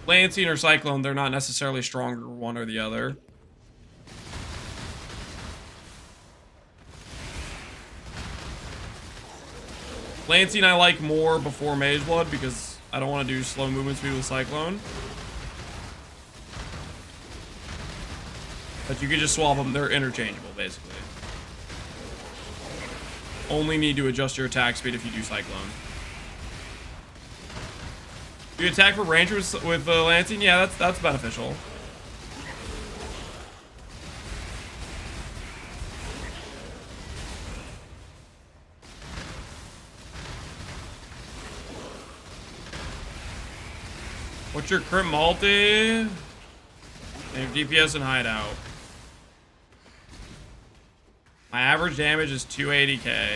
Lancing or Cyclone, they're not necessarily stronger one or the other. Lancing I like more before Mage Blood because I don't want to do slow movement speed with Cyclone. But you can just swap them, they're interchangeable basically. Only need to adjust your attack speed if you do Cyclone. Do you attack for range with Lancing? Yeah, that's beneficial. What's your crit multi? And your DPS and hideout. My average damage is 280k.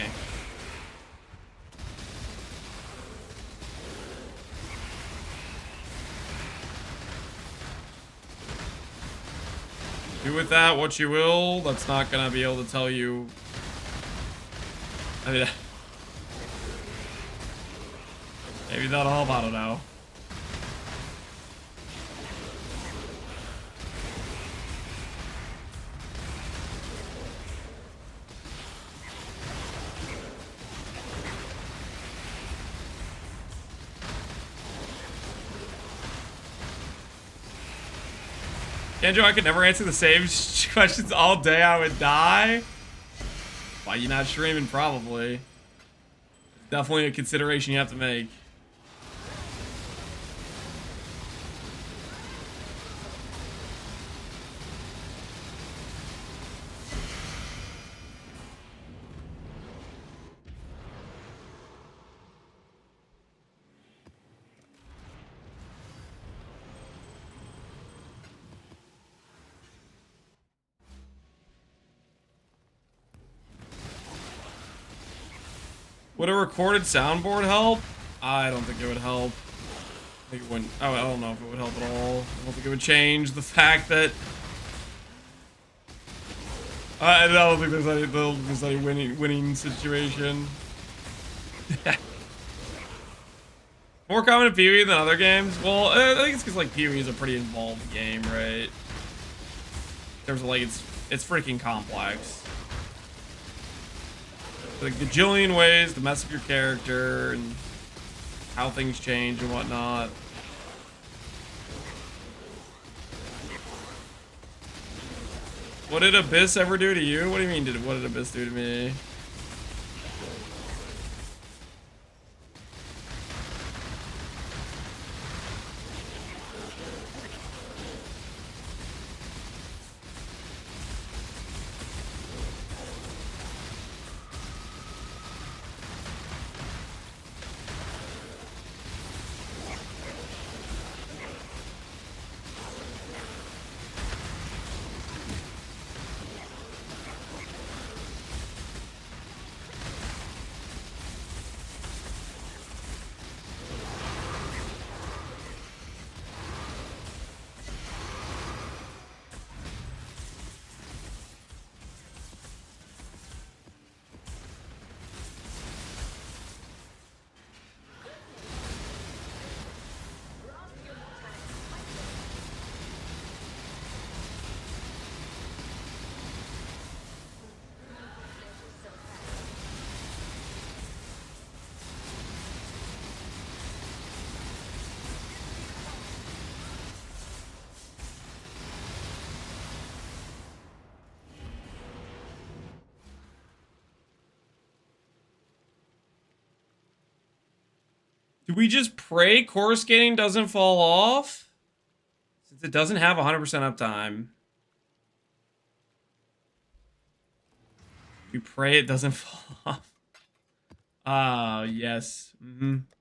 Do with that what you will. That's not gonna be able to tell you. I mean, maybe that'll help. I don't know. Andrew, I could never answer the same questions all day. I would die. Why you not streaming? Probably. Definitely a consideration you have to make. Would a recorded soundboard help? I don't think it would help. I think it wouldn't. Oh, I don't know if it would help at all. I don't think it would change the fact that. I don't think there's any winning situation. More common in PoE than other games? Well, I think it's because like PoE is a pretty involved game, right? In terms of like it's freaking complex. Like gajillion ways to mess up your character and how things change and whatnot. What did Abyss ever do to you? What do you mean what did Abyss do to me? Do we just pray coruscating doesn't fall off? Since it doesn't have 100% uptime. We pray it doesn't fall off. Yes.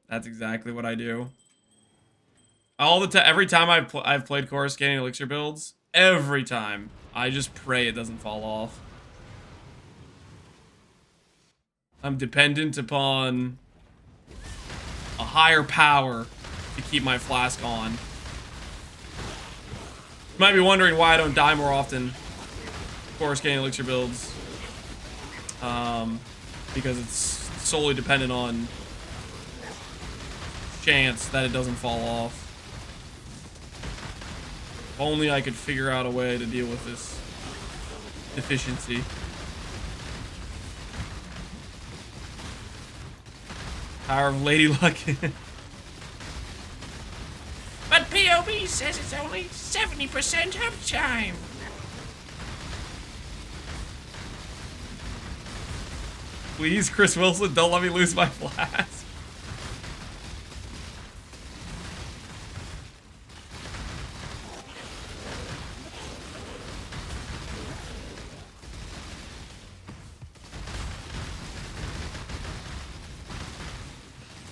That's exactly what I do. All the time, every time I've played coruscating elixir builds, every time I just pray it doesn't fall off. I'm dependent upon a higher power to keep my flask on. You might be wondering why I don't die more often. Coruscating elixir builds. Because it's solely dependent on chance that it doesn't fall off. If only I could figure out a way to deal with this deficiency. Power of Lady Luck. But POB says it's only 70% uptime. Please, Chris Wilson, don't let me lose my flask.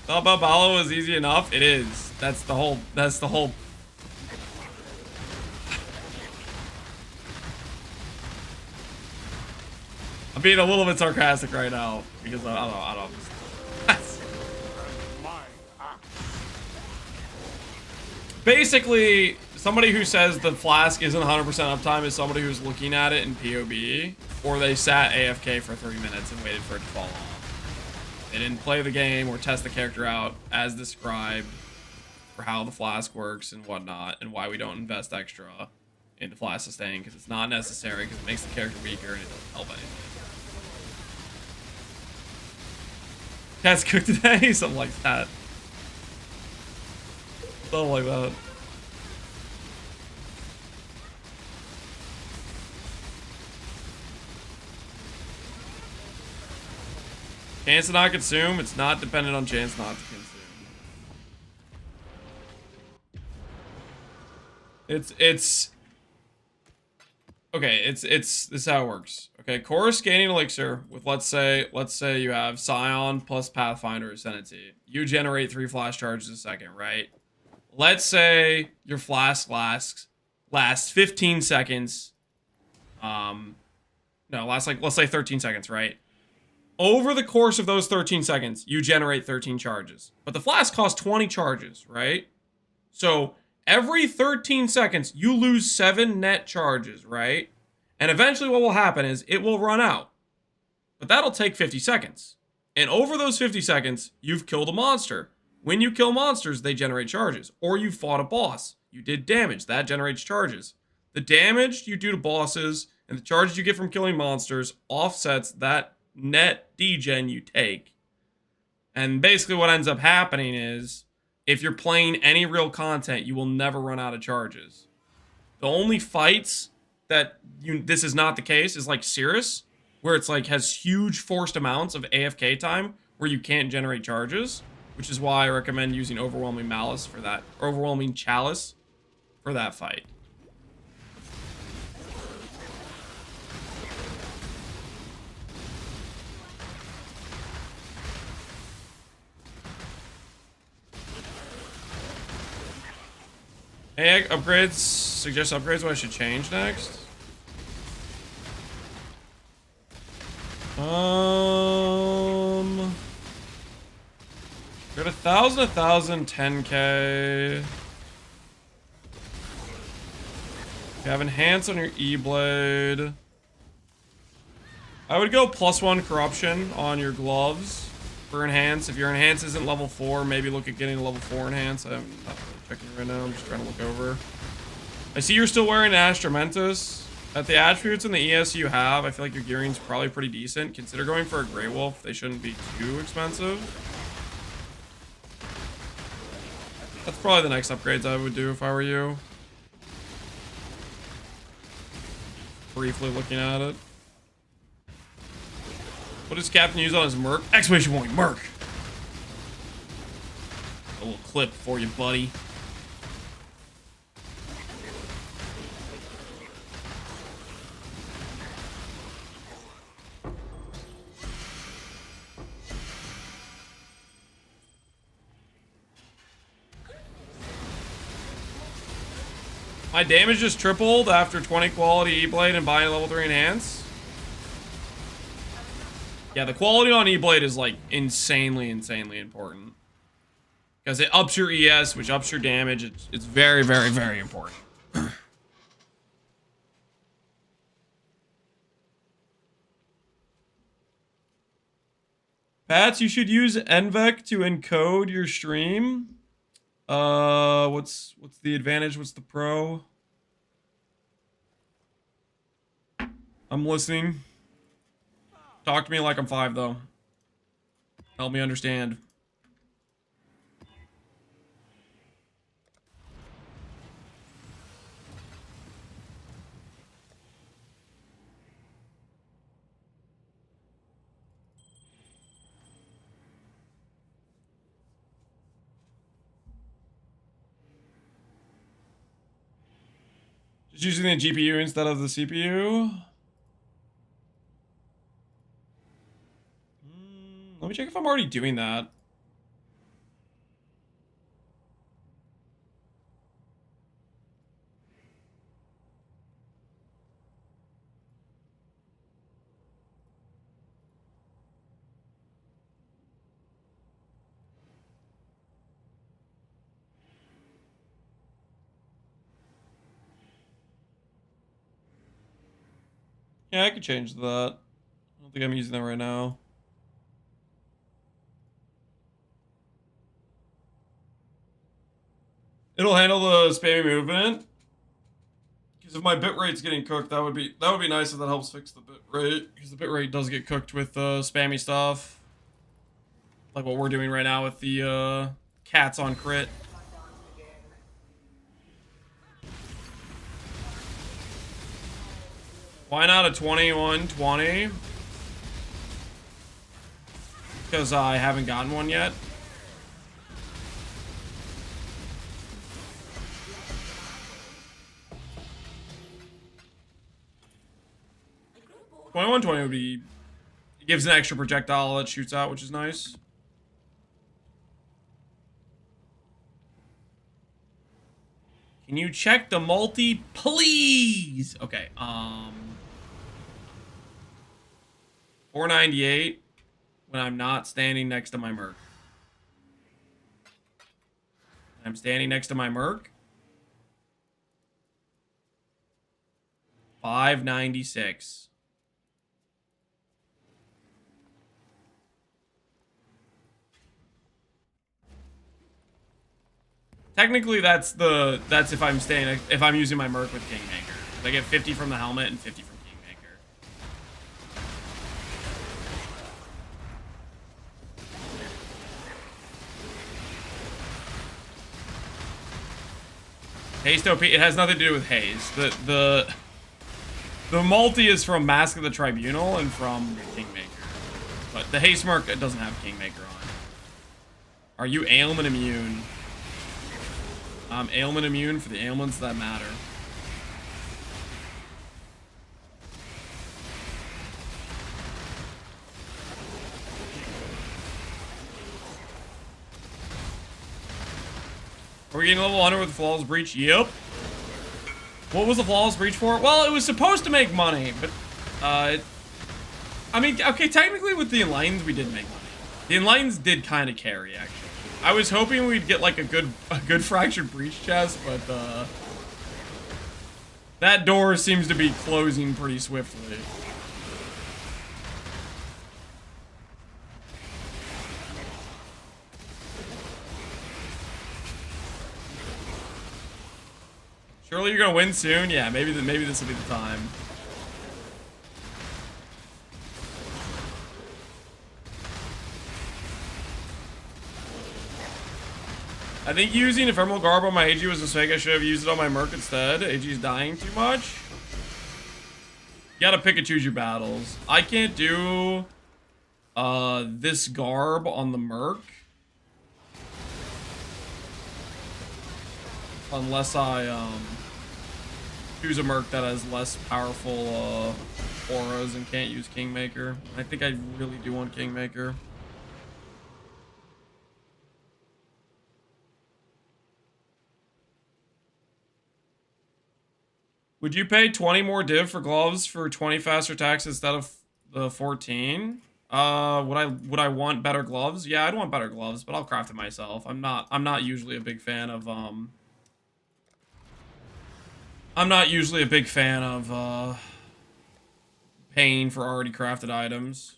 Thought Babalo was easy enough. It is. That's the whole. I'm being a little bit sarcastic right now because I don't. My axe. Basically, somebody who says the flask isn't 100% uptime is somebody who's looking at it in POB, or they sat AFK for 30 minutes and waited for it to fall off. They didn't play the game or test the character out as described for how the flask works and whatnot, and why we don't invest extra into flask sustain, because it's not necessary, because it makes the character weaker and it doesn't help anything. Cat's cooked today? Something like that. Something like that. Chance to not consume? It's not dependent on chance not to consume. This is how it works. Okay, coruscating elixir with let's say you have Scion plus Pathfinder Ascendancy. You generate 3 flash charges a second, right? Let's say your flask lasts 15 seconds. No, let's say 13 seconds, right? Over the course of those 13 seconds, you generate 13 charges. But the flask costs 20 charges, right? So every 13 seconds, you lose 7 net charges, right? And eventually what will happen is it will run out. But that'll take 50 seconds. And over those 50 seconds, you've killed a monster. When you kill monsters, they generate charges. Or you fought a boss. You did damage. That generates charges. The damage you do to bosses and the charges you get from killing monsters offsets that net degen you take. And basically what ends up happening is if you're playing any real content, you will never run out of charges. The only fights that this is not the case is like Cirrus, where it's like has huge forced amounts of AFK time where you can't generate charges, which is why I recommend using Overwhelming Malice for that, or Overwhelming Chalice for that fight. Hey, upgrades, suggest upgrades what I should change next. Got 1,000, 10k. You have enhance on your E-blade. I would go +1 corruption on your gloves for enhance. If your enhance isn't level 4, maybe look at getting a level 4 enhance. I'm not really checking right now. I'm just trying to look over. I see you're still wearing Astramentus. At the attributes and the ES you have, I feel like your gearing's probably pretty decent. Consider going for a Grey Wolf. They shouldn't be too expensive. That's probably the next upgrades I would do if I were you. Briefly looking at it. What does Captain use on his Merc? Exclamation point, Merc! A little clip for you, buddy. My damage just tripled after 20 quality E-Blade and buying a level 3 enhance. Yeah, the quality on E-Blade is like insanely important. Because it ups your ES, which ups your damage. It's very, very, very important. Pats, you should use NVEC to encode your stream. What's the advantage? What's the pro? I'm listening. Talk to me like I'm 5, though. Help me understand. Just using the GPU instead of the CPU. Let me check if I'm already doing that. Yeah, I could change that. I don't think I'm using that right now. It'll handle the spammy movement. Because if my bitrate's getting cooked, that would be nice if that helps fix the bitrate. Because the bitrate does get cooked with spammy stuff. Like what we're doing right now with the cats on crit. Why not a 2120? Because I haven't gotten one yet. $2120 would be... It gives an extra projectile that shoots out, which is nice. Can you check the multi, please? Okay, 498 when I'm not standing next to my Merc. I'm standing next to my Merc. 596. Technically, that's if I'm using my Merc with Kingmaker. I get 50 from the helmet and 50 from Kingmaker. Haste OP. It has nothing to do with Haze. The multi is from Mask of the Tribunal and from Kingmaker. But the Haste Merc doesn't have Kingmaker on. Are you ailment immune? I'm ailment immune for the ailments that matter. Are we getting level 100 with the Flawless Breach? Yep. What was the Flawless Breach for? Well, it was supposed to make money, but, I mean, okay, technically with the Enlightens, we did make money. The Enlightens did kind of carry, actually. I was hoping we'd get, like, a good Fractured Breach chest, but, that door seems to be closing pretty swiftly. Surely you're gonna win soon? Yeah, maybe this will be the time. I think using Ephemeral Garb on my AG was a mistake. I should have used it on my Merc instead. AG's dying too much. You gotta pick and choose your battles. I can't do this garb on the Merc. Unless I choose a merc that has less powerful auras and can't use Kingmaker. I think I really do want Kingmaker. Would you pay 20 more div for gloves for 20 faster attacks instead of the 14? Would I want better gloves? Yeah, I'd want better gloves, but I'll craft it myself. I'm not usually a big fan of paying for already crafted items.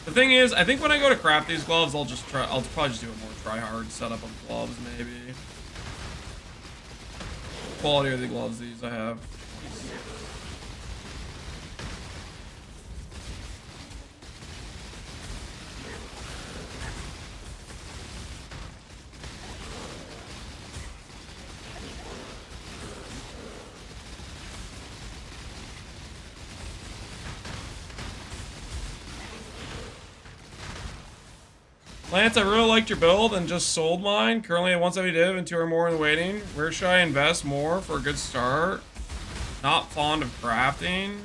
The thing is, I think when I go to craft these gloves, I'll probably just do a more try-hard setup of gloves, maybe. Quality of the gloves these I have. Lance, I really liked your build and just sold mine. Currently at 170 div and 2 or more in the waiting. Where should I invest more for a good start? Not fond of crafting.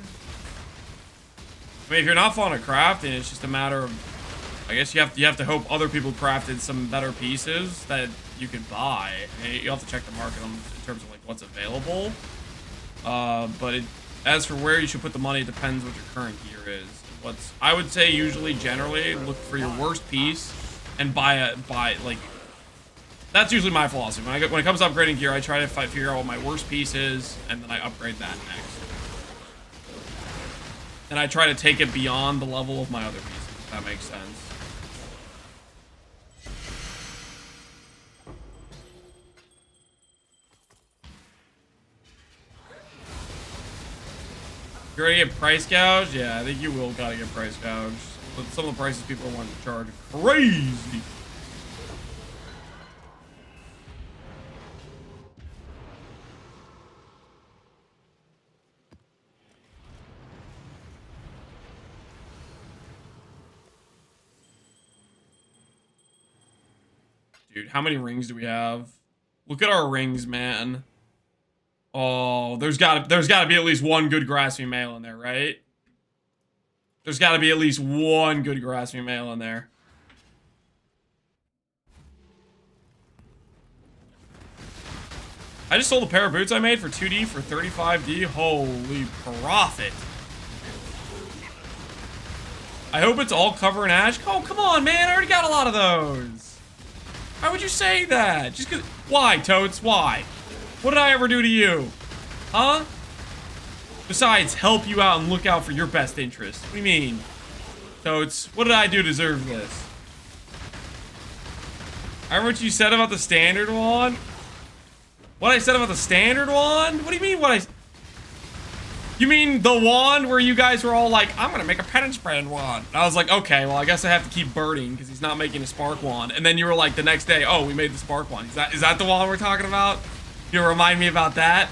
I mean, if you're not fond of crafting, it's just a matter of, I guess you have to hope other people crafted some better pieces that you could buy. You have to check the market in terms of like what's available. But as for where you should put the money, it depends what your current gear is. I would say usually generally look for your worst piece and buy like, that's usually my philosophy. When it comes to upgrading gear, I try to figure out what my worst piece is, and then I upgrade that next. And I try to take it beyond the level of my other pieces, if that makes sense. You're gonna get price gouged? Yeah, I think you will gotta get price gouged. But some of the prices people are wanting to charge are crazy. Dude, how many rings do we have? Look at our rings, man. Oh, there's gotta be at least one good grasping male in there, right? There's gotta be at least one good grasping male in there. I just sold a pair of boots I made for 2D for 35D. Holy profit. I hope it's all cover in ash. Oh, come on, man. I already got a lot of those. Why would you say that? Just cause. Why, Totes? Why? What did I ever do to you? Huh? Besides, help you out and look out for your best interest. What do you mean? Totes, what did I do to deserve this? I remember what you said about the standard one? What I said about the standard wand? What do you mean what I... You mean the wand where you guys were all like, I'm gonna make a penance brand wand. And I was like, okay, well, I guess I have to keep burning because he's not making a spark wand. And then you were like the next day, oh, we made the spark wand. Is that the wand we're talking about? You remind me about that?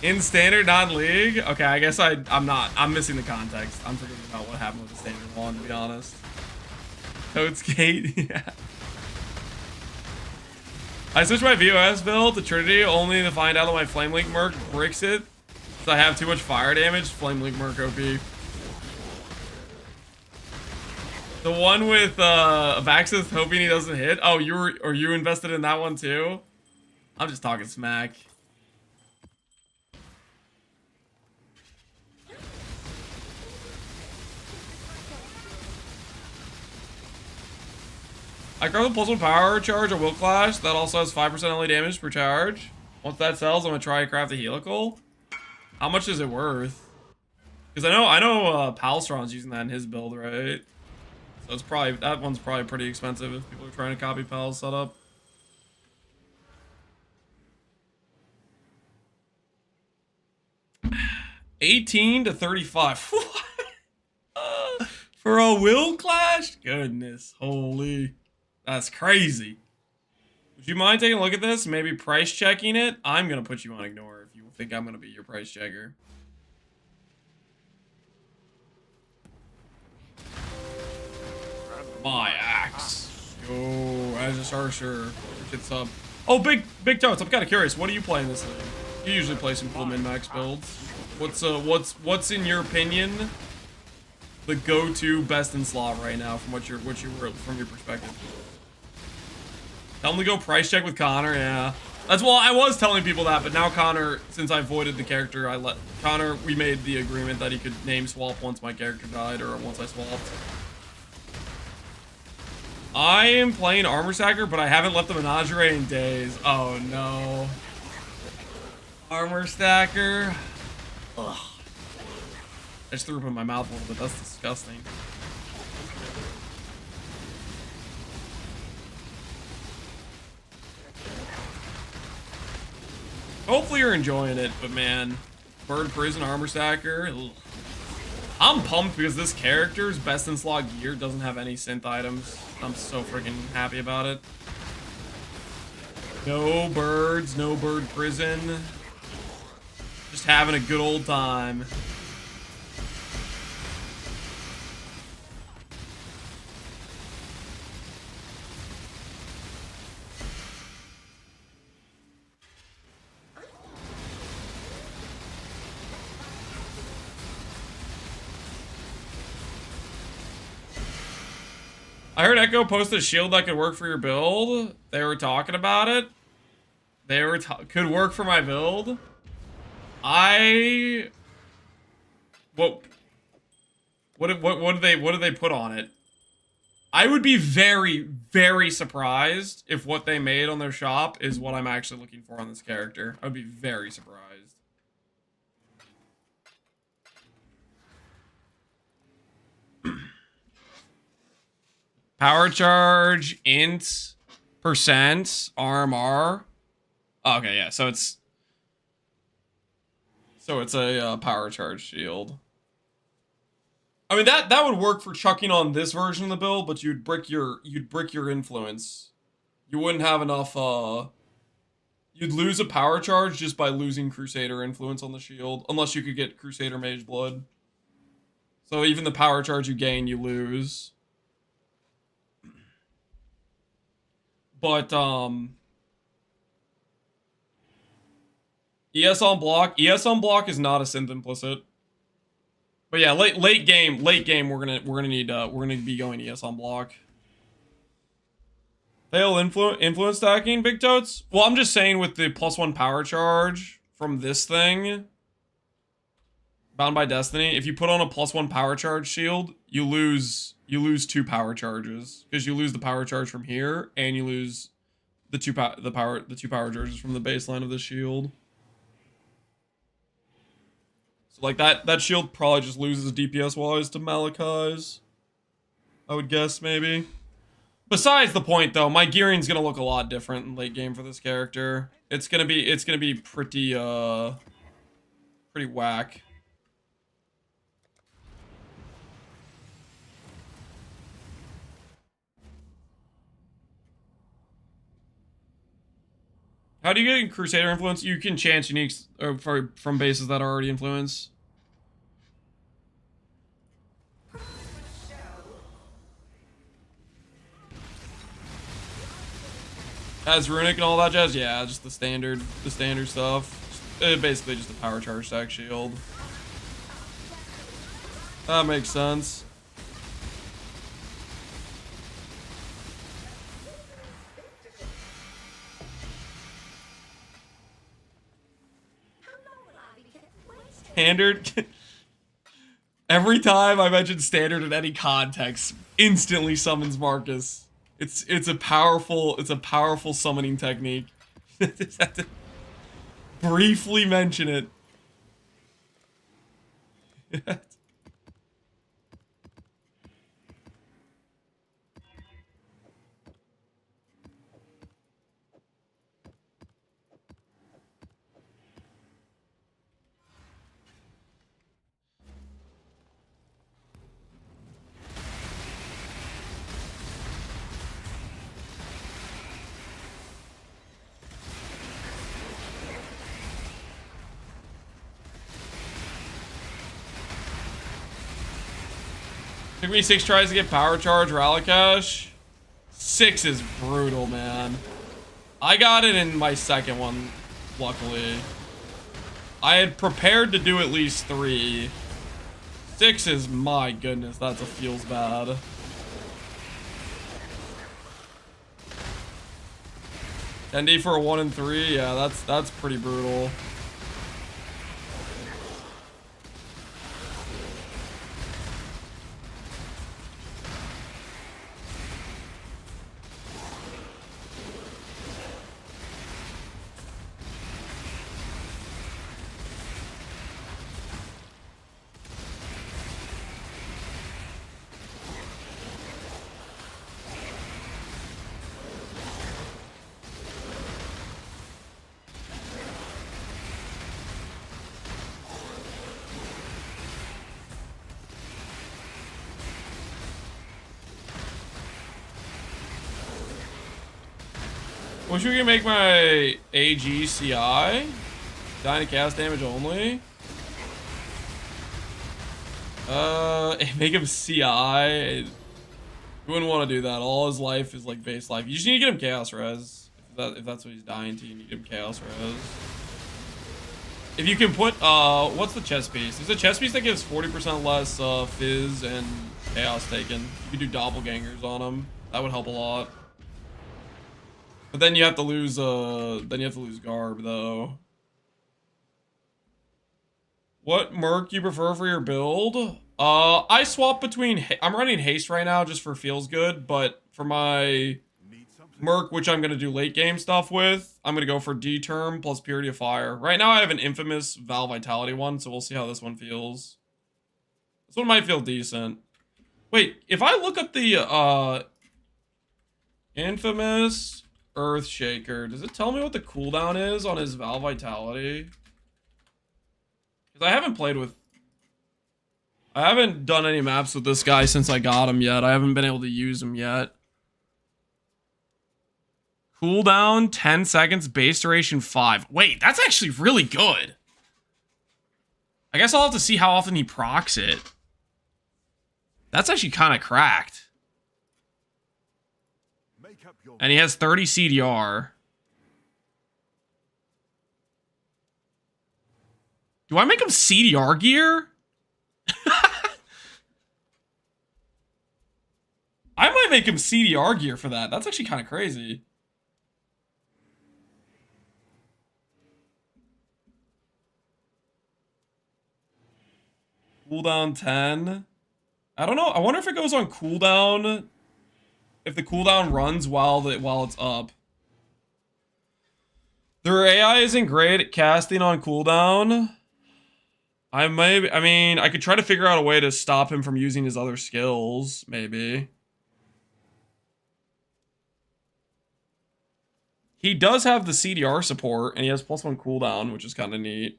In standard, not in league? Okay, I guess I'm not. I'm missing the context. I'm forgetting about what happened with the standard wand, to be honest. Toadskate, yeah. I switched my VOS build to Trinity only to find out that my Flame Link Merc bricks it. So I have too much fire damage. Flame Link Merc OP. The one with Vaxith hoping he doesn't hit. Oh, you invested in that one too? I'm just talking smack. I grab the Pulse Power charge or Will Clash. That also has 5% only damage per charge. Once that sells, I'm gonna try to craft a Helical. How much is it worth? Because I know Palstron's using that in his build, right? So it's probably, that one's probably pretty expensive if people are trying to copy Pal's setup. $18 to $35. For a Will Clash? Goodness, holy. That's crazy. Would you mind taking a look at this? Maybe price checking it? I'm gonna put you on ignore if you think I'm gonna be your price checker. My axe. Yo, as a sorcerer. Gets up. Oh, big totes. I'm kind of curious. What are you playing this thing? You usually play some cool min-max builds. What's in your opinion the go-to best in slot right now from what you were from your perspective? Tell them to go price check with Connor. Yeah, that's well. I was telling people that, but now Connor, since I voided the character, I let Connor. We made the agreement that he could name swap once my character died or once I swapped. I am playing Armor Stacker, but I haven't left the Menagerie in days. Oh no. Armor Stacker. Ugh. I just threw up in my mouth a little bit. That's disgusting. Hopefully you're enjoying it, but man, Bird Prison Armor Stacker. Ugh. I'm pumped because this character's best in slot gear doesn't have any synth items. I'm so freaking happy about it. No birds, no bird prison. Just having a good old time. I heard Echo posted a shield that could work for your build. They were talking about it. They were could work for my build. What did they put on it? I would be very, very surprised if what they made on their shop is what I'm actually looking for on this character. I would be very surprised. Power charge, int, percent, RMR. Oh, okay, yeah, so it's a power charge shield. I mean that would work for chucking on this version of the build, but you'd brick your influence. You wouldn't have enough you'd lose a power charge just by losing Crusader influence on the shield, unless you could get Crusader Mage Blood. So even the power charge you gain, you lose. But ES on block is not a synth implicit. But yeah, late game we're gonna be going ES on block. Fail influence stacking, big totes. Well, I'm just saying with the +1 power charge from this thing, Bound by Destiny, if you put on a +1 power charge shield, you lose 2 power charges because you lose the power charge from here and you lose the two power charges from the baseline of the shield. So like that shield probably just loses DPS wise to Malachi's, I would guess maybe. Besides the point though, my gearing's gonna look a lot different in late game for this character. It's gonna be pretty whack. How do you get Crusader influence? You can chance uniques from bases that are already influenced. As runic and all that jazz, yeah, just the standard stuff. Basically just a power charge stack shield. That makes sense. Standard. Every time I mention standard in any context, instantly summons Marcus. It's a powerful summoning technique. Just have to briefly mention it. Took me 6 tries to get power charge Ralakash. 6 is brutal, man. I got it in my second one, luckily. I had prepared to do at least 3. 6 is, my goodness, that's a feels bad. ND for a 1 and 3, yeah, that's pretty brutal. Wish we could make my AG CI. Dying to cast damage only. Make him CI. You wouldn't want to do that. All his life is like base life. You just need to get him Chaos Res. If that's what he's dying to, you need him Chaos Res. If you can put, what's the chest piece? There's a chest piece that gives 40% less Fizz and Chaos taken. You can do doppelgangers on him. That would help a lot. But then you have to lose Garb though. What merc you prefer for your build? I swap between, I'm running haste right now just for feels good, but for my merc, which I'm gonna do late game stuff with, I'm gonna go for D-Term plus Purity of Fire. Right now I have an infamous Val Vitality one, so we'll see how this one feels. This one might feel decent. Wait, if I look up the infamous Earthshaker, does it tell me what the cooldown is on his Val Vitality? Because I haven't done any maps with this guy since I got him yet. I haven't been able to use him yet. Cooldown 10 seconds, base duration 5. Wait, that's actually really good. I guess I'll have to see how often he procs it. That's actually kind of cracked. And he has 30 CDR. Do I make him CDR gear? I might make him CDR gear for that. That's actually kind of crazy. Cooldown 10. I don't know. I wonder if it goes on cooldown. If the cooldown runs while it's up. Their AI isn't great at casting on cooldown. I mean, I could try to figure out a way to stop him from using his other skills, maybe. He does have the CDR support, and he has +1 cooldown, which is kind of neat.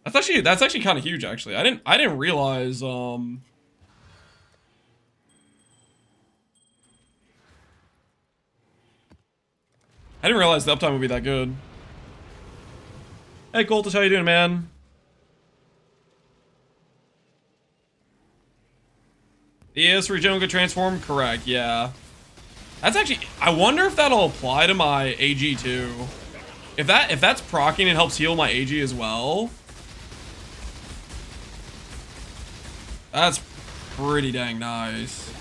That's actually kind of huge, actually. I didn't realize, I didn't realize the uptime would be that good. Hey, Occultist, how you doing, man? ES regen get transformed? Correct, yeah. That's actually, I wonder if that'll apply to my AG too. If that's proccing and helps heal my AG as well. That's pretty dang nice.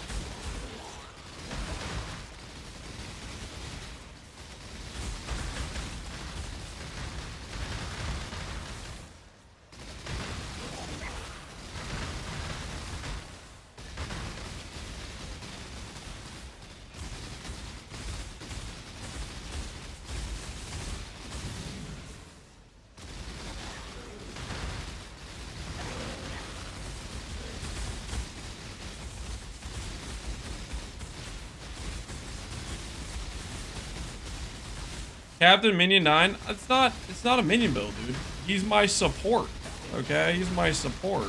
Captain Minion 9, it's not a minion build, dude. He's my support. Okay? He's my support.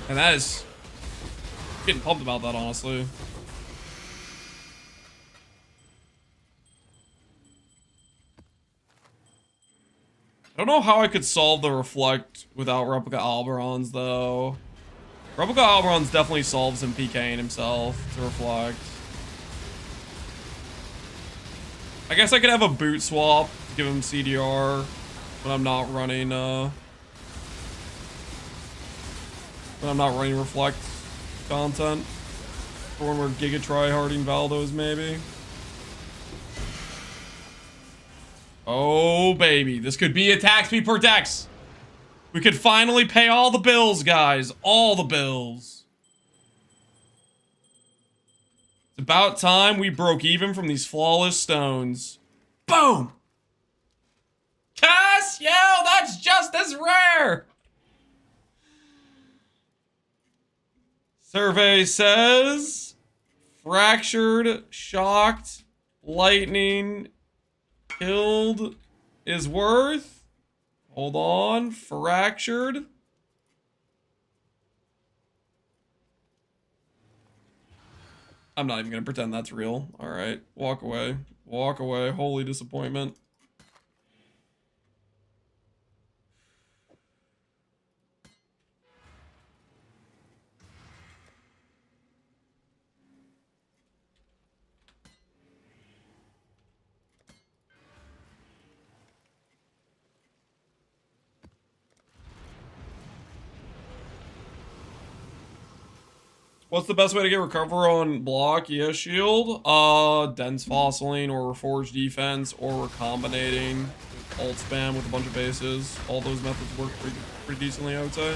And that is getting pumped about that, honestly. I don't know how I could solve the reflect without replica Alberons, though. Replica Alberons definitely solves him PKing himself to reflect. I guess I could have a boot swap, give him CDR, but I'm not running reflect content for when we're giga tryharding Valdos, maybe. Oh baby, this could be attack speed per dex. We could finally pay all the bills, guys, all the bills. It's about time we broke even from these flawless stones. Boom! Cass, yo, that's just as rare. Survey says fractured, shocked, lightning, killed is worth. Hold on, fractured. I'm not even gonna pretend that's real. All right, walk away, walk away. Holy disappointment. What's the best way to get recover on block? Yeah, shield. Dense fossiling or reforged defense or recombinating with alt spam with a bunch of bases. All those methods work pretty decently, I would say.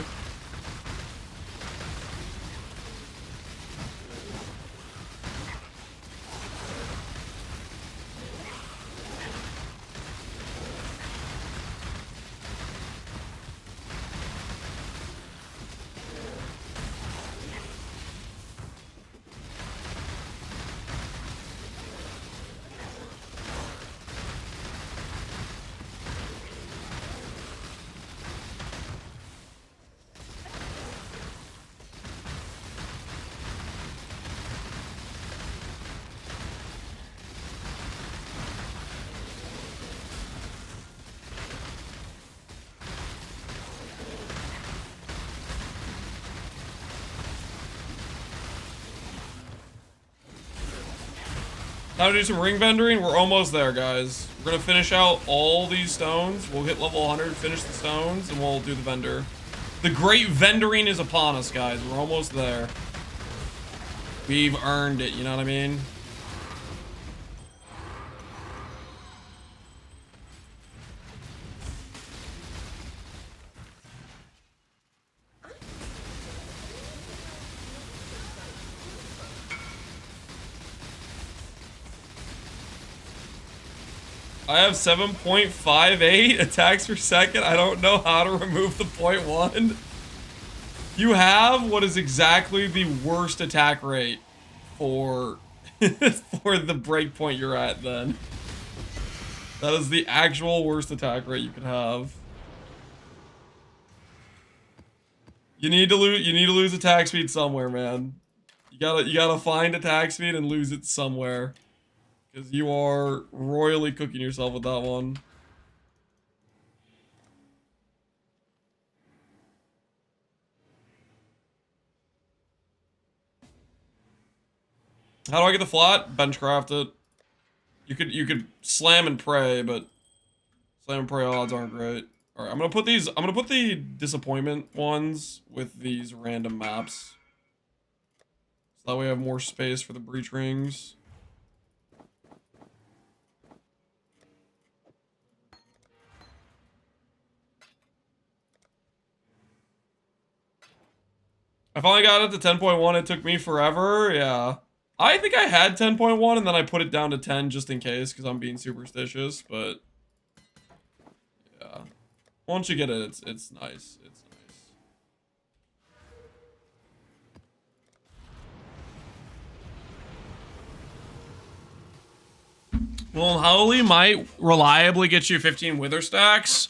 Now to do some ring vendoring. We're almost there, guys. We're gonna finish out all these stones. We'll hit level 100, finish the stones, and we'll do the vendor. The great vendoring is upon us, guys. We're almost there. We've earned it, you know what I mean? I have 7.58 attacks per second. I don't know how to remove the 0.1. You have what is exactly the worst attack rate for, for the breakpoint you're at then. That is the actual worst attack rate you could have. You need to lose attack speed somewhere, man. You gotta find attack speed and lose it somewhere. Because you are royally cooking yourself with that one. How do I get the flat? Benchcraft it. You could slam and pray, but slam and pray odds aren't great. Alright, I'm gonna put the disappointment ones with these random maps. So that way I have more space for the breach rings. I finally got it to 10.1. It took me forever. Yeah. I think I had 10.1 and then I put it down to 10 just in case because I'm being superstitious, but yeah. Once you get it, it's nice. It's nice. Well, Holy might reliably get you 15 Wither stacks.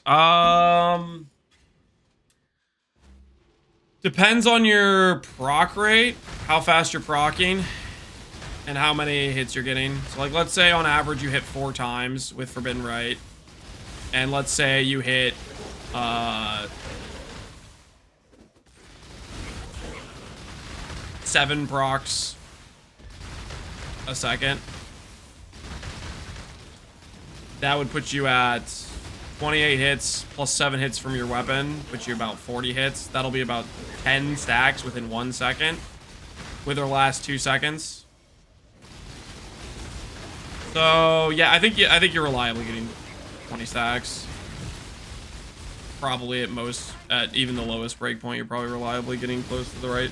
Depends on your proc rate, how fast you're procking, and how many hits you're getting. So like, let's say on average you hit 4 times with Forbidden Right. And let's say you hit, 7 procs a second. That would put you at 28 hits plus 7 hits from your weapon, puts you about 40 hits. That'll be about 10 stacks within 1 second with our last 2 seconds. So yeah, I think you're reliably getting 20 stacks. Probably at most, at even the lowest breakpoint, you're probably reliably getting close to the right.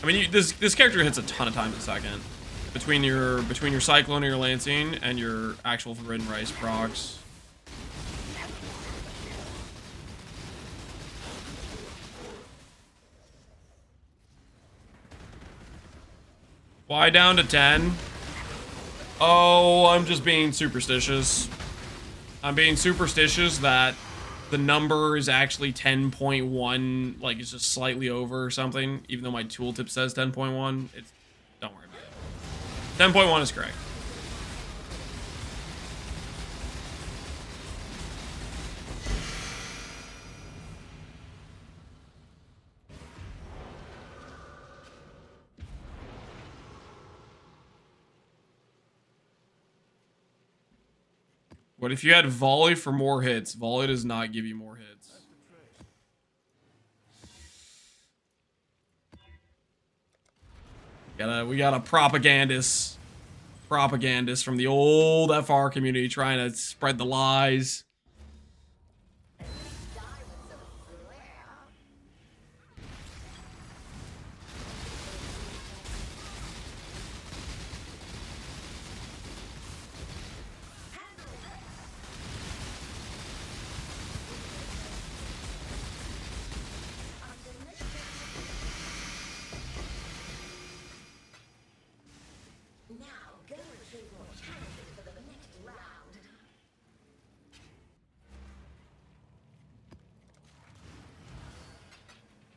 I mean, this character hits a ton of times a second between your Cyclone or your Lancing and your actual Forbidden Rice procs. Why down to 10? Oh, I'm just being superstitious. I'm being superstitious that the number is actually 10.1, like it's just slightly over or something, even though my tooltip says 10.1. It's, don't worry about it. 10.1 is correct. What if you had volley for more hits? Volley does not give you more hits. We got a propagandist from the old FR community trying to spread the lies.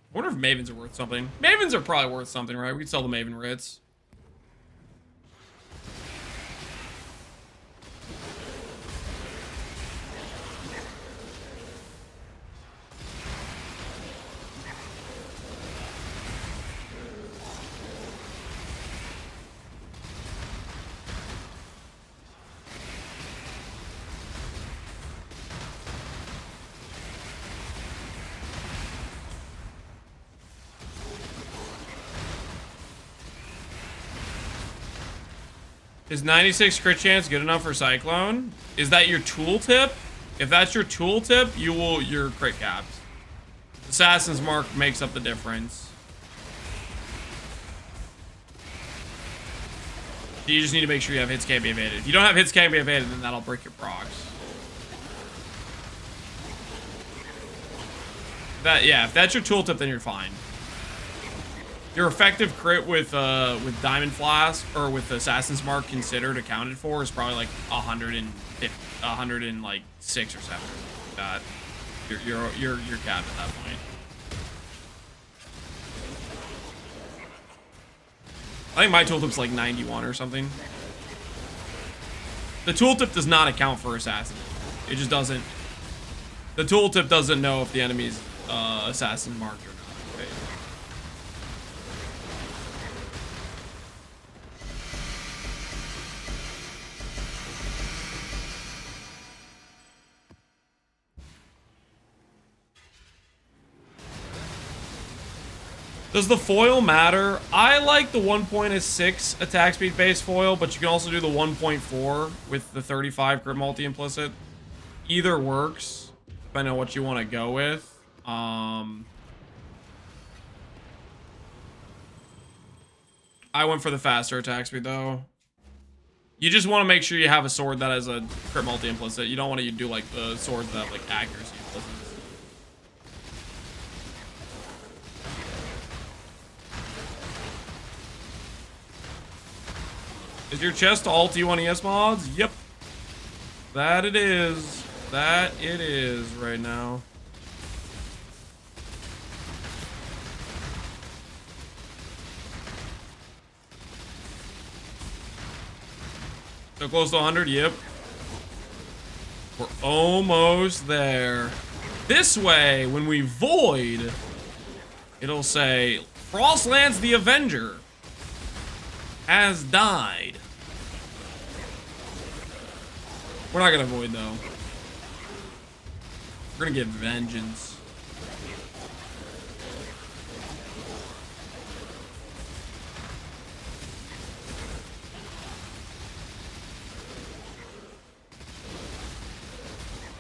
I wonder if Mavens are worth something. Mavens are probably worth something, right? We could sell the Maven Writs. Is 96 crit chance good enough for Cyclone? Is that your tooltip? If that's your tooltip, you're crit capped. Assassin's Mark makes up the difference. You just need to make sure you have hits can't be evaded. If you don't have hits can't be evaded, then that'll break your procs. Yeah, if that's your tooltip, then you're fine. Your effective crit with Diamond Flask or with Assassin's Mark considered accounted for is probably like 106 or 7. That you're capped at that point. I think my tooltip's like 91 or something. The tooltip does not account for assassin. It just doesn't. The tooltip doesn't know if the enemy's assassin marked or not. Right? Does the foil matter? I like the 1.6 attack speed base foil, but you can also do the 1.4 with the 35 crit multi implicit. Either works, depending on what you want to go with. I went for the faster attack speed though. You just want to make sure you have a sword that has a crit multi implicit. You don't want to do like the swords that have like accuracy implicit. Is your chest all T1 ES mods? Yep. That it is. That it is right now. So close to 100, yep. We're almost there. This way, when we void, it'll say, Fross lands the Avenger has died. We're not gonna void though. We're gonna get vengeance.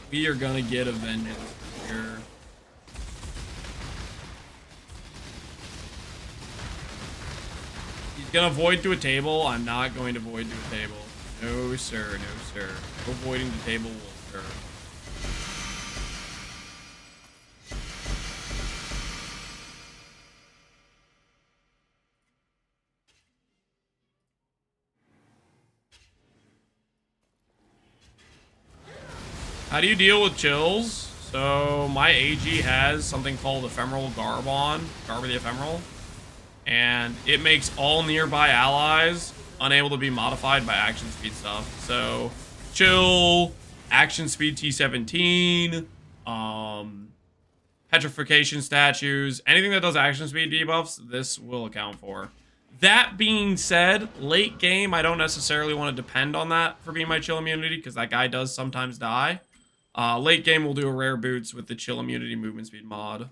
We are gonna get a vengeance here. He's gonna void to a table. I'm not going to void to a table. No sir, no sir. No voiding the table will occur. How do you deal with chills? So my AG has something called Ephemeral Garb on, Garb of the Ephemeral, and it makes all nearby allies unable to be modified by action speed stuff. So chill, action speed T17, petrification statues, anything that does action speed debuffs, this will account for. That being said, late game, I don't necessarily want to depend on that for being my chill immunity because that guy does sometimes die. Late game, we'll do a rare boots with the chill immunity movement speed mod.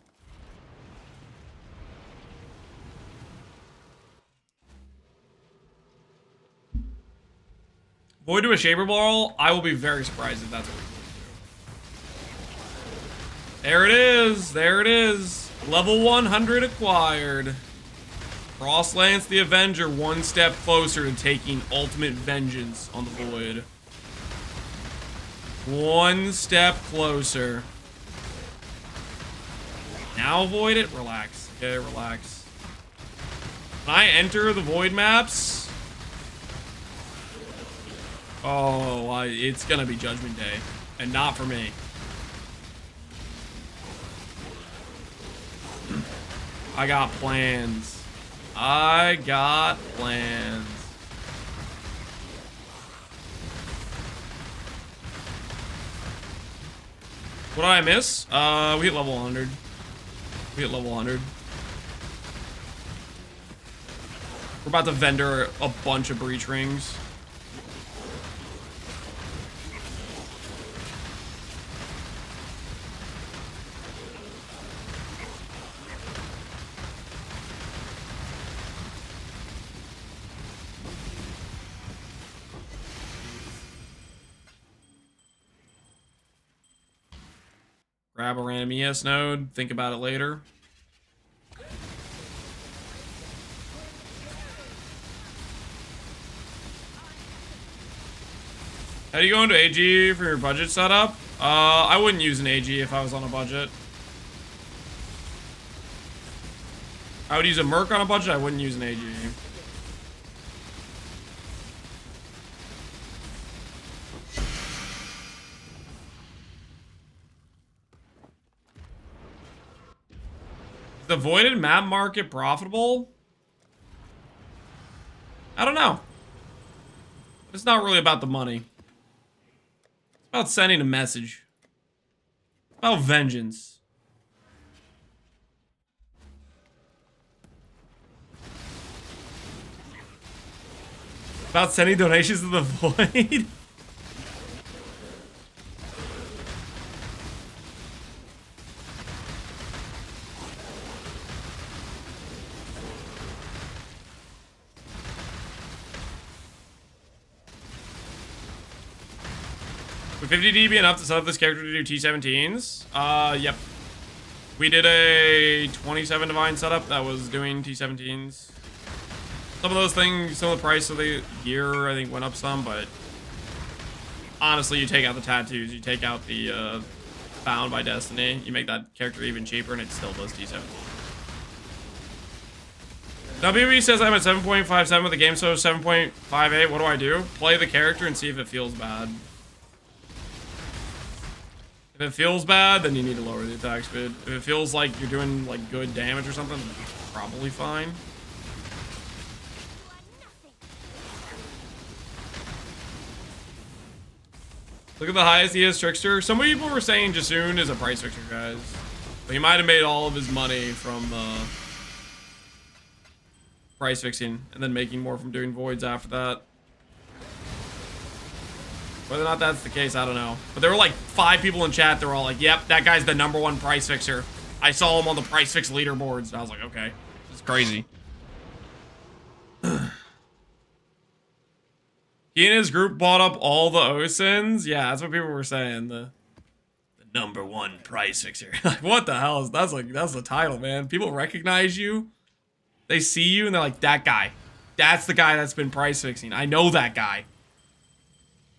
Void to a Shaper Ball, I will be very surprised if that's what we do. There it is. There it is. Level 100 acquired. Fross Lance the Avenger one step closer to taking ultimate vengeance on the Void. One step closer. Now void it? Relax. Okay, relax. When I enter the void maps... Oh, it's gonna be Judgment Day. And not for me. I got plans. I got plans. What did I miss? We hit level 100. We hit level 100. We're about to vendor a bunch of breach rings. Grab a random ES node, think about it later. How do you go into AG for your budget setup? I wouldn't use an AG if I was on a budget. I would use a Merc on a budget, I wouldn't use an AG. The voided map market profitable? I don't know. It's not really about the money. It's about sending a message. It's about vengeance. It's about sending donations to the void. Would 50D be enough to set up this character to do T17s? Yep. We did a 27 Divine setup that was doing T17s. Some of those things, some of the price of the gear, I think, went up some, but honestly, you take out the tattoos, you take out the Bound by Destiny, you make that character even cheaper, and it still does T17. WB says I'm at 7.57 with the game, so 7.58. What do I do? Play the character and see if it feels bad. If it feels bad, then you need to lower the attack speed. If it feels like you're doing like good damage or something, then it's probably fine. Look at the highest he is, Trickster. Some people were saying Jasoon is a price fixer, guys. But he might have made all of his money from price fixing and then making more from doing voids after that. Whether or not that's the case, I don't know. But there were like 5 people in chat that were all like, yep, that guy's the #1 price fixer. I saw him on the price fix leaderboards. And I was like, okay, it's crazy. He and his group bought up all the OSINs. Yeah, that's what people were saying. The #1 price fixer. Like, what the hell is that's the title, man. People recognize you. They see you and they're like, that guy. That's the guy that's been price fixing. I know that guy.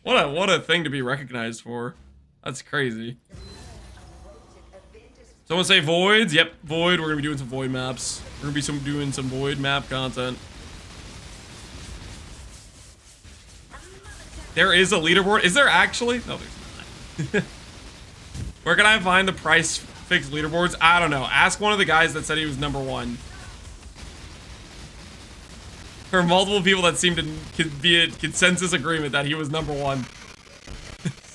What a thing to be recognized for. That's crazy. Someone say voids? Yep, void. We're gonna be doing some void maps. We're gonna be doing some void map content. There is a leaderboard. Is there actually? No, there's not. Where can I find the price fix leaderboards? I don't know. Ask one of the guys that said he was #1. There are multiple people that seem to be a consensus agreement that he was #1.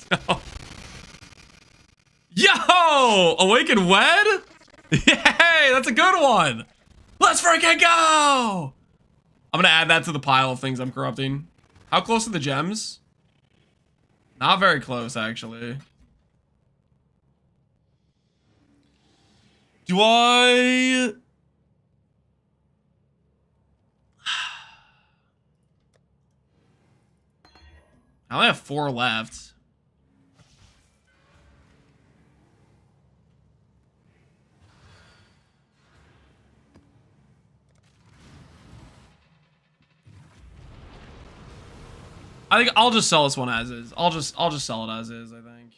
So. Yo! Awaken Wed? Yay! That's a good one! Let's freaking go! I'm gonna add that to the pile of things I'm corrupting. How close are the gems? Not very close, actually. Do I only have 4 left. I think I'll just sell this one as is. I'll just sell it as is, I think.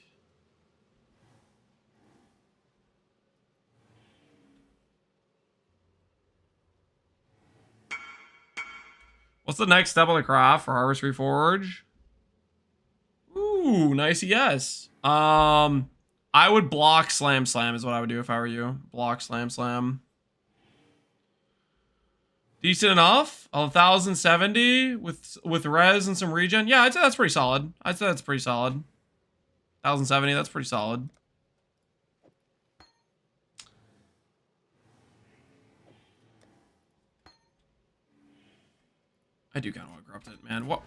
What's the next step on the craft for Harvest Reforge? Ooh, nice yes. I would block Slam Slam is what I would do if I were you. Block Slam Slam. Decent enough. 1,070 with res and some regen. Yeah, I'd say that's pretty solid. 1,070, that's pretty solid. I do kind of want to corrupt it, man. Why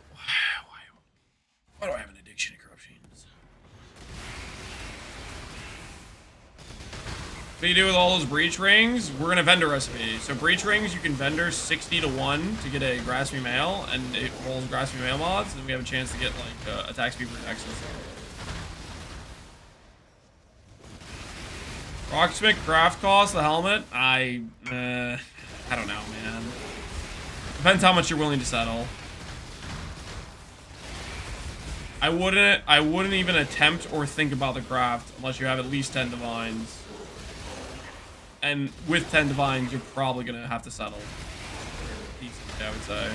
do I have an addiction to corruptions? What do you do with all those breach rings? We're gonna vendor recipe. So breach rings, you can vendor 60 to 1 to get a Grasp Me Mail, and it rolls Grasp Me Mail mods, and we have a chance to get like attack speed protection. Rocksmith craft cost the helmet. I don't know, man. Depends how much you're willing to settle. I wouldn't even attempt or think about the craft unless you have at least 10 divines. And with 10 divines, you're probably gonna have to settle. Decently, I would say.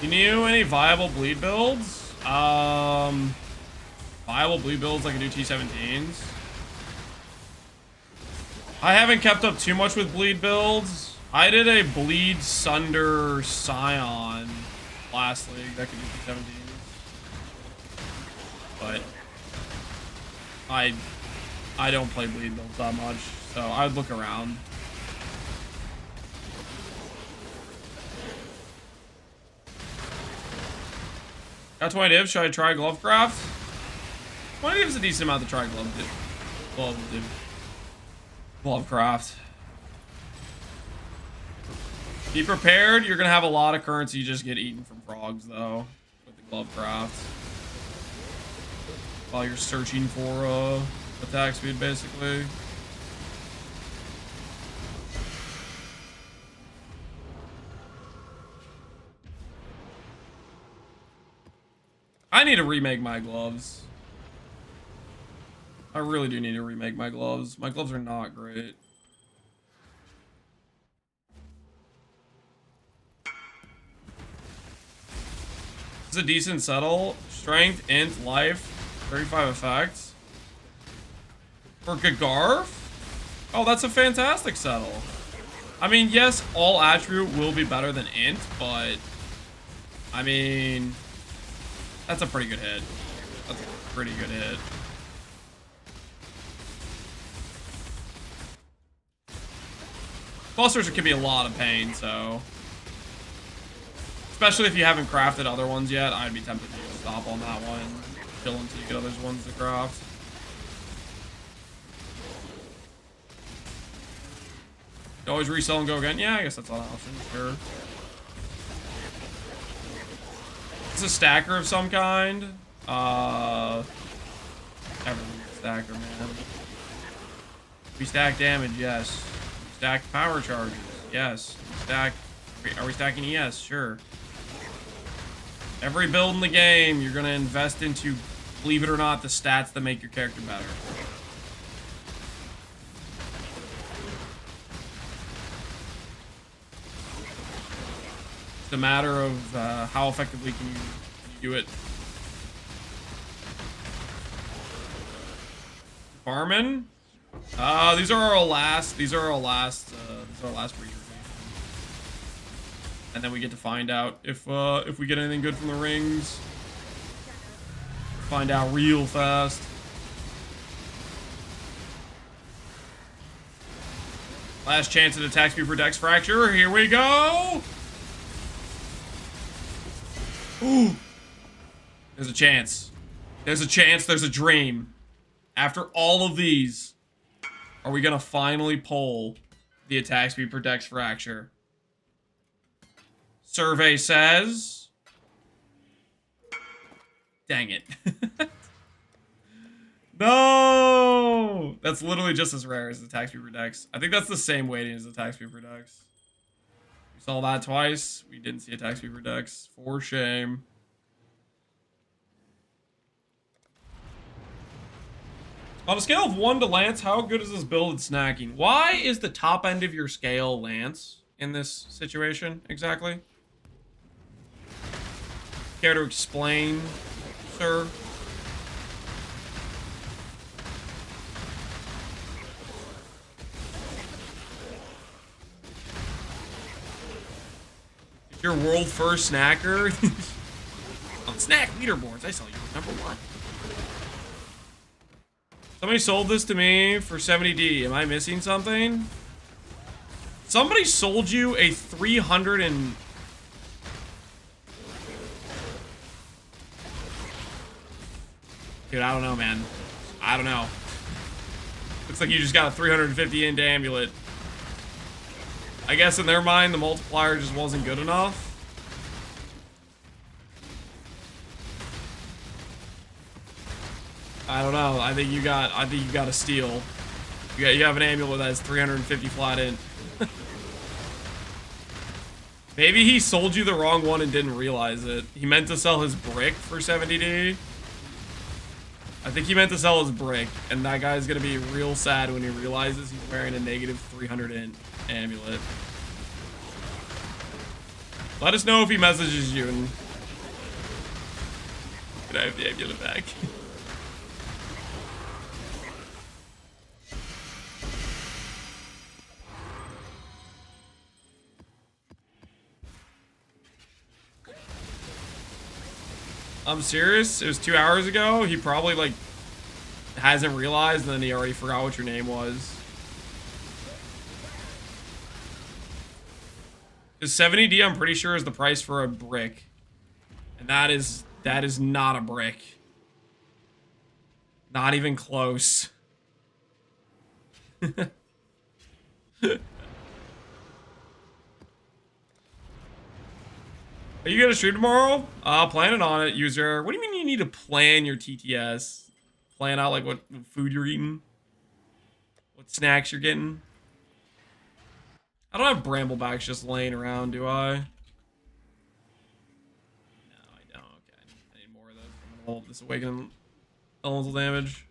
You knew any viable bleed builds? Viable bleed builds like I do T17s. I haven't kept up too much with bleed builds. I did a bleed Sunder Scion last league that could do T17s. But I don't play bleed builds that much, so I'd look around. Got 20 divs. Should I try Glovecraft? 20 divs is a decent amount to try Glovecraft. Be prepared. You're gonna have a lot of currency you just get eaten from frogs, though, with the Glovecraft. While you're searching for attack speed, basically. I need to remake my gloves. I really do need to remake my gloves. My gloves are not great. It's a decent settle. Strength, int, life, 35 effects. For Gagarf? Oh, that's a fantastic settle. I mean, yes, all attribute will be better than int, but I mean, that's a pretty good hit. That's a pretty good hit. Clusters could be a lot of pain, so especially if you haven't crafted other ones yet, I'd be tempted to stop on that one, chill until you get other ones to craft. You always resell and go again. Yeah, I guess that's an option. Sure. It's a stacker of some kind. Everything's a stacker, man. We stack damage, yes. We stack power charges, yes. We stack. Are we stacking ES? Sure. Every build in the game, you're gonna invest into, believe it or not, the stats that make your character better. It's a matter of how effectively can you do it. Farming. These are our last research. And then we get to find out if we get anything good from the rings. Find out real fast. Last chance at attack speed for Dex Fracture. Here we go. Ooh. There's a chance. There's a chance. There's a dream. After all of these, are we gonna finally pull the attack speed for Dex Fracture? Survey says... Dang it. No! That's literally just as rare as attack speed for Dex. I think that's the same weighting as attack speed for Dex. We saw that twice. We didn't see attack speed for Dex. For shame. On a scale of 1 to Lance, how good is this build at snacking? Why is the top end of your scale Lance in this situation exactly? Care to explain, sir? Is your world first snacker? On snack leaderboards, I saw you number 1. Somebody sold this to me for 70D. Am I missing something? Somebody sold you a 300 and... Dude, I don't know, man. I don't know. Looks like you just got a 350 into amulet. I guess in their mind, the multiplier just wasn't good enough. I don't know. I think you got a steal. You have an amulet that has 350 flat in. Maybe he sold you the wrong one and didn't realize it. He meant to sell his brick for 70D. I think he meant to sell his brick, and that guy's gonna be real sad when he realizes he's wearing a negative 300 int amulet. Let us know if he messages you and can I have the amulet back? I'm serious. It was 2 hours ago. He probably like hasn't realized, and then he already forgot what your name was. Because 70D, I'm pretty sure, is the price for a brick, and that is not a brick. Not even close. Are you gonna stream tomorrow? Planning on it, user. What do you mean you need to plan your TTS? Plan out like what food you're eating? What snacks you're getting? I don't have bramblebacks just laying around, do I? No, I don't. Okay, I need more of those. I'm gonna hold this awaken elemental damage.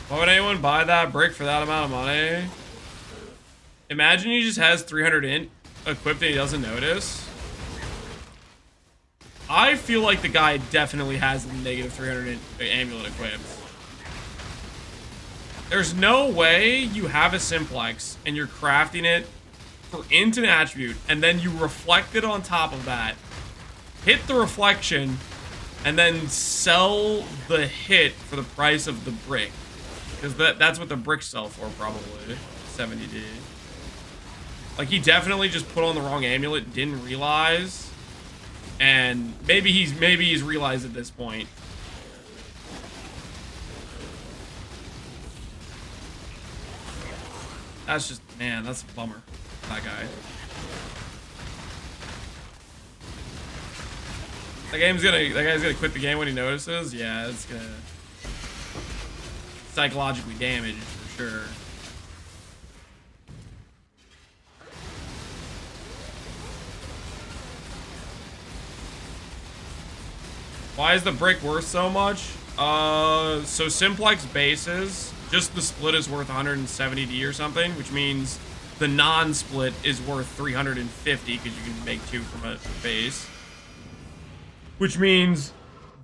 Why would anyone buy that brick for that amount of money? Imagine he just has 300 int equipped and he doesn't notice. I feel like the guy definitely has negative 300 int amulet equipped. There's no way you have a simplex and you're crafting it for int and attribute, and then you reflect it on top of that, hit the reflection, and then sell the hit for the price of the brick. Because that's what the bricks sell for, probably. 70D. Like, he definitely just put on the wrong amulet, didn't realize. And maybe he's realized at this point. That's just, man, that's a bummer. That guy. That guy's gonna quit the game when he notices. Yeah, it's gonna psychologically damage for sure. Why is the brick worth so much? So simplex bases, just the split is worth 170D or something, which means the non-split is worth 350 because you can make 2 from a base. Which means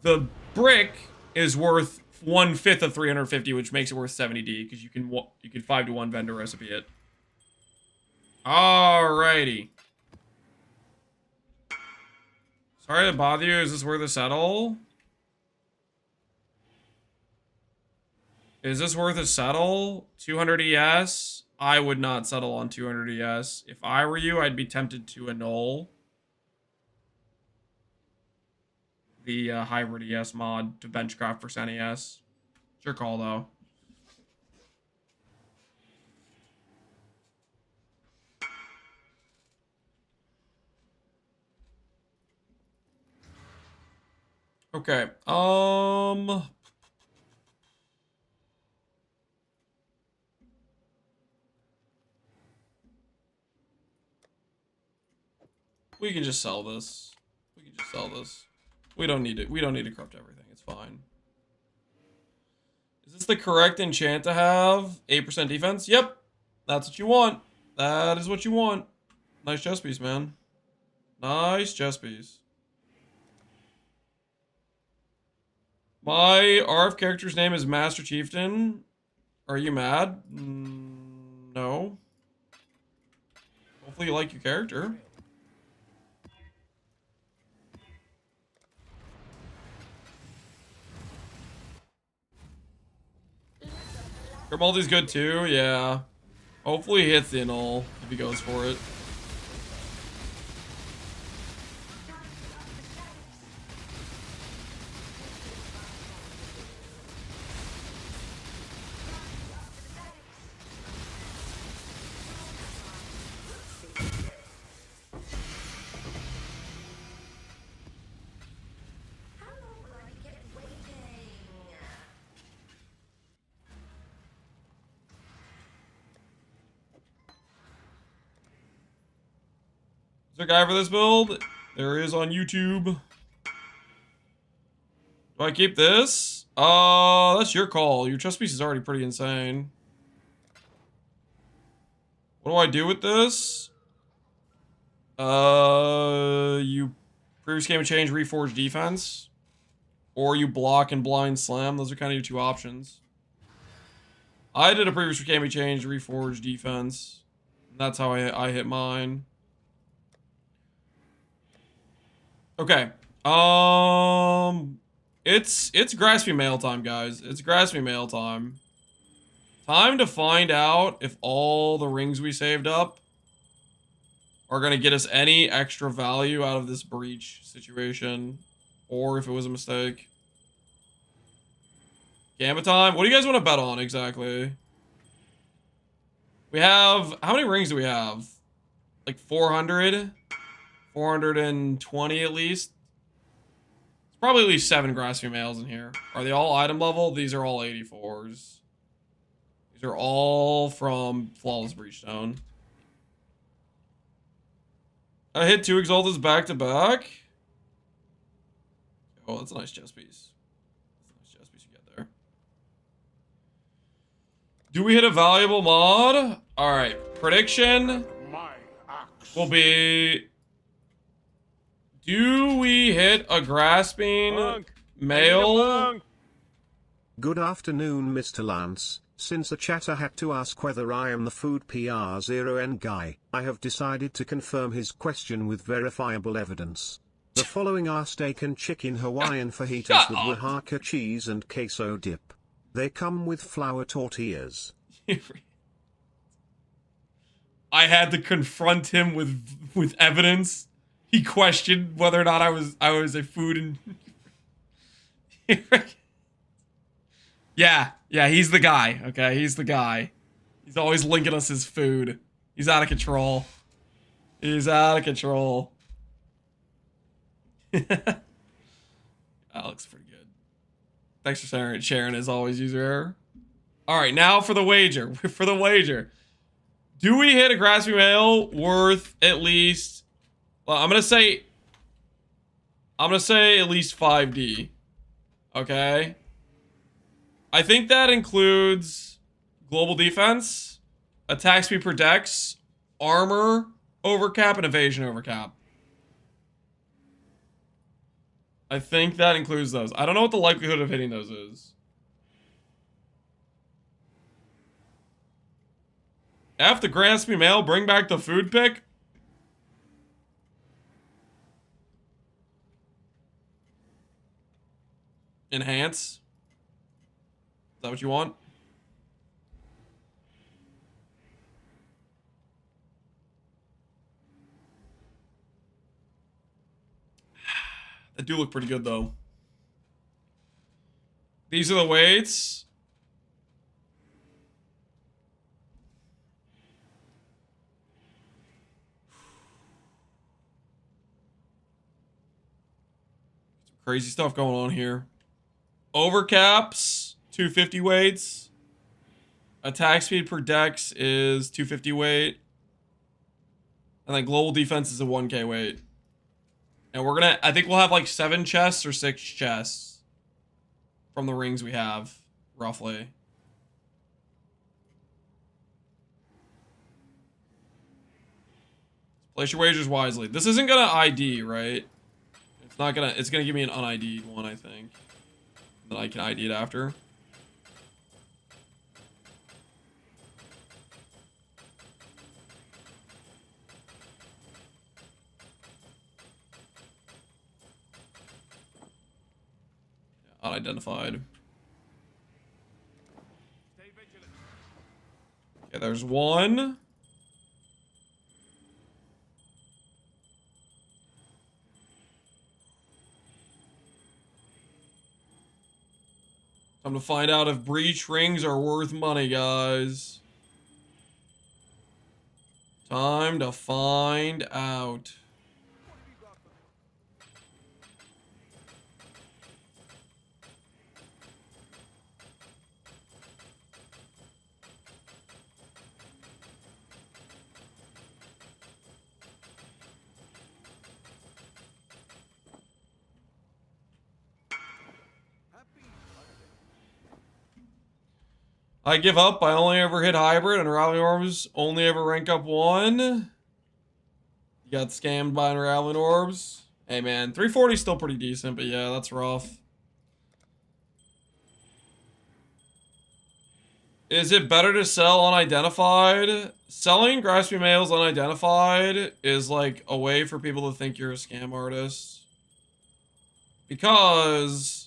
the brick is worth 1/5 of 350, which makes it worth 70D because you can 5-to-1 vendor recipe it. Alrighty. Sorry to bother you. Is this worth a settle? Is this worth a settle? 200 ES? I would not settle on 200 ES. If I were you, I'd be tempted to annul the hybrid ES mod to benchcraft for ES. It's your call, though. Okay. We can just sell this. We can just sell this. We don't need it. We don't need to corrupt everything. It's fine. Is this the correct enchant to have? 8% defense? Yep. That's what you want. That is what you want. Nice chess piece, man. Nice chess piece. My RF character's name is Master Chieftain. Are you mad? No. Hopefully you like your character. Grimaldi's good too, yeah. Hopefully he hits the annul if he goes for it. Is there a guy for this build? There is on YouTube. Do I keep this? That's your call. Your chess piece is already pretty insane. What do I do with this? You previous game of change, reforge defense. Or you block and blind slam. Those are kind of your 2 options. I did a previous game of change, reforge defense. That's how I hit mine. Okay. It's grasping mail time, guys. It's grasping mail time. Time to find out if all the rings we saved up are gonna get us any extra value out of this breach situation, or if it was a mistake. Gambit time. What do you guys want to bet on exactly? We have, how many rings do we have? Like 400? 420 at least. It's probably at least 7 grasping males in here. Are they all item level? These are all 84s. These are all from Flawless Breachstone. I hit 2 Exaltas back to back. Oh, that's a nice chess piece. That's a nice chess piece you get there. Do we hit a valuable mod? All right, prediction My axe. will be, do we hit a grasping Monk, male? Good afternoon, Mr. Lance. Since a chatter had to ask whether I am the food PR0N guy, I have decided to confirm his question with verifiable evidence. The following are steak and chicken Hawaiian fajitas Shut with up. Oaxaca cheese and queso dip. They come with flour tortillas. I had to confront him with evidence. He questioned whether or not I was a food and yeah, he's the guy. Okay, he's the guy. He's always linking us his food. He's out of control. He's out of control. That looks pretty good. Thanks for sharing as always, user error. All right, now for the wager. For the wager. Do we hit a grasping male worth at least, well, I'm gonna say at least 5D. Okay? I think that includes global defense, attack speed per dex, armor overcap, and evasion overcap. I think that includes those. I don't know what the likelihood of hitting those is. F the grasping male, bring back the food pick. Enhance. Is that what you want? That do look pretty good though. These are the weights. Some crazy stuff going on here. Overcaps, 250 weights. Attack speed per dex is 250 weight. And then global defense is a 1k weight. And we're gonna, I think we'll have like 7 chests or 6 chests from the rings we have, roughly. Place your wagers wisely. This isn't gonna ID, right? It's not gonna, it's gonna give me an un-ID'd one, I think. Then I can ID it after. Yeah, unidentified. Okay, there's one. Time to find out if breach rings are worth money, guys. Time to find out. I give up. I only ever hit hybrid, and Unraveling Orbs only ever rank up 1. You got scammed by Unraveling Orbs. Hey man, 340 is still pretty decent, but yeah, that's rough. Is it better to sell unidentified? Selling grasping males unidentified is like a way for people to think you're a scam artist. Because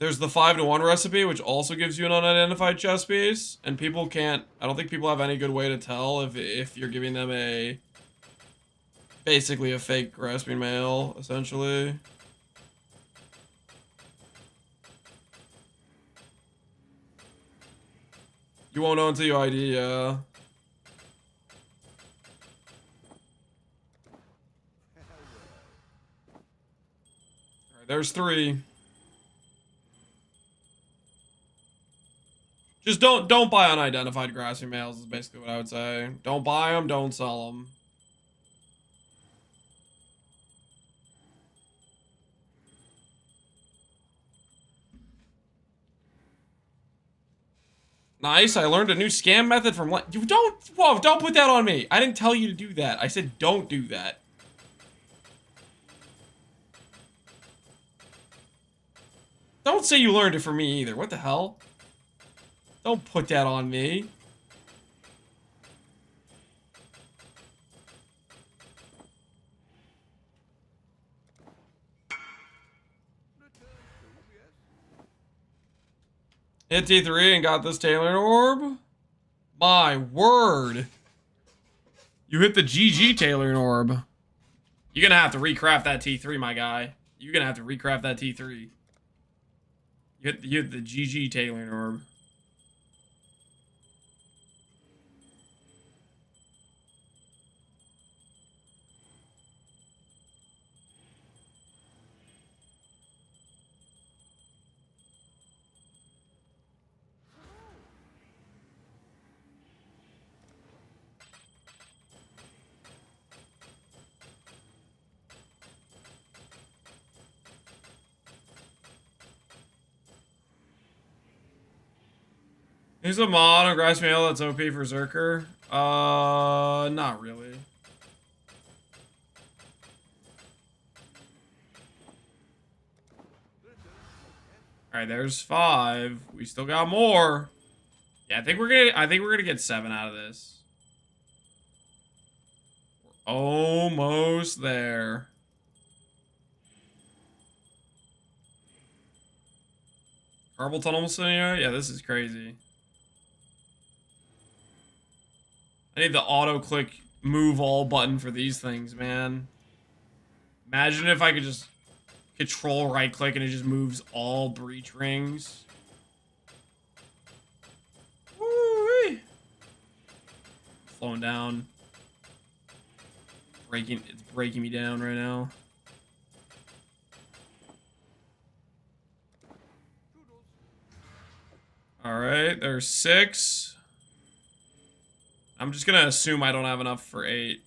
there's the 5-to-1 recipe, which also gives you an unidentified chest piece, and people can't, I don't think people have any good way to tell if you're giving them a, basically a fake grasping male, essentially. You won't know until you ID, yeah. Alright, there's 3. Just don't buy unidentified grasping males is basically what I would say. Don't buy them, don't sell them. Nice, I learned a new scam method from... You don't... Whoa, don't put that on me. I didn't tell you to do that. I said don't do that. Don't say you learned it from me either. What the hell? Don't put that on me. Hit T3 and got this tailoring orb. My word. You hit the GG tailoring orb. You're gonna have to recraft that T3, my guy. You're gonna have to recraft that T3. You hit the GG tailoring orb. Here's a mod on Grass Mail that's OP for Zerker. Not really. Alright, there's 5. We still got more. Yeah, I think we're gonna get 7 out of this. We're almost there. Carpal tunnel scenario? Yeah, this is crazy. I need the auto-click move all button for these things, man. Imagine if I could just control right-click and it just moves all breach rings. Woo-wee. Slowing down. It's breaking me down right now. Alright, there's 6. I'm just gonna assume I don't have enough for 8.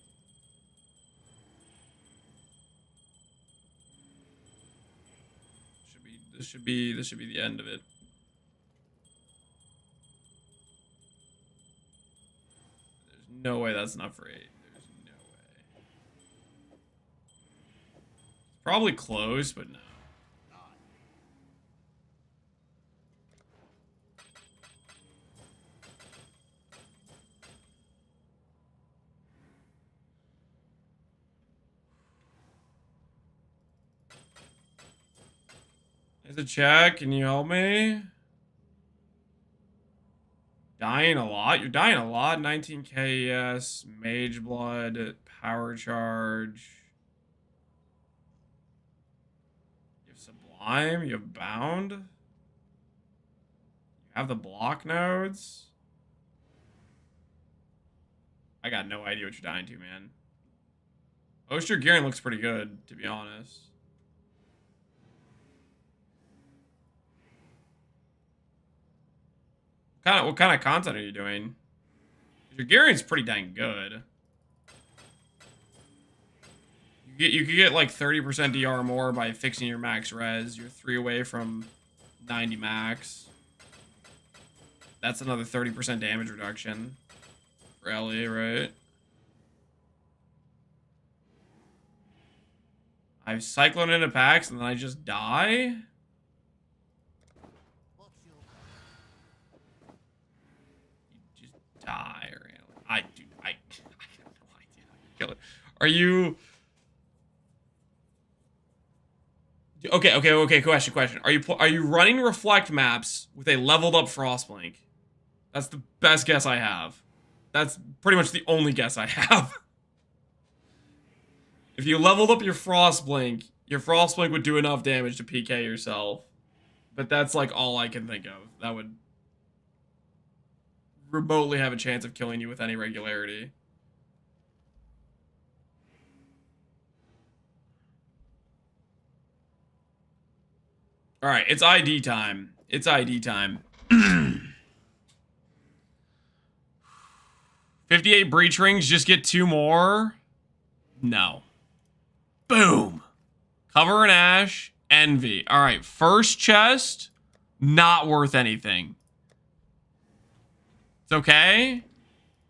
This should be the end of it. There's no way that's enough for 8. There's no way. Probably close, but no. There's a check. Can you help me? Dying a lot? You're dying a lot. 19k, yes. Mage Blood. Power Charge. You have Sublime. You have Bound. You have the block nodes. I got no idea what you're dying to, man. Oster Gearing looks pretty good, to be honest. What kind of content are you doing? Your gearing's pretty dang good. You could get like 30% DR more by fixing your max res. You're 3 away from 90 max. That's another 30% damage reduction for Ellie, right? I cyclone into packs and then I just die? Die or I have no idea. Kill it. Are you okay, question. Are you running reflect maps with a leveled up Frostblink? That's the best guess I have. That's pretty much the only guess I have. If you leveled up your Frostblink would do enough damage to PK yourself. But that's like all I can think of. That would remotely have a chance of killing you with any regularity. Alright, it's ID time. It's ID time. 58 breach rings, just get 2 more? No. Boom. Cover and Ash, Envy. Alright, first chest, not worth anything. It's okay.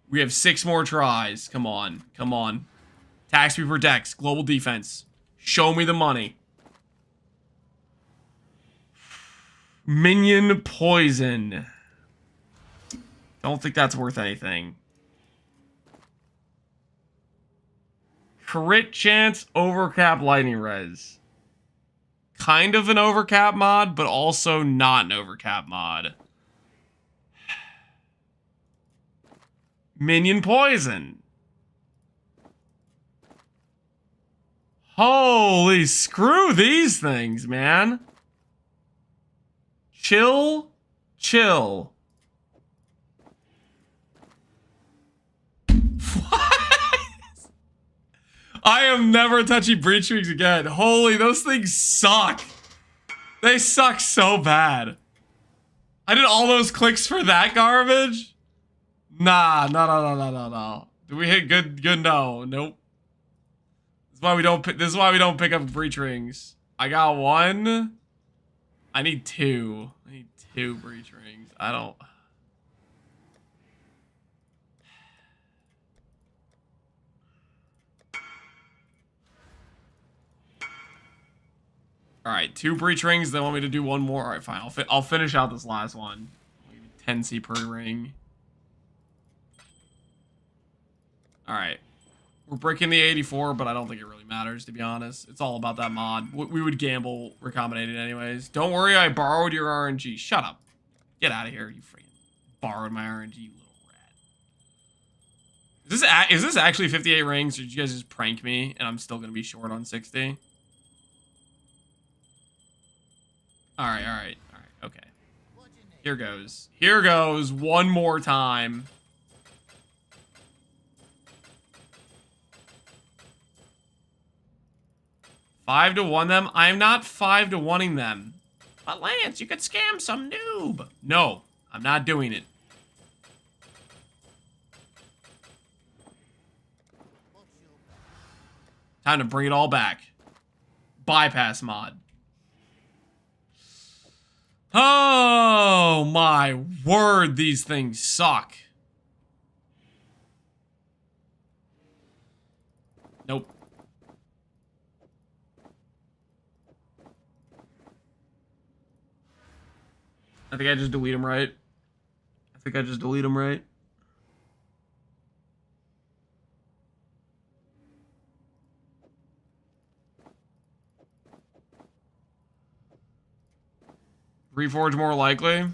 We have 6 more tries. Come on. Come on. Tax me protects. Global defense. Show me the money. Minion poison. Don't think that's worth anything. Crit chance overcap lightning res. Kind of an overcap mod, but also not an overcap mod. Minion poison. Holy screw these things, man. Chill. Chill. I am never touching breach rings again. Holy, those things suck. They suck so bad. I did all those clicks for that garbage? Nah, no. Did we hit good? No, nope. This is why we don't. This is why we don't pick up breach rings. I got 1. I need 2. I need 2 breach rings. I don't. All right, 2 breach rings. They want me to do 1 more. All right, fine. I'll finish out this last one. 10C per ring. All right, we're breaking the 84, but I don't think it really matters, to be honest. It's all about that mod. We would gamble recombinated anyways. Don't worry, I borrowed your RNG. Shut up. Get out of here, you freaking borrowed my RNG, you little rat. Is this actually 58 rings, or did you guys just prank me and I'm still gonna be short on 60? All right, okay. Here goes. Here goes 1 more time. Five to 1 them? I'm not 5 to 1ing them. But Lance, you could scam some noob. No, I'm not doing it. Time to bring it all back. Bypass mod. Oh my word, these things suck. Nope. I think I just delete them right. Reforge more likely.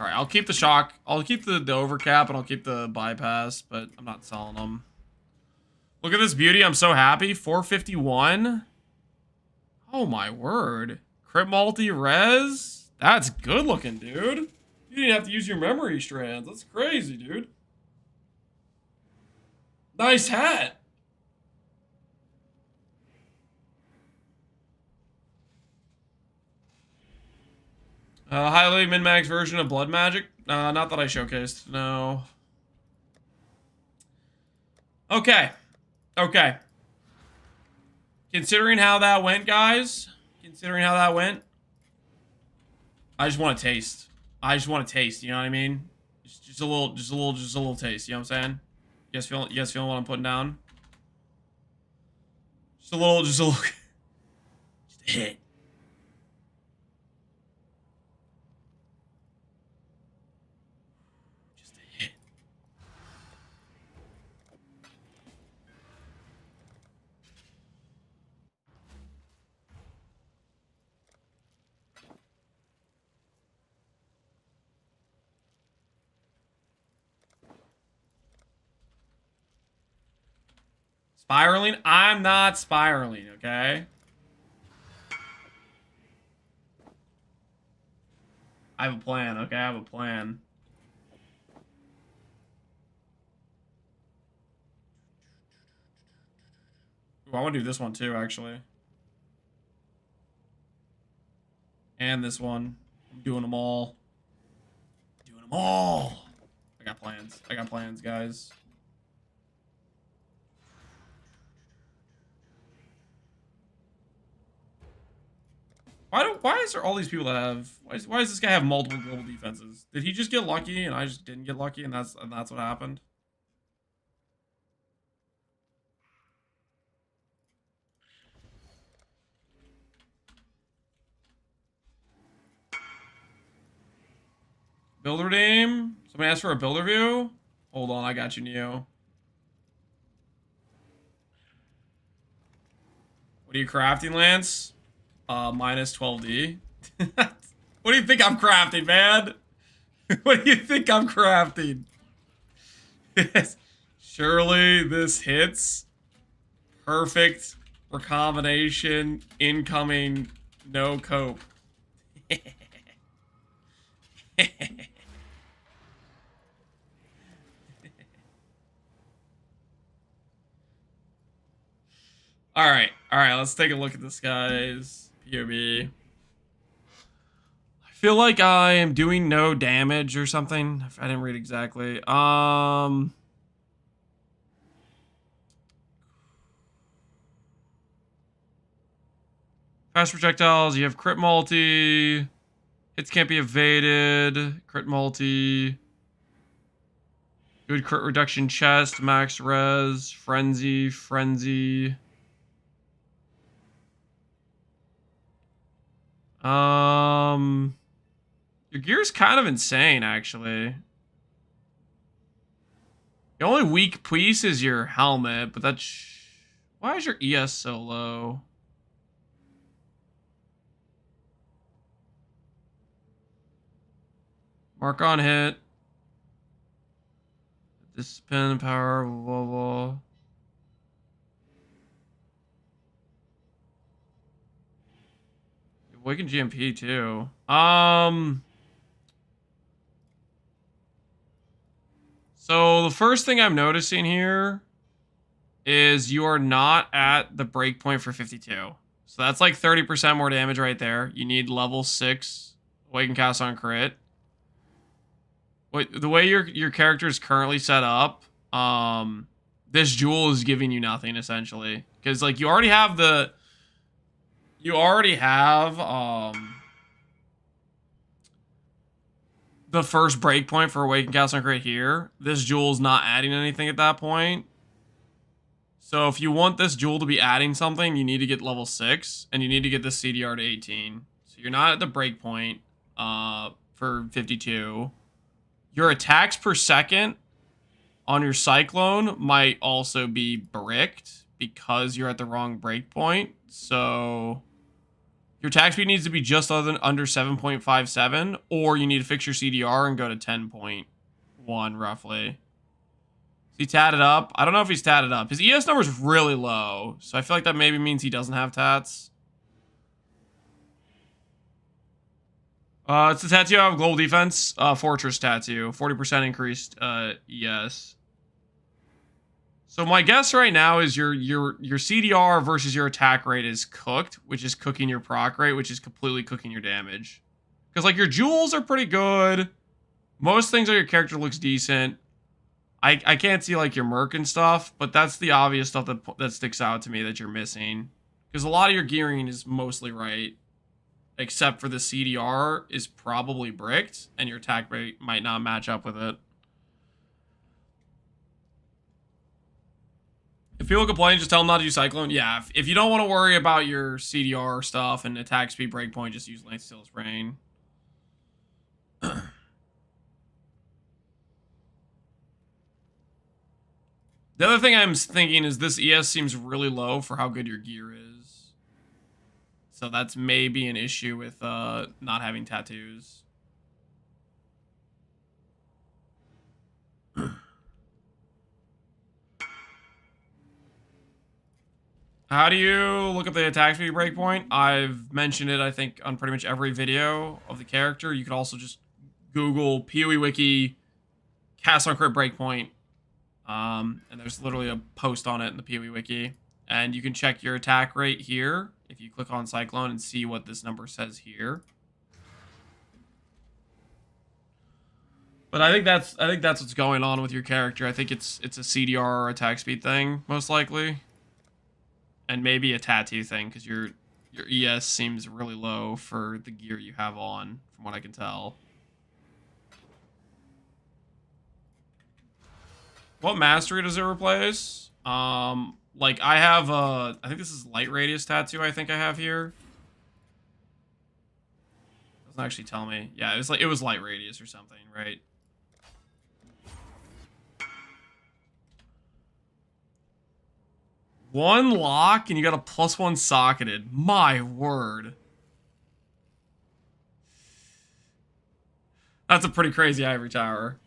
Alright, I'll keep the shock. I'll keep the overcap and I'll keep the bypass, but I'm not selling them. Look at this beauty. I'm so happy. 451. Oh my word. Crit multi-res? That's good looking, dude. You didn't have to use your memory strands. That's crazy, dude. Nice hat. Highly min-max version of Blood Magic? Not that I showcased, no. Okay. Okay. Considering how that went, guys, I just want to taste. You know what I mean? Just a little taste. You know what I'm saying? You guys feeling what I'm putting down? Just a little, just a hit. Spiraling? I'm not spiraling, okay? I have a plan, okay? I have a plan. Ooh, I want to do this one too, actually. And this one. I'm doing them all. I got plans, guys. Why is there all these people that have why does this guy have multiple global defenses? Did he just get lucky and I just didn't get lucky and that's what happened? Builder name? Somebody asked for a builder view? Hold on, I got you, Neo. What are you crafting, Lance? Minus 12D. What do you think I'm crafting, man? What do you think I'm crafting? Surely this hits. Perfect recombination. Incoming. No cope. Alright, let's take a look at this guy's POB. I feel like I am doing no damage or something. I didn't read exactly. Fast projectiles, you have crit multi. Hits can't be evaded. Crit multi. Good crit reduction chest, max res, frenzy. Your gear's kind of insane, actually. The only weak piece is your helmet, but that's... Why is your ES so low? Mark on hit. Discipline, power, blah, blah. Awaken GMP too. So the first thing I'm noticing here is you are not at the breakpoint for 52. So that's like 30% more damage right there. You need level 6 Awaken Cast on crit. Wait, the way your character is currently set up, this jewel is giving you nothing essentially. Because like you already have the first breakpoint for Awaken Cast on crit here. This jewel's not adding anything at that point. So if you want this jewel to be adding something, you need to get level 6, and you need to get this CDR to 18. So you're not at the breakpoint for 52. Your attacks per second on your Cyclone might also be bricked because you're at the wrong breakpoint. So your attack speed needs to be just under 7.57, or you need to fix your CDR and go to 10.1 roughly. Is he tatted up? I don't know if he's tatted up. His ES number is really low, so I feel like that maybe means he doesn't have tats. It's a tattoo of global defense, fortress tattoo, 40% increased ES. So my guess right now is your CDR versus your attack rate is cooked, which is cooking your proc rate, which is completely cooking your damage. Because like your jewels are pretty good. Most things on your character looks decent. I can't see like your merc and stuff, but that's the obvious stuff that sticks out to me that you're missing. Because a lot of your gearing is mostly right. Except for the CDR is probably bricked, and your attack rate might not match up with it. If people complain, just tell them not to use Cyclone. Yeah, if you don't want to worry about your CDR stuff and attack speed breakpoint, just use Lance Steel's Brain. The other thing I'm thinking is this ES seems really low for how good your gear is. So that's maybe an issue with not having tattoos. How do you look up the attack speed breakpoint? I've mentioned it, I think, on pretty much every video of the character. You could also just Google PoE Wiki cast on crit breakpoint. And there's literally a post on it in the PoE Wiki. And you can check your attack rate here if you click on Cyclone and see what this number says here. But I think that's what's going on with your character. I think it's a CDR attack speed thing, most likely. And maybe a tattoo thing, because your Your ES seems really low for the gear you have on, from what I can tell. What mastery does it replace? Like I have I think this is light radius tattoo I think I have here. Doesn't actually tell me. Yeah, it was light radius or something, right? One lock and you got a +1 socketed. My word. That's a pretty crazy ivory tower.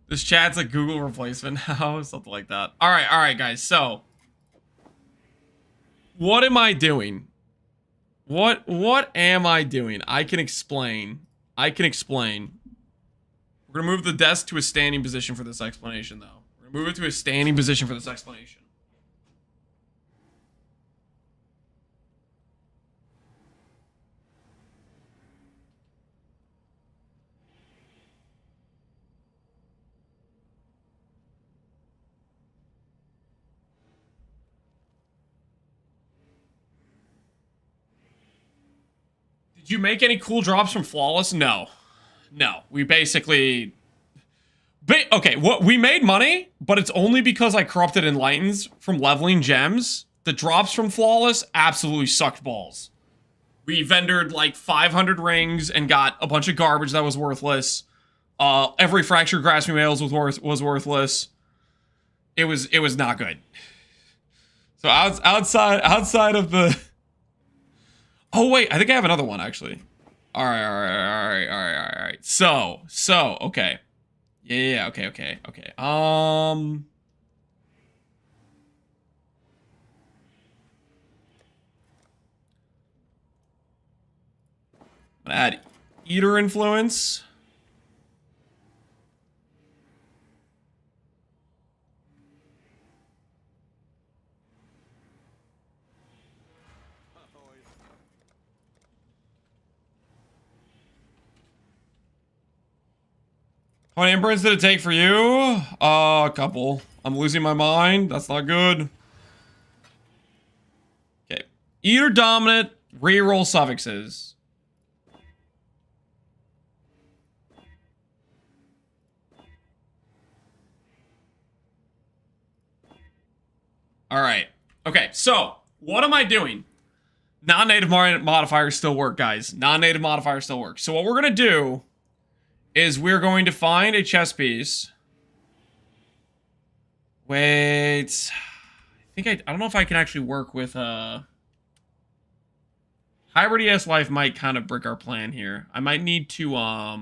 This chat's a Google replacement now, something like that. All right, guys. So, what am I doing? What am I doing? I can explain. We're gonna move the desk to a standing position for this explanation, though. We're gonna move it to a standing position for this explanation. Did you make any cool drops from Flawless? No. We basically... Okay, we made money, but it's only because I corrupted Enlightens from leveling gems. The drops from Flawless absolutely sucked balls. We vendored like 500 rings and got a bunch of garbage that was worthless. Every fractured grasping males was worthless. It was not good. So outside of the... Oh wait, I think I have another one actually. All right. So, okay. Yeah, okay. I'm gonna add Eater influence. How many imprints did it take for you? A couple. I'm losing my mind. That's not good. Okay. Eater dominant, reroll suffixes. Alright. Okay, so, what am I doing? Non-native modifiers still work, guys. Non-native modifiers still work. So what we're gonna do is we're going to find a chess piece. Wait. I don't know if I can actually work with Hybrid ES Life might kind of brick our plan here. I might need to I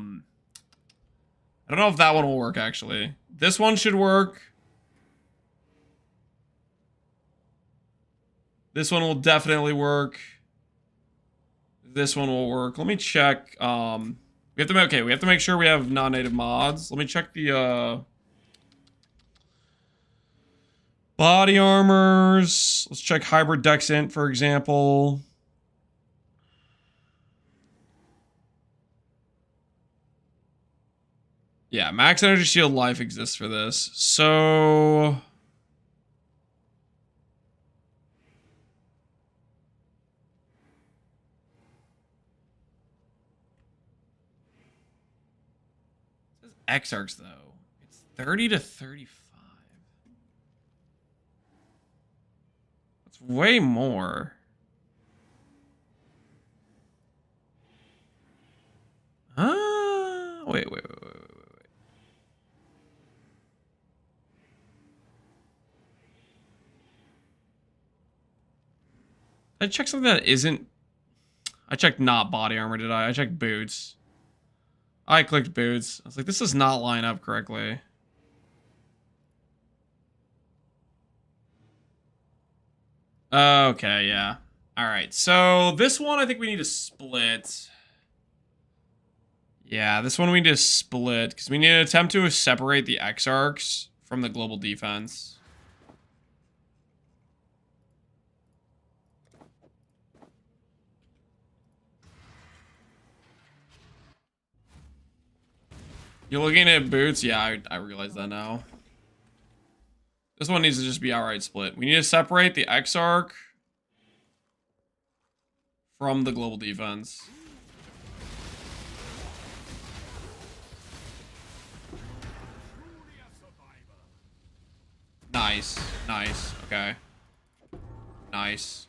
don't know if that one will work actually. This one should work. This one will definitely work. This one will work. Let me check we have to make sure we have non-native mods. Let me check the body armors. Let's check hybrid dex int, for example. Yeah, max energy shield life exists for this. So Exarchs though. It's 30 to 35. That's way more. Wait. I checked something that isn't... I checked not body armor, did I? I checked boots. I clicked boots. I was like, this does not line up correctly. Okay, yeah. Alright, so this one I think we need to split. Yeah, this one we need to split, because we need to attempt to separate the Exarchs from the global defense. You're looking at boots? Yeah, I realize that now. This one needs to just be outright split. We need to separate the Exarch from the global defense. Nice. Nice. Okay. Nice.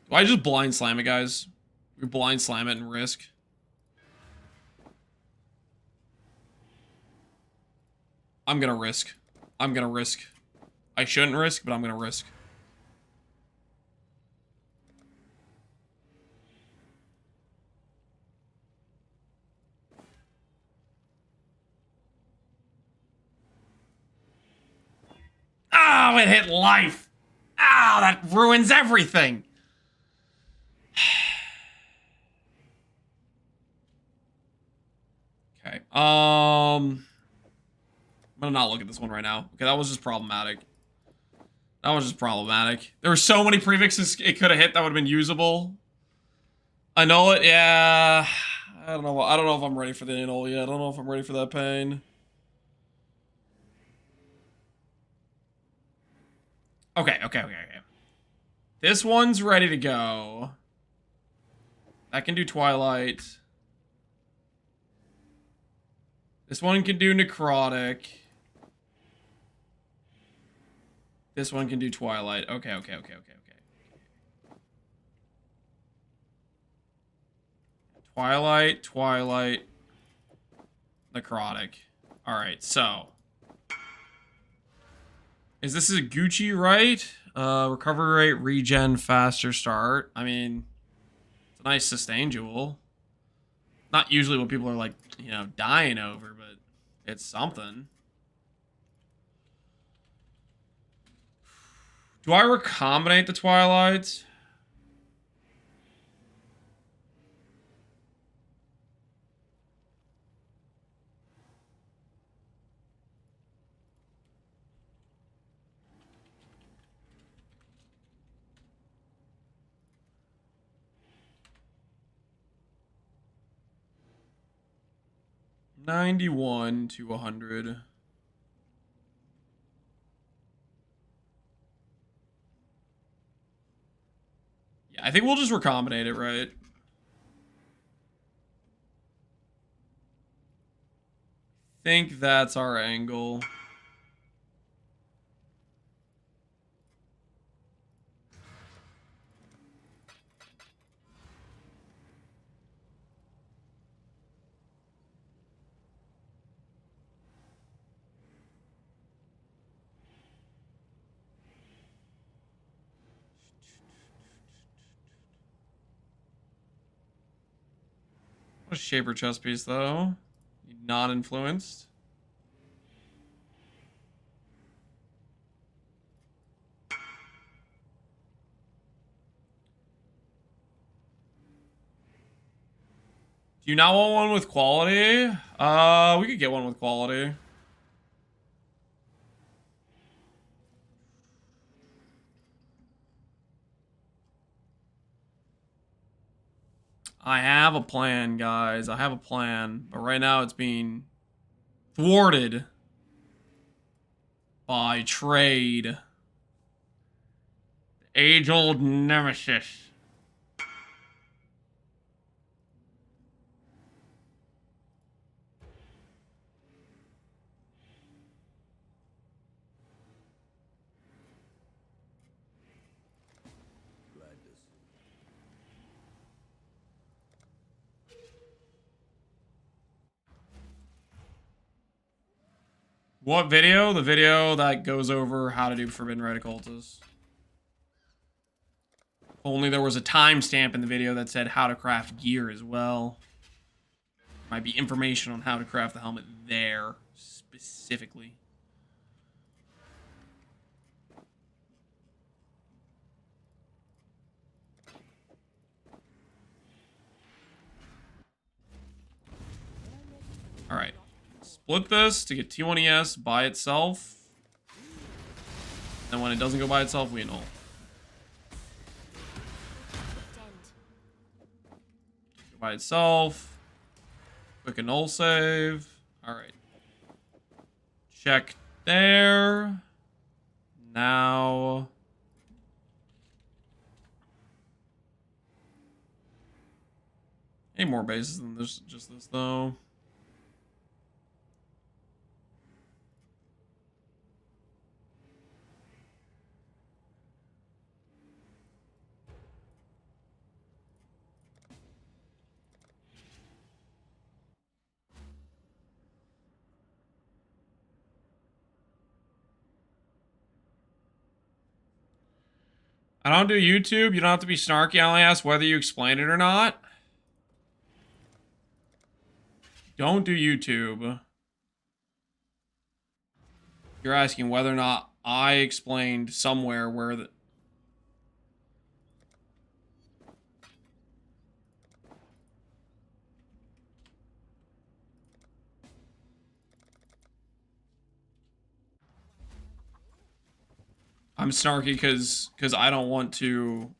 Do I just blind slam it, guys? We blind slam it and risk. I'm gonna risk. I'm gonna risk. I shouldn't risk, but I'm gonna risk. Oh, it hit life. Oh, that ruins everything. Okay. I'm gonna not look at this one right now. Okay, that was just problematic. That was just problematic. There were so many prefixes it could have hit that would have been usable. Annul it, yeah. I don't know. I don't know if I'm ready for the annul yet. I don't know if I'm ready for that pain. Okay. This one's ready to go. That can do Twilight. This one can do Necrotic. This one can do Twilight. Okay. Twilight. Necrotic. Alright, so. Is this a Gucci, right? Recovery rate, regen, faster start. I mean, it's a nice sustain jewel. Not usually what people are like, you know, dying over, but it's something. Do I recombinate the Twilight? $91 to $100. Yeah, I think we'll just recombinate it, right? Think that's our angle. What a shaper chess piece, though. Non-influenced. Do you not want one with quality? We could get one with quality. I have a plan, guys. I have a plan. But right now it's being thwarted by trade. Age-old nemesis. What video? The video that goes over how to do Forbidden Rite Occultist. Only there was a timestamp in the video that said how to craft gear as well. Might be information on how to craft the helmet there, specifically. Alright. Split this to get T1ES by itself. Then then when it doesn't go by itself, we annul. Go by itself. Quick annul save. Alright. Check there. Now... Any more bases than this, just this though. I don't do YouTube. You don't have to be snarky. I only ask whether you explain it or not. Don't do YouTube. You're asking whether or not I explained somewhere where the... I'm snarky because I don't want to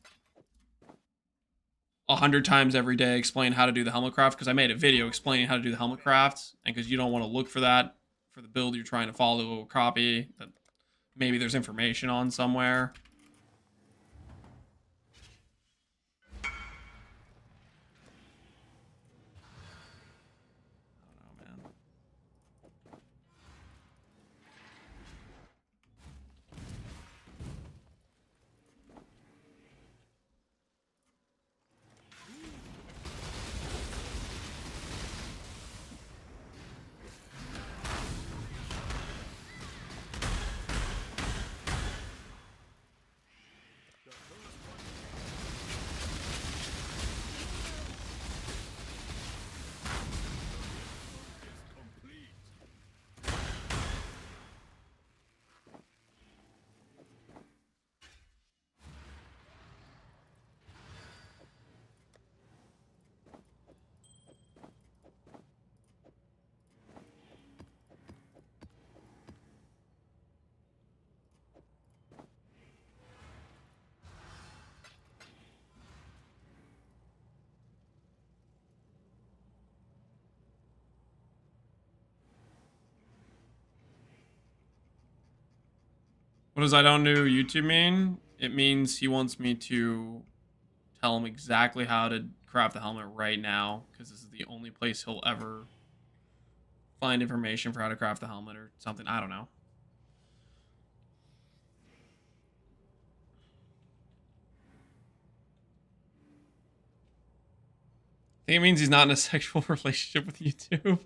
100 times every day explain how to do the helmet craft, because I made a video explaining how to do the helmet craft, and because you don't want to look for that for the build you're trying to follow or copy that maybe there's information on somewhere. What does I don't do YouTube mean? It means he wants me to tell him exactly how to craft the helmet right now, because this is the only place he'll ever find information for how to craft the helmet or something. I don't know. I think it means he's not in a sexual relationship with YouTube.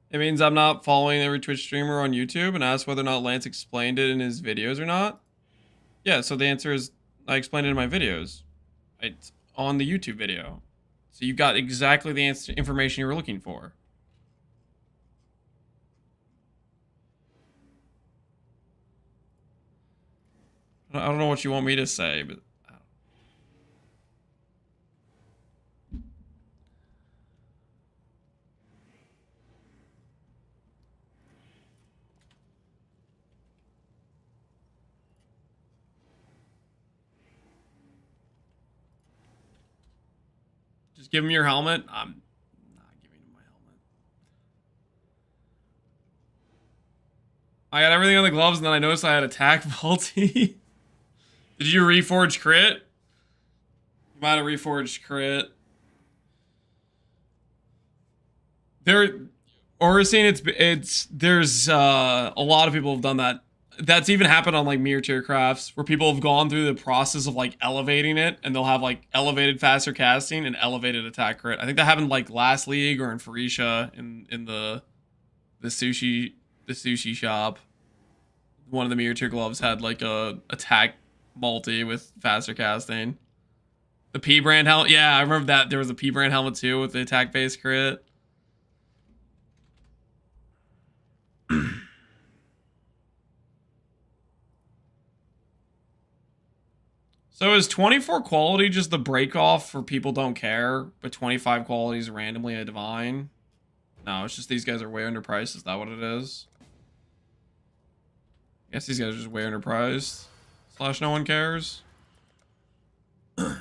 It means I'm not following every Twitch streamer on YouTube and asked whether or not Lance explained it in his videos or not. Yeah, so the answer is I explained it in my videos. It's on the YouTube video. So you got exactly the answer, information you were looking for. I don't know what you want me to say, but... Just give him your helmet. I'm not giving him my helmet. I got everything on the gloves, and then I noticed I had attack multi. Did you reforge crit? You might have reforged crit. There's a lot of people have done that. That's even happened on like Mirror tier crafts, where people have gone through the process of like elevating it, and they'll have like elevated faster casting and elevated attack crit. I think that happened like last league or in Phorecia in the sushi shop. One of the Mirror tier gloves had like a attack multi with faster casting. The P brand helmet, yeah, I remember that. There was a P brand helmet too with the attack base crit. So is 24 quality just the break off for people don't care, but 25 quality is randomly a divine? No, it's just these guys are way underpriced. Is that what it is? I guess these guys are just way underpriced. Slash no one cares. What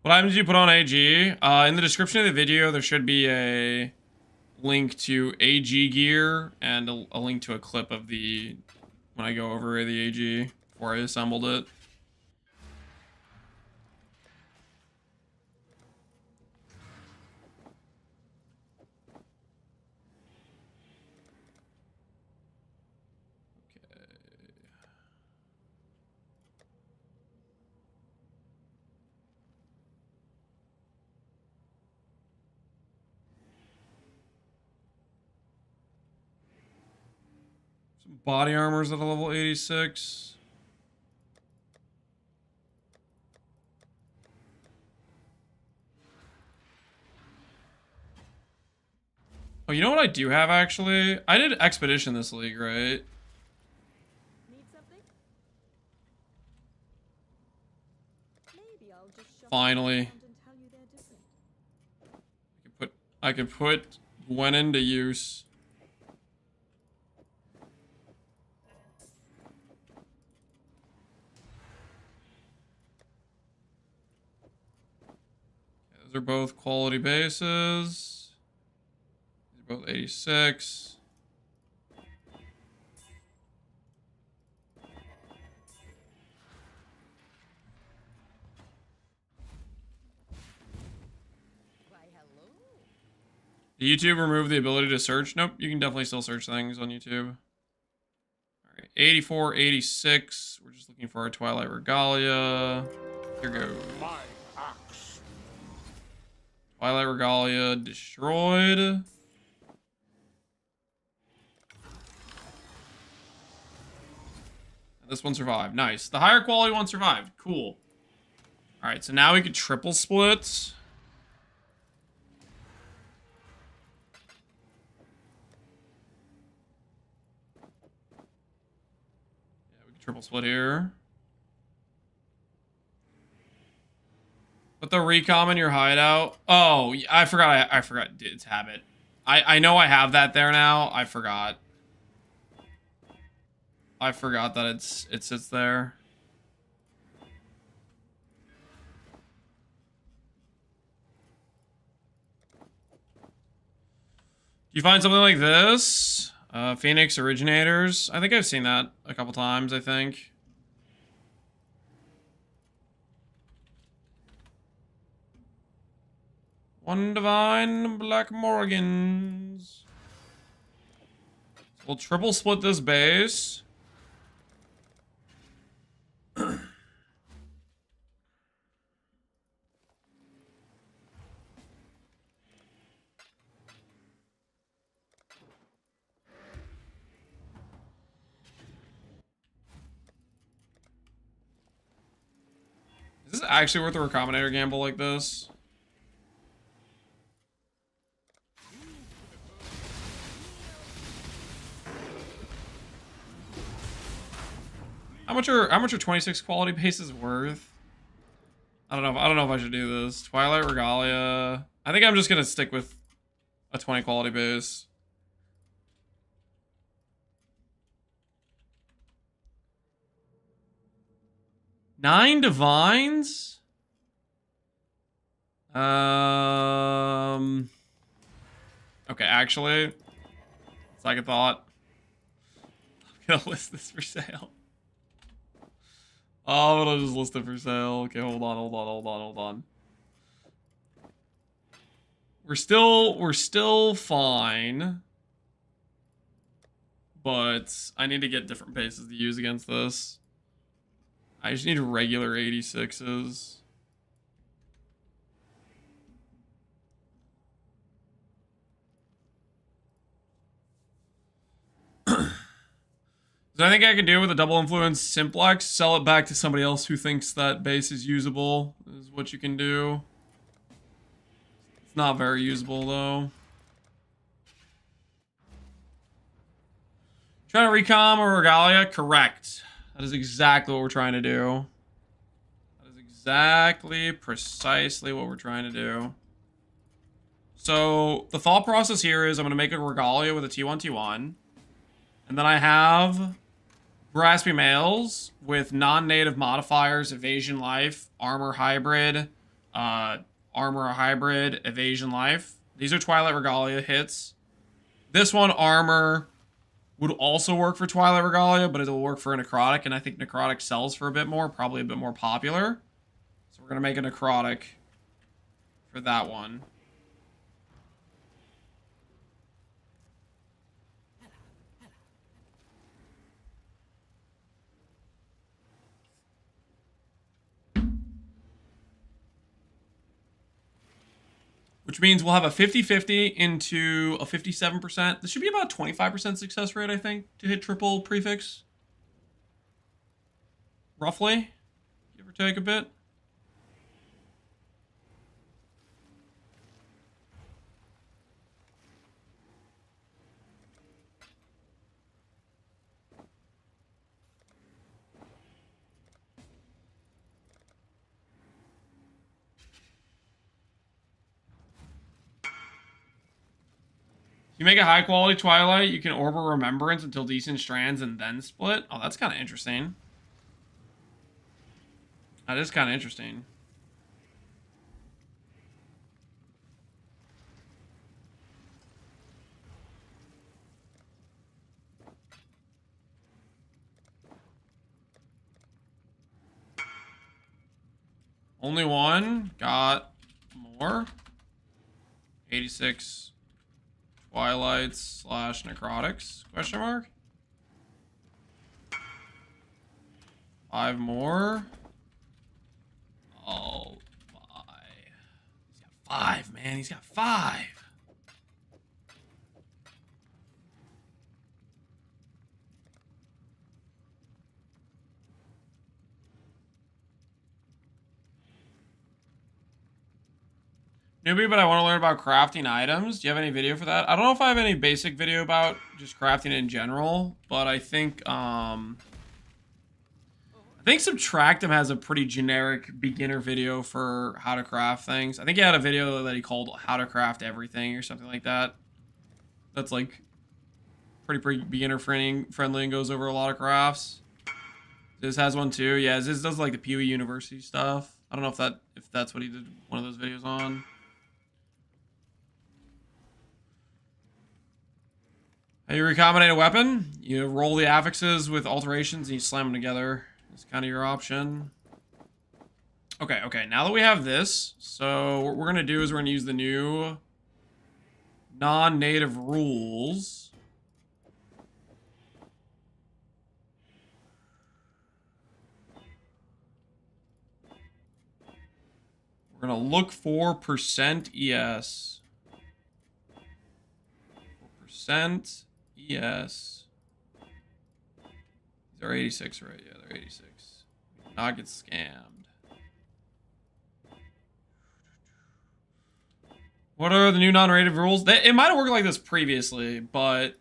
items did you put on AG? In the description of the video, there should be a link to AG gear and a link to a clip of the when I go over the AG before I assembled it. Body armor's at a level 86. Oh, you know what I do have, actually? I did Expedition this league, right? Need something? Maybe I'll just shop Finally. around and tell you they're different. I could put Gwen into use. Those are both quality bases. These are both 86. Why, hello. Did YouTube remove the ability to search? Nope, you can definitely still search things on YouTube. Alright, 84, 86. We're just looking for our Twilight Regalia. Here goes. My axe. Twilight Regalia destroyed. And this one survived. Nice. The higher quality one survived. Cool. Alright, so now we could triple split. Yeah, we can triple split here. Put the recom in your hideout. Oh, I forgot. I forgot its habit. I know I have that there now. I forgot. I forgot that it sits there. You find something like this? Phoenix Originators. I think I've seen that a couple times, I think. One divine Black Morgans. We'll triple split this base. Is this actually worth a Recombinator gamble like this? How much are 26 quality bases worth? I don't know if I should do this. Twilight Regalia. I think I'm just gonna stick with a 20 quality base. Nine divines? Okay, actually, second thought. I'm gonna list this for sale. Oh, I'm gonna just list it for sale. Okay, hold on. We're still fine. But I need to get different bases to use against this. I just need regular 86s. So I think I can do with a double influence simplex, sell it back to somebody else who thinks that base is usable, is what you can do. It's not very usable though. Trying to recom or Regalia? Correct. That is exactly what we're trying to do. That is exactly, precisely what we're trying to do. So, the thought process here is I'm going to make a Regalia with a T1, T1. And then I have Graspy Males with non-native modifiers, Evasion Life, Armor Hybrid, Evasion Life. These are Twilight Regalia hits. This one, Armor, would also work for Twilight Regalia, but it'll work for a Necrotic, and I think Necrotic sells for a bit more, probably a bit more popular. So we're going to make a Necrotic for that one. Which means we'll have a 50-50 into a 57%. This should be about 25% success rate, I think, to hit triple prefix. Roughly. Give or take a bit. You make a high quality Twilight, you can Orb of Remembrance until decent strands and then split. Oh, that's kind of interesting. That is kind of interesting. Only one. Got more. 86 Twilights / Necrotics? Question mark? 5 more. Oh my. He's got 5, man. He's got 5. Newbie, but I want to learn about crafting items. Do you have any video for that? I don't know if I have any basic video about just crafting in general, but I think Subtractem has a pretty generic beginner video for how to craft things. I think he had a video that he called How to Craft Everything or something like that. That's like pretty beginner friendly and goes over a lot of crafts. Ziz has one too. Yeah, Ziz does like the PoE University stuff. I don't know if that's what he did one of those videos on. How you recombinate a weapon? You roll the affixes with alterations and you slam them together. It's kind of your option. Okay, now that we have this, so what we're going to do is we're going to use the new non-native rules. We're going to look for % ES. % ES. These are 86, right? Yeah, they're 86. Do not get scammed. What are the new non-native rules? It might have worked like this previously, but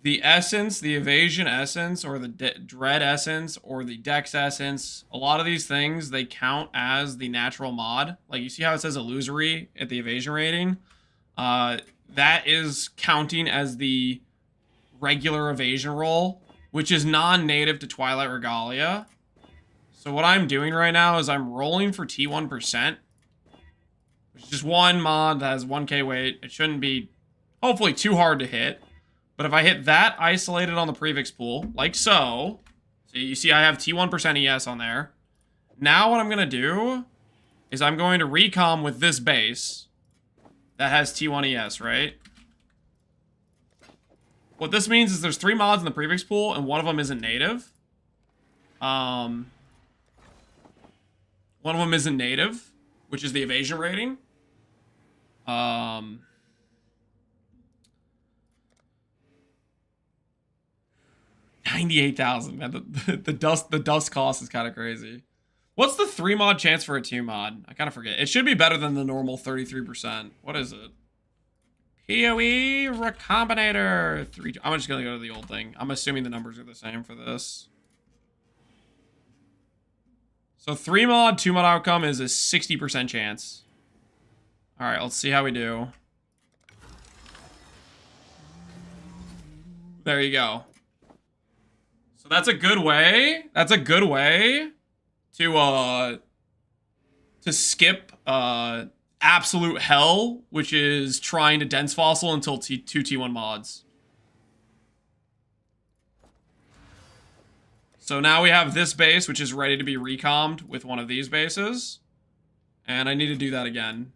the essence, the evasion essence, or the dread essence, or the dex essence, a lot of these things, they count as the natural mod. Like, you see how it says illusory at the evasion rating? That is counting as the regular evasion roll, which is non-native to Twilight Regalia. So what I'm doing right now is I'm rolling for T1%, which is just one mod that has 1k weight. It shouldn't be, hopefully, too hard to hit. But if I hit that isolated on the prefix pool, like so you see I have T1% ES on there. Now what I'm going to do is I'm going to recom with this base that has T1 ES, right? What this means is there's 3 mods in the prefix pool, and one of them isn't native. One of them isn't native, which is the evasion rating. 98,000, man. The dust cost is kind of crazy. What's the 3 mod chance for a 2 mod? I kind of forget. It should be better than the normal 33%. What is it? PoE Recombinator 3. I'm just gonna go to the old thing. I'm assuming the numbers are the same for this. So 3 mod, 2 mod outcome is a 60% chance. All right, let's see how we do. There you go. So that's a good way. That's a good way to skip absolute hell, which is trying to dense fossil until 2 T1 mods. So now we have this base, which is ready to be recommed with one of these bases. And I need to do that again.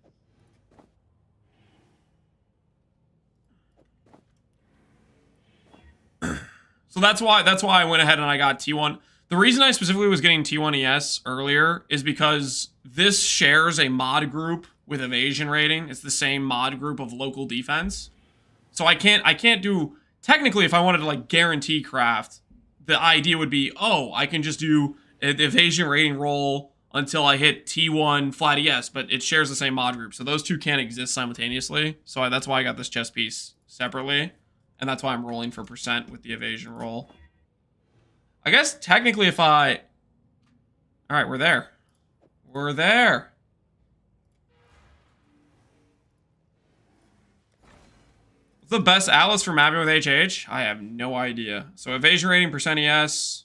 So that's why I went ahead and I got T1. The reason I specifically was getting T1 ES earlier is because this shares a mod group with evasion rating. It's the same mod group of local defense. So I can't do, technically if I wanted to like guarantee craft, the idea would be, oh, I can just do an evasion rating roll until I hit T1 flat ES, but it shares the same mod group. So those two can't exist simultaneously. So that's why I got this chess piece separately. And that's why I'm rolling for percent with the evasion roll. I guess technically if I... Alright, we're there. We're there. What's the best atlas for mapping with HH? I have no idea. So evasion rating, percent ES.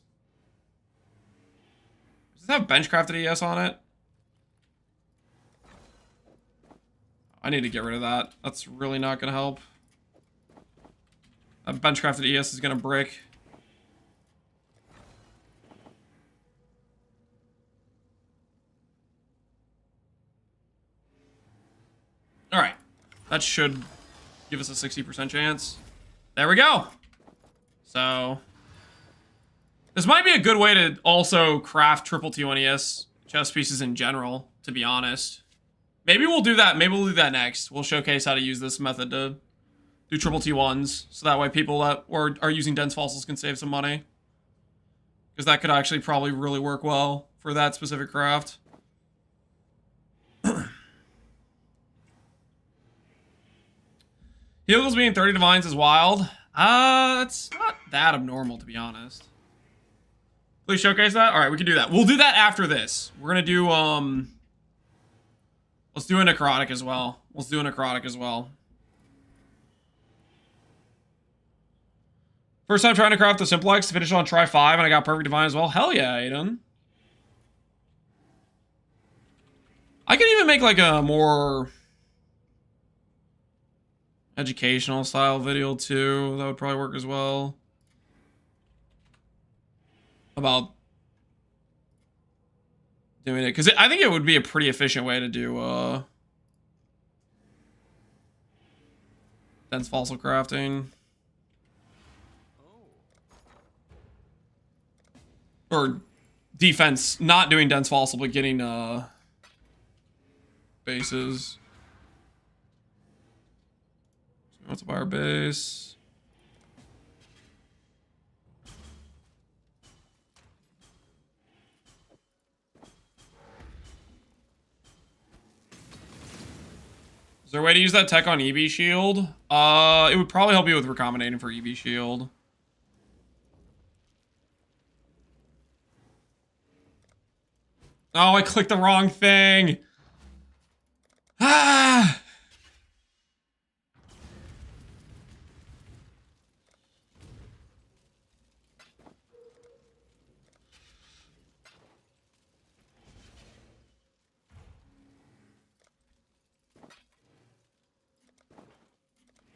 Does it have benchcrafted ES on it? I need to get rid of that. That's really not going to help. That benchcrafted ES is going to brick. Alright. That should give us a 60% chance. There we go. So, this might be a good way to also craft triple T1ES chess pieces in general, to be honest. Maybe we'll do that. Maybe we'll do that next. We'll showcase how to use this method to do triple T1s, so that way people that are using dense fossils can save some money. Because that could actually probably really work well for that specific craft. Heals being 30 divines is wild. It's not that abnormal, to be honest. Please showcase that? Alright, we can do that. We'll do that after this. We're gonna do, let's do a necrotic as well. Let's do a necrotic as well. First time trying to craft the simplex to finish on try 5, and I got perfect divine as well. Hell yeah, Aiden. I could even make like a more educational style video too. That would probably work as well. About doing it, because I think it would be a pretty efficient way to do dense fossil crafting. Or defense, not doing dense fossil, but getting bases. So let's buy our base. Is there a way to use that tech on EB shield? It would probably help you with recombinating for EB shield. Oh, I clicked the wrong thing. Ah!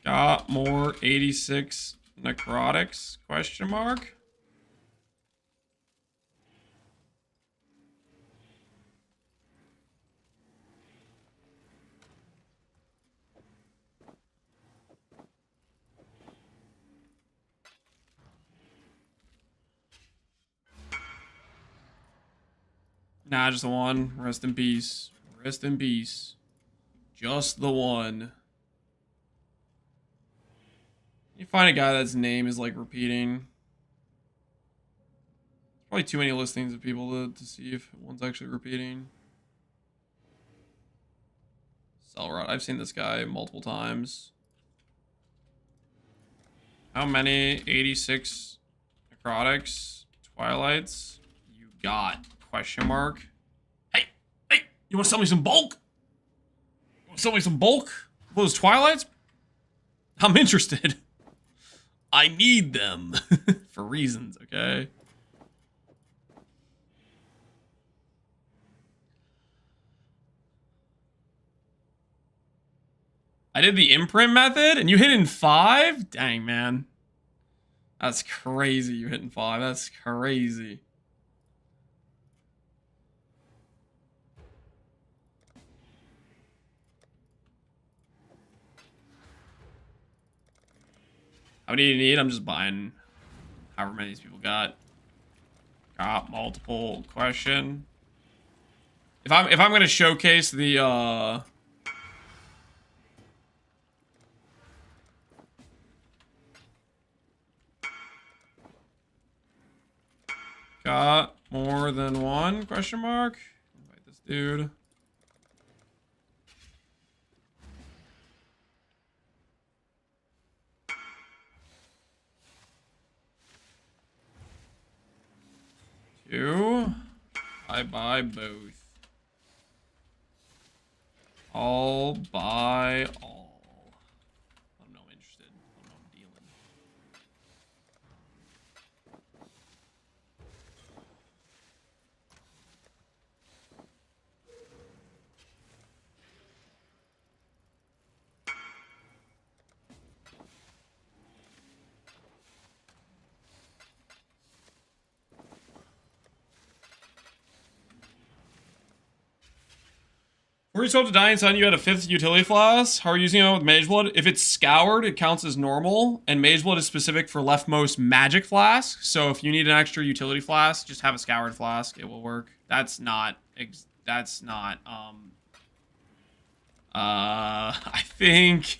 Got more 86 necrotics? Question mark. Nah, just the one. Rest in peace. Rest in peace. Just the one. You find a guy that's name is like repeating. Probably too many listings of people to see if one's actually repeating. Cellrot. I've seen this guy multiple times. How many 86 necrotics twilights you got? Question mark. You want to sell me some bulk? You want to sell me some bulk? Those Twilights? I'm interested. I need them for reasons, okay? I did the imprint method and you hit in 5? Dang, man. That's crazy you hit in 5. That's crazy. How many do you need? I'm just buying however many these people got. Got multiple question. If I'm gonna showcase the got more than one question mark? Invite this dude. Two. I buy both. I'll buy all. I'm not interested. I'm not dealing. Were you told to die inside you had a 5th utility flask? How are you using it with Mage Blood? If it's scoured, it counts as normal, and Mage Blood is specific for leftmost magic flask. So if you need an extra utility flask, just have a scoured flask. It will work. That's not. I think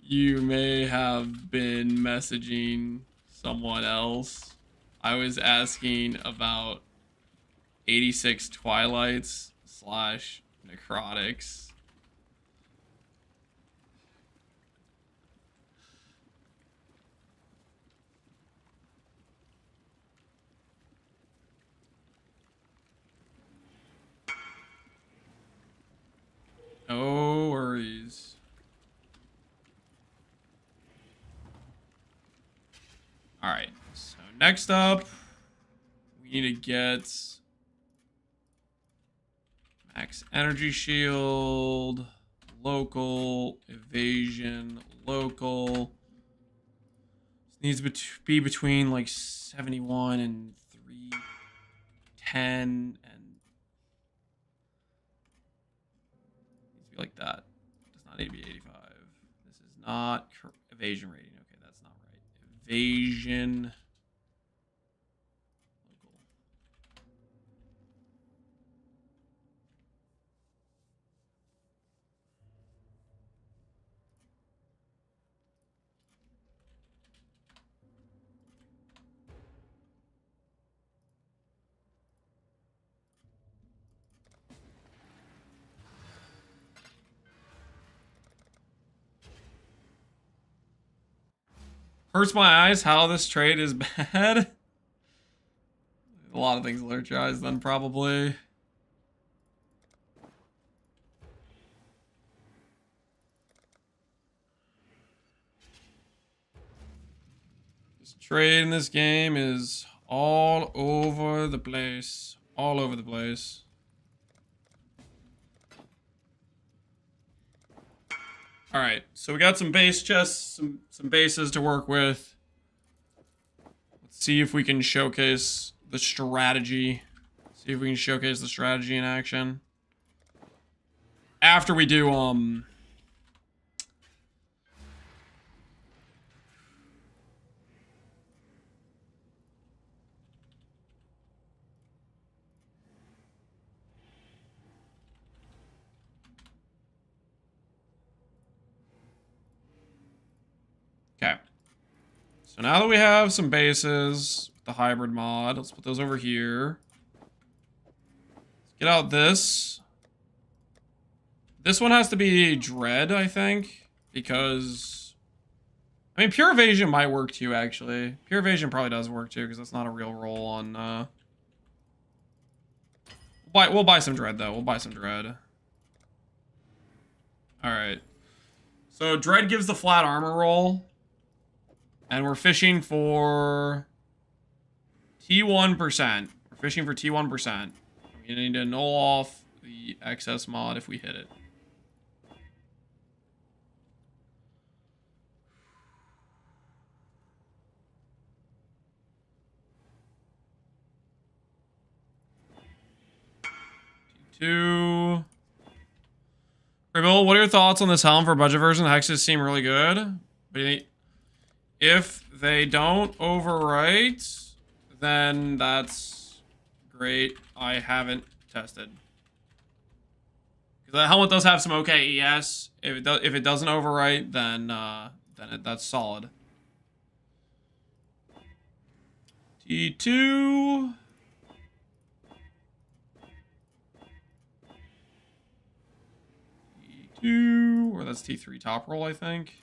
you may have been messaging someone else. I was asking about 86 Twilights / necrotics. No worries. All right. So next up, we need to get max energy shield, local, evasion, local. This needs to be between like 71 and 310 and needs to be like that. Does not need to be 85. This is not evasion rating. Okay, that's not right. Evasion. Hurts my eyes how this trade is bad. A lot of things alert your eyes then, probably. This trade in this game is all over the place. All over the place. All right, so we got some base chests, some bases to work with. Let's see if we can showcase the strategy. See if we can showcase the strategy in action. After we do, okay. So now that we have some bases with the hybrid mod, let's put those over here. Let's get out this. This one has to be Dread, I think, because I mean, Pure Evasion might work too, actually. Pure Evasion probably does work too, because that's not a real roll on We'll buy some dread though. We'll buy some dread. All right. So dread gives the flat armor roll, and we're fishing for T1%. We're fishing for T1%. We need to null off the excess mod if we hit it. T2. Bill, what are your thoughts on this helm for budget version? The hexes seem really good. But if they don't overwrite, then that's great. I haven't tested. Because the helmet does have some okay ES. If it doesn't overwrite, then that's solid. T2. Or that's T3 top roll, I think.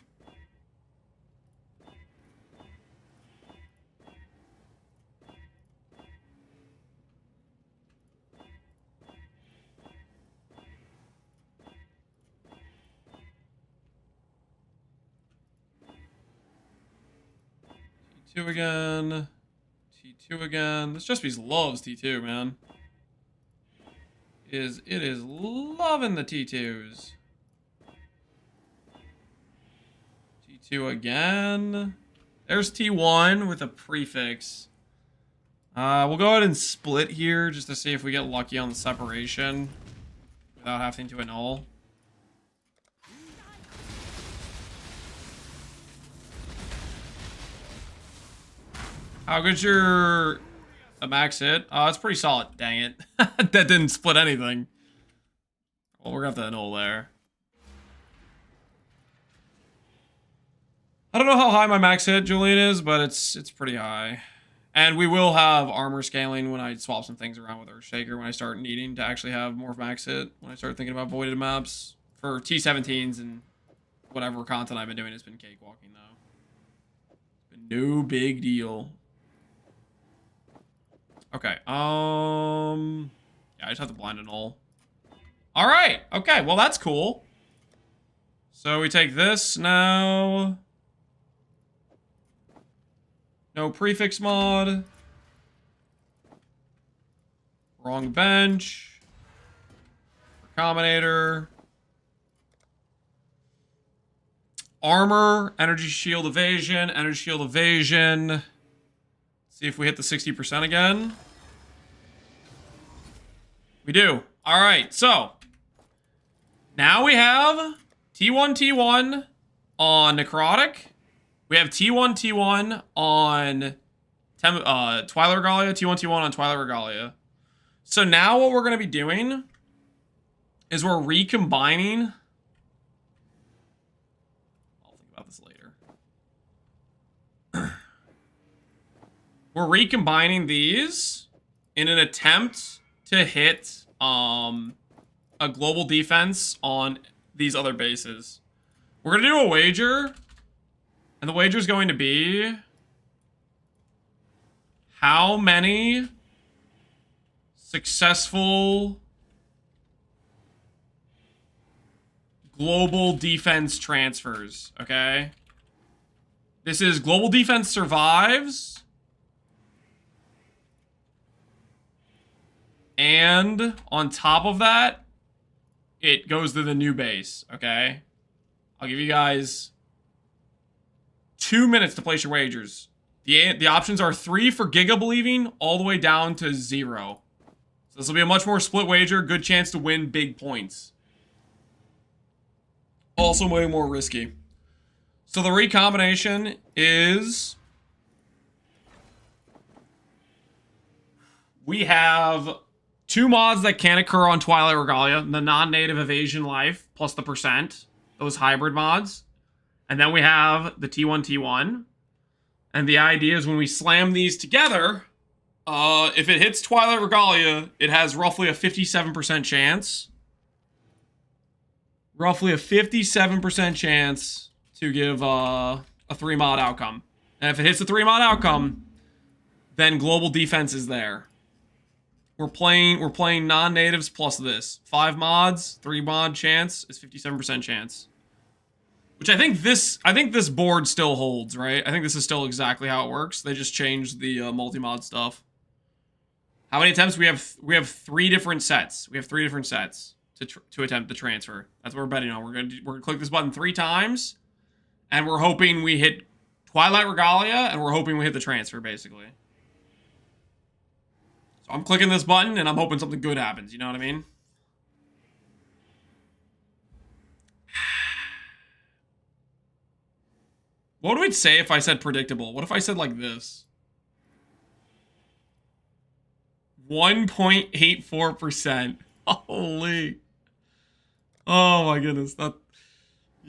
T2 again. T2 again. This just bees loves T2, man. It is loving the T2s. T2 again. There's T1 with a prefix. We'll go ahead and split here just to see if we get lucky on the separation without having to annul. How good's your max hit? It's pretty solid. Dang it. That didn't split anything. Well, we're gonna have to annul there. I don't know how high my max hit, Julian, is, but it's pretty high. And we will have armor scaling when I swap some things around with Earthshaker when I start needing to actually have more max hit. When I start thinking about voided maps for T17s and whatever content I've been doing has been cakewalking, though. It's been no big deal. Okay, yeah, I just have to blind annul. All right, okay, well, that's cool. So we take this now. No prefix mod. Wrong bench. Combinator. Armor, energy shield evasion, energy shield evasion. See if we hit the 60% again. We do. All right, so now we have T1 on Necrotic. We have T1 on Twilight Regalia, T1 on Twilight Regalia. So now what we're going to be doing is we're recombining. I'll think about this later. We're recombining these in an attempt to hit a global defense on these other bases. We're going to do a wager. And the wager is going to be how many successful global defense transfers, okay? This is global defense survives. And on top of that, it goes to the new base, okay? I'll give you guys 2 minutes to place your wagers. The options are 3 for Giga Believing all the way down to 0. So this will be a much more split wager. Good chance to win big points. Also way more risky. So the recombination is we have 2 mods that can occur on Twilight Regalia. The non-native evasion life plus the %. Those hybrid mods. And then we have the T1. And the idea is when we slam these together, if it hits Twilight Regalia, it has roughly a 57% chance. Roughly a 57% chance to give a 3-mod outcome. And if it hits the 3-mod outcome, then global defense is there. We're playing non-natives plus this. 5 mods, 3 mod chance is 57% chance. Which I think this board still holds, right? I think this is still exactly how it works. They just changed the multi-mod stuff. How many attempts? We have 3 different sets. We have 3 different sets to attempt the transfer. That's what we're betting on. We're gonna click this button 3 times, and we're hoping we hit Twilight Regalia, and we're hoping we hit the transfer, basically. So I'm clicking this button, and I'm hoping something good happens. You know what I mean? What would we say if I said predictable? What if I said like this? 1.84%. Holy. Oh my goodness.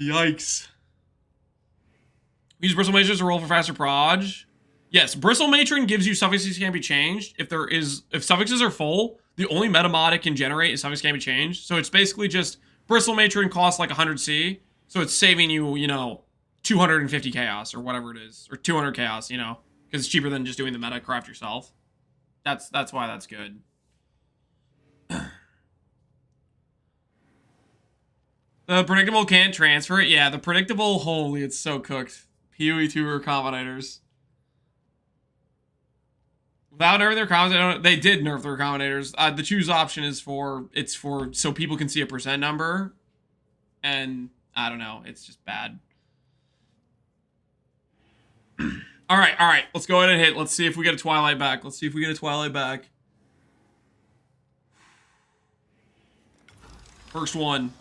Yikes. Use Bristle Matrons to roll for faster proj. Yes, Bristle Matron gives you suffixes can't be changed. If suffixes are full, the only meta mod it can generate is suffix can't be changed. So it's basically just Bristle Matron costs like 100C. So it's saving you, 250 chaos or whatever it is. Or 200 chaos, because it's cheaper than just doing the meta craft yourself. That's why that's good. The predictable can't transfer it. Yeah, the predictable, holy, it's so cooked. PoE 2 or combinators. Without nerfing their combinators, they did nerf their combinators. The choose option is for so people can see a percent number. And I don't know, it's just bad. All right. Let's go ahead and hit. Let's see if we get a Twilight back. First one.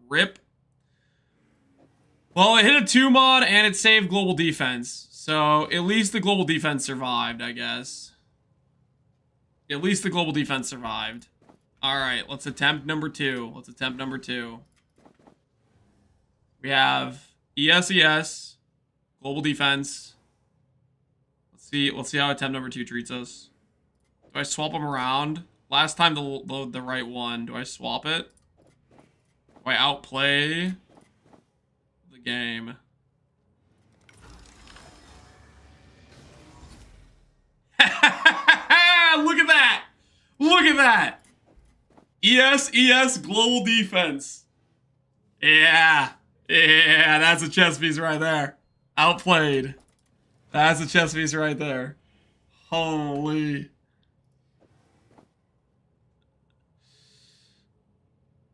Rip. Well, it hit a 2 mod and it saved global defense. So at least the global defense survived, I guess. At least the global defense survived. All right, let's attempt number 2. We have ESES, global defense. Let's see how attempt number 2 treats us. Do I swap them around? Last time to load the right one. Do I swap it? Do I outplay the game? Look at that! ES global defense. Yeah, that's a chess piece right there. Outplayed. That's a chess piece right there. Holy.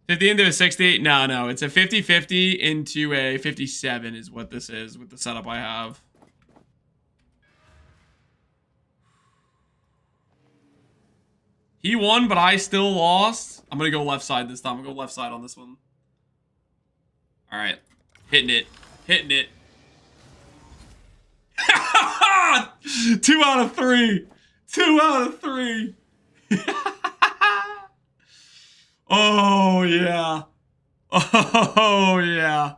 50 into a 60? No. It's a 50-50 into a 57 is what this is with the setup I have. He won, but I still lost. I'm going to go left side this time. I'm going to go left side on this one. All right. Hitting it. 2 out of 3. 2 out of 3. Oh, yeah. Oh, yeah.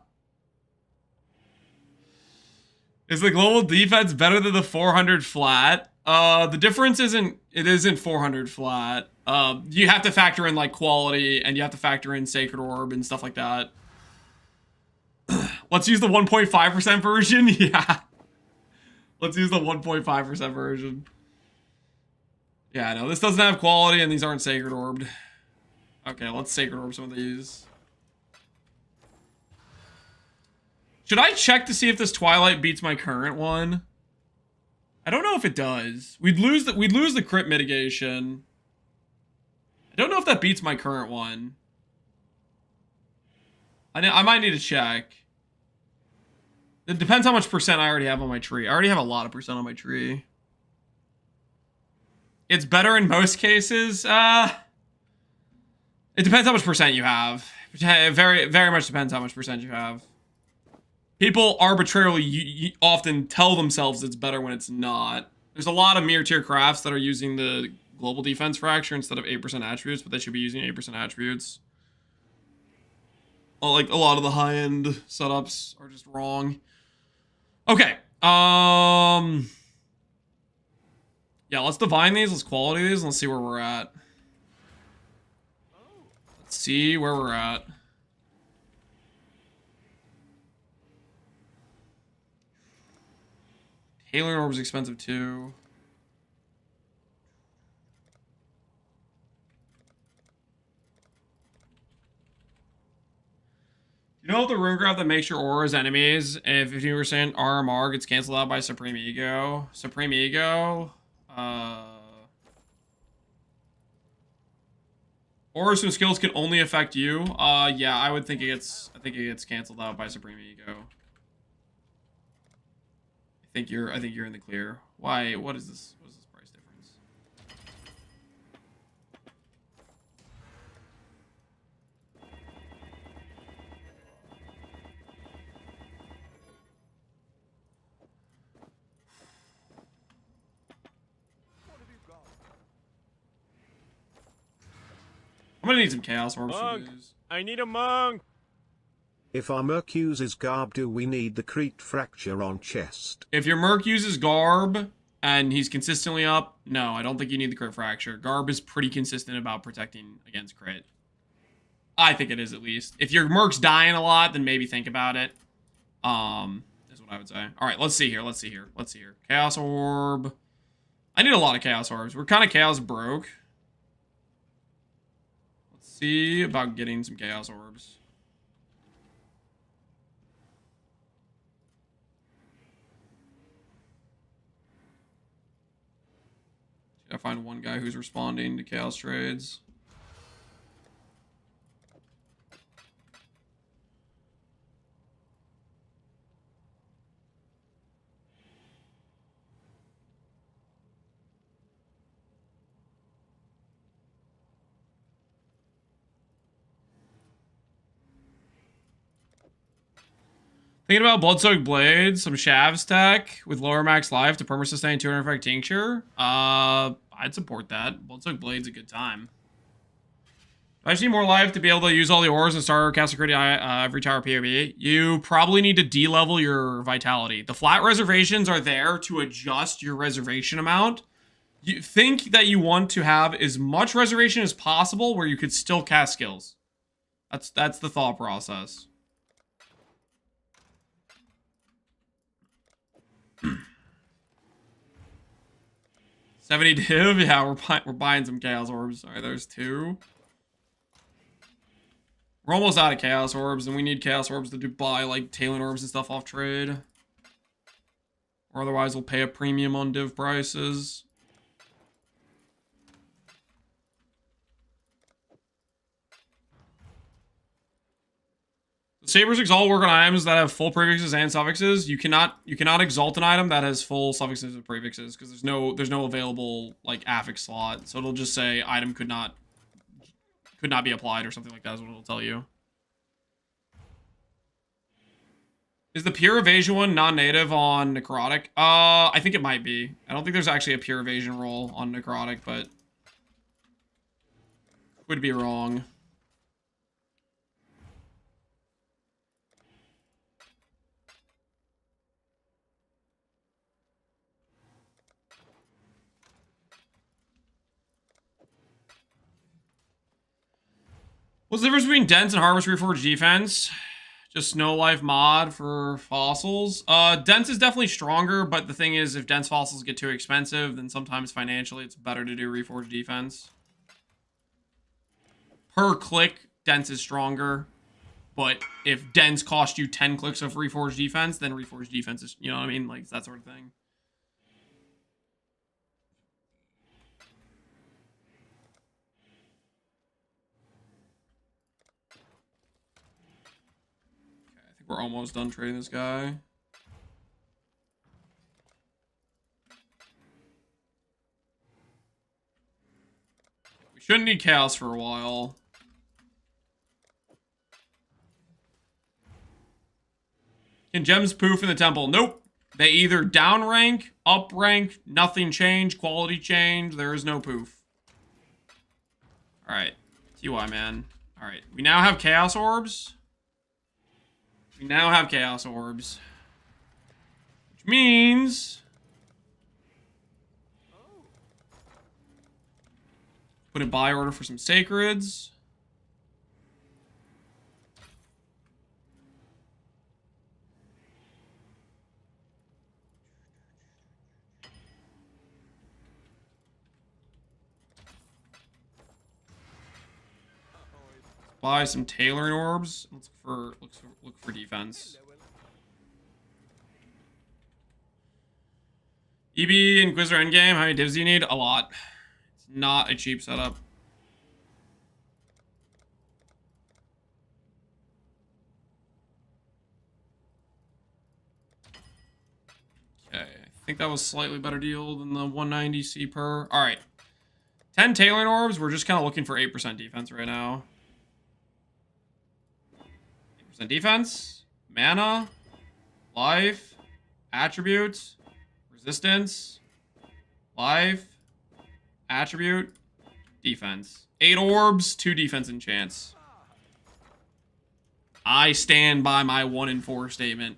Is the global defense better than the 400 flat? The difference isn't 400 flat. You have to factor in like quality and you have to factor in Sacred Orb and stuff like that. Let's use the 1.5% version. Yeah. Let's use the 1.5% version. Yeah, no, this doesn't have quality and these aren't Sacred Orbed. Okay, let's Sacred Orb some of these. Should I check to see if this Twilight beats my current one? I don't know if it does. We'd lose the crit mitigation. I don't know if that beats my current one. I might need to check. It depends how much percent I already have on my tree. I already have a lot of percent on my tree. It's better in most cases. It depends how much percent you have. It very much depends how much percent you have. People arbitrarily often tell themselves it's better when it's not. There's a lot of mere tier crafts that are using the global defense fracture instead of 8% attributes, but they should be using 8% attributes. Like a lot of the high-end setups are just wrong. Okay. Yeah, let's divine these, let's quality these, and let's see where we're at. Let's see where we're at. Hailing Orb is expensive too. know if the rune graph that makes your auras enemies, if 15% RMR gets canceled out by Supreme Ego. Supreme Ego, auras and skills can only affect you. Yeah, I would think I think it gets canceled out by Supreme Ego. I think you're in the clear. Why? What is this? What is this price difference? I'm gonna need some chaos orbs for these. I need a monk. If our Merc uses Garb, do we need the Crete Fracture on chest? If your Merc uses Garb and he's consistently up, no, I don't think you need the Crit Fracture. Garb is pretty consistent about protecting against crit. I think it is, at least. If your Merc's dying a lot, then maybe think about it. Is what I would say. All right, let's see here. Let's see here. Let's see here. Chaos Orb. I need a lot of Chaos Orbs. We're kind of Chaos broke. Let's see about getting some Chaos Orbs. I find one guy who's responding to chaos trades. Thinking about Bloodsoaked Blades, some Shavs tech with lower max life to perma sustain 200 effect tincture. I'd support that. Bloodsoaked Blade's a good time. I just need more life to be able to use all the ores and start casting crit every tower PoB. You probably need to de-level your vitality. The flat reservations are there to adjust your reservation amount. You think that you want to have as much reservation as possible where you could still cast skills. That's the thought process. 70 div? Yeah, we're buying some Chaos Orbs. Alright, there's 2. We're almost out of Chaos Orbs, and we need Chaos Orbs to buy, like, Talon Orbs and stuff off trade. Or otherwise we'll pay a premium on div prices. Sabers Exalt work on items that have full prefixes and suffixes. You cannot exalt an item that has full suffixes and prefixes because there's no available like affix slot. So it'll just say item could not be applied or something like that is what it'll tell you. Is the pure evasion one non-native on necrotic? I think it might be. I don't think there's actually a pure evasion roll on necrotic, but could be wrong. What's the difference between Dense and Harvest Reforged Defense? Just no life mod for fossils. Dense is definitely stronger, but the thing is, if Dense fossils get too expensive, then sometimes financially it's better to do Reforged Defense. Per click, Dense is stronger. But if Dense cost you 10 clicks of Reforged Defense, then Reforged Defense is, you know what I mean? Like, that sort of thing. We're almost done trading this guy. We shouldn't need chaos for a while. Can gems poof in the temple? Nope. They either down rank, up rank, nothing change, quality change. There is no poof. Alright. TY, man. Alright. We now have chaos orbs. We now have Chaos Orbs. Which means... put a buy order for some Sacreds. Buy some tailoring orbs. Let's look for defense. EB Inquisitor endgame. How many divs do you need? A lot. It's not a cheap setup. Okay, I think that was slightly better deal than the 190C per. All right, 10 tailoring orbs. We're just kind of looking for 8% defense right now. 8% defense, mana, life, attributes, resistance, life, attribute, defense. 8 orbs, 2 defense and chance. I stand by my 1 in 4 statement.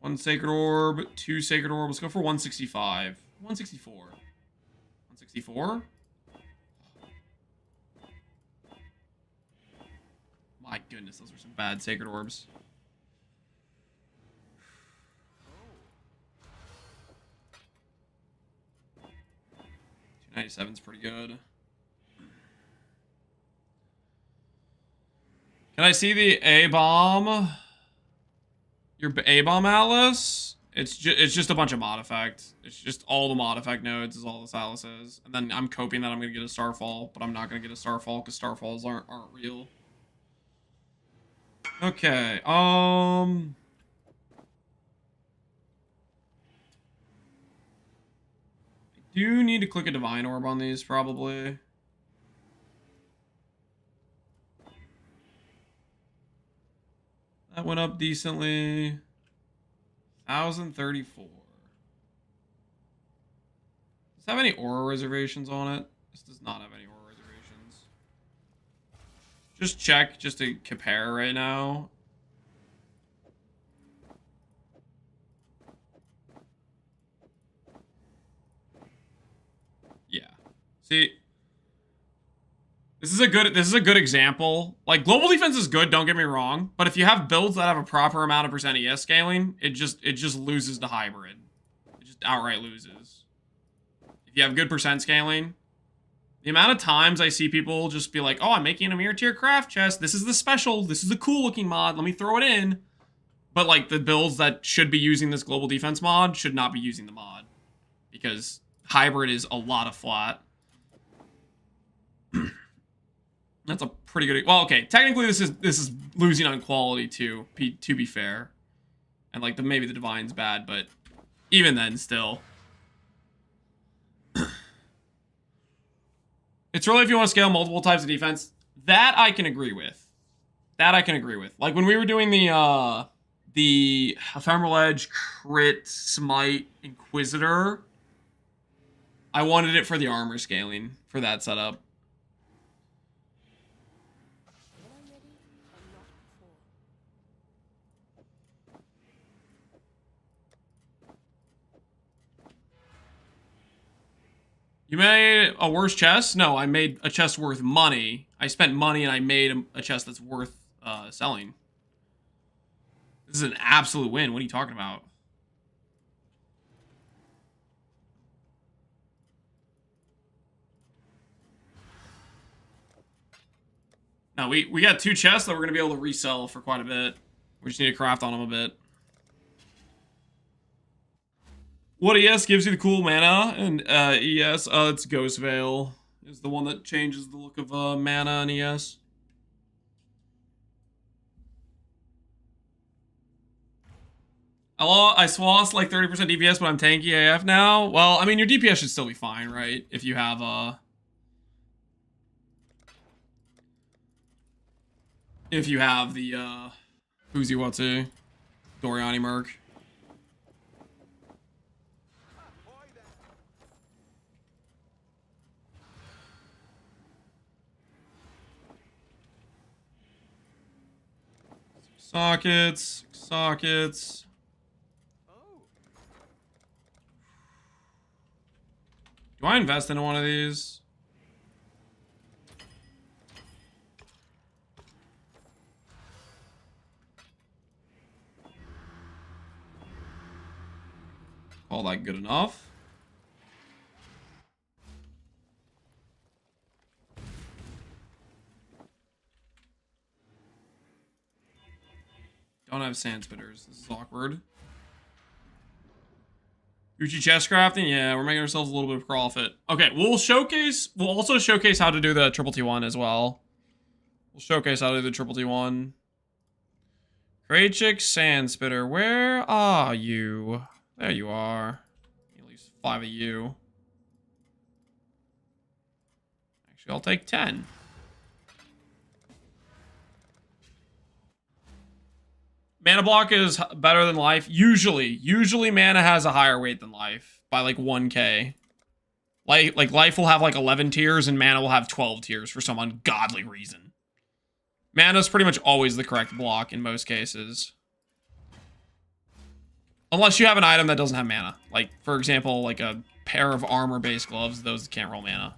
1 sacred orb, 2 sacred orb. Let's go for 165. 164. 164? My goodness, those were some bad sacred orbs. $297's pretty good. Can I see the A-bomb? Your A-bomb Atlas? It's just a bunch of mod effect. It's just all the mod effect nodes is all this Atlas is. And then I'm coping that I'm gonna get a Starfall, but I'm not gonna get a Starfall because Starfalls aren't real. Okay, I do need to click a Divine Orb on these, probably. That went up decently. 1,034. Does this have any aura reservations on it? This does not have any aura reservations. Just check, just to compare right now. Yeah. See, this is a good example. Like, global defense is good, don't get me wrong, but if you have builds that have a proper amount of percent ES scaling, it just loses to hybrid. It just outright loses. If you have good percent scaling, the amount of times I see people just be like, "Oh, I'm making a mirror tier craft chest. This is the special. This is the cool looking mod. Let me throw it in." But like the builds that should be using this global defense mod should not be using the mod because hybrid is a lot of flat. That's a pretty good. Well, okay. Technically, this is losing on quality too. To be fair, and like maybe the divine's bad, but even then, still, it's really if you want to scale multiple types of defense. That I can agree with. Like when we were doing the Ephemeral Edge crit smite Inquisitor, I wanted it for the armor scaling for that setup. You made a worse chest? No, I made a chest worth money. I spent money and I made a chest that's worth selling. This is an absolute win. What are you talking about? No, we got 2 chests that we're going to be able to resell for quite a bit. We just need to craft on them a bit. What ES gives you the cool mana? And ES, it's Ghost Veil. Is the one that changes the look of mana and ES. I lost like 30% DPS, but I'm tanky AF now. Well, I mean, your DPS should still be fine, right? If you have the Uzi Watsu, Doriani Merc. Sockets. Do I invest in one of these? Call that good enough. Don't have sand spitters. This is awkward. Gucci chest crafting? Yeah, we're making ourselves a little bit of profit. Okay, we'll also showcase how to do the triple T1 as well. We'll showcase how to do the triple T1. Kraychik sand spitter, where are you? There you are. At least 5 of you. Actually, I'll take 10. Mana block is better than life. Usually mana has a higher weight than life by like 1k. Like life will have like 11 tiers and mana will have 12 tiers for some ungodly reason. Mana is pretty much always the correct block in most cases. Unless you have an item that doesn't have mana. Like, for example, like a pair of armor-based gloves, those can't roll mana.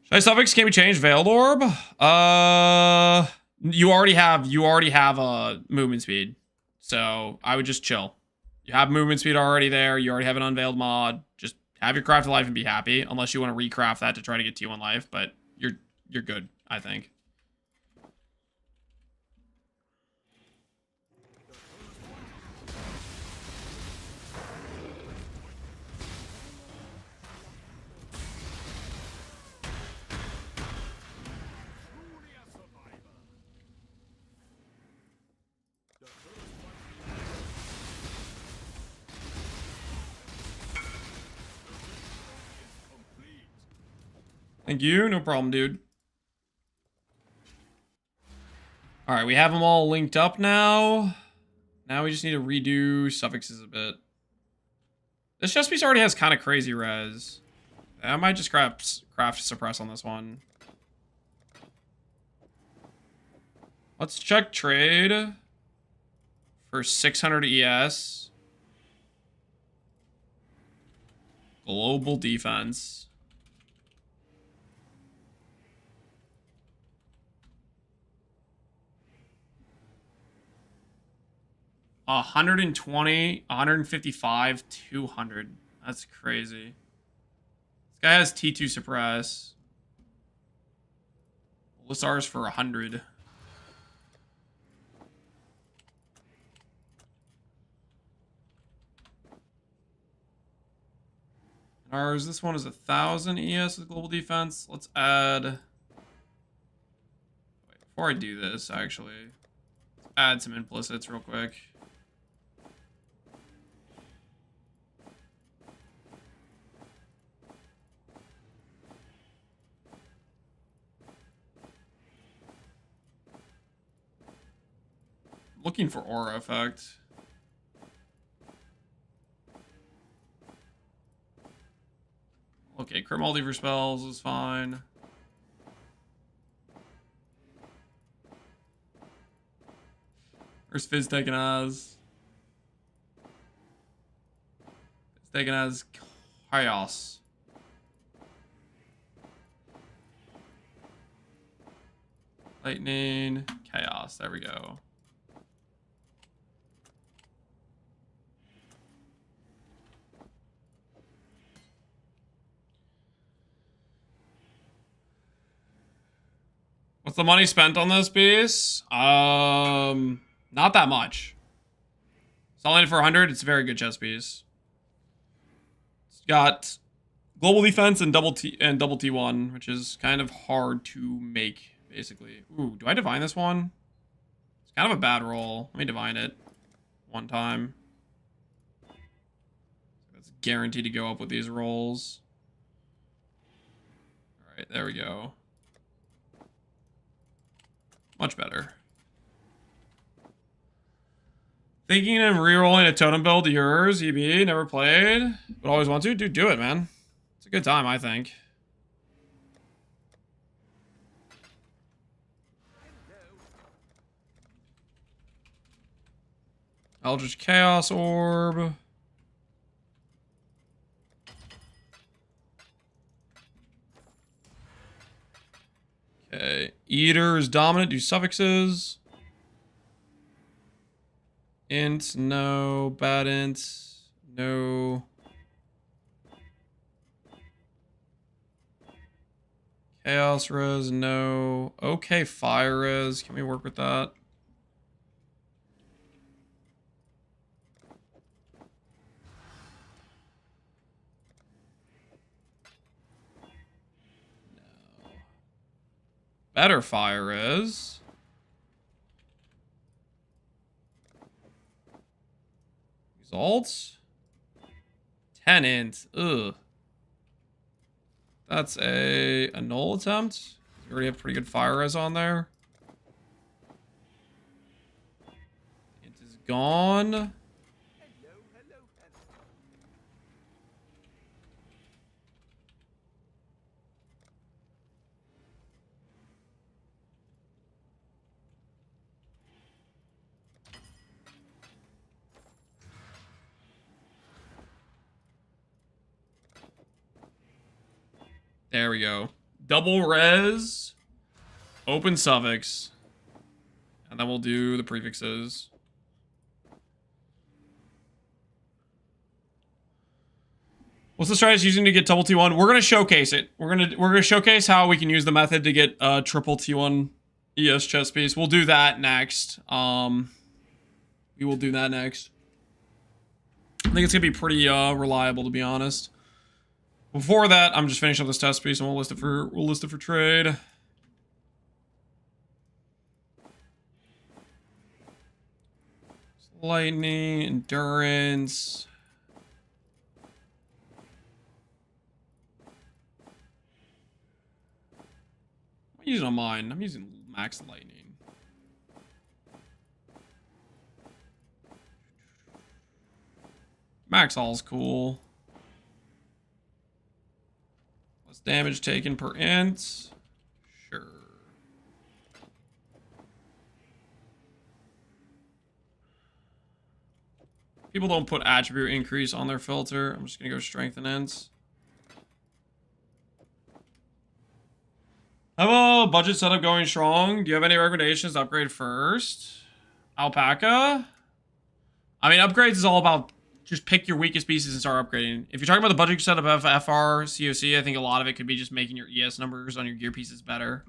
Should I suffix can be changed? Veiled Orb? You already have a movement speed. So I would just chill. You have movement speed already there. You already have an unveiled mod. Just have your craft of life and be happy. Unless you want to recraft that to try to get T1 life, but you're good, I think. Thank you. No problem, dude. All right, we have them all linked up now. Now we just need to redo suffixes a bit. This chest piece already has kind of crazy res. I might just craft suppress on this one. Let's check trade for 600 ES. Global defense. 120, 155, 200. That's crazy. This guy has T2 suppress. Lissar's for 100. Ours, this one is 1,000 ES with global defense. Let's add... Wait, before I do this, actually, let's add some implicits real quick. Looking for aura effect. Okay, crit multi for spells is fine. Where's Fizz taken as? It's taken as Chaos. Lightning, Chaos. There we go. What's the money spent on this piece? Not that much. Selling it for 100, it's a very good chess piece. It's got global defense and double T1, which is kind of hard to make, basically. Ooh, do I divine this one? It's kind of a bad roll. Let me divine it one time. That's guaranteed to go up with these rolls. All right, there we go. Much better. Thinking of re-rolling a totem build to yours, EB, never played, but always want to? Dude, do it, man. It's a good time, I think. Eldritch Chaos Orb. Okay, Eater is dominant, do suffixes. Int, no. Bad int, no. Chaos res, no. Okay, fire res, can we work with that? better fire is. Results. 10 int. Ugh. That's a null attempt. You already have pretty good fire res on there. Int is gone. There we go. Double res. Open suffix. And then we'll do the prefixes. What's the strategy using to get double T1? We're gonna showcase it. We're gonna showcase how we can use the method to get triple T1 ES chess piece. We'll do that next. We will do that next. I think it's gonna be pretty reliable, to be honest. Before that, I'm just finishing up this test piece, and we'll list it for trade. Lightning, endurance. I'm using on mine. I'm using max lightning. Max all's cool. Damage taken per int. Sure. People don't put attribute increase on their filter. I'm just gonna go strength and ints. Hello, budget setup going strong. Do you have any recommendations to upgrade first? Alpaca? I mean, upgrades is all about just pick your weakest pieces and start upgrading. If you're talking about the budget setup of FR, CoC, I think a lot of it could be just making your ES numbers on your gear pieces better.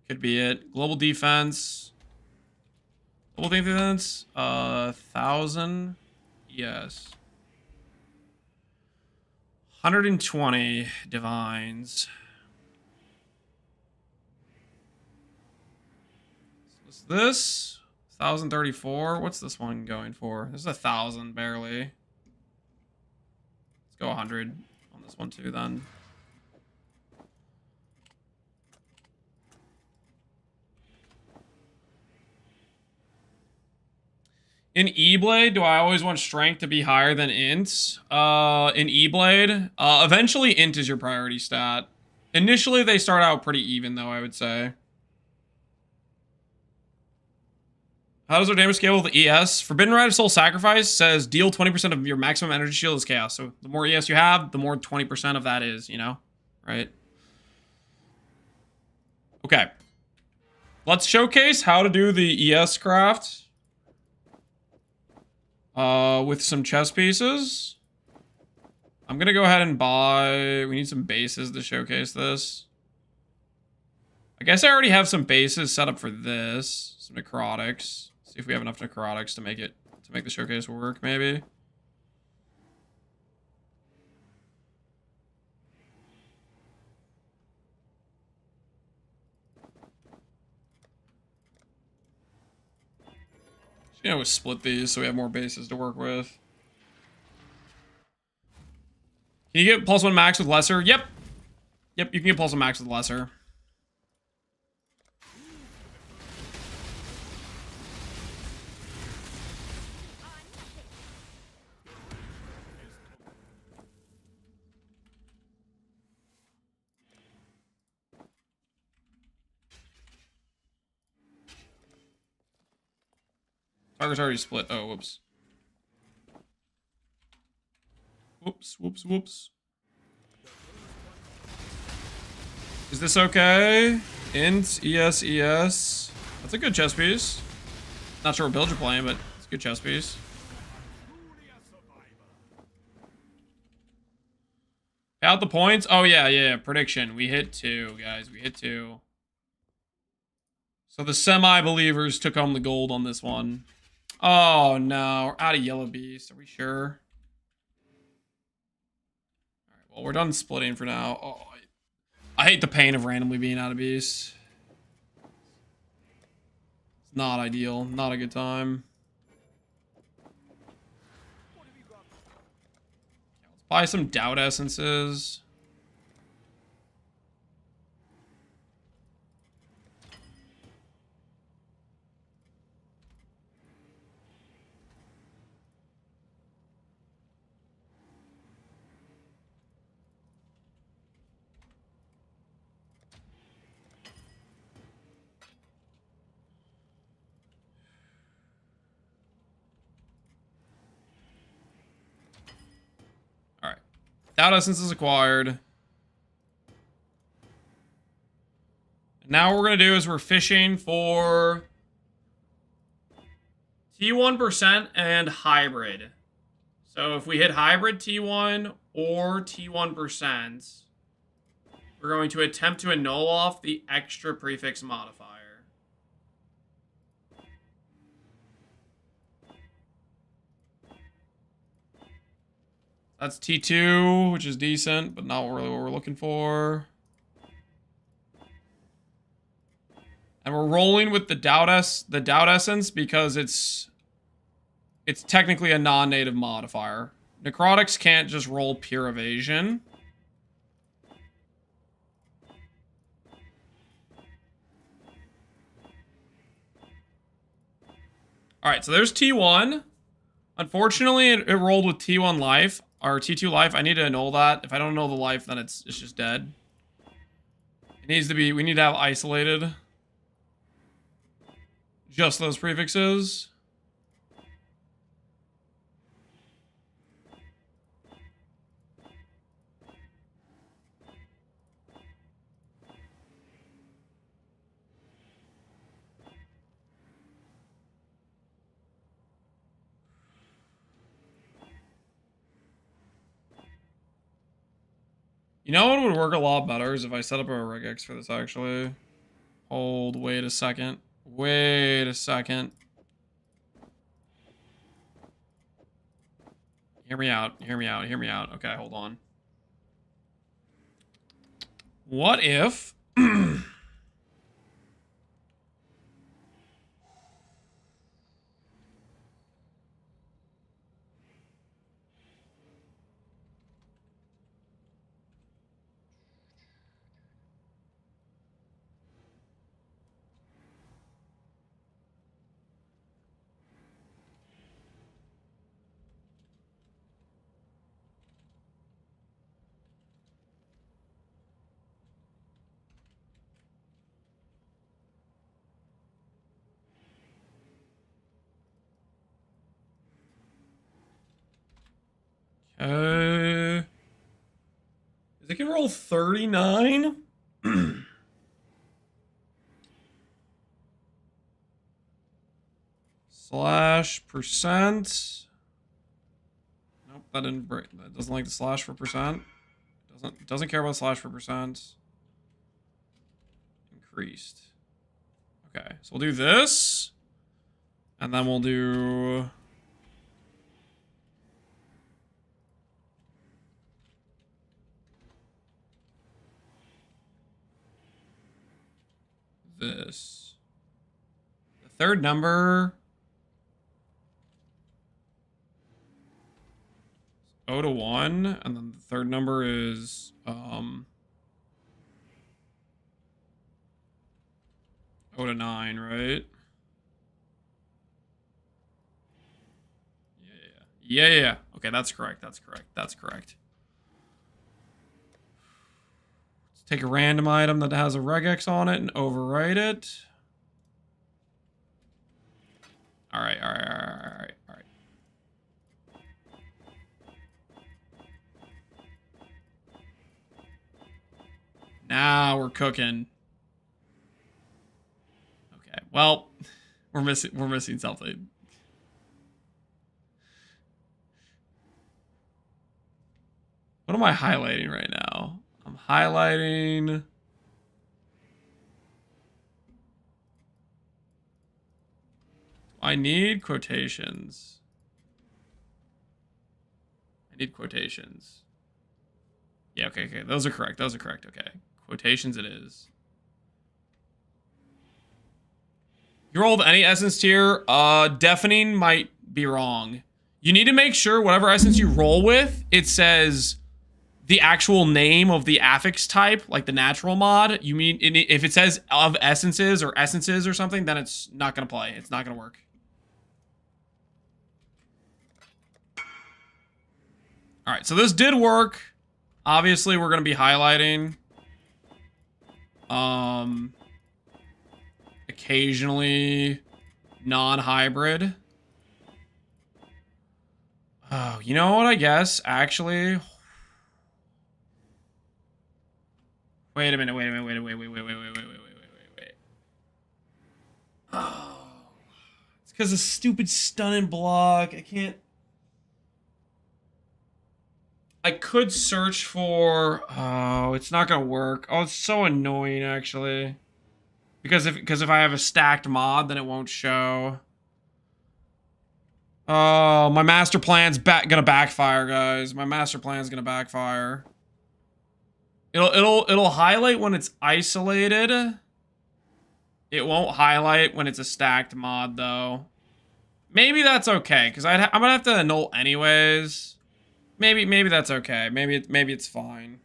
Could be it. Global defense. Global defense. 1,000. Yes. 120 divines. What's this? 1,034. What's this one going for? This is 1,000 barely. Let's go 100 on this one too then. In E-Blade, do I always want strength to be higher than int? In E-Blade, eventually int is your priority stat. Initially, they start out pretty even though, I would say. How does our damage scale with ES? Forbidden Rite of Soul Sacrifice says deal 20% of your maximum energy shield is chaos. So the more ES you have, the more 20% of that is, you know? Right? Okay. Let's showcase how to do the ES craft. With some chess pieces. I'm gonna go ahead and buy... We need some bases to showcase this. I guess I already have some bases set up for this. Some necrotics. See if we have enough necrotics to make the showcase work, maybe. You know, we'll split these so we have more bases to work with. Can you get +1 max with lesser? Yep. Yep, you can get +1 max with lesser. Target's already split. Oh, whoops. Whoops, whoops, whoops. Is this okay? Int, ES, ES. That's a good chess piece. Not sure what build you're playing, but it's a good chess piece. Out the points? Oh, yeah. Prediction. We hit 2, guys. We hit 2. So the semi-believers took home the gold on this one. Oh, no. We're out of Yellow Beast. Are we sure? Alright, well, we're done splitting for now. Oh, I hate the pain of randomly being out of Beast. It's not ideal. Not a good time. Let's buy some doubt essences. Alright. Doubt essence is acquired. Now what we're going to do is we're fishing for T1% and hybrid. So if we hit hybrid T1 or T1%, we're going to attempt to annul off the extra prefix modifier. That's T2, which is decent, but not really what we're looking for. And we're rolling with the doubt essence because it's technically a non-native modifier. Necrotics can't just roll pure evasion. Alright, so there's T1. Unfortunately, it rolled with T1 life, or T2 life. I need to annul that. If I don't annul the life, then it's just dead. It needs to be, we need to have isolated just those prefixes. You know what would work a lot better is if I set up a regex for this, actually. Hold, wait a second. Wait a second. Hear me out, hear me out, hear me out. Okay, hold on. What if... It can roll 39? Slash percent. Nope, that didn't break. That doesn't like the slash for percent. Doesn't care about slash for percent. Increased. Okay, so we'll do this. And then we'll do... this. The third number... 0 to 1, and then the third number is 0 to 9, right? Yeah. Okay, that's correct. That's correct. Let's take a random item that has a regex on it and overwrite it. All right. Now we're cooking. Okay, well, we're missing something. What am I highlighting right now? I'm highlighting... I need quotations. Yeah, okay. Those are correct. Okay. Quotations it is. You rolled any essence tier? Deafening might be wrong. You need to make sure whatever essence you roll with, it says the actual name of the affix type, like the natural mod. You mean, if it says of essences or something, then it's not gonna play. It's not gonna work. All right, so this did work. Obviously, we're gonna be highlighting. Occasionally non-hybrid. Oh, you know what? I guess actually. Wait a minute. Wait. Oh, it's because of stupid stun and block. I can't. I could search for. Oh, it's not gonna work. Oh, it's so annoying actually. Because if I have a stacked mod, then it won't show. Oh, my master plan's gonna backfire, guys. My master plan's gonna backfire. It'll highlight when it's isolated. It won't highlight when it's a stacked mod, though. Maybe that's okay, because I'm gonna have to annul anyways. Maybe that's okay. Maybe it's fine.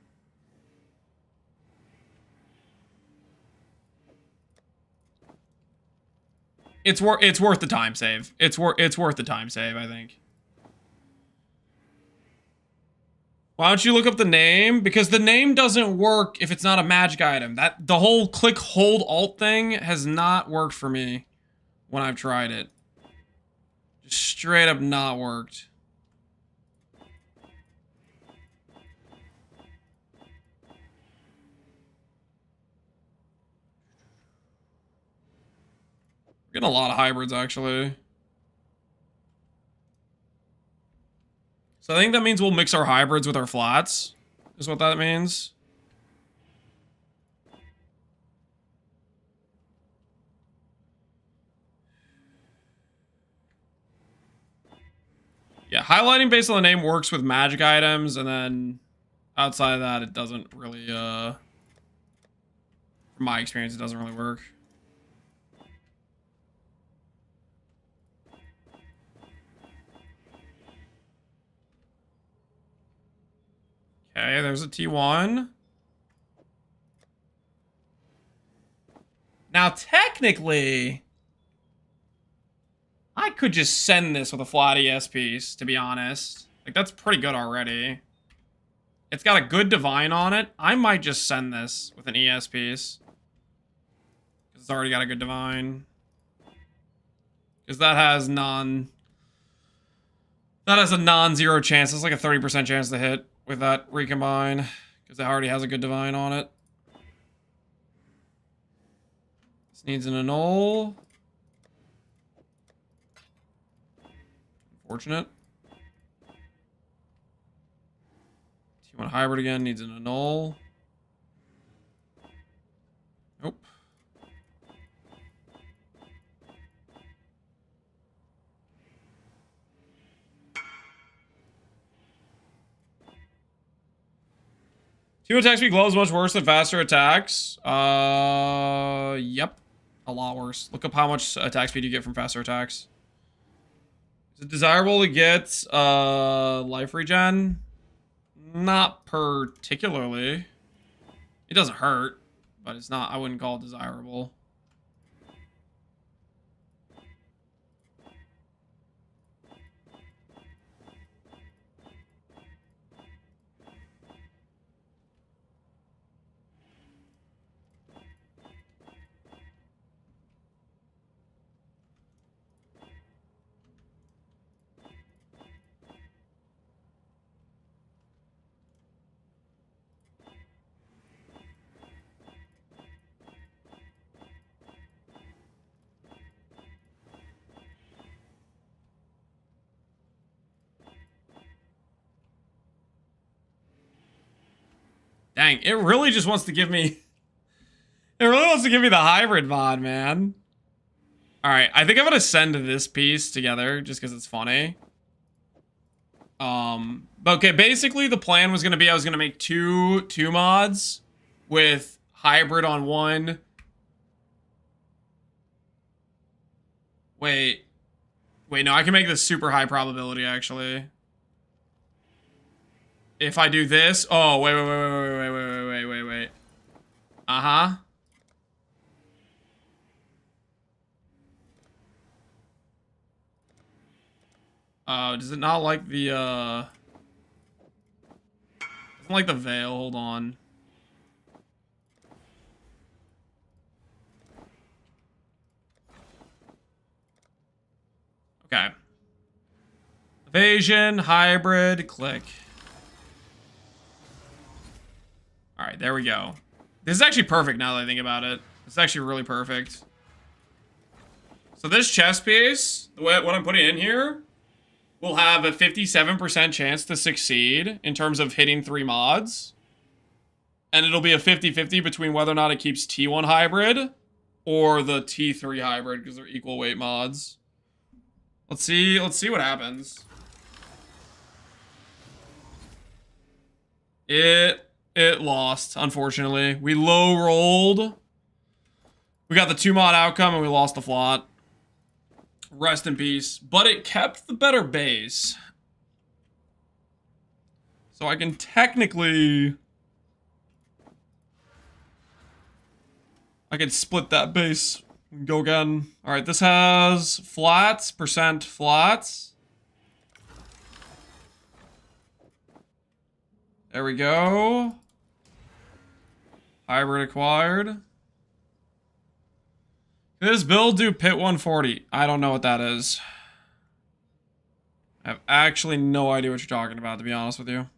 It's worth the time save. It's worth the time save, I think. Why don't you look up the name? Because the name doesn't work if it's not a magic item. The whole click hold alt thing has not worked for me when I've tried it. Just straight up not worked. Getting a lot of hybrids, actually. So I think that means we'll mix our hybrids with our flats, is what that means. Yeah, highlighting based on the name works with magic items, and then outside of that, it doesn't really, from my experience, it doesn't really work. Okay, there's a T1. Now, technically, I could just send this with a flat ES piece, to be honest. Like, that's pretty good already. It's got a good divine on it. I might just send this with an ES piece. Because it's already got a good divine. Because that has a non-zero chance. It's like a 30% chance to hit with that recombine, because it already has a good divine on it. This needs an annul. Unfortunate. T1 hybrid again needs an annul. Nope. Two attack speed glow is much worse than faster attacks. Yep. A lot worse. Look up how much attack speed you get from faster attacks. Is it desirable to get life regen? Not particularly. It doesn't hurt, but it's not, I wouldn't call it desirable. Dang, it really just wants to give me... It really wants to give me the hybrid mod, man. Alright, I think I'm gonna send this piece together, just because it's funny. Okay, basically the plan was gonna be I was gonna make two mods with hybrid on one Wait. Wait, no, I can make this super high probability, actually. If I do this... Oh, wait. Uh-huh. Does it not like the, doesn't like the veil? Hold on. Okay. Evasion, hybrid, click. Alright, there we go. This is actually perfect now that I think about it. It's actually really perfect. So this chess piece, what I'm putting in here, will have a 57% chance to succeed in terms of hitting 3 mods. And it'll be a 50-50 between whether or not it keeps T1 hybrid or the T3 hybrid because they're equal weight mods. Let's see what happens. It lost, unfortunately. We low rolled. We got the 2 mod outcome and we lost the flot. Rest in peace. But it kept the better base. So I can technically... I can split that base and go again. Alright, this has flats, percent flats. There we go. Hybrid acquired. Can this build do pit 140? I don't know what that is. I have actually no idea what you're talking about, to be honest with you.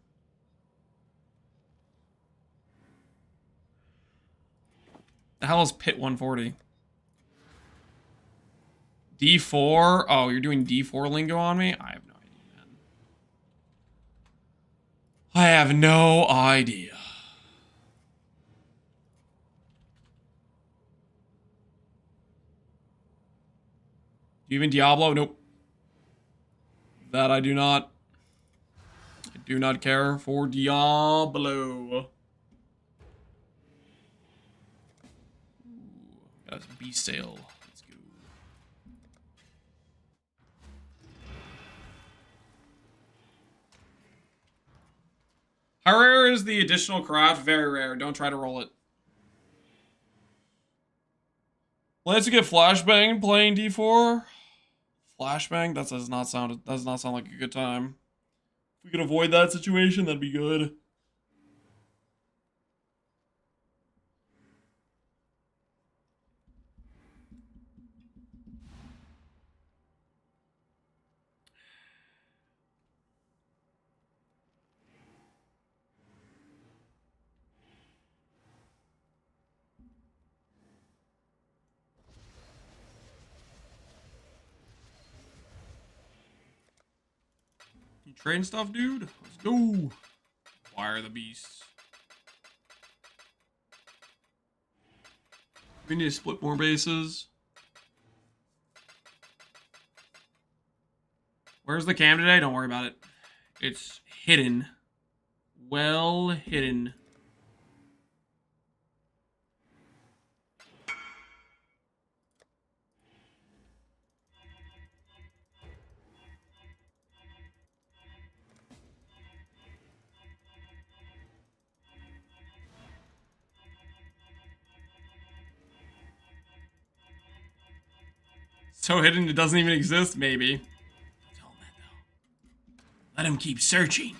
The hell is pit 140? D4? Oh, you're doing D4 lingo on me? I have no idea, man. I have no idea. Do you even Diablo? Nope. That I do not. I do not care for Diablo. Got a beast sale. Let's go. How rare is the additional craft? Very rare. Don't try to roll it. Let's get flashbang playing D4. Flashbang? That does not sound like a good time. If we could avoid that situation, that'd be good. You trading stuff, dude? Let's go. Wire the beast. We need to split more bases. Where's the cam today? Don't worry about it. It's hidden. Well hidden. So hidden it doesn't even exist, maybe. Don't let though. Let him keep searching.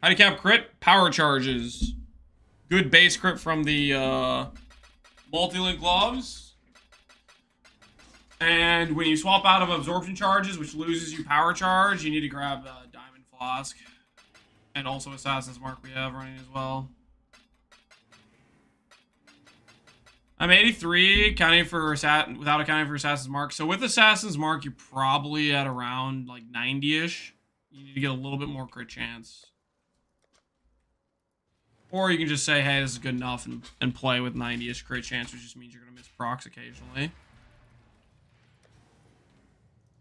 Handicap crit, power charges. Good base crit from the multi-link gloves. And when you swap out of absorption charges, which loses you power charge, you need to grab Diamond Flask. And also Assassin's Mark we have running as well. I'm 83, counting for without accounting for Assassin's Mark. So with Assassin's Mark, you're probably at around like 90-ish. You need to get a little bit more crit chance. Or you can just say, hey, this is good enough and play with 90-ish crit chance, which just means you're going to miss procs occasionally.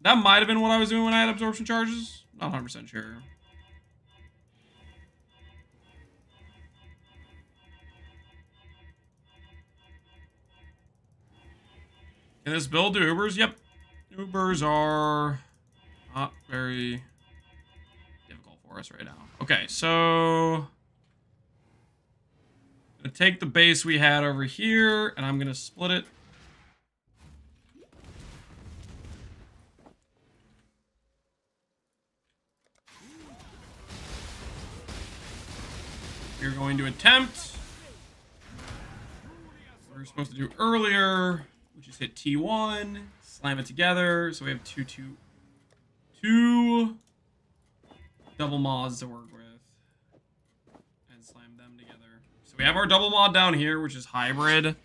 That might have been what I was doing when I had absorption charges. Not 100% sure. Can this build do Ubers? Yep. Ubers are not very difficult for us right now. Okay, so I'm gonna take the base we had over here, and I'm gonna split it. We're going to attempt what we were supposed to do earlier, which is hit T1, slam it together. So we have two double mods to work with, and slam them together. So we have our double mod down here, which is hybrid,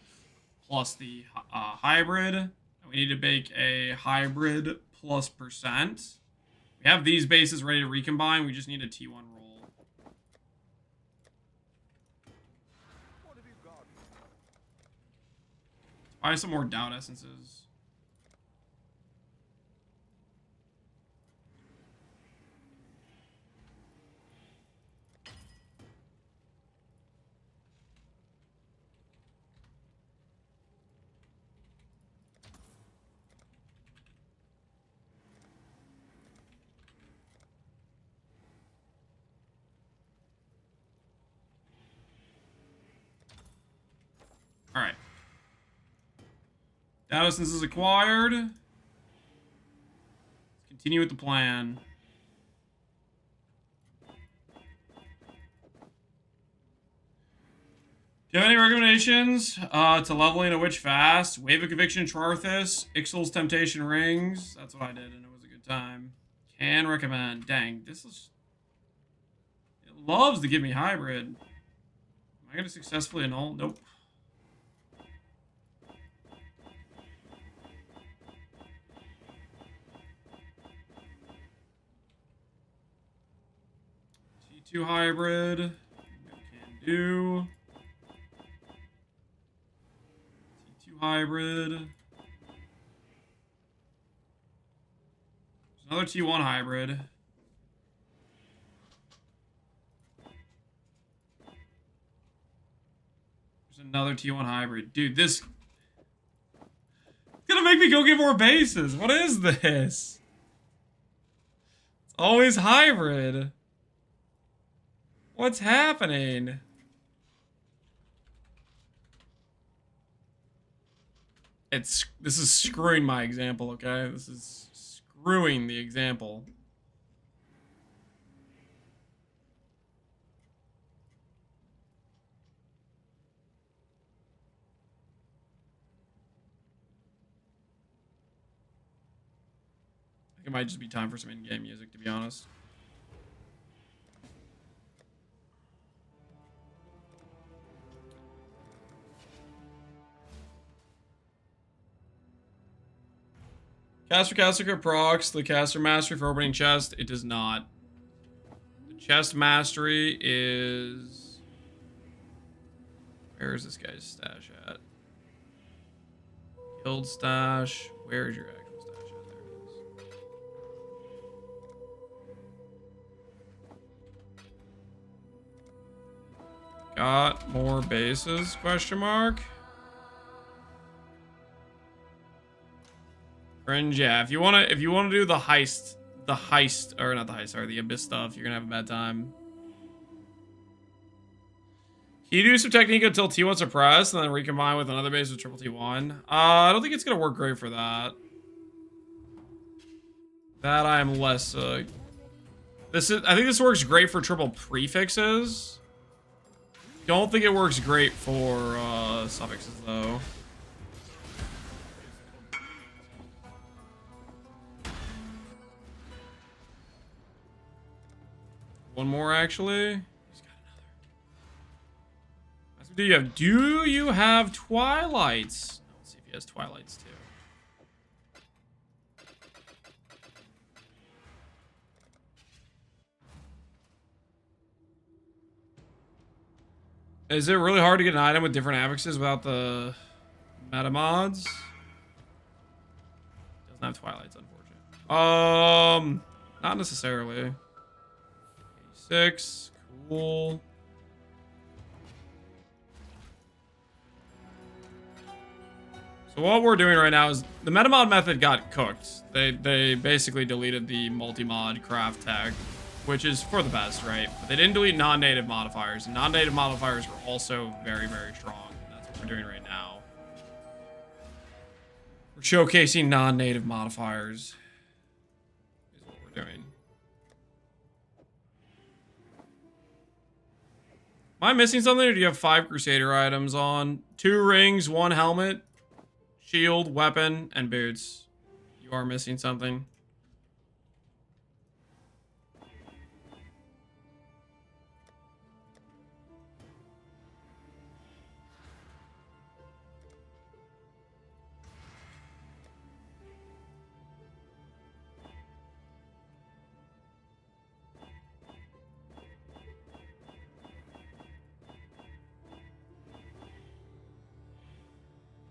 plus the hybrid. And we need to make a hybrid plus %. We have these bases ready to recombine. We just need a T1 roll. Buy some more doubt essences. All right. Doubt essence is acquired. Let's continue with the plan. Do you have any recommendations to leveling a witch fast? Wave of Conviction, Charthus, Ixal's Temptation Rings. That's what I did, and it was a good time. Can recommend. Dang, this is... It loves to give me hybrid. Am I going to successfully annul? Nope. T2 hybrid. Can do. Hybrid. There's another T1 hybrid. There's another T1 hybrid. Dude, this... It's gonna make me go get more bases. What is this? It's always hybrid. What's happening? This is screwing my example, okay? This is screwing the example. I think it might just be time for some in-game music, to be honest. Caster procs the caster mastery for opening chest. It does not. The chest mastery is... Where is this guy's stash at? Guild stash. Where is your actual stash at? There it is. Got more bases? Question mark. Fringe, yeah. If you wanna do the heist, or not the heist, sorry, the abyss stuff, you're gonna have a bad time. Can you do some technique until T1 suppressed and then recombine with another base with triple T1? I don't think it's gonna work great for that. That I'm less. I think this works great for triple prefixes. Don't think it works great for suffixes though. One more, actually. He's got another. Do you have Twilights? Let's see if he has Twilights too. Is it really hard to get an item with different affixes without the meta mods? Doesn't have Twilights, unfortunately. Not necessarily. 6, cool. So So what we're doing right now is the metamod method got cooked. They basically deleted the multi-mod craft tag, which is for the best, right? But they didn't delete non-native modifiers, and non-native modifiers are also very, very strong. And that's what we're doing right now. We're showcasing non-native modifiers. Is what we're doing. Am I missing something, or do you have 5 Crusader items on? 2 rings, 1 helmet, shield, weapon, and boots. You are missing something.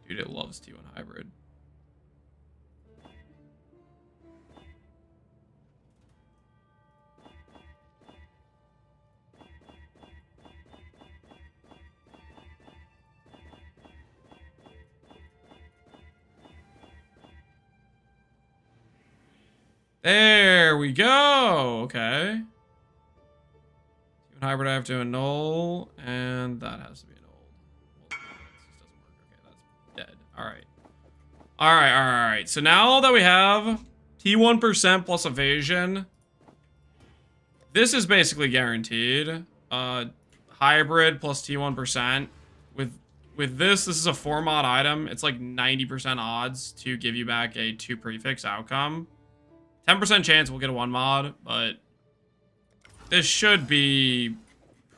Dude, it loves T1 hybrid. There we go. Okay. T1 hybrid I have to annul, and that has to be annulled. Well, this doesn't work. Okay, that's dead. Alright. Alright. So now that we have T1% plus evasion, this is basically guaranteed. Hybrid plus T1%. With this is a 4 mod item. It's like 90% odds to give you back a 2 prefix outcome. 10% chance we'll get a 1 mod, but this should be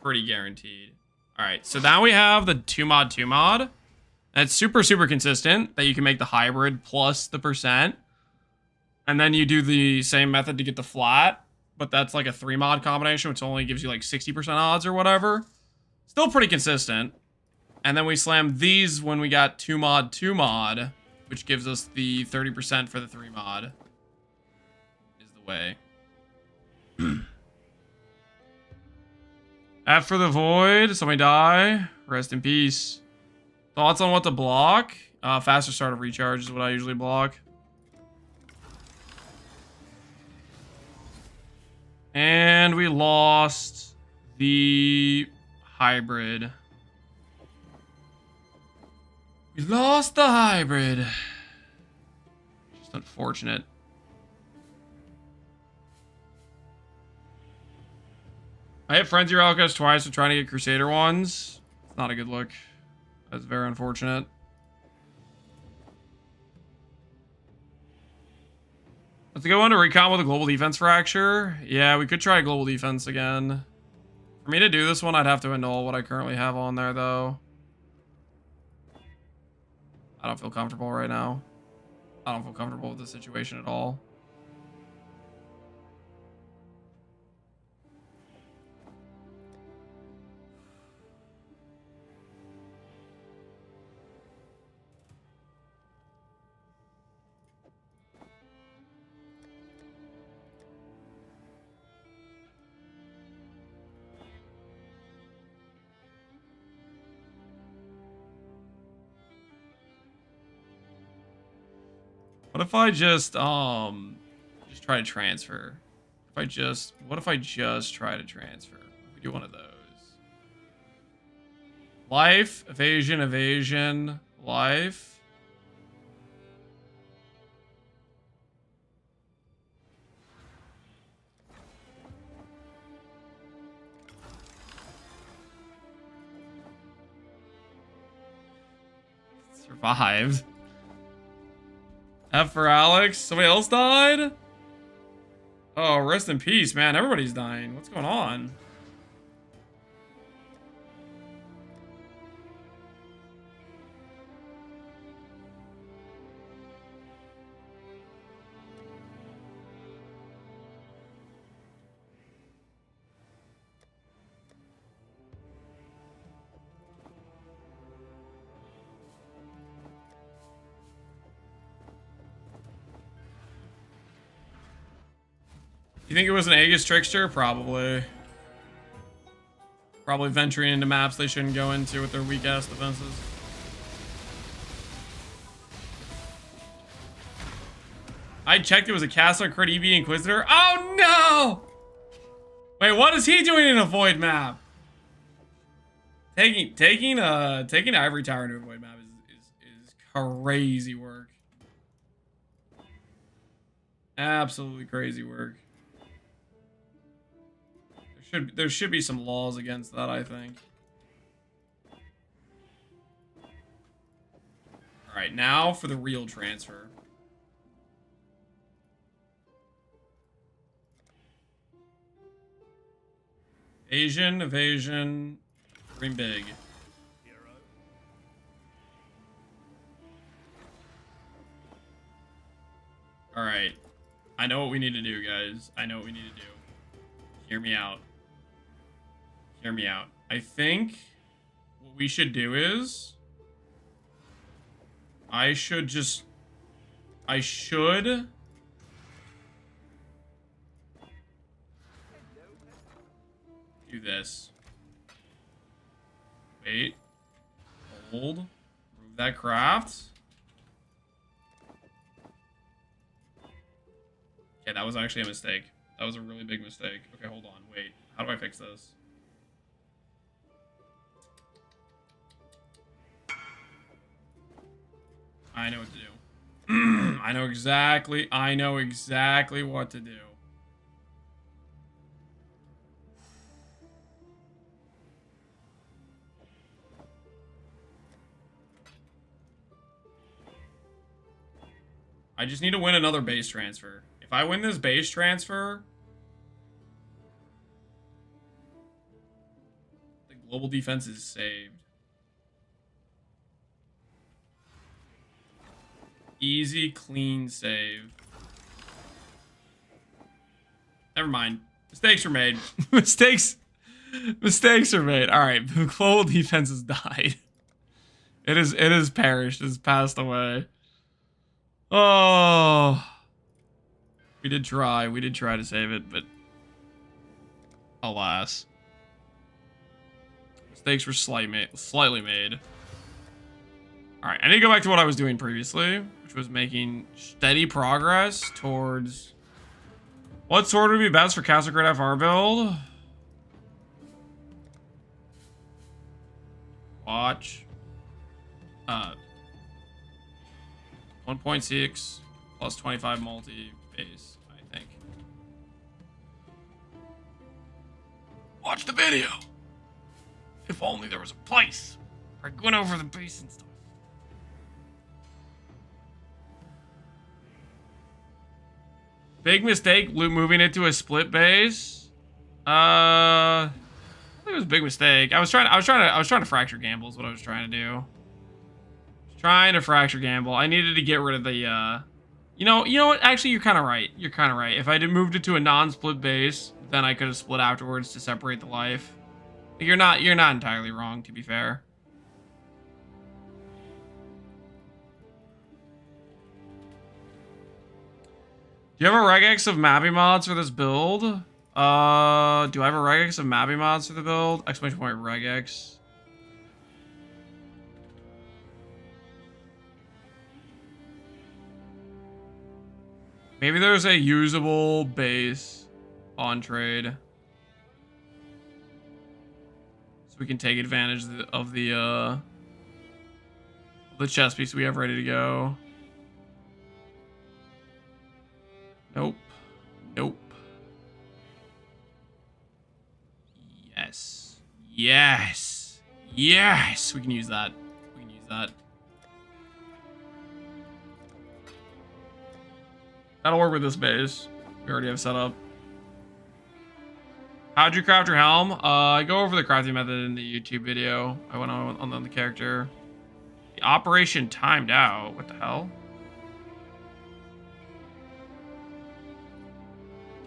pretty guaranteed. Alright, so now we have the 2 mod. And it's super, super consistent that you can make the hybrid plus the percent. And then you do the same method to get the flat, but that's like a 3 mod combination, which only gives you like 60% odds or whatever. Still pretty consistent. And then we slam these when we got 2 mod, which gives us the 30% for the 3 mod. Is the way. After the void, somebody die. Rest in peace. Thoughts on what to block? Faster start of recharge is what I usually block. And we lost the hybrid. We lost the hybrid. Just unfortunate. I hit Frenzy Relics twice for trying to get Crusader ones. It's not a good look. That's very unfortunate. Let's go into recon with a global defense fracture. Yeah, we could try global defense again. For me to do this one, I'd have to annul what I currently have on there, though. I don't feel comfortable right now. I don't feel comfortable with the situation at all. What if I just try to transfer? What if I just try to transfer? We do one of those. Life, evasion, life. Survived. F for Alex. Somebody else died? Oh, rest in peace, man. Everybody's dying. What's going on? You think it was an Aegis trickster? Probably. Probably venturing into maps they shouldn't go into with their weak-ass defenses. I checked it was a caster crit EV Inquisitor. Oh no! Wait, what is he doing in a void map? Taking Ivory Tower into a void map is crazy work. Absolutely crazy work. There should be some laws against that, I think. All right, now for the real transfer. Evasion, dream big. All right, I know what we need to do, guys. I know what we need to do. Hear me out. Hear me out. I think what we should do is I should do this. Wait. Hold. Remove that craft. Okay, that was actually a mistake. That was a really big mistake. Okay, hold on. Wait. How do I fix this? I know what to do. I know exactly what to do. I just need to win another base transfer. If I win this base transfer, the global defense is saved. Easy, clean save. Never mind. Mistakes were made. Mistakes are made. All right, the global defense has died. It has perished. It has passed away. Oh, we did try to save it, but alas, mistakes were slightly made. All right, I need to go back to what I was doing previously, which was making steady progress towards what sword would be best for Castle Grid FR build. Watch. 1.6 plus 25 multi base, I think. Watch the video. If only there was a place where I went over the base and stuff. Big mistake, moving it to a split base. I think it was a big mistake. I was trying to fracture gamble is what I was trying to do. Trying to fracture gamble. I needed to get rid of the, you know what? Actually, you're kind of right. You're kind of right. If I had moved it to a non-split base, then I could have split afterwards to separate the life. You're not entirely wrong, to be fair. Do you have a regex of mapping mods for this build? Do I have a regex of mapping mods for the build? Exclamation point regex. Maybe there's a usable base on trade. So we can take advantage of the chess piece we have ready to go. Nope. Nope. Yes. Yes. Yes. We can use that. We can use that. That'll work with this base. We already have set up. How'd you craft your helm? I go over the crafting method in the YouTube video. I went on the character. The operation timed out. What the hell?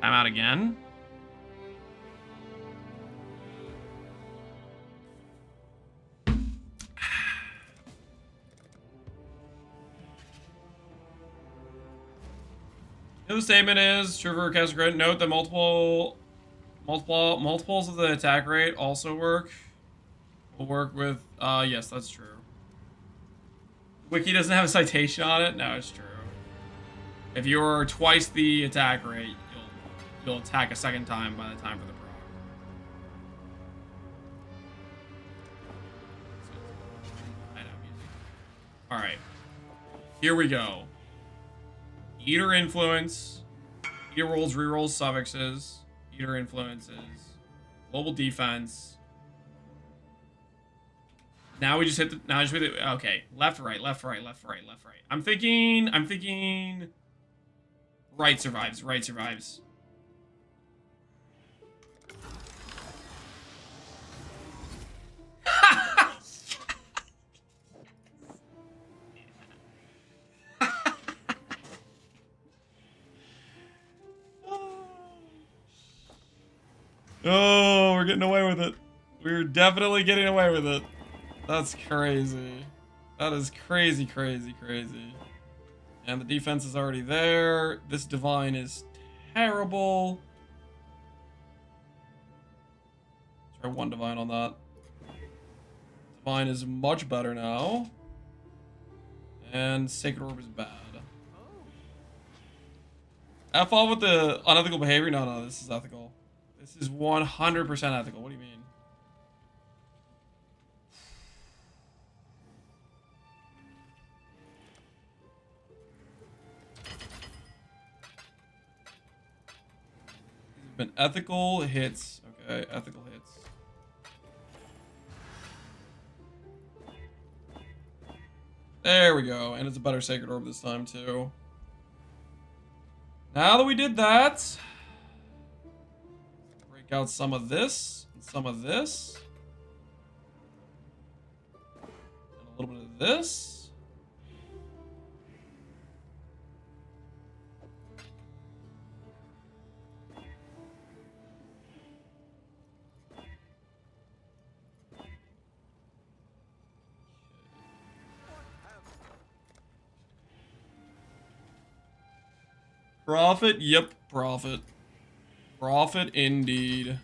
Time out again? The statement is true for Castle Grid. Note that multiples of the attack rate also work. Will work with yes, that's true. Wiki doesn't have a citation on it. No, it's true. If you're twice the attack rate, you'll attack a second time by the time for the proc. All right, here we go. Eater influence, eater rolls, rerolls, suffixes, eater influences, global defense. Now we just hit the. Now just hit the. Okay, left, right, left, right, left, right, left, right. I'm thinking. Right survives. Right survives. Oh, we're getting away with it. We're definitely getting away with it. That's crazy. That is crazy, crazy, crazy. And the defense is already there. This divine is terrible. Try one divine on that. Divine is much better now. And Sacred Orb is bad. F off with the unethical behavior? No, this is ethical. This is 100% ethical. What do you mean? These have been ethical hits. Okay, ethical hits. There we go. And it's a better Sacred Orb this time, too. Now that we did that, break out some of this and some of this. And a little bit of this. Profit? Yep, profit. Profit indeed.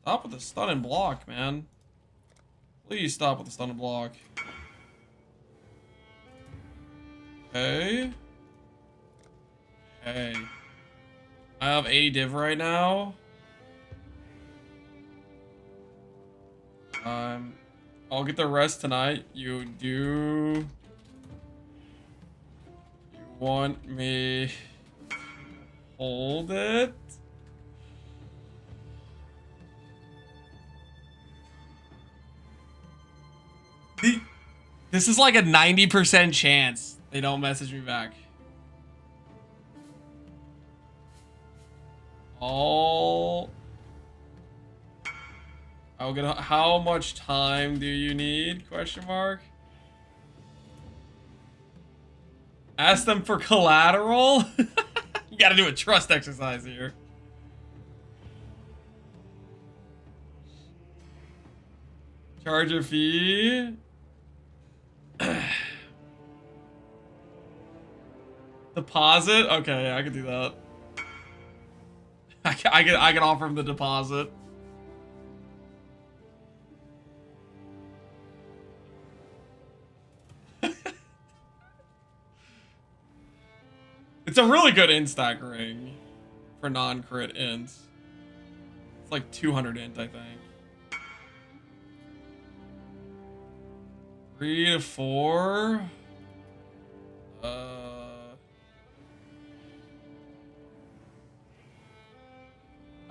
Stop with the stun and block, man. Please stop with the stun and block. Okay. Okay. I have 80 div right now. I'll get the rest tonight. You do... want me to hold it? This is like a 90% chance they don't message me back. I'll get. How much time do you need? Question mark. Ask them for collateral? You gotta do a trust exercise here. Charge a fee. Deposit? Okay, yeah, I can do that. I can offer him the deposit. It's a really good instack ring for non-crit ints. It's like 200 int, I think. 3 to 4.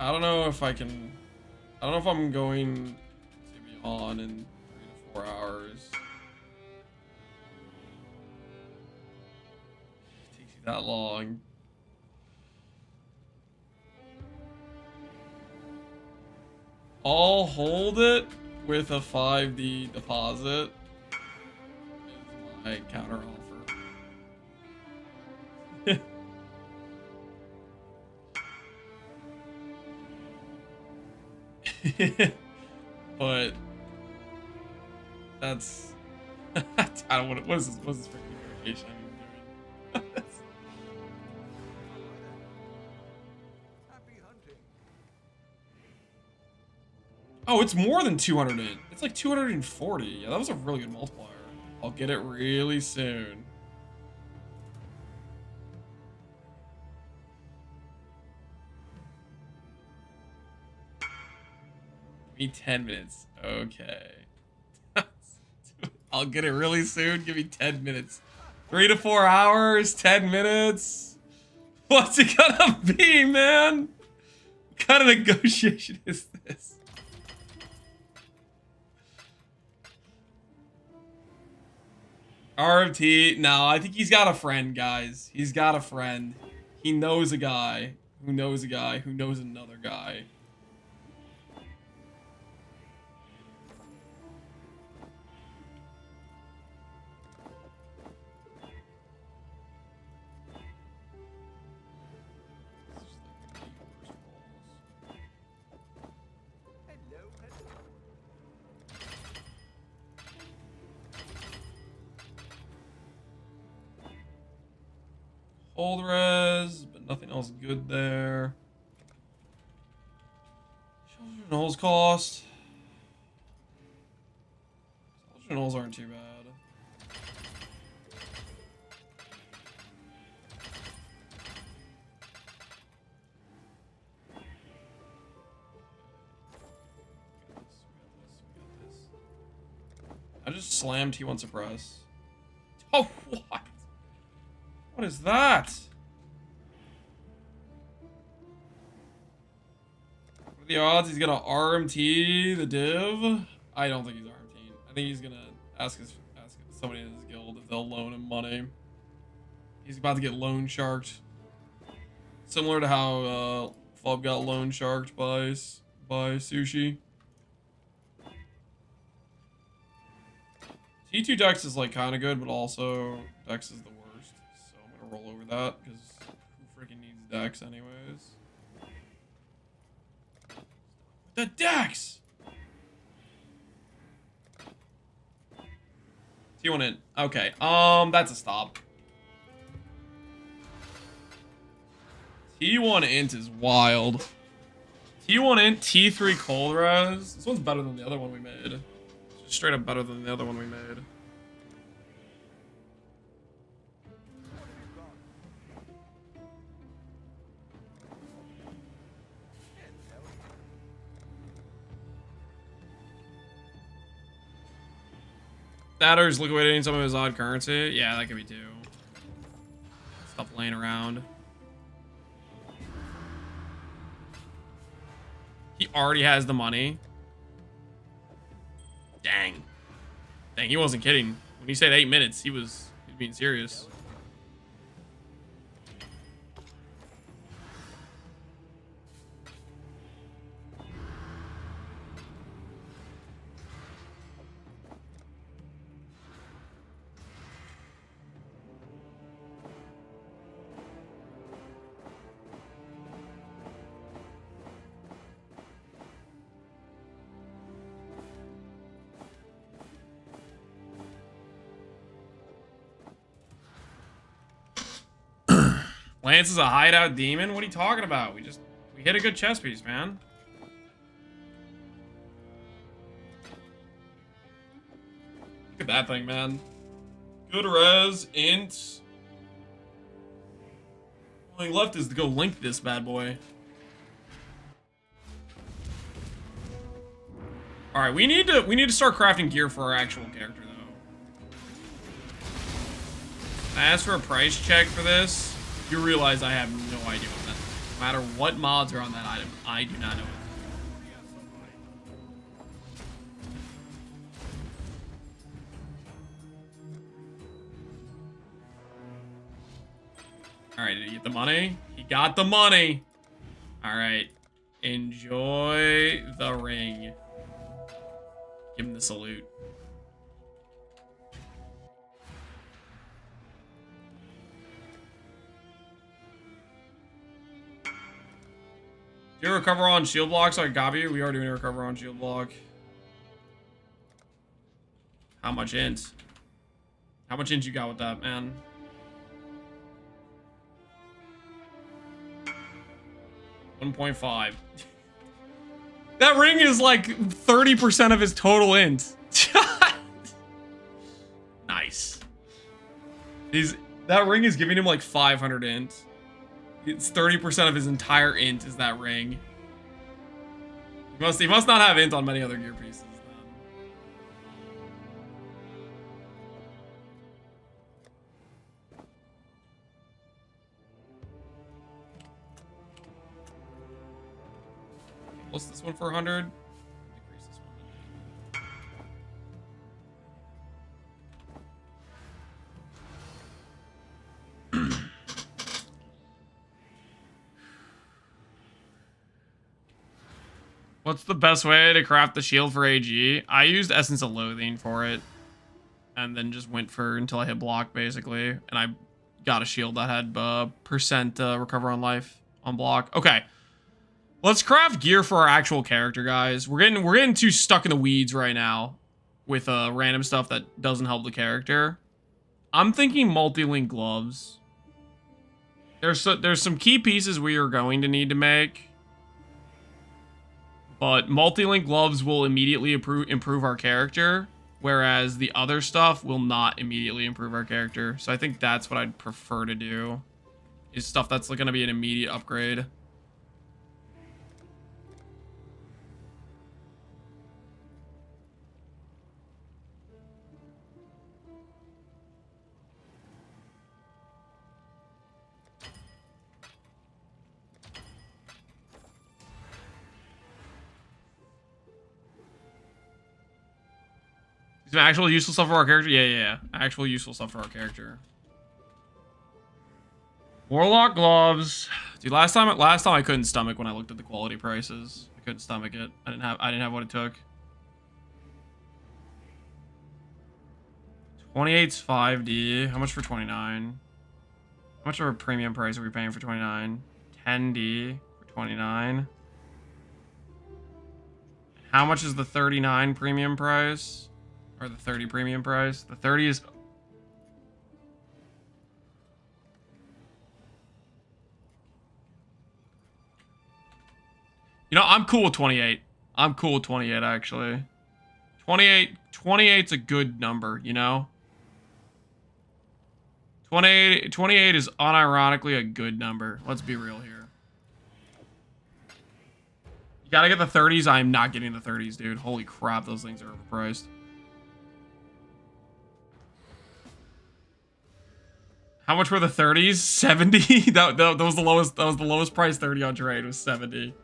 I don't know if I can. I don't know if I'm going to be on in 3 to 4 hours. That long. I'll hold it with a 5D deposit. Is my counter offer. But that's I don't want. What is this? What is this freaking variation I'm doing? Oh, it's more than 200 int. It's like 240. Yeah, that was a really good multiplier. I'll get it really soon. Give me 10 minutes. Okay. I'll get it really soon. Give me 10 minutes. 3 to 4 hours, 10 minutes. What's it gonna be, man? What kind of negotiation is this? RFT, no, I think he's got a friend, guys. He's got a friend. He knows a guy who knows a guy who knows another guy. Old res, but nothing else good there. Children holes cost. Children holes aren't too bad. I just slammed T1 suppress. Oh, what? What is that? What are the odds he's gonna RMT the div? I don't think he's RMT. I think he's gonna ask somebody in his guild if they'll loan him money. He's about to get loan sharked. Similar to how Fob got loan sharked by Sushi. T2 Dex is like kind of good, but also Dex is the worst. So I'm gonna roll over that because who freaking needs Dex anyways? The Dex! T1 in. Okay. That's a stop. T1 int is wild. T1 int, T3 cold res. This one's better than the other one we made. Just straight up better than the other one we made. That or is liquidating some of his odd currency. Yeah, that could be too. Stop laying around. He already has the money. Dang. Dang, he wasn't kidding. When he said 8 minutes, he was being serious. Lance is a hideout demon? What are you talking about? We hit a good chess piece, man. Look at that thing, man. Good res, int. All left is to go link this bad boy. Alright, we need to start crafting gear for our actual character though. I asked for a price check for this. You realize I have no idea what that is. No matter what mods are on that item, I do not know what. Alright, did he get the money? He got the money! Alright. Enjoy the ring. Give him the salute. Do you recover on shield block? So I got you. We are doing a recover on shield block. How much int? How much int you got with that, man? $1.5. That ring is like 30% of his total int. Nice. That ring is giving him like 500 int. It's 30% of his entire int is that ring. He must not have int on many other gear pieces. What's this one for 100? Decrease this one. What's the best way to craft the shield for AG? I used Essence of Loathing for it. And then just went for until I hit block, basically. And I got a shield that had percent recover on life on block. Okay. Let's craft gear for our actual character, guys. We're getting too stuck in the weeds right now with random stuff that doesn't help the character. I'm thinking multi-link gloves. There's some key pieces we are going to need to make, but multi-link gloves will immediately improve our character, whereas the other stuff will not immediately improve our character. So I think that's what I'd prefer to do, is stuff that's going to be an immediate upgrade. Some actual useful stuff for our character? Yeah. Actual useful stuff for our character. Warlock gloves. Dude, last time I couldn't stomach when I looked at the quality prices. I couldn't stomach it. I didn't have what it took. 28's 5D. How much for 29? How much of a premium price are we paying for 29? 10D for 29. How much is the 39 premium price? Or the 30 premium price? The 30 is... You know, I'm cool with 28. I'm cool with 28, actually. 28's a good number, you know? 28 is unironically a good number. Let's be real here. You gotta get the 30s. I'm not getting the 30s, dude. Holy crap, those things are overpriced. How much were the 30s? 70? that was the lowest. That was the lowest price 30 on trade. Was 70.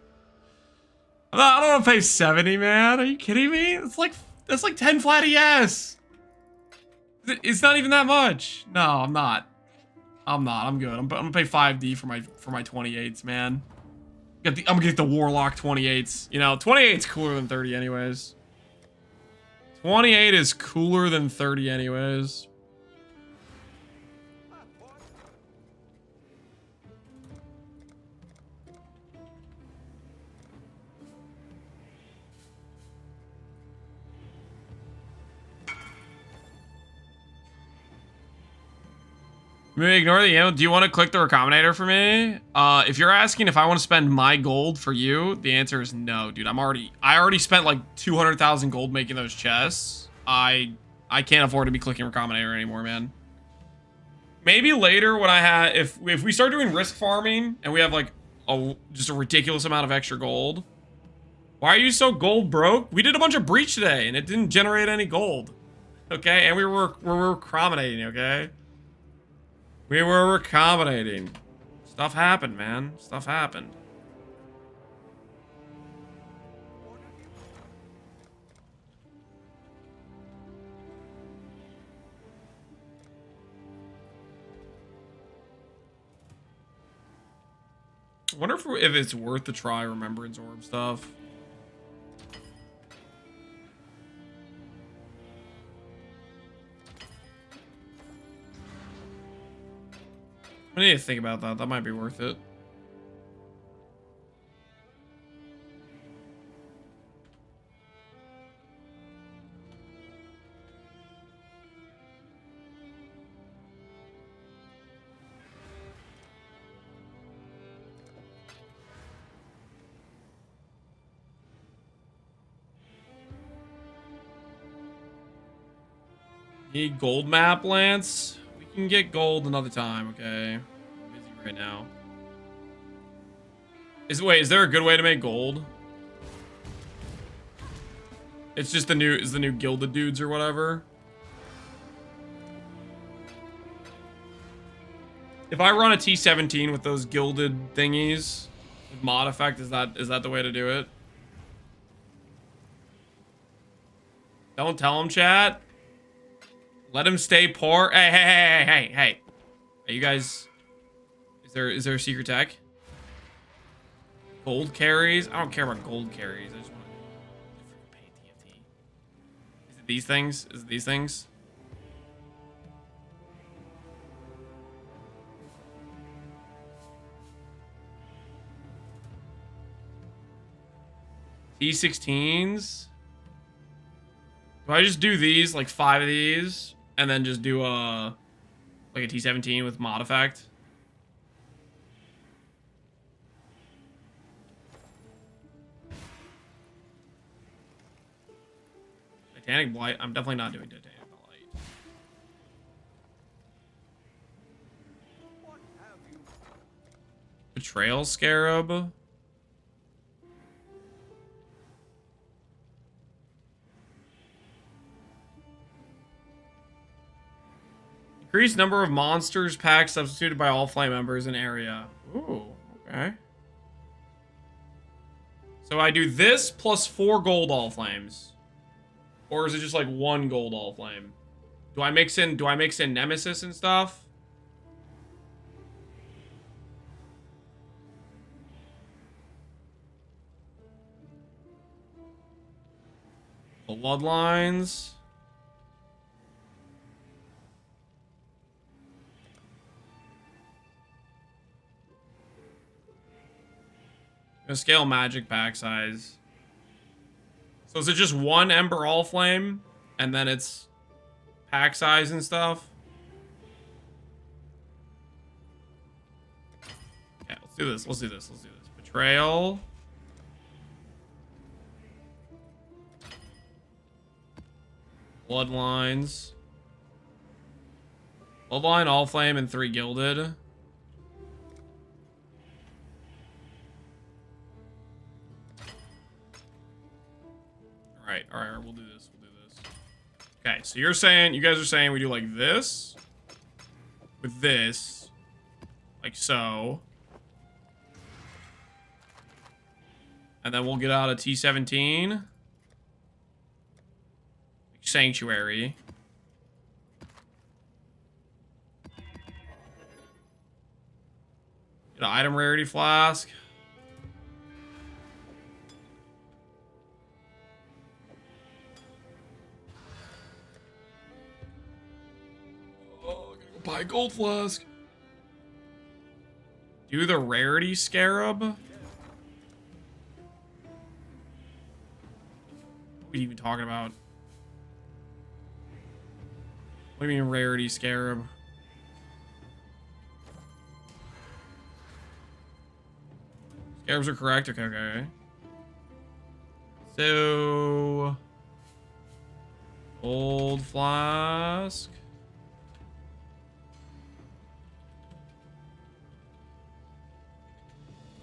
I don't want to pay 70, man. Are you kidding me? That's like 10 flat ES. It's not even that much. No, I'm not. I'm good. I'm gonna pay 5D for my 28s, man. I'm gonna get the Warlock 28s. You know, 28's cooler than 30 anyways. 28 is cooler than 30 anyways. Maybe ignore the email. Do you want to click the recombinator for me? If you're asking if I want to spend my gold for you, the answer is no, dude. I already spent like 200,000 gold making those chests. I can't afford to be clicking recombinator anymore, man. Maybe later when if we start doing risk farming and we have like just a ridiculous amount of extra gold. Why are you so gold broke? We did a bunch of breach today and it didn't generate any gold. Okay, and we were recombinating, okay? We were recombinating. Stuff happened, man. Stuff happened. I wonder if it's worth to try Remembrance Orb stuff. I need to think about that. That might be worth it. Need gold map, Lance? We can get gold another time, okay? I'm busy right now. Wait, is there a good way to make gold? It's just the new gilded dudes or whatever. If I run a T17 with those gilded thingies, with mod effect, is that the way to do it? Don't tell him, chat. Let him stay poor. Hey. Are you guys... Is there a secret tech? Gold carries? I don't care about gold carries. I just want to pay TFT. Is it these things? Is it these things? T16s? Do I just do these, like 5 of these, and then just do like a T17 with mod effect? Titanic Blight? I'm definitely not doing Titanic Blight. Betrayal Scarab? Increased number of monsters packs substituted by all flame members in area. Ooh, okay. So I do this plus 4 gold all flames. Or is it just like 1 gold all flame? Do I mix in Nemesis and stuff? Bloodlines. Gonna scale magic pack size. So is it just 1 Ember All Flame, and then it's pack size and stuff? Yeah, let's do this. Let's do this. Betrayal. Bloodlines. Bloodline, All Flame, and 3 Gilded. All right, we'll do this. Okay, so you guys are saying we do like this with this, like so, and then we'll get out a T17, Sanctuary. Get an item rarity flask. Buy a gold flask. Do the rarity scarab. What are we even talking about? What do you mean rarity scarab? Scarabs are correct. Okay. So gold flask.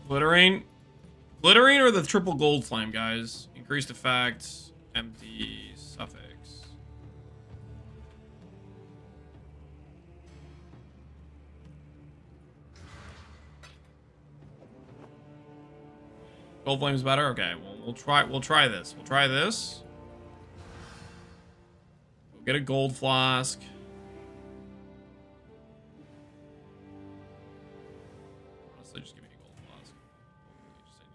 Glittering or the triple gold flame, guys? Increased effect, empty suffix. Gold flame's better. Okay, well we'll try this. We'll get a gold flask. Honestly, just give me a gold flask.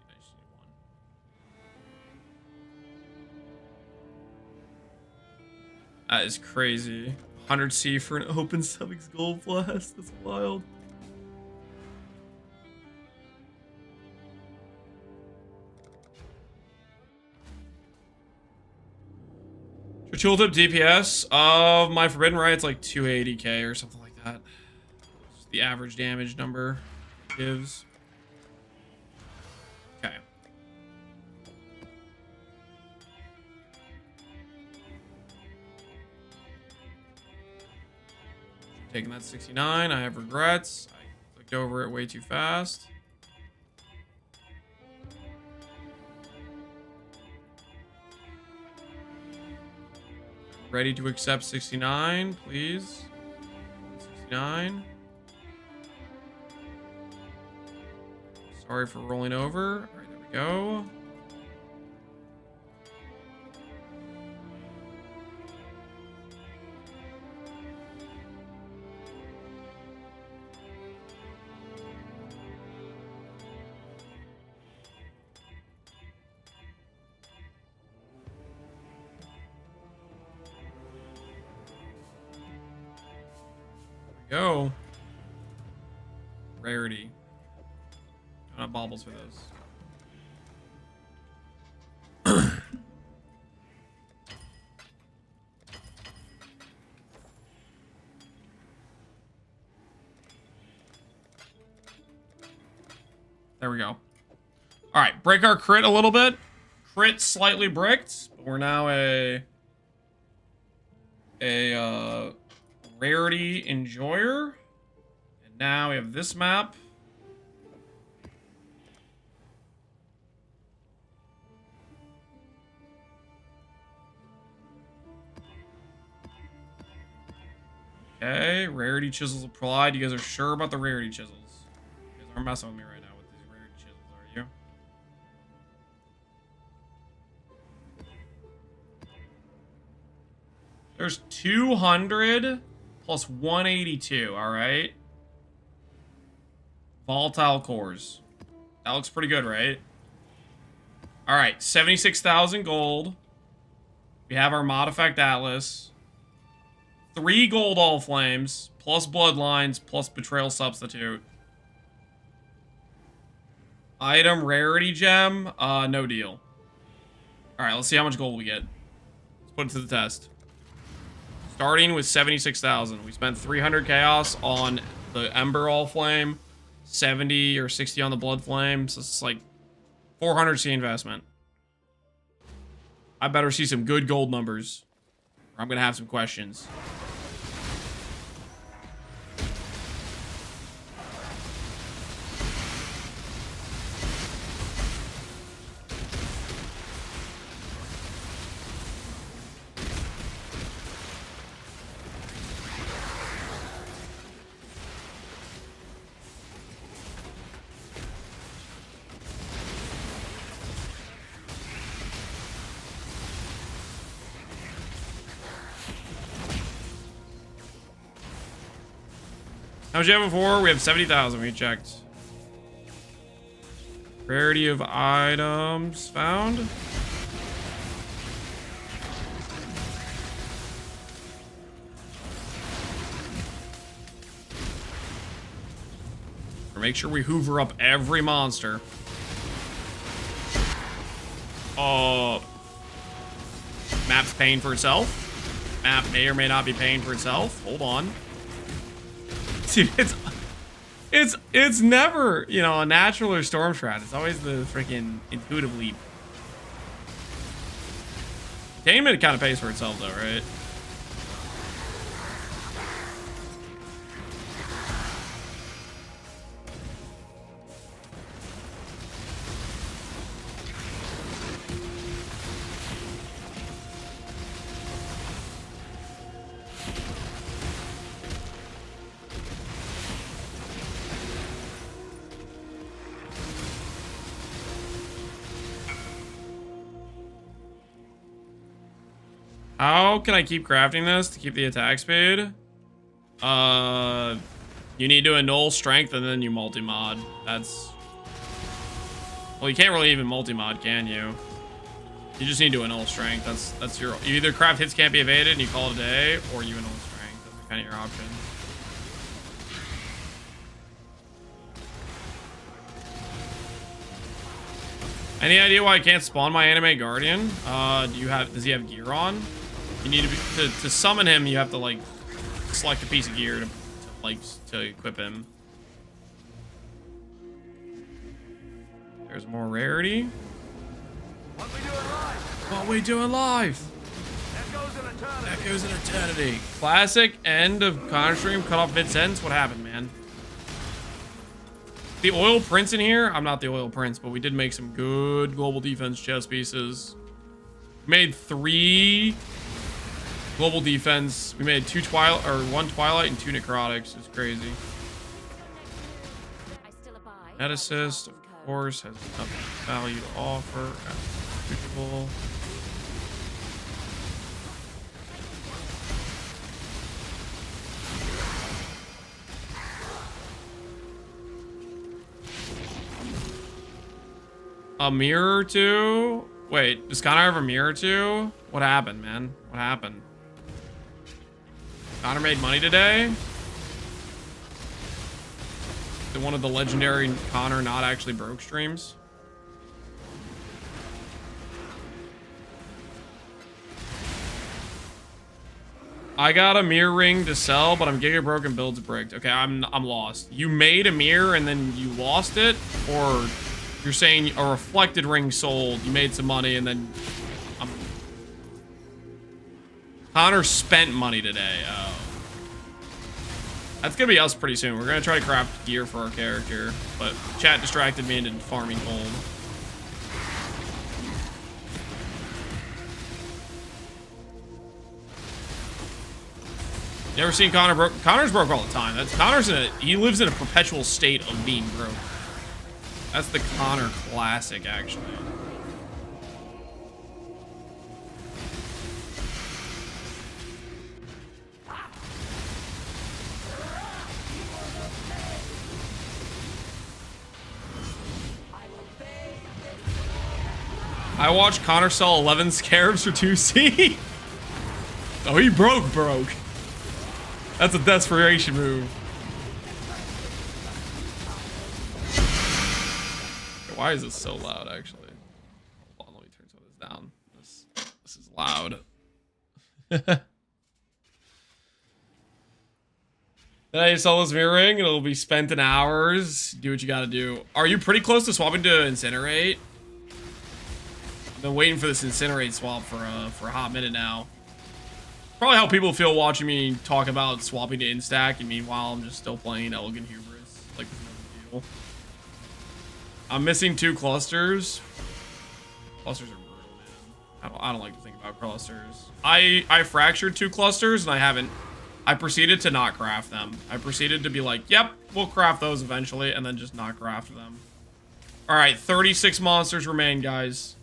I just need one. That is crazy. 100C for an open suffix gold flask. That's wild. Tooltip DPS of my Forbidden Right's like 280k or something like that. Just the average damage number it gives. Okay. Taking that 69. I have regrets. I clicked over it way too fast. Ready to accept 69, please. 69. Sorry for rolling over. All right, there we go. Go. Rarity. Don't have baubles for those. There we go. All right, break our crit a little bit. Crit slightly bricked, but we're now a rarity enjoyer. And now we have this map. Okay, rarity chisels applied. You guys are sure about the rarity chisels? You guys aren't messing with me right now with these rarity chisels, are you? There's 200 plus 182, all right? Volatile cores. That looks pretty good, right? All right, 76,000 gold. We have our Mod Effect Atlas. 3 gold all flames, plus bloodlines, plus betrayal substitute. Item rarity gem, no deal. All right, let's see how much gold we get. Let's put it to the test. Starting with 76,000. We spent 300 chaos on the Ember all flame, 70 or 60 on the blood flame. So it's like 400 C investment. I better see some good gold numbers, or I'm gonna have some questions. How much do you have before? We have 70,000. We checked. Rarity of items found. Make sure we hoover up every monster. Oh. Map's paying for itself. Map may or may not be paying for itself. Hold on. Dude, it's never, you know, a natural or storm shroud. It's always the freaking intuitive leap. Containment kind of pays for itself though, right? How can I keep crafting this to keep the attack speed? You need to annul strength and then you multi-mod. That's... Well, you can't really even multi-mod, can you? You just need to annul strength. That's your... You either craft hits can't be evaded and you call it a day, or you annul strength. Those are kind of your options. Any idea why I can't spawn my anime guardian? Does he have gear on? You need to summon him, you have to like select a piece of gear to equip him. There's more rarity. What we doing live? What we doing live? There goes Echoes in eternity. Classic end of Connor stream. Cut off mid-sentence. What happened, man? The oil prince in here. I'm not the oil prince, but we did make some good global defense chess pieces. We made 3 global defense. We made 2 twilight or 1 twilight and 2 necrotics. It's crazy. Net assist, of course, has nothing of value to offer. Usual. A mirror or 2? Wait, does Connor have a mirror or 2? What happened, man? What happened? Connor made money today? One of the legendary Connor not actually broke streams. I got a mirror ring to sell, but I'm giga broken builds bricked. Okay, I'm lost. You made a mirror and then you lost it, or you're saying a reflected ring sold, you made some money and then Connor spent money today. Oh. That's gonna be us pretty soon. We're gonna try to craft gear for our character, but chat distracted me into farming gold. You ever seen Connor broke? Connor's broke all the time. He lives in a perpetual state of being broke. That's the Connor classic, actually. I watched Connor sell 11 scarabs for 2C. Oh, he broke. That's a desperation move. Why is this so loud, actually? Hold on, let me turn some of this down. This is loud. Then I sell this mirror ring, and it'll be spent in hours. Do what you gotta do. Are you pretty close to swapping to Incinerate? I've been waiting for this Incinerate swap for a hot minute now. Probably how people feel watching me talk about swapping to Instack, and meanwhile I'm just still playing Elegant Hubris. Like, there's no big deal. I'm missing 2 clusters. Clusters are brutal, man. I don't like to think about clusters. I fractured 2 clusters, and I proceeded to not craft them. I proceeded to be like, yep, we'll craft those eventually, and then just not craft them. Alright, 36 monsters remain, guys.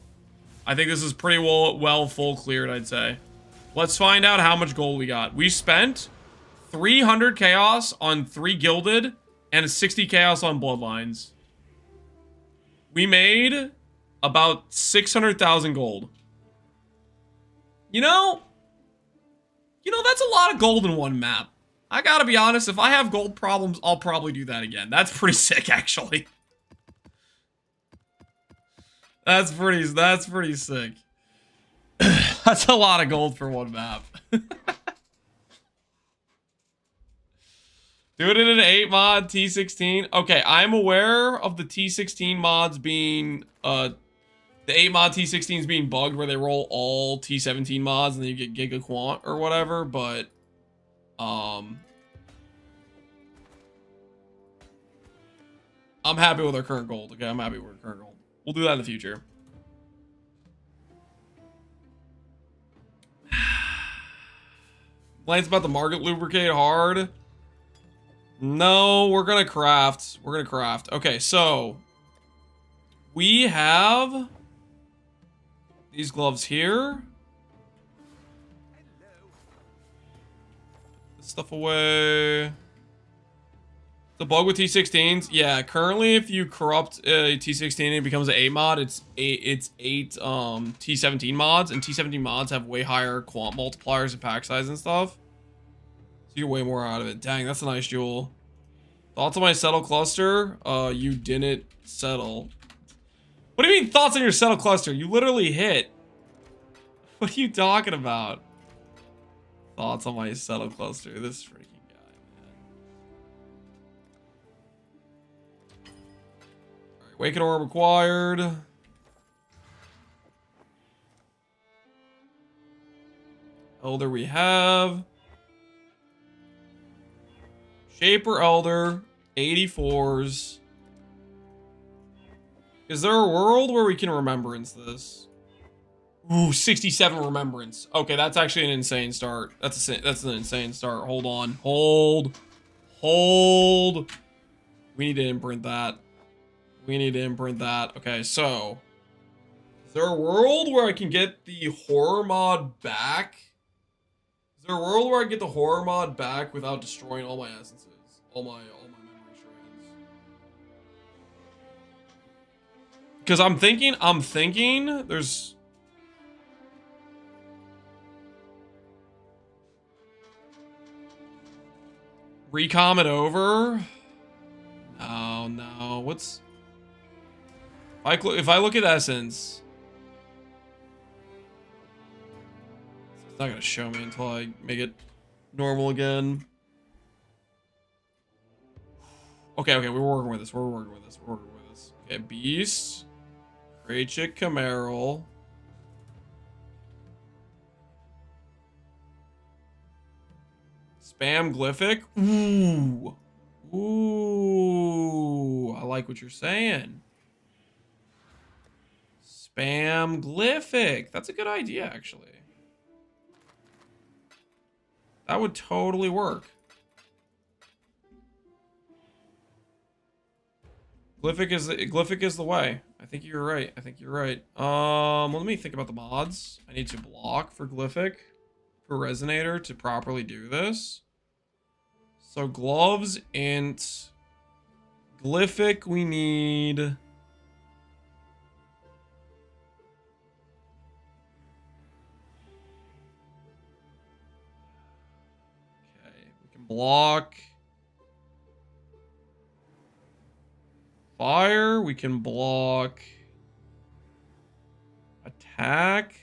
I think this is pretty well full cleared, I'd say. Let's find out how much gold we got. We spent 300 chaos on 3 gilded and 60 chaos on bloodlines. We made about 600,000 gold. You know, that's a lot of gold in one map. I gotta be honest, if I have gold problems, I'll probably do that again. That's pretty sick, actually. That's pretty sick. That's a lot of gold for one map. Do it in an 8 mod T16. Okay, I'm aware of the T16 mods being the 8 mod T16s being bugged where they roll all T17 mods and then you get Giga Quant or whatever, but I'm happy with our current gold. Okay, I'm happy with our current gold. We'll do that in the future. Lance about the market lubricate hard. No, we're gonna craft. We're gonna craft. Okay, so we have these gloves here. Put this stuff away. The bug with T16s, yeah. Currently, if you corrupt a T16 and it becomes an 8 mod, it's 8 T17 mods, and T17 mods have way higher quant multipliers and pack size and stuff. So you get way more out of it. Dang, that's a nice jewel. Thoughts on my settle cluster? You didn't settle. What do you mean thoughts on your settle cluster? You literally hit. What are you talking about? Thoughts on my settle cluster? This freaking guy, man. Alright, Waken Orb acquired. Elder we have. Shaper Elder, 84s. Is there a world where we can remembrance this? Ooh, 67 remembrance. Okay, that's actually an insane start. That's an insane start. Hold on. Hold. We need to imprint that. Okay, so. Is there a world where I can get the horror mod back? Is there a world where I get the horror mod back without destroying all my essences? All my memory shrines? Because I'm thinking there's... Recom it over? No. What's... If I look at Essence... It's not gonna show me until I make it normal again. Okay, we're working with this. Okay, Beast. Krachik Cameral. Spam Glyphic. Ooh. I like what you're saying. Spam Glyphic. That's a good idea, actually. That would totally work. Glyphic is the way. I think you're right. Well, let me think about the mods. I need to block for Glyphic, for Resonator to properly do this. So gloves, int, Glyphic we need. Okay, we can block. Fire, we can block. Attack.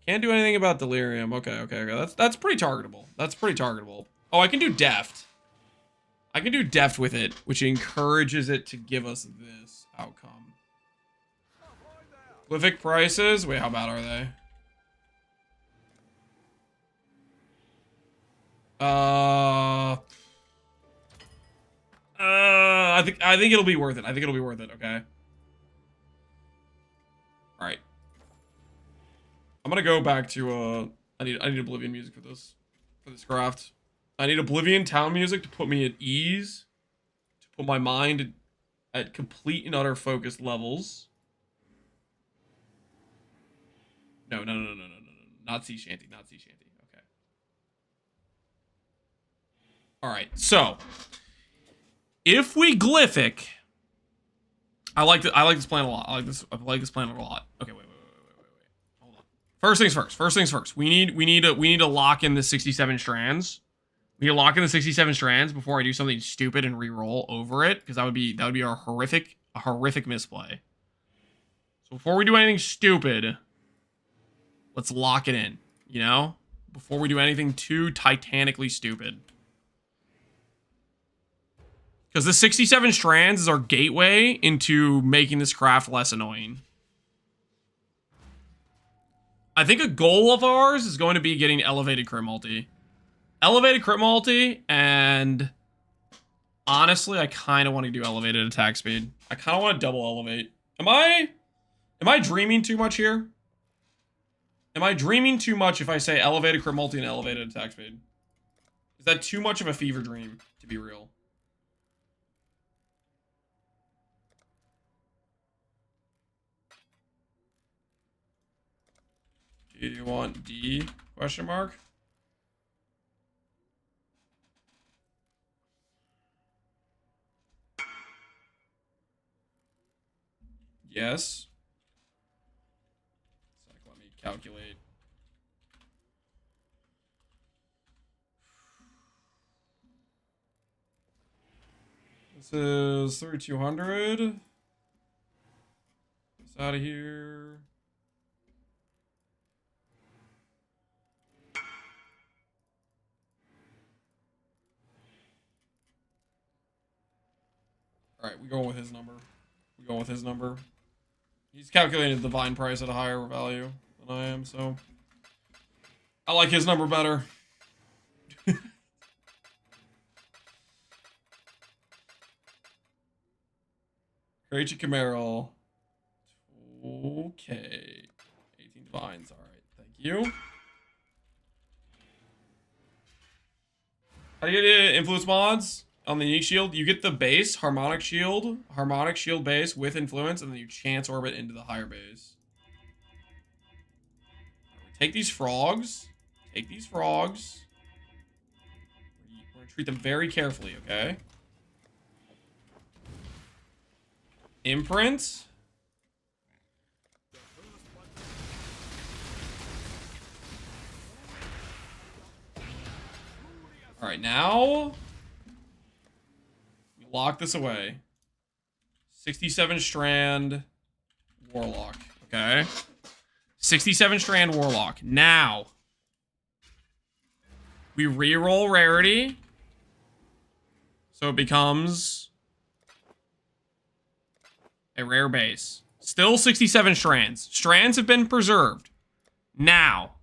Can't do anything about delirium. Okay. That's pretty targetable. Oh, I can do deft. I can do deft with it, which encourages it to give us this outcome. Glyphic prices. Wait, how bad are they? I think it'll be worth it. Okay. All right. I'm gonna go back to I need Oblivion music for this craft. I need Oblivion town music to put me at ease, to put my mind at complete and utter focus levels. No. Not sea shanty. Okay. All right. So, if we Glyphic, I like this plan a lot. I like this plan a lot. Okay, wait. Hold on. First things first. We need to lock in the 67 strands. We need to lock in the 67 strands before I do something stupid and re-roll over it, because that would be a horrific misplay. So before we do anything stupid, let's lock it in, you know? Before we do anything too titanically stupid. Because the 67 strands is our gateway into making this craft less annoying. I think a goal of ours is going to be getting elevated crit multi. And honestly, I kind of want to do elevated attack speed. I kind of want to double elevate. Am I dreaming too much here? Am I dreaming too much if I say elevated crit multi and elevated attack speed? Is that too much of a fever dream, to be real? Do you want D? Question mark? Yes. Let me calculate. This is 3200. It's out of here. All right, we going with his number. He's calculated the divine price at a higher value than I am, so. I like his number better. Krejci Camaro. Okay. 18 divines. All right. Thank you. How do you get influence mods on the unique shield? You get the base harmonic shield base with influence, and then you chance orbit into the higher base. Take these frogs. Take these frogs. We're gonna treat them very carefully, okay? Imprint. All right, now we lock this away. 67 strand warlock, okay? 67 strand warlock. Now we reroll rarity, so it becomes a rare base. Still 67 strands. Strands have been preserved. Now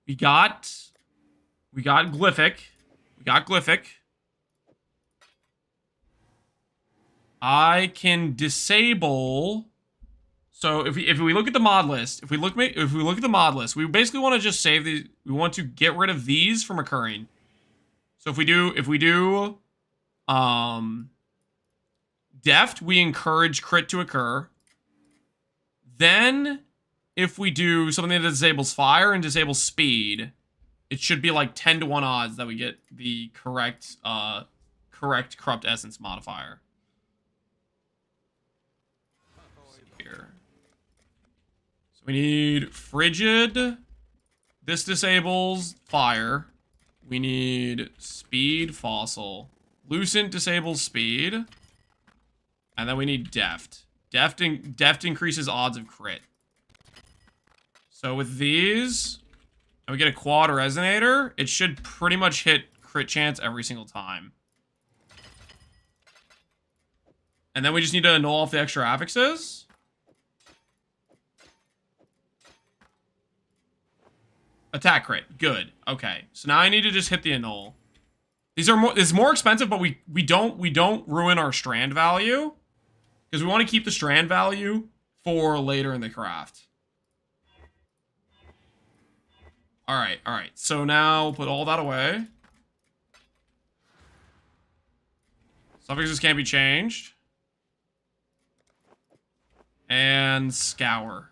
we got Glyphic. We got Glyphic. I can disable. So if we look at the mod list, if we look at the mod list, we basically want to just save these. We want to get rid of these from occurring. So if we do Deft, we encourage crit to occur. Then if we do something that disables fire and disables speed, it should be like 10-to-1 odds that we get the correct corrupt essence modifier. Here. So we need frigid. This disables fire. We need speed fossil. Lucent disables speed. And then we need deft. Deft increases odds of crit. So with these, and we get a quad resonator, it should pretty much hit crit chance every single time. And then we just need to annul off the extra affixes. Attack crit. Good. Okay. So now I need to just hit the annul. These are more, it's more expensive, but we don't ruin our strand value. Because we want to keep the strand value for later in the craft. Alright. So now we'll put all that away. Suffixes can't be changed. And scour.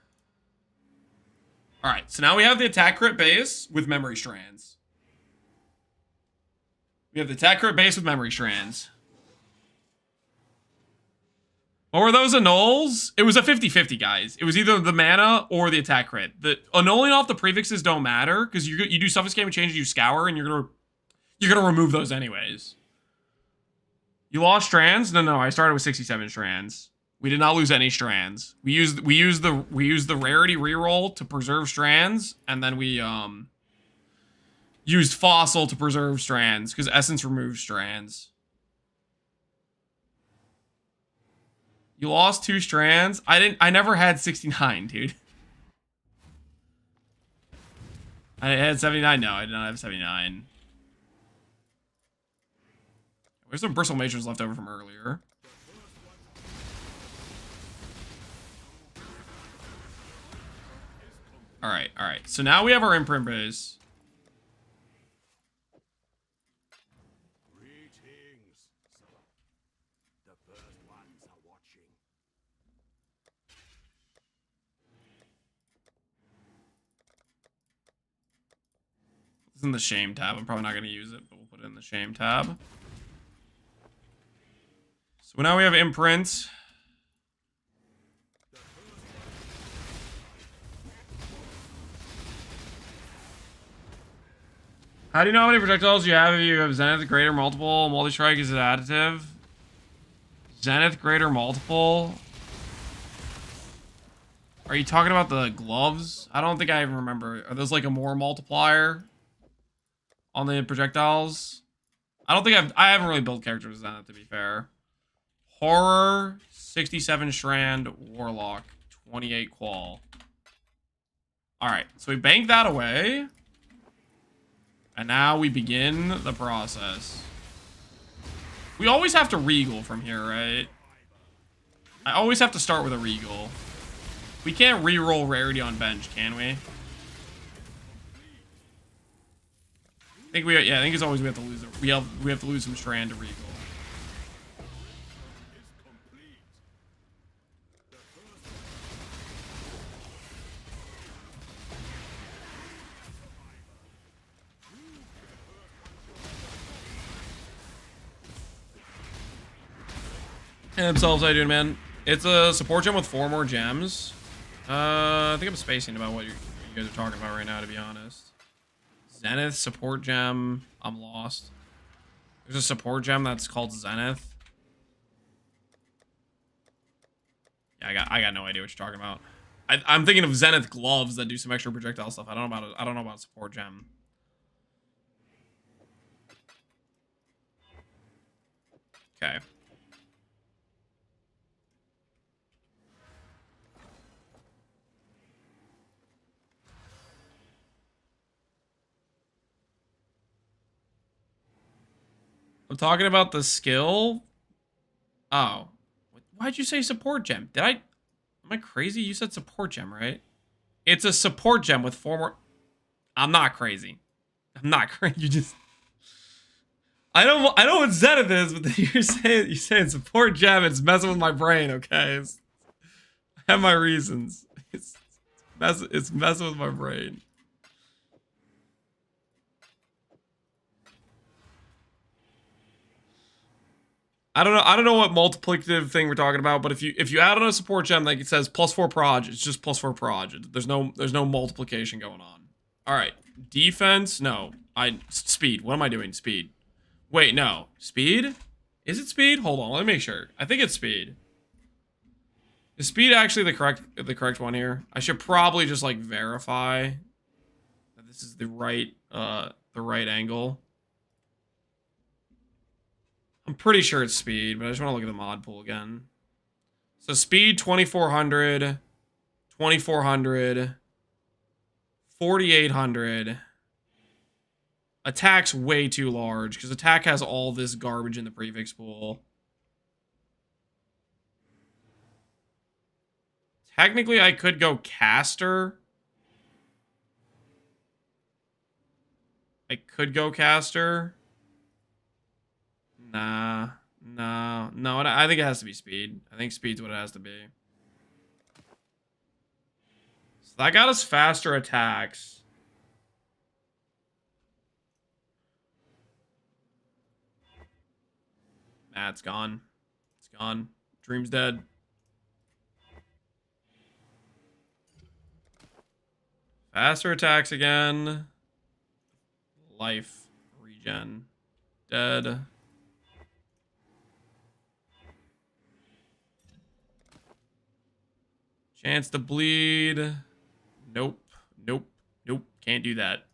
Alright, so now we have the attack crit base with memory strands. We have the attack crit base with memory strands. What were those annuls? It was a 50-50, guys. It was either the mana or the attack crit. The annulling off the prefixes don't matter because you do suffix can't be changed, you scour, and you're gonna remove those anyways. You lost strands? No, I started with 67 strands. We did not lose any strands. We used the rarity reroll to preserve strands, and then we used fossil to preserve strands because essence removes strands. You lost 2 strands. I never had 69, dude. I had 79. No, I did not have 79. There's some bristle matrons left over from earlier. Alright. So now we have our imprint base. Greetings. The first ones are watching. This is in the shame tab. I'm probably not going to use it, but we'll put it in the shame tab. So now we have imprint. How do you know how many projectiles you have if you have Zenith, Greater, Multiple? Multi-strike, is it additive? Zenith, Greater, Multiple? Are you talking about the gloves? I don't think I even remember. Are those like a more multiplier on the projectiles? I don't think I haven't really built characters with Zenith, to be fair. Horror, 67 strand, Warlock, 28 qual. Alright, so we bank that away. And now we begin the process. We always have to regal from here, right? I always have to start with a regal. We can't re-roll rarity on bench, can we? I think I think it's always we have to lose. We have to lose some strand to regal. And themselves, how you doing, man? It's a support gem with 4 more gems. I think I'm spacing about what you guys are talking about right now, to be honest. Zenith support gem. I'm lost. There's a support gem that's called Zenith. Yeah, I got no idea what you're talking about. I'm thinking of Zenith gloves that do some extra projectile stuff. I don't know about support gem. Okay. I'm talking about the skill. Oh. Why'd you say support gem? Am I crazy? You said support gem, right? It's a support gem with 4 more. I'm not crazy. I'm not crazy. You just. I know what Zenith is, but then you're saying support gem. It's messing with my brain. Okay, I have my reasons. It's messing with my brain. I don't know what multiplicative thing we're talking about, but if you add on a support gem, like it says +4 proj, it's just +4 proj. There's no multiplication going on. All right, defense. No, speed. What am I doing? Speed. Wait, no, speed. Is it speed? Hold on, let me make sure. I think it's speed. Is speed actually the correct one here? I should probably just like verify that this is the right angle. I'm pretty sure it's speed, but I just want to look at the mod pool again. So speed 2400, 2400, 4800. Attack's way too large because attack has all this garbage in the prefix pool. Technically, I could go caster. I could go caster. Nah, no, I think it has to be speed. I think speed's what it has to be. So that got us faster attacks. Nah, it's gone. It's gone. Dream's dead. Faster attacks again. Life. Regen. Dead. Chance to bleed. Nope. Nope. Nope. Can't do that.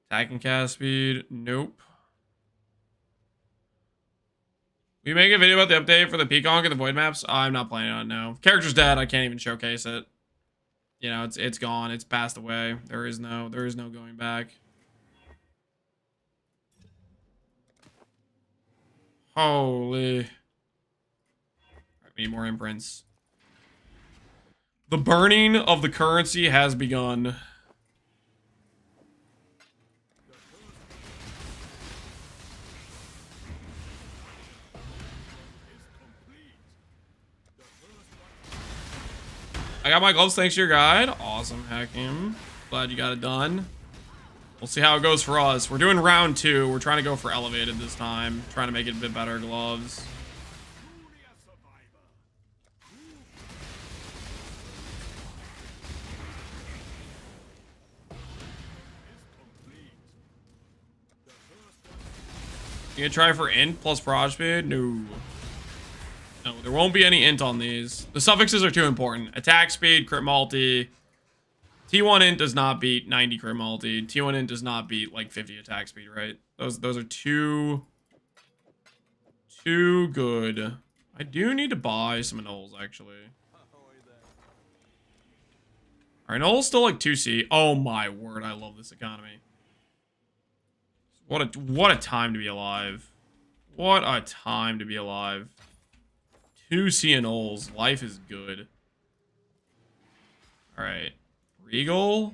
Attack and cast speed. Nope. We make a video about the update for the Peacock and the Void maps? I'm not planning on it, no. Character's dead. I can't even showcase it. You know, it's gone. It's passed away. There is no going back. Holy. Right, we need more imprints. The burning of the currency has begun. I got my gloves thanks to your guide. Awesome, Hakim. Glad you got it done. We'll see how it goes for us. We're doing round 2. We're trying to go for elevated this time. Trying to make it a bit better gloves. You gonna try for int plus proj speed? No. No, there won't be any int on these. The suffixes are too important. Attack speed, crit multi. T1 int does not beat 90 crit multi. T1 int does not beat like 50 attack speed, right? Those are too good. I do need to buy some anoles, actually. Alright, anoles still like 2C. Oh my word, I love this economy. What a time to be alive. What a time to be alive. 2C anoles. Life is good. Alright. Regal.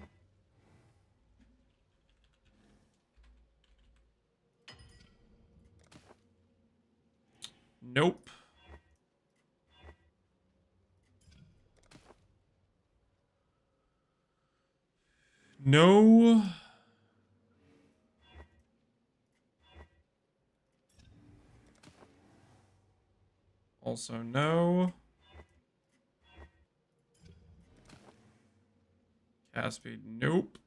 Nope. No. Also no. Cast speed, nope.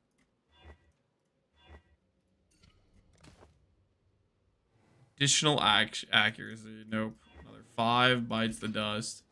Additional accuracy, nope. Another 5 bites the dust.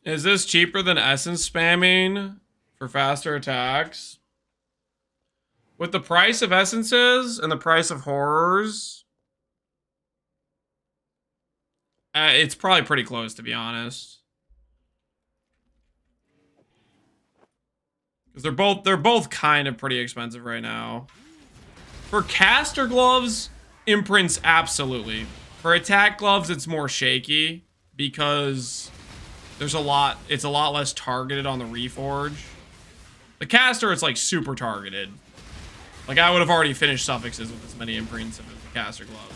Is this cheaper than essence spamming for faster attacks? With the price of essences and the price of horrors, it's probably pretty close, to be honest. Because they're both kind of pretty expensive right now. For caster gloves, imprints absolutely. For attack gloves, it's more shaky because it's a lot less targeted on the reforge. The caster, it's like super targeted. Like I would have already finished suffixes with as many imprints if it was the caster gloves.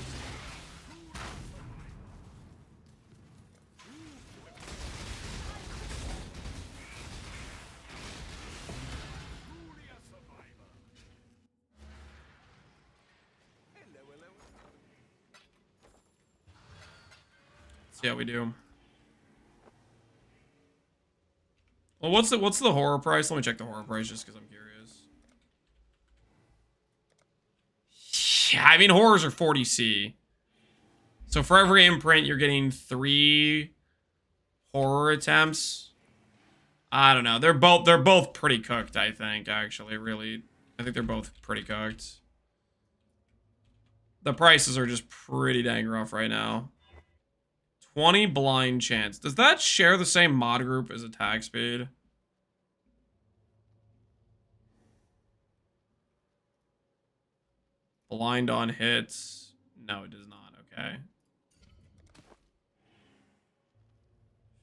Let's see how we do. Well, what's the horror price? Let me check the horror price just because I'm curious. Yeah, I mean horrors are 40C. So for every imprint, you're getting 3 horror attempts. I don't know. They're both pretty cooked, I think, actually, really. I think they're both pretty cooked. The prices are just pretty dang rough right now. 20 blind chance. Does that share the same mod group as attack speed? Blind on hits. No, it does not. Okay.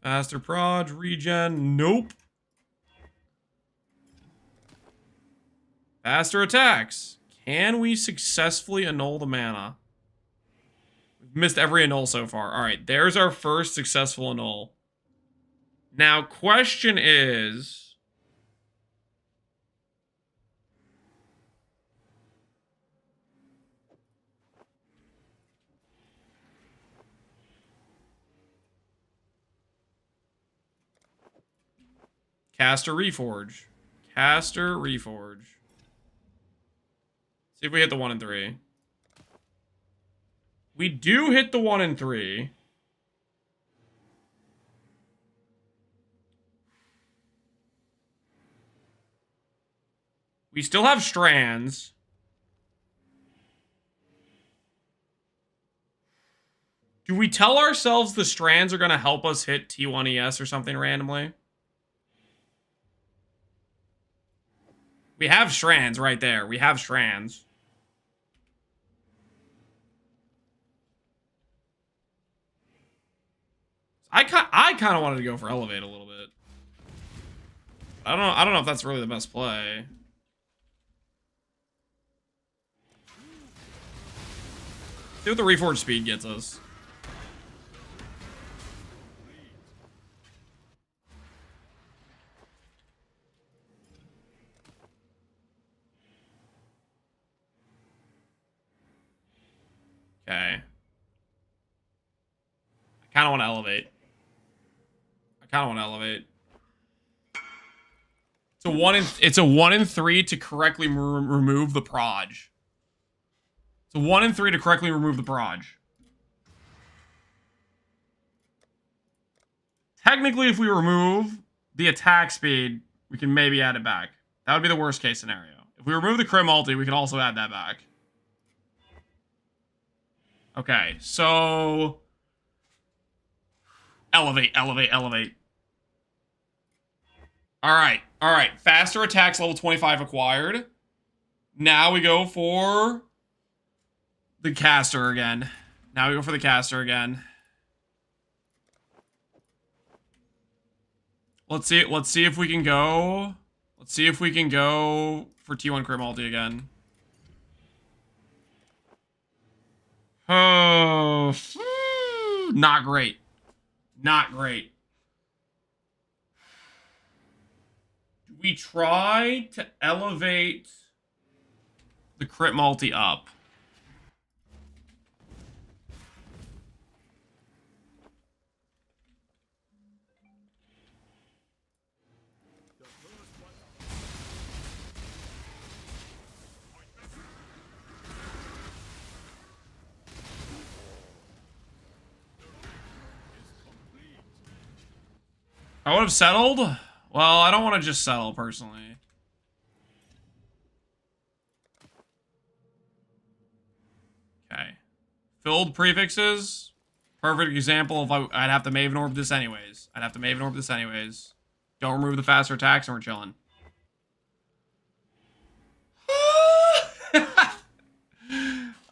Faster prod, regen. Nope. Faster attacks. Can we successfully annul the mana? We've missed every annul so far. All right, there's our first successful annul. Now, question is... Caster Reforge. Caster Reforge. See if we hit the 1 and 3. We do hit the 1 and 3. We still have strands. Do we tell ourselves the strands are going to help us hit T1ES or something randomly? We have strands right there. We have strands. I kind of wanted to go for elevate a little bit. I don't know if that's really the best play. See what the reforge speed gets us. Okay. I kind of want to elevate. It's a 1 in 3 to correctly remove the proj. It's a 1 in 3 to correctly remove the proj. Technically, if we remove the attack speed, we can maybe add it back. That would be the worst case scenario. If we remove the crit multi, we can also add that back. Okay, so... Elevate, elevate, elevate. Alright, alright. Faster attacks level 25 acquired. Now we go for... the caster again. Now we go for the caster again. Let's see if we can go... Let's see if we can go for T1 crit multi again. Oh, not great. Not great. Do we try to elevate the crit multi up? I would have settled. Well, I don't want to just settle, personally. Okay. Filled prefixes. Perfect example of I'd have to Maven Orb this anyways. Don't remove the faster attacks and we're chilling.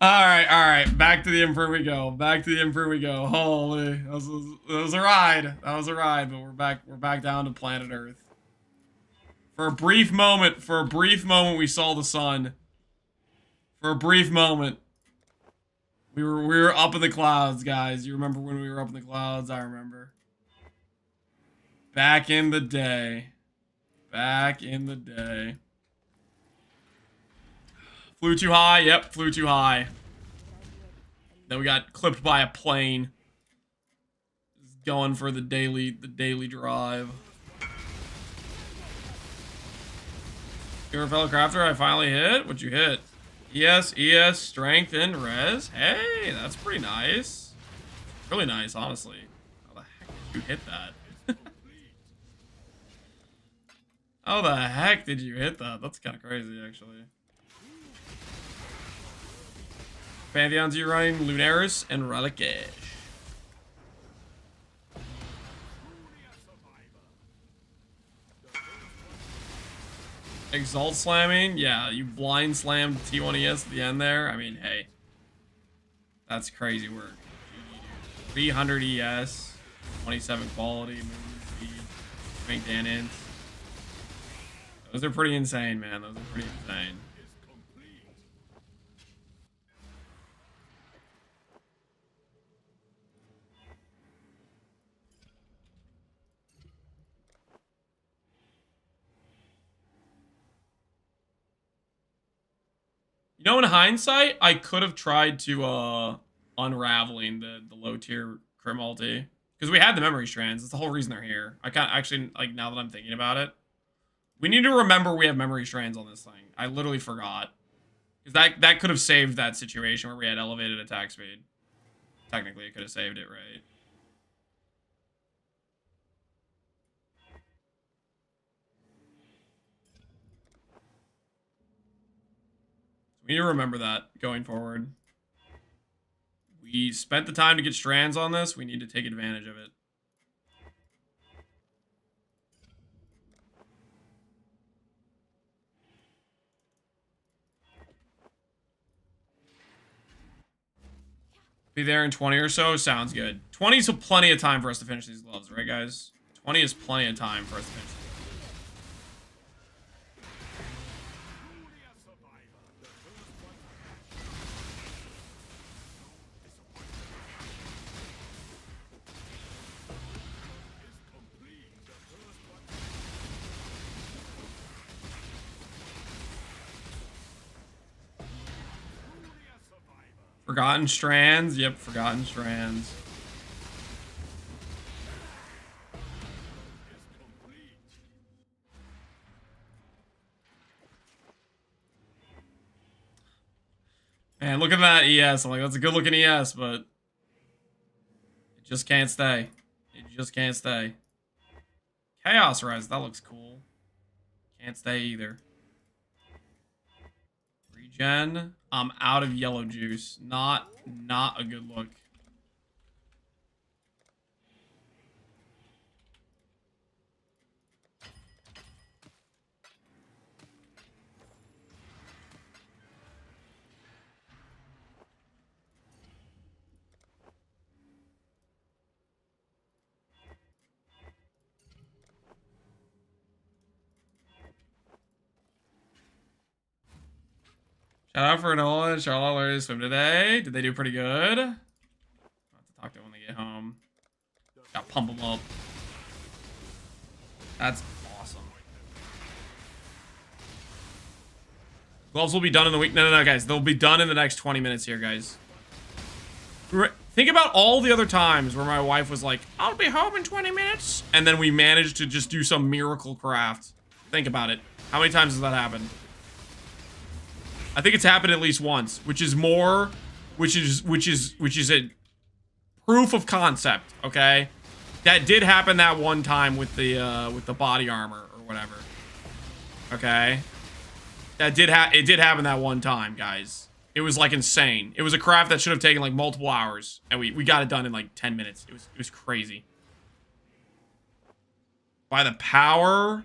Alright. Back to the Emperor we go. Holy. That was a ride. But we're back down to planet Earth. For a brief moment, we saw the sun. For a brief moment. We were up in the clouds, guys. You remember when we were up in the clouds? I remember. Back in the day. Flew too high. Yep, flew too high. Then we got clipped by a plane. Just going for the daily drive. You're a fellow crafter. I finally hit. What'd you hit? ES, strength, and res. Hey, that's pretty nice. Really nice, honestly. How the heck did you hit that? How the heck did you hit that? That's kind of crazy, actually. Pantheons you're running, Lunaris and Relicash. Exalt slamming? Yeah, you blind slammed T1 ES at the end there. I mean, hey. That's crazy work. 300 ES, 27 quality, movement speed, strength and int. Those are pretty insane, man. Those are pretty insane. You know, in hindsight, I could have tried to unraveling the low tier crit multi. Because we had the memory strands. That's the whole reason they're here. I can't actually, like, now that I'm thinking about it. We need to remember we have memory strands on this thing. I literally forgot. Because that could have saved that situation where we had elevated attack speed. Technically, it could have saved it, right? We need to remember that going forward. We spent the time to get strands on this. We need to take advantage of it. Be there in 20 or so. Sounds good. 20 is plenty of time for us to finish these gloves, right, guys? 20 is plenty of time for us to finish these. Forgotten strands? Yep, forgotten strands. Man, look at that ES. I'm like, that's a good looking ES, but it just can't stay. It just can't stay. Chaos Rise, that looks cool. Can't stay either. Regen. I'm out of yellow juice. Not a good look. Shout out for Nolan and Charlotte learned to swim today. Did they do pretty good? I'll have to talk to them when they get home. Gotta pump them up. That's awesome. Gloves will be done in the week. No, guys. They'll be done in the next 20 minutes here, guys. Think about all the other times where my wife was like, I'll be home in 20 minutes. And then we managed to just do some miracle craft. Think about it. How many times has that happened? I think it's happened at least once, which is more, which is a proof of concept, okay? That did happen that one time with the body armor or whatever. Okay? It did happen that one time, guys. It was like insane. It was a craft that should have taken like multiple hours, and we got it done in like 10 minutes. It was crazy. By the power.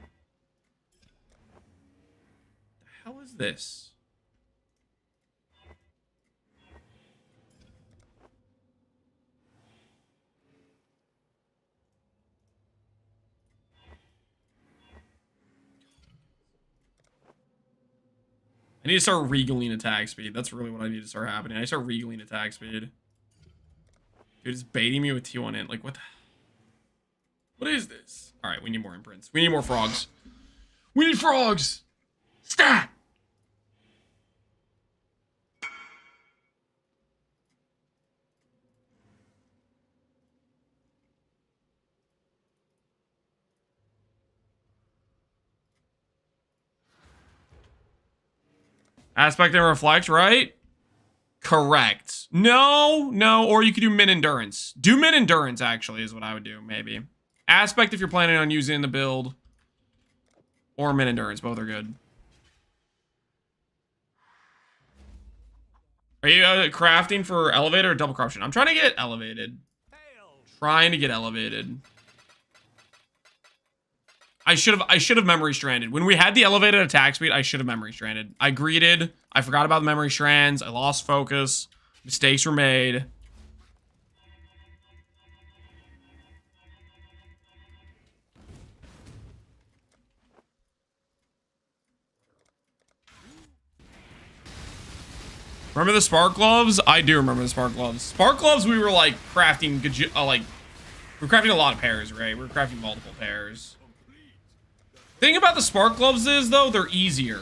The hell is this? I need to start regaling attack speed. That's really what I need to start happening. I need to start regaling attack speed. Dude, it's baiting me with T1 in. Like, what? What is this? All right, we need more imprints. We need more frogs. We need frogs! Stat! Aspect and reflect, right? Correct. No, or you could do min endurance. Do min endurance, actually, is what I would do, maybe. Aspect if you're planning on using the build. Or min endurance, both are good. Are you crafting for elevator or double corruption? I'm trying to get elevated. Trying to get elevated. I should have memory stranded. When we had the elevated attack speed, I should have memory stranded. I greeted. I forgot about the memory strands. I lost focus. Mistakes were made. Remember the spark gloves? I do remember the spark gloves. Spark gloves, we were like crafting, we were crafting a lot of pairs, right? We were crafting multiple pairs. Thing about the spark gloves is, though, they're easier.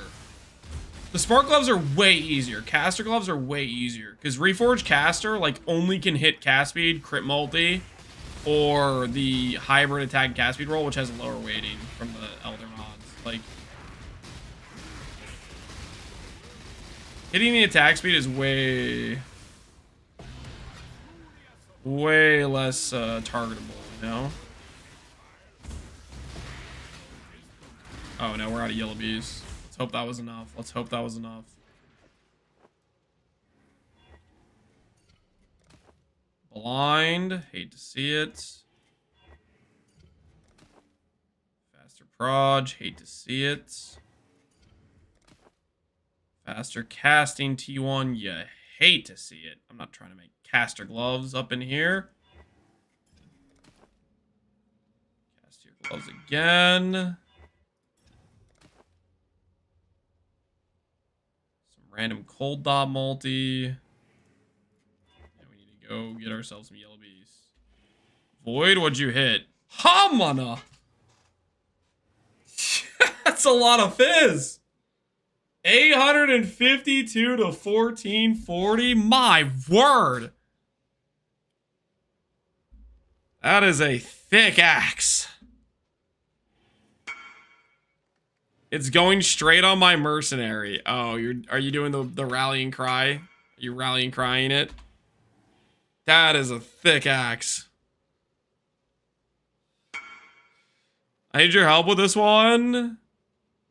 The spark gloves are way easier. Caster gloves are way easier. Because Reforged Caster, like, only can hit cast speed, crit multi, or the hybrid attack cast speed roll, which has a lower weighting from the Elder mods. Like, hitting the attack speed is way less targetable, you know? Oh no, we're out of yellow bees. Let's hope that was enough. Let's hope that was enough. Blind. Hate to see it. Faster proj. Hate to see it. Faster casting T1. You hate to see it. I'm not trying to make caster gloves up in here. Cast your gloves again. Random cold dot multi. Yeah, we need to go get ourselves some yellow bees. Void, what'd you hit? Hamana! That's a lot of fizz! 852 to 1440. My word! That is a thick axe. It's going straight on my mercenary. Oh, are you doing the rallying cry? Are You rallying crying it? That is a thick axe. I need your help with this one.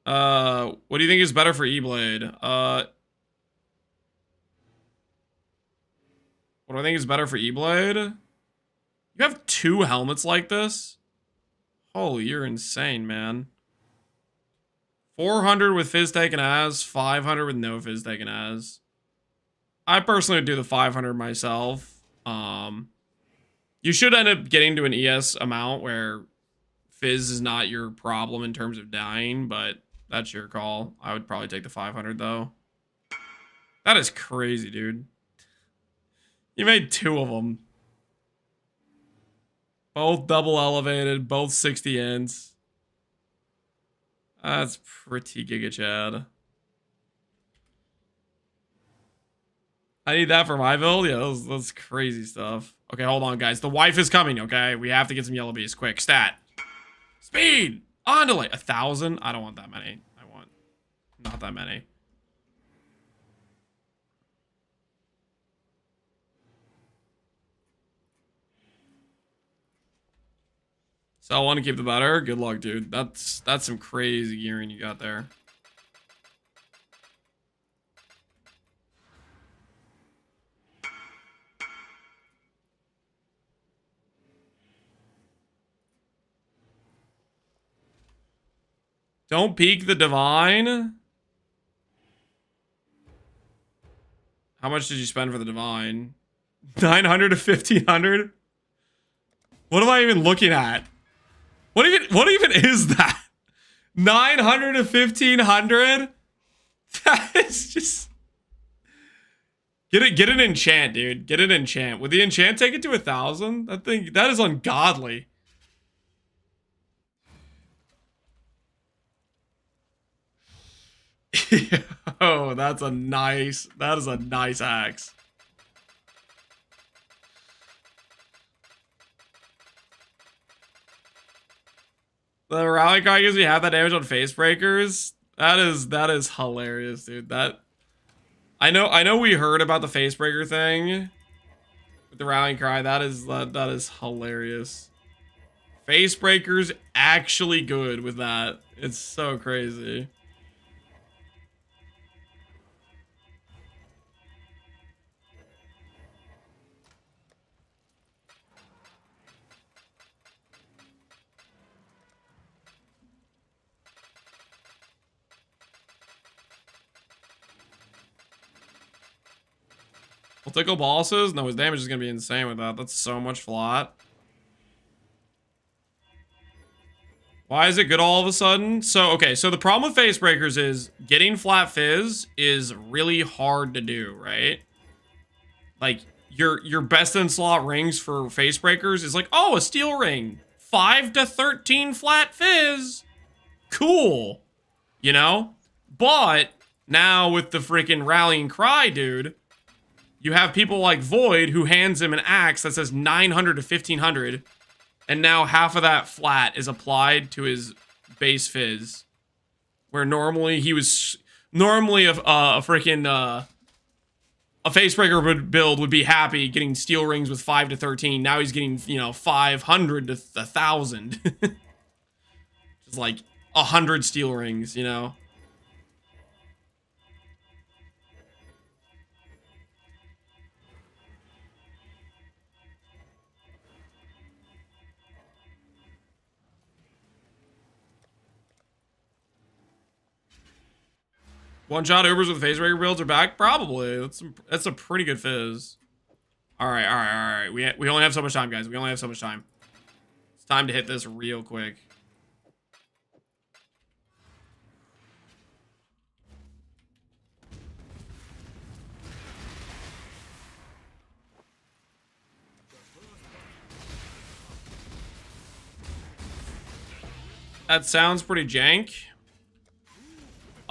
What do you think is better for E-Blade? What do I think is better for E-Blade? You have 2 helmets like this? Holy, you're insane, man. 400 with Fizz taken as, 500 with no Fizz taken as. I personally would do the 500 myself. You should end up getting to an ES amount where Fizz is not your problem in terms of dying, but that's your call. I would probably take the 500 though. That is crazy, dude. You made 2 of them. Both double elevated, both 60 ends. That's pretty Giga Chad. I need that for my build? Yeah, that's crazy stuff. Okay, hold on, guys. The wife is coming, okay? We have to get some yellow bees. Quick, stat. Speed! On delay. 1,000? I don't want that many. I want not that many. So I want to keep the better. Good luck, dude. That's some crazy gearing you got there. Don't peek the divine. How much did you spend for the divine? 900 to 1,500? What am I even looking at? What even is that? 900 to 1,500? That is just... Get an enchant, dude. Get an enchant. Would the enchant take it to 1,000? That is ungodly. Oh, that is a nice axe. The rally cry gives me half that damage on face breakers. That is hilarious, dude. I know we heard about the face breaker thing with the rallying cry. That is hilarious. Face breakers actually good with that. It's so crazy. We'll tickle bosses? No, his damage is going to be insane with that. That's so much flat. Why is it good all of a sudden? So, okay, so the problem with face breakers is getting flat fizz is really hard to do, right? Like, your best in slot rings for face breakers is like, oh, a steel ring. 5 to 13 flat fizz. Cool. You know? But now with the freaking rallying cry, dude, you have people like Void who hands him an axe that says 900 to 1,500, and now half of that flat is applied to his base fizz, where normally he was a freaking a facebreaker build would be happy getting steel rings with 5 to 13. Now he's getting 500 to 1,000, just like 100 steel rings, you know. One-shot Ubers with facebreaker builds are back? Probably. That's a pretty good fizz. All right. We only have so much time, guys. We only have so much time. It's time to hit this real quick. That sounds pretty jank.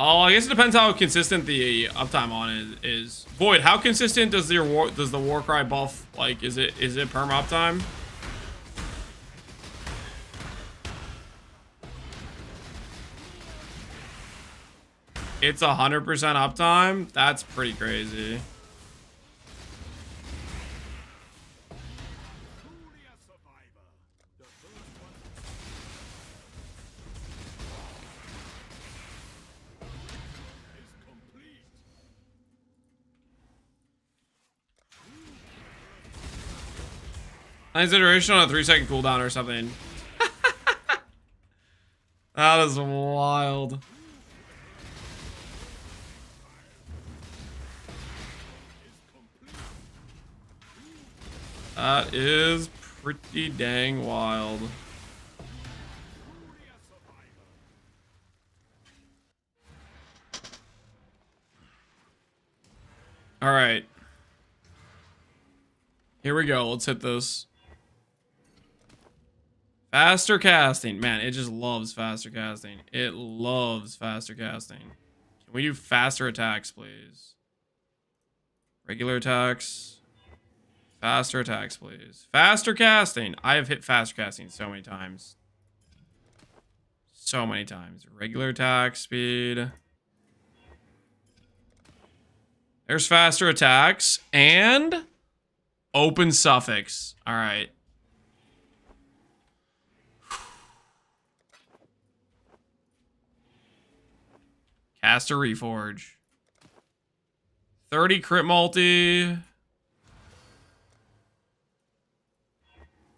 Oh, I guess it depends how consistent the uptime on it is. Void, how consistent does the Warcry buff, like, is it perm uptime? It's 100% uptime? That's pretty crazy. Nice iteration on a 3-second cooldown or something. That is wild. That is pretty dang wild. All right. Here we go. Let's hit this. Faster casting. Man, it just loves faster casting. It loves faster casting. Can we do faster attacks, please? Regular attacks. Faster attacks, please. Faster casting. I have hit faster casting so many times. So many times. Regular attack speed. There's faster attacks and open suffix. All right. Caster Reforge. 30 crit multi.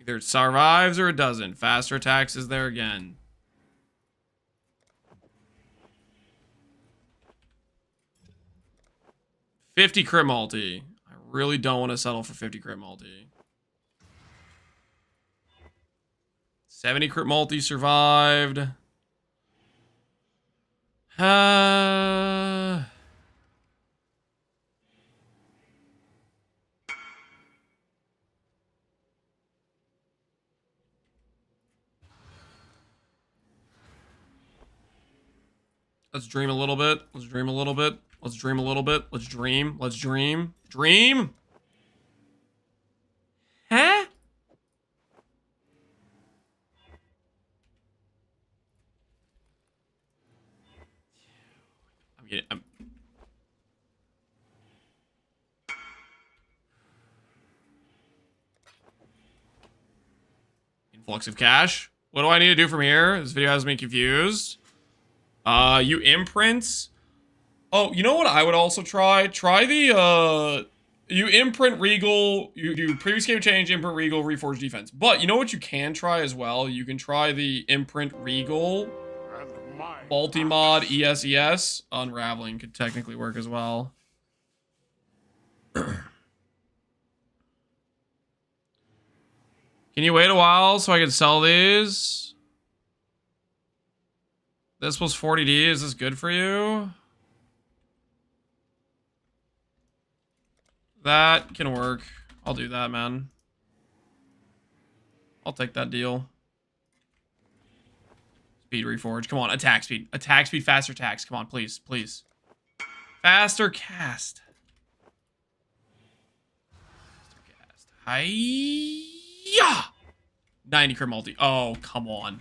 Either it survives or it doesn't. Faster attacks is there again. $50 crit multi. I really don't want to settle for 50 crit multi. 70 crit multi survived. Let's dream a little bit. Let's dream a little bit. Let's dream a little bit. Let's dream. Let's dream. Dream! Huh? I'm influx of cash. What do I need to do from here? This video has me confused. You imprints. Oh, you know what I would also try? Try the, you imprint Regal, you do previous game change, imprint Regal, reforge defense. But you know what you can try as well? You can try the imprint Regal, multi-mod, ESES. Unraveling could technically work as well. Can you wait a while so I can sell these? This was 40D. Is this good for you? That can work. I'll do that, man. I'll take that deal. Speed reforge. Come on, attack speed. Attack speed, faster attacks. Come on, please, please. Faster cast. Faster cast. Hi-ya! 90 crit multi. Oh, come on.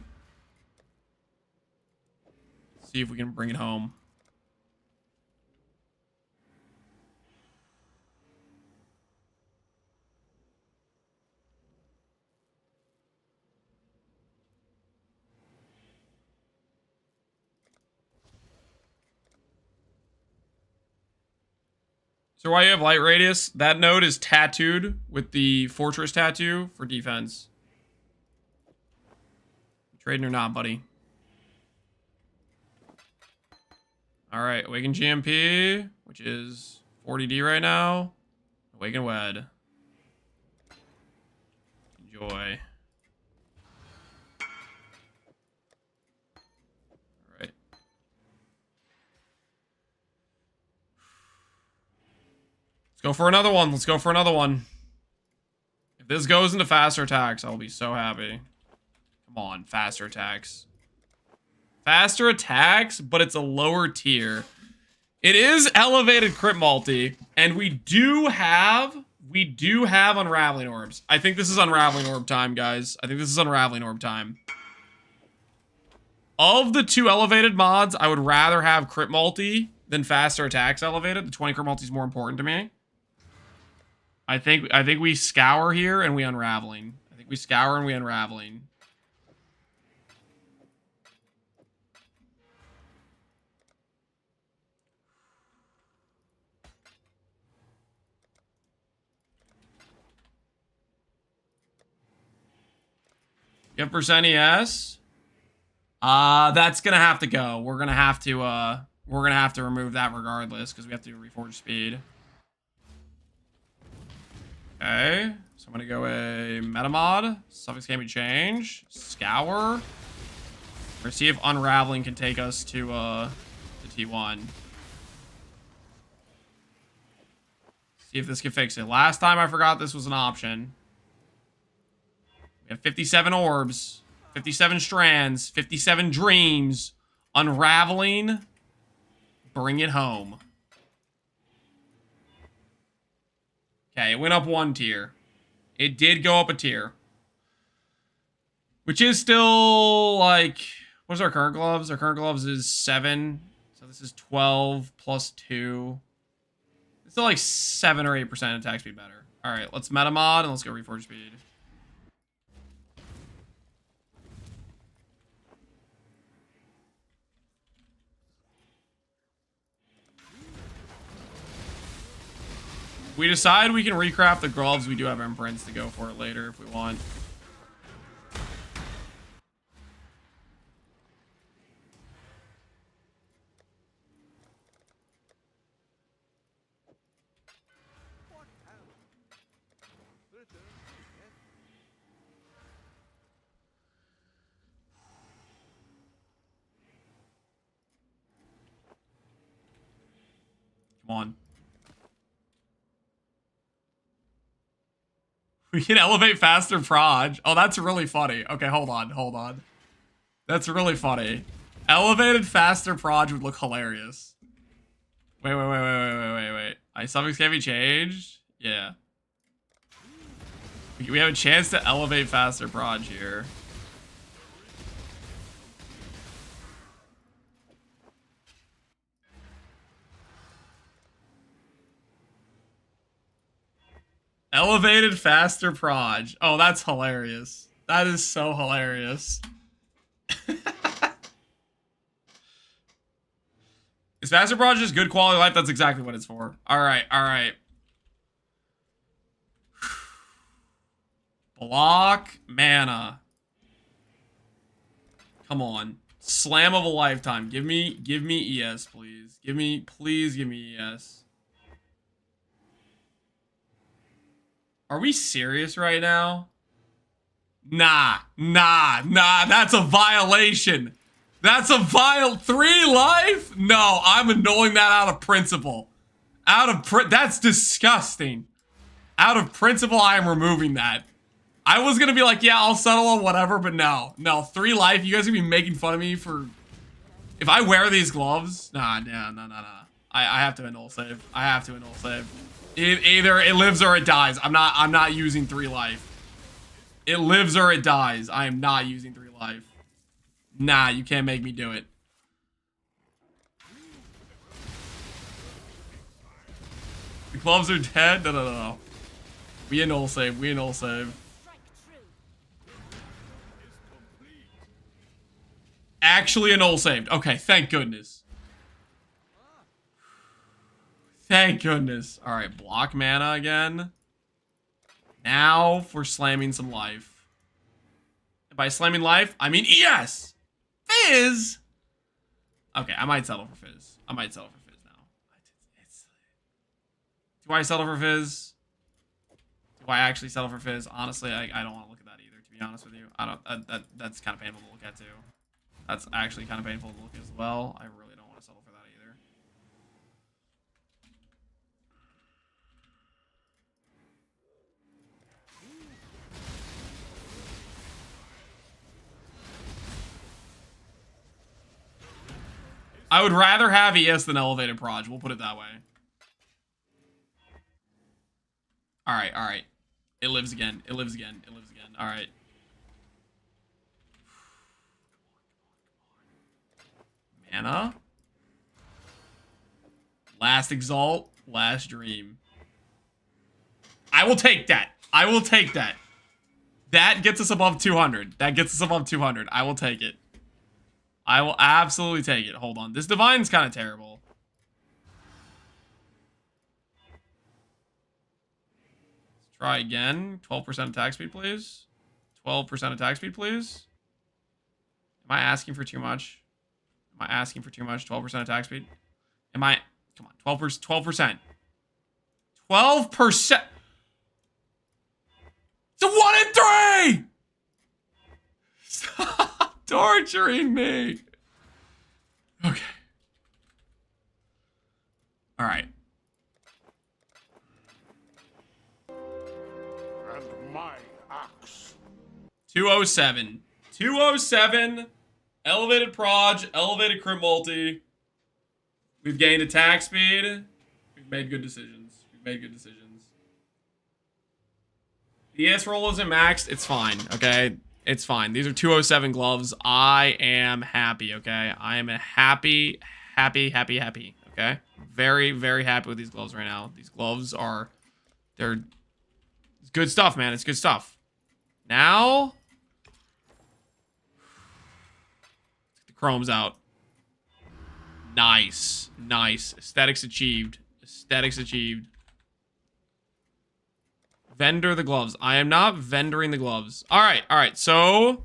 See if we can bring it home. So why you have light radius? That node is tattooed with the fortress tattoo for defense. Trading or not, buddy? All right, Awaken GMP, which is 40D right now. Awaken Wed. Enjoy. All right. Let's go for another one. Let's go for another one. If this goes into faster attacks, I'll be so happy. Come on, faster attacks. Faster attacks, but it's a lower tier. It is elevated crit multi, and we do have unraveling orbs. I think this is unraveling orb time, guys. I think this is unraveling orb time. Of the two elevated mods, I would rather have crit multi than faster attacks elevated. The 20 crit multi is more important to me. I think we scour here and we unraveling. I think we scour and we unraveling. Give percent ES. That's gonna have to go. We're gonna have to remove that regardless because we have to do reforge speed. Okay, so I'm gonna go a metamod. Suffix can be changed. Scour. Or see if unraveling can take us to T1. See if this can fix it. Last time I forgot this was an option. We have 57 orbs, 57 strands, 57 dreams. Unraveling. Bring it home. Okay, it went up 1 tier. It did go up a tier. Which is still, like... What's our current gloves? Our current gloves is 7. So this is 12 plus 2. It's still like 7 or 8% attack speed better. Alright, let's metamod and let's go reforge speed. We decide we can recraft the gloves. We do have imprints to go for it later if we want. Come on. We can elevate faster proj. Oh, that's really funny. Okay, hold on. That's really funny. Elevated faster proj would look hilarious. Wait. I suffix can be changed? Yeah. We have a chance to elevate faster proj here. Elevated faster proj. Oh, that's hilarious. That is so hilarious. Is faster proj just good quality of life? That's exactly what it's for. Alright. Block mana. Come on. Slam of a lifetime. Give me ES, please. Please give me ES. Are we serious right now? Nah. That's a violation. That's a 3 life? No, I'm annulling that out of principle. That's disgusting. Out of principle, I am removing that. I was gonna be like, yeah, I'll settle on whatever, but no. No, 3 life, you guys are gonna be making fun of me for... If I wear these gloves... Nah. I have to annul save. Either it lives or it dies. I'm not using 3 life. It lives or it dies. I am not using 3 life. Nah, you can't make me do it. The gloves are dead? No. We annul save. Actually annul saved. Okay, thank goodness. Thank goodness. Alright, block mana again. Now for slamming some life. And by slamming life, I mean ES! Fizz! Okay, I might settle for Fizz. now. Do I settle for Fizz? Do I actually settle for Fizz? Honestly, I don't want to look at that either, to be honest with you. That's kind of painful to look at too. That's actually kind of painful to look at as well. I really don't want to settle for that either. I would rather have ES than elevated proj. We'll put it that way. Alright. It lives again. Alright. Mana. Last Exalt. Last Dream. I will take that. That gets us above 200. I will take it. I will absolutely take it. Hold on. This Divine's kind of terrible. Let's try again. 12% attack speed, please. 12% attack speed, please. Am I asking for too much? Am I asking for too much? 12% attack speed? Am I... Come on, 12%. 12%! It's a 1 in 3! Stop torturing me! Okay. Alright. And my axe. 207. 207. Elevated proj, elevated crit multi. We've gained attack speed. We've made good decisions. The ES roll isn't maxed. It's fine, okay? It's fine. These are 207 gloves. I am happy, okay? I am happy, okay? Very, very happy with these gloves right now. These gloves are... It's good stuff, man. It's good stuff. Now... Let's get the chromes out. Nice. Aesthetics achieved. Vendor the gloves. I am not vendoring the gloves. All right. So,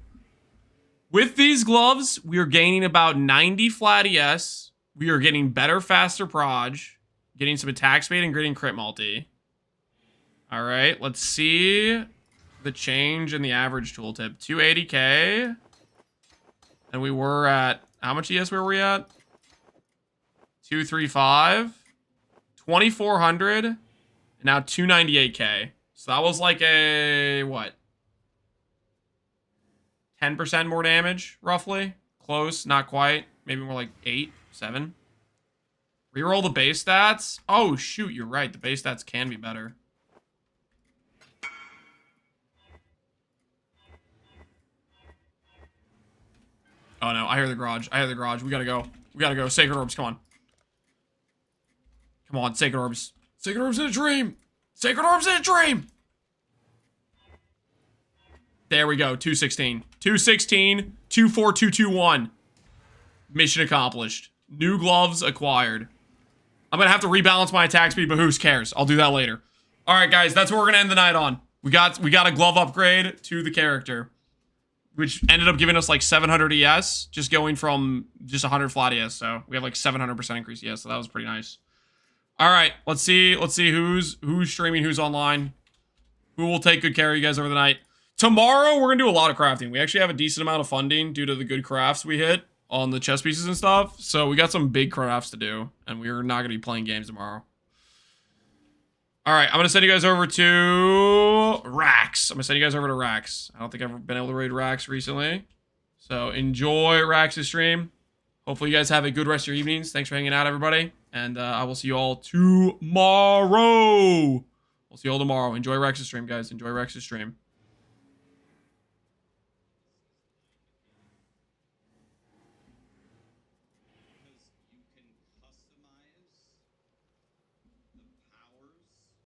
with these gloves, we are gaining about 90 flat ES. We are getting better, faster proj. Getting some attack speed and getting crit multi. All right. Let's see the change in the average tooltip. 280k. And we were at... How much ES were we at? 235. 2400. And now 298k. So that was like a, what? 10% more damage, roughly. Close, not quite. Maybe more like 8, 7. Reroll the base stats. Oh, shoot, you're right. The base stats can be better. Oh, no. I hear the garage. We gotta go. Sacred Orbs, come on. Come on, Sacred Orbs. Sacred Orbs in a dream. There we go. 216. 24221. Mission accomplished. New gloves acquired. I'm going to have to rebalance my attack speed, but who cares? I'll do that later. All right, guys. That's what we're going to end the night on. We got a glove upgrade to the character, which ended up giving us like 700 ES, just going from just 100 flat ES. So we have like 700% increase ES. So that was pretty nice. All right, let's see who's streaming, who's online, who will take good care of you guys over the night. Tomorrow, we're going to do a lot of crafting. We actually have a decent amount of funding due to the good crafts we hit on the chess pieces and stuff. So we got some big crafts to do, and we're not going to be playing games tomorrow. All right, I'm going to send you guys over to Rax. I don't think I've been able to raid Rax recently. So enjoy Rax's stream. Hopefully you guys have a good rest of your evenings. Thanks for hanging out, everybody. And I will see you all tomorrow. Enjoy Rex's stream, guys. Enjoy Rex's stream.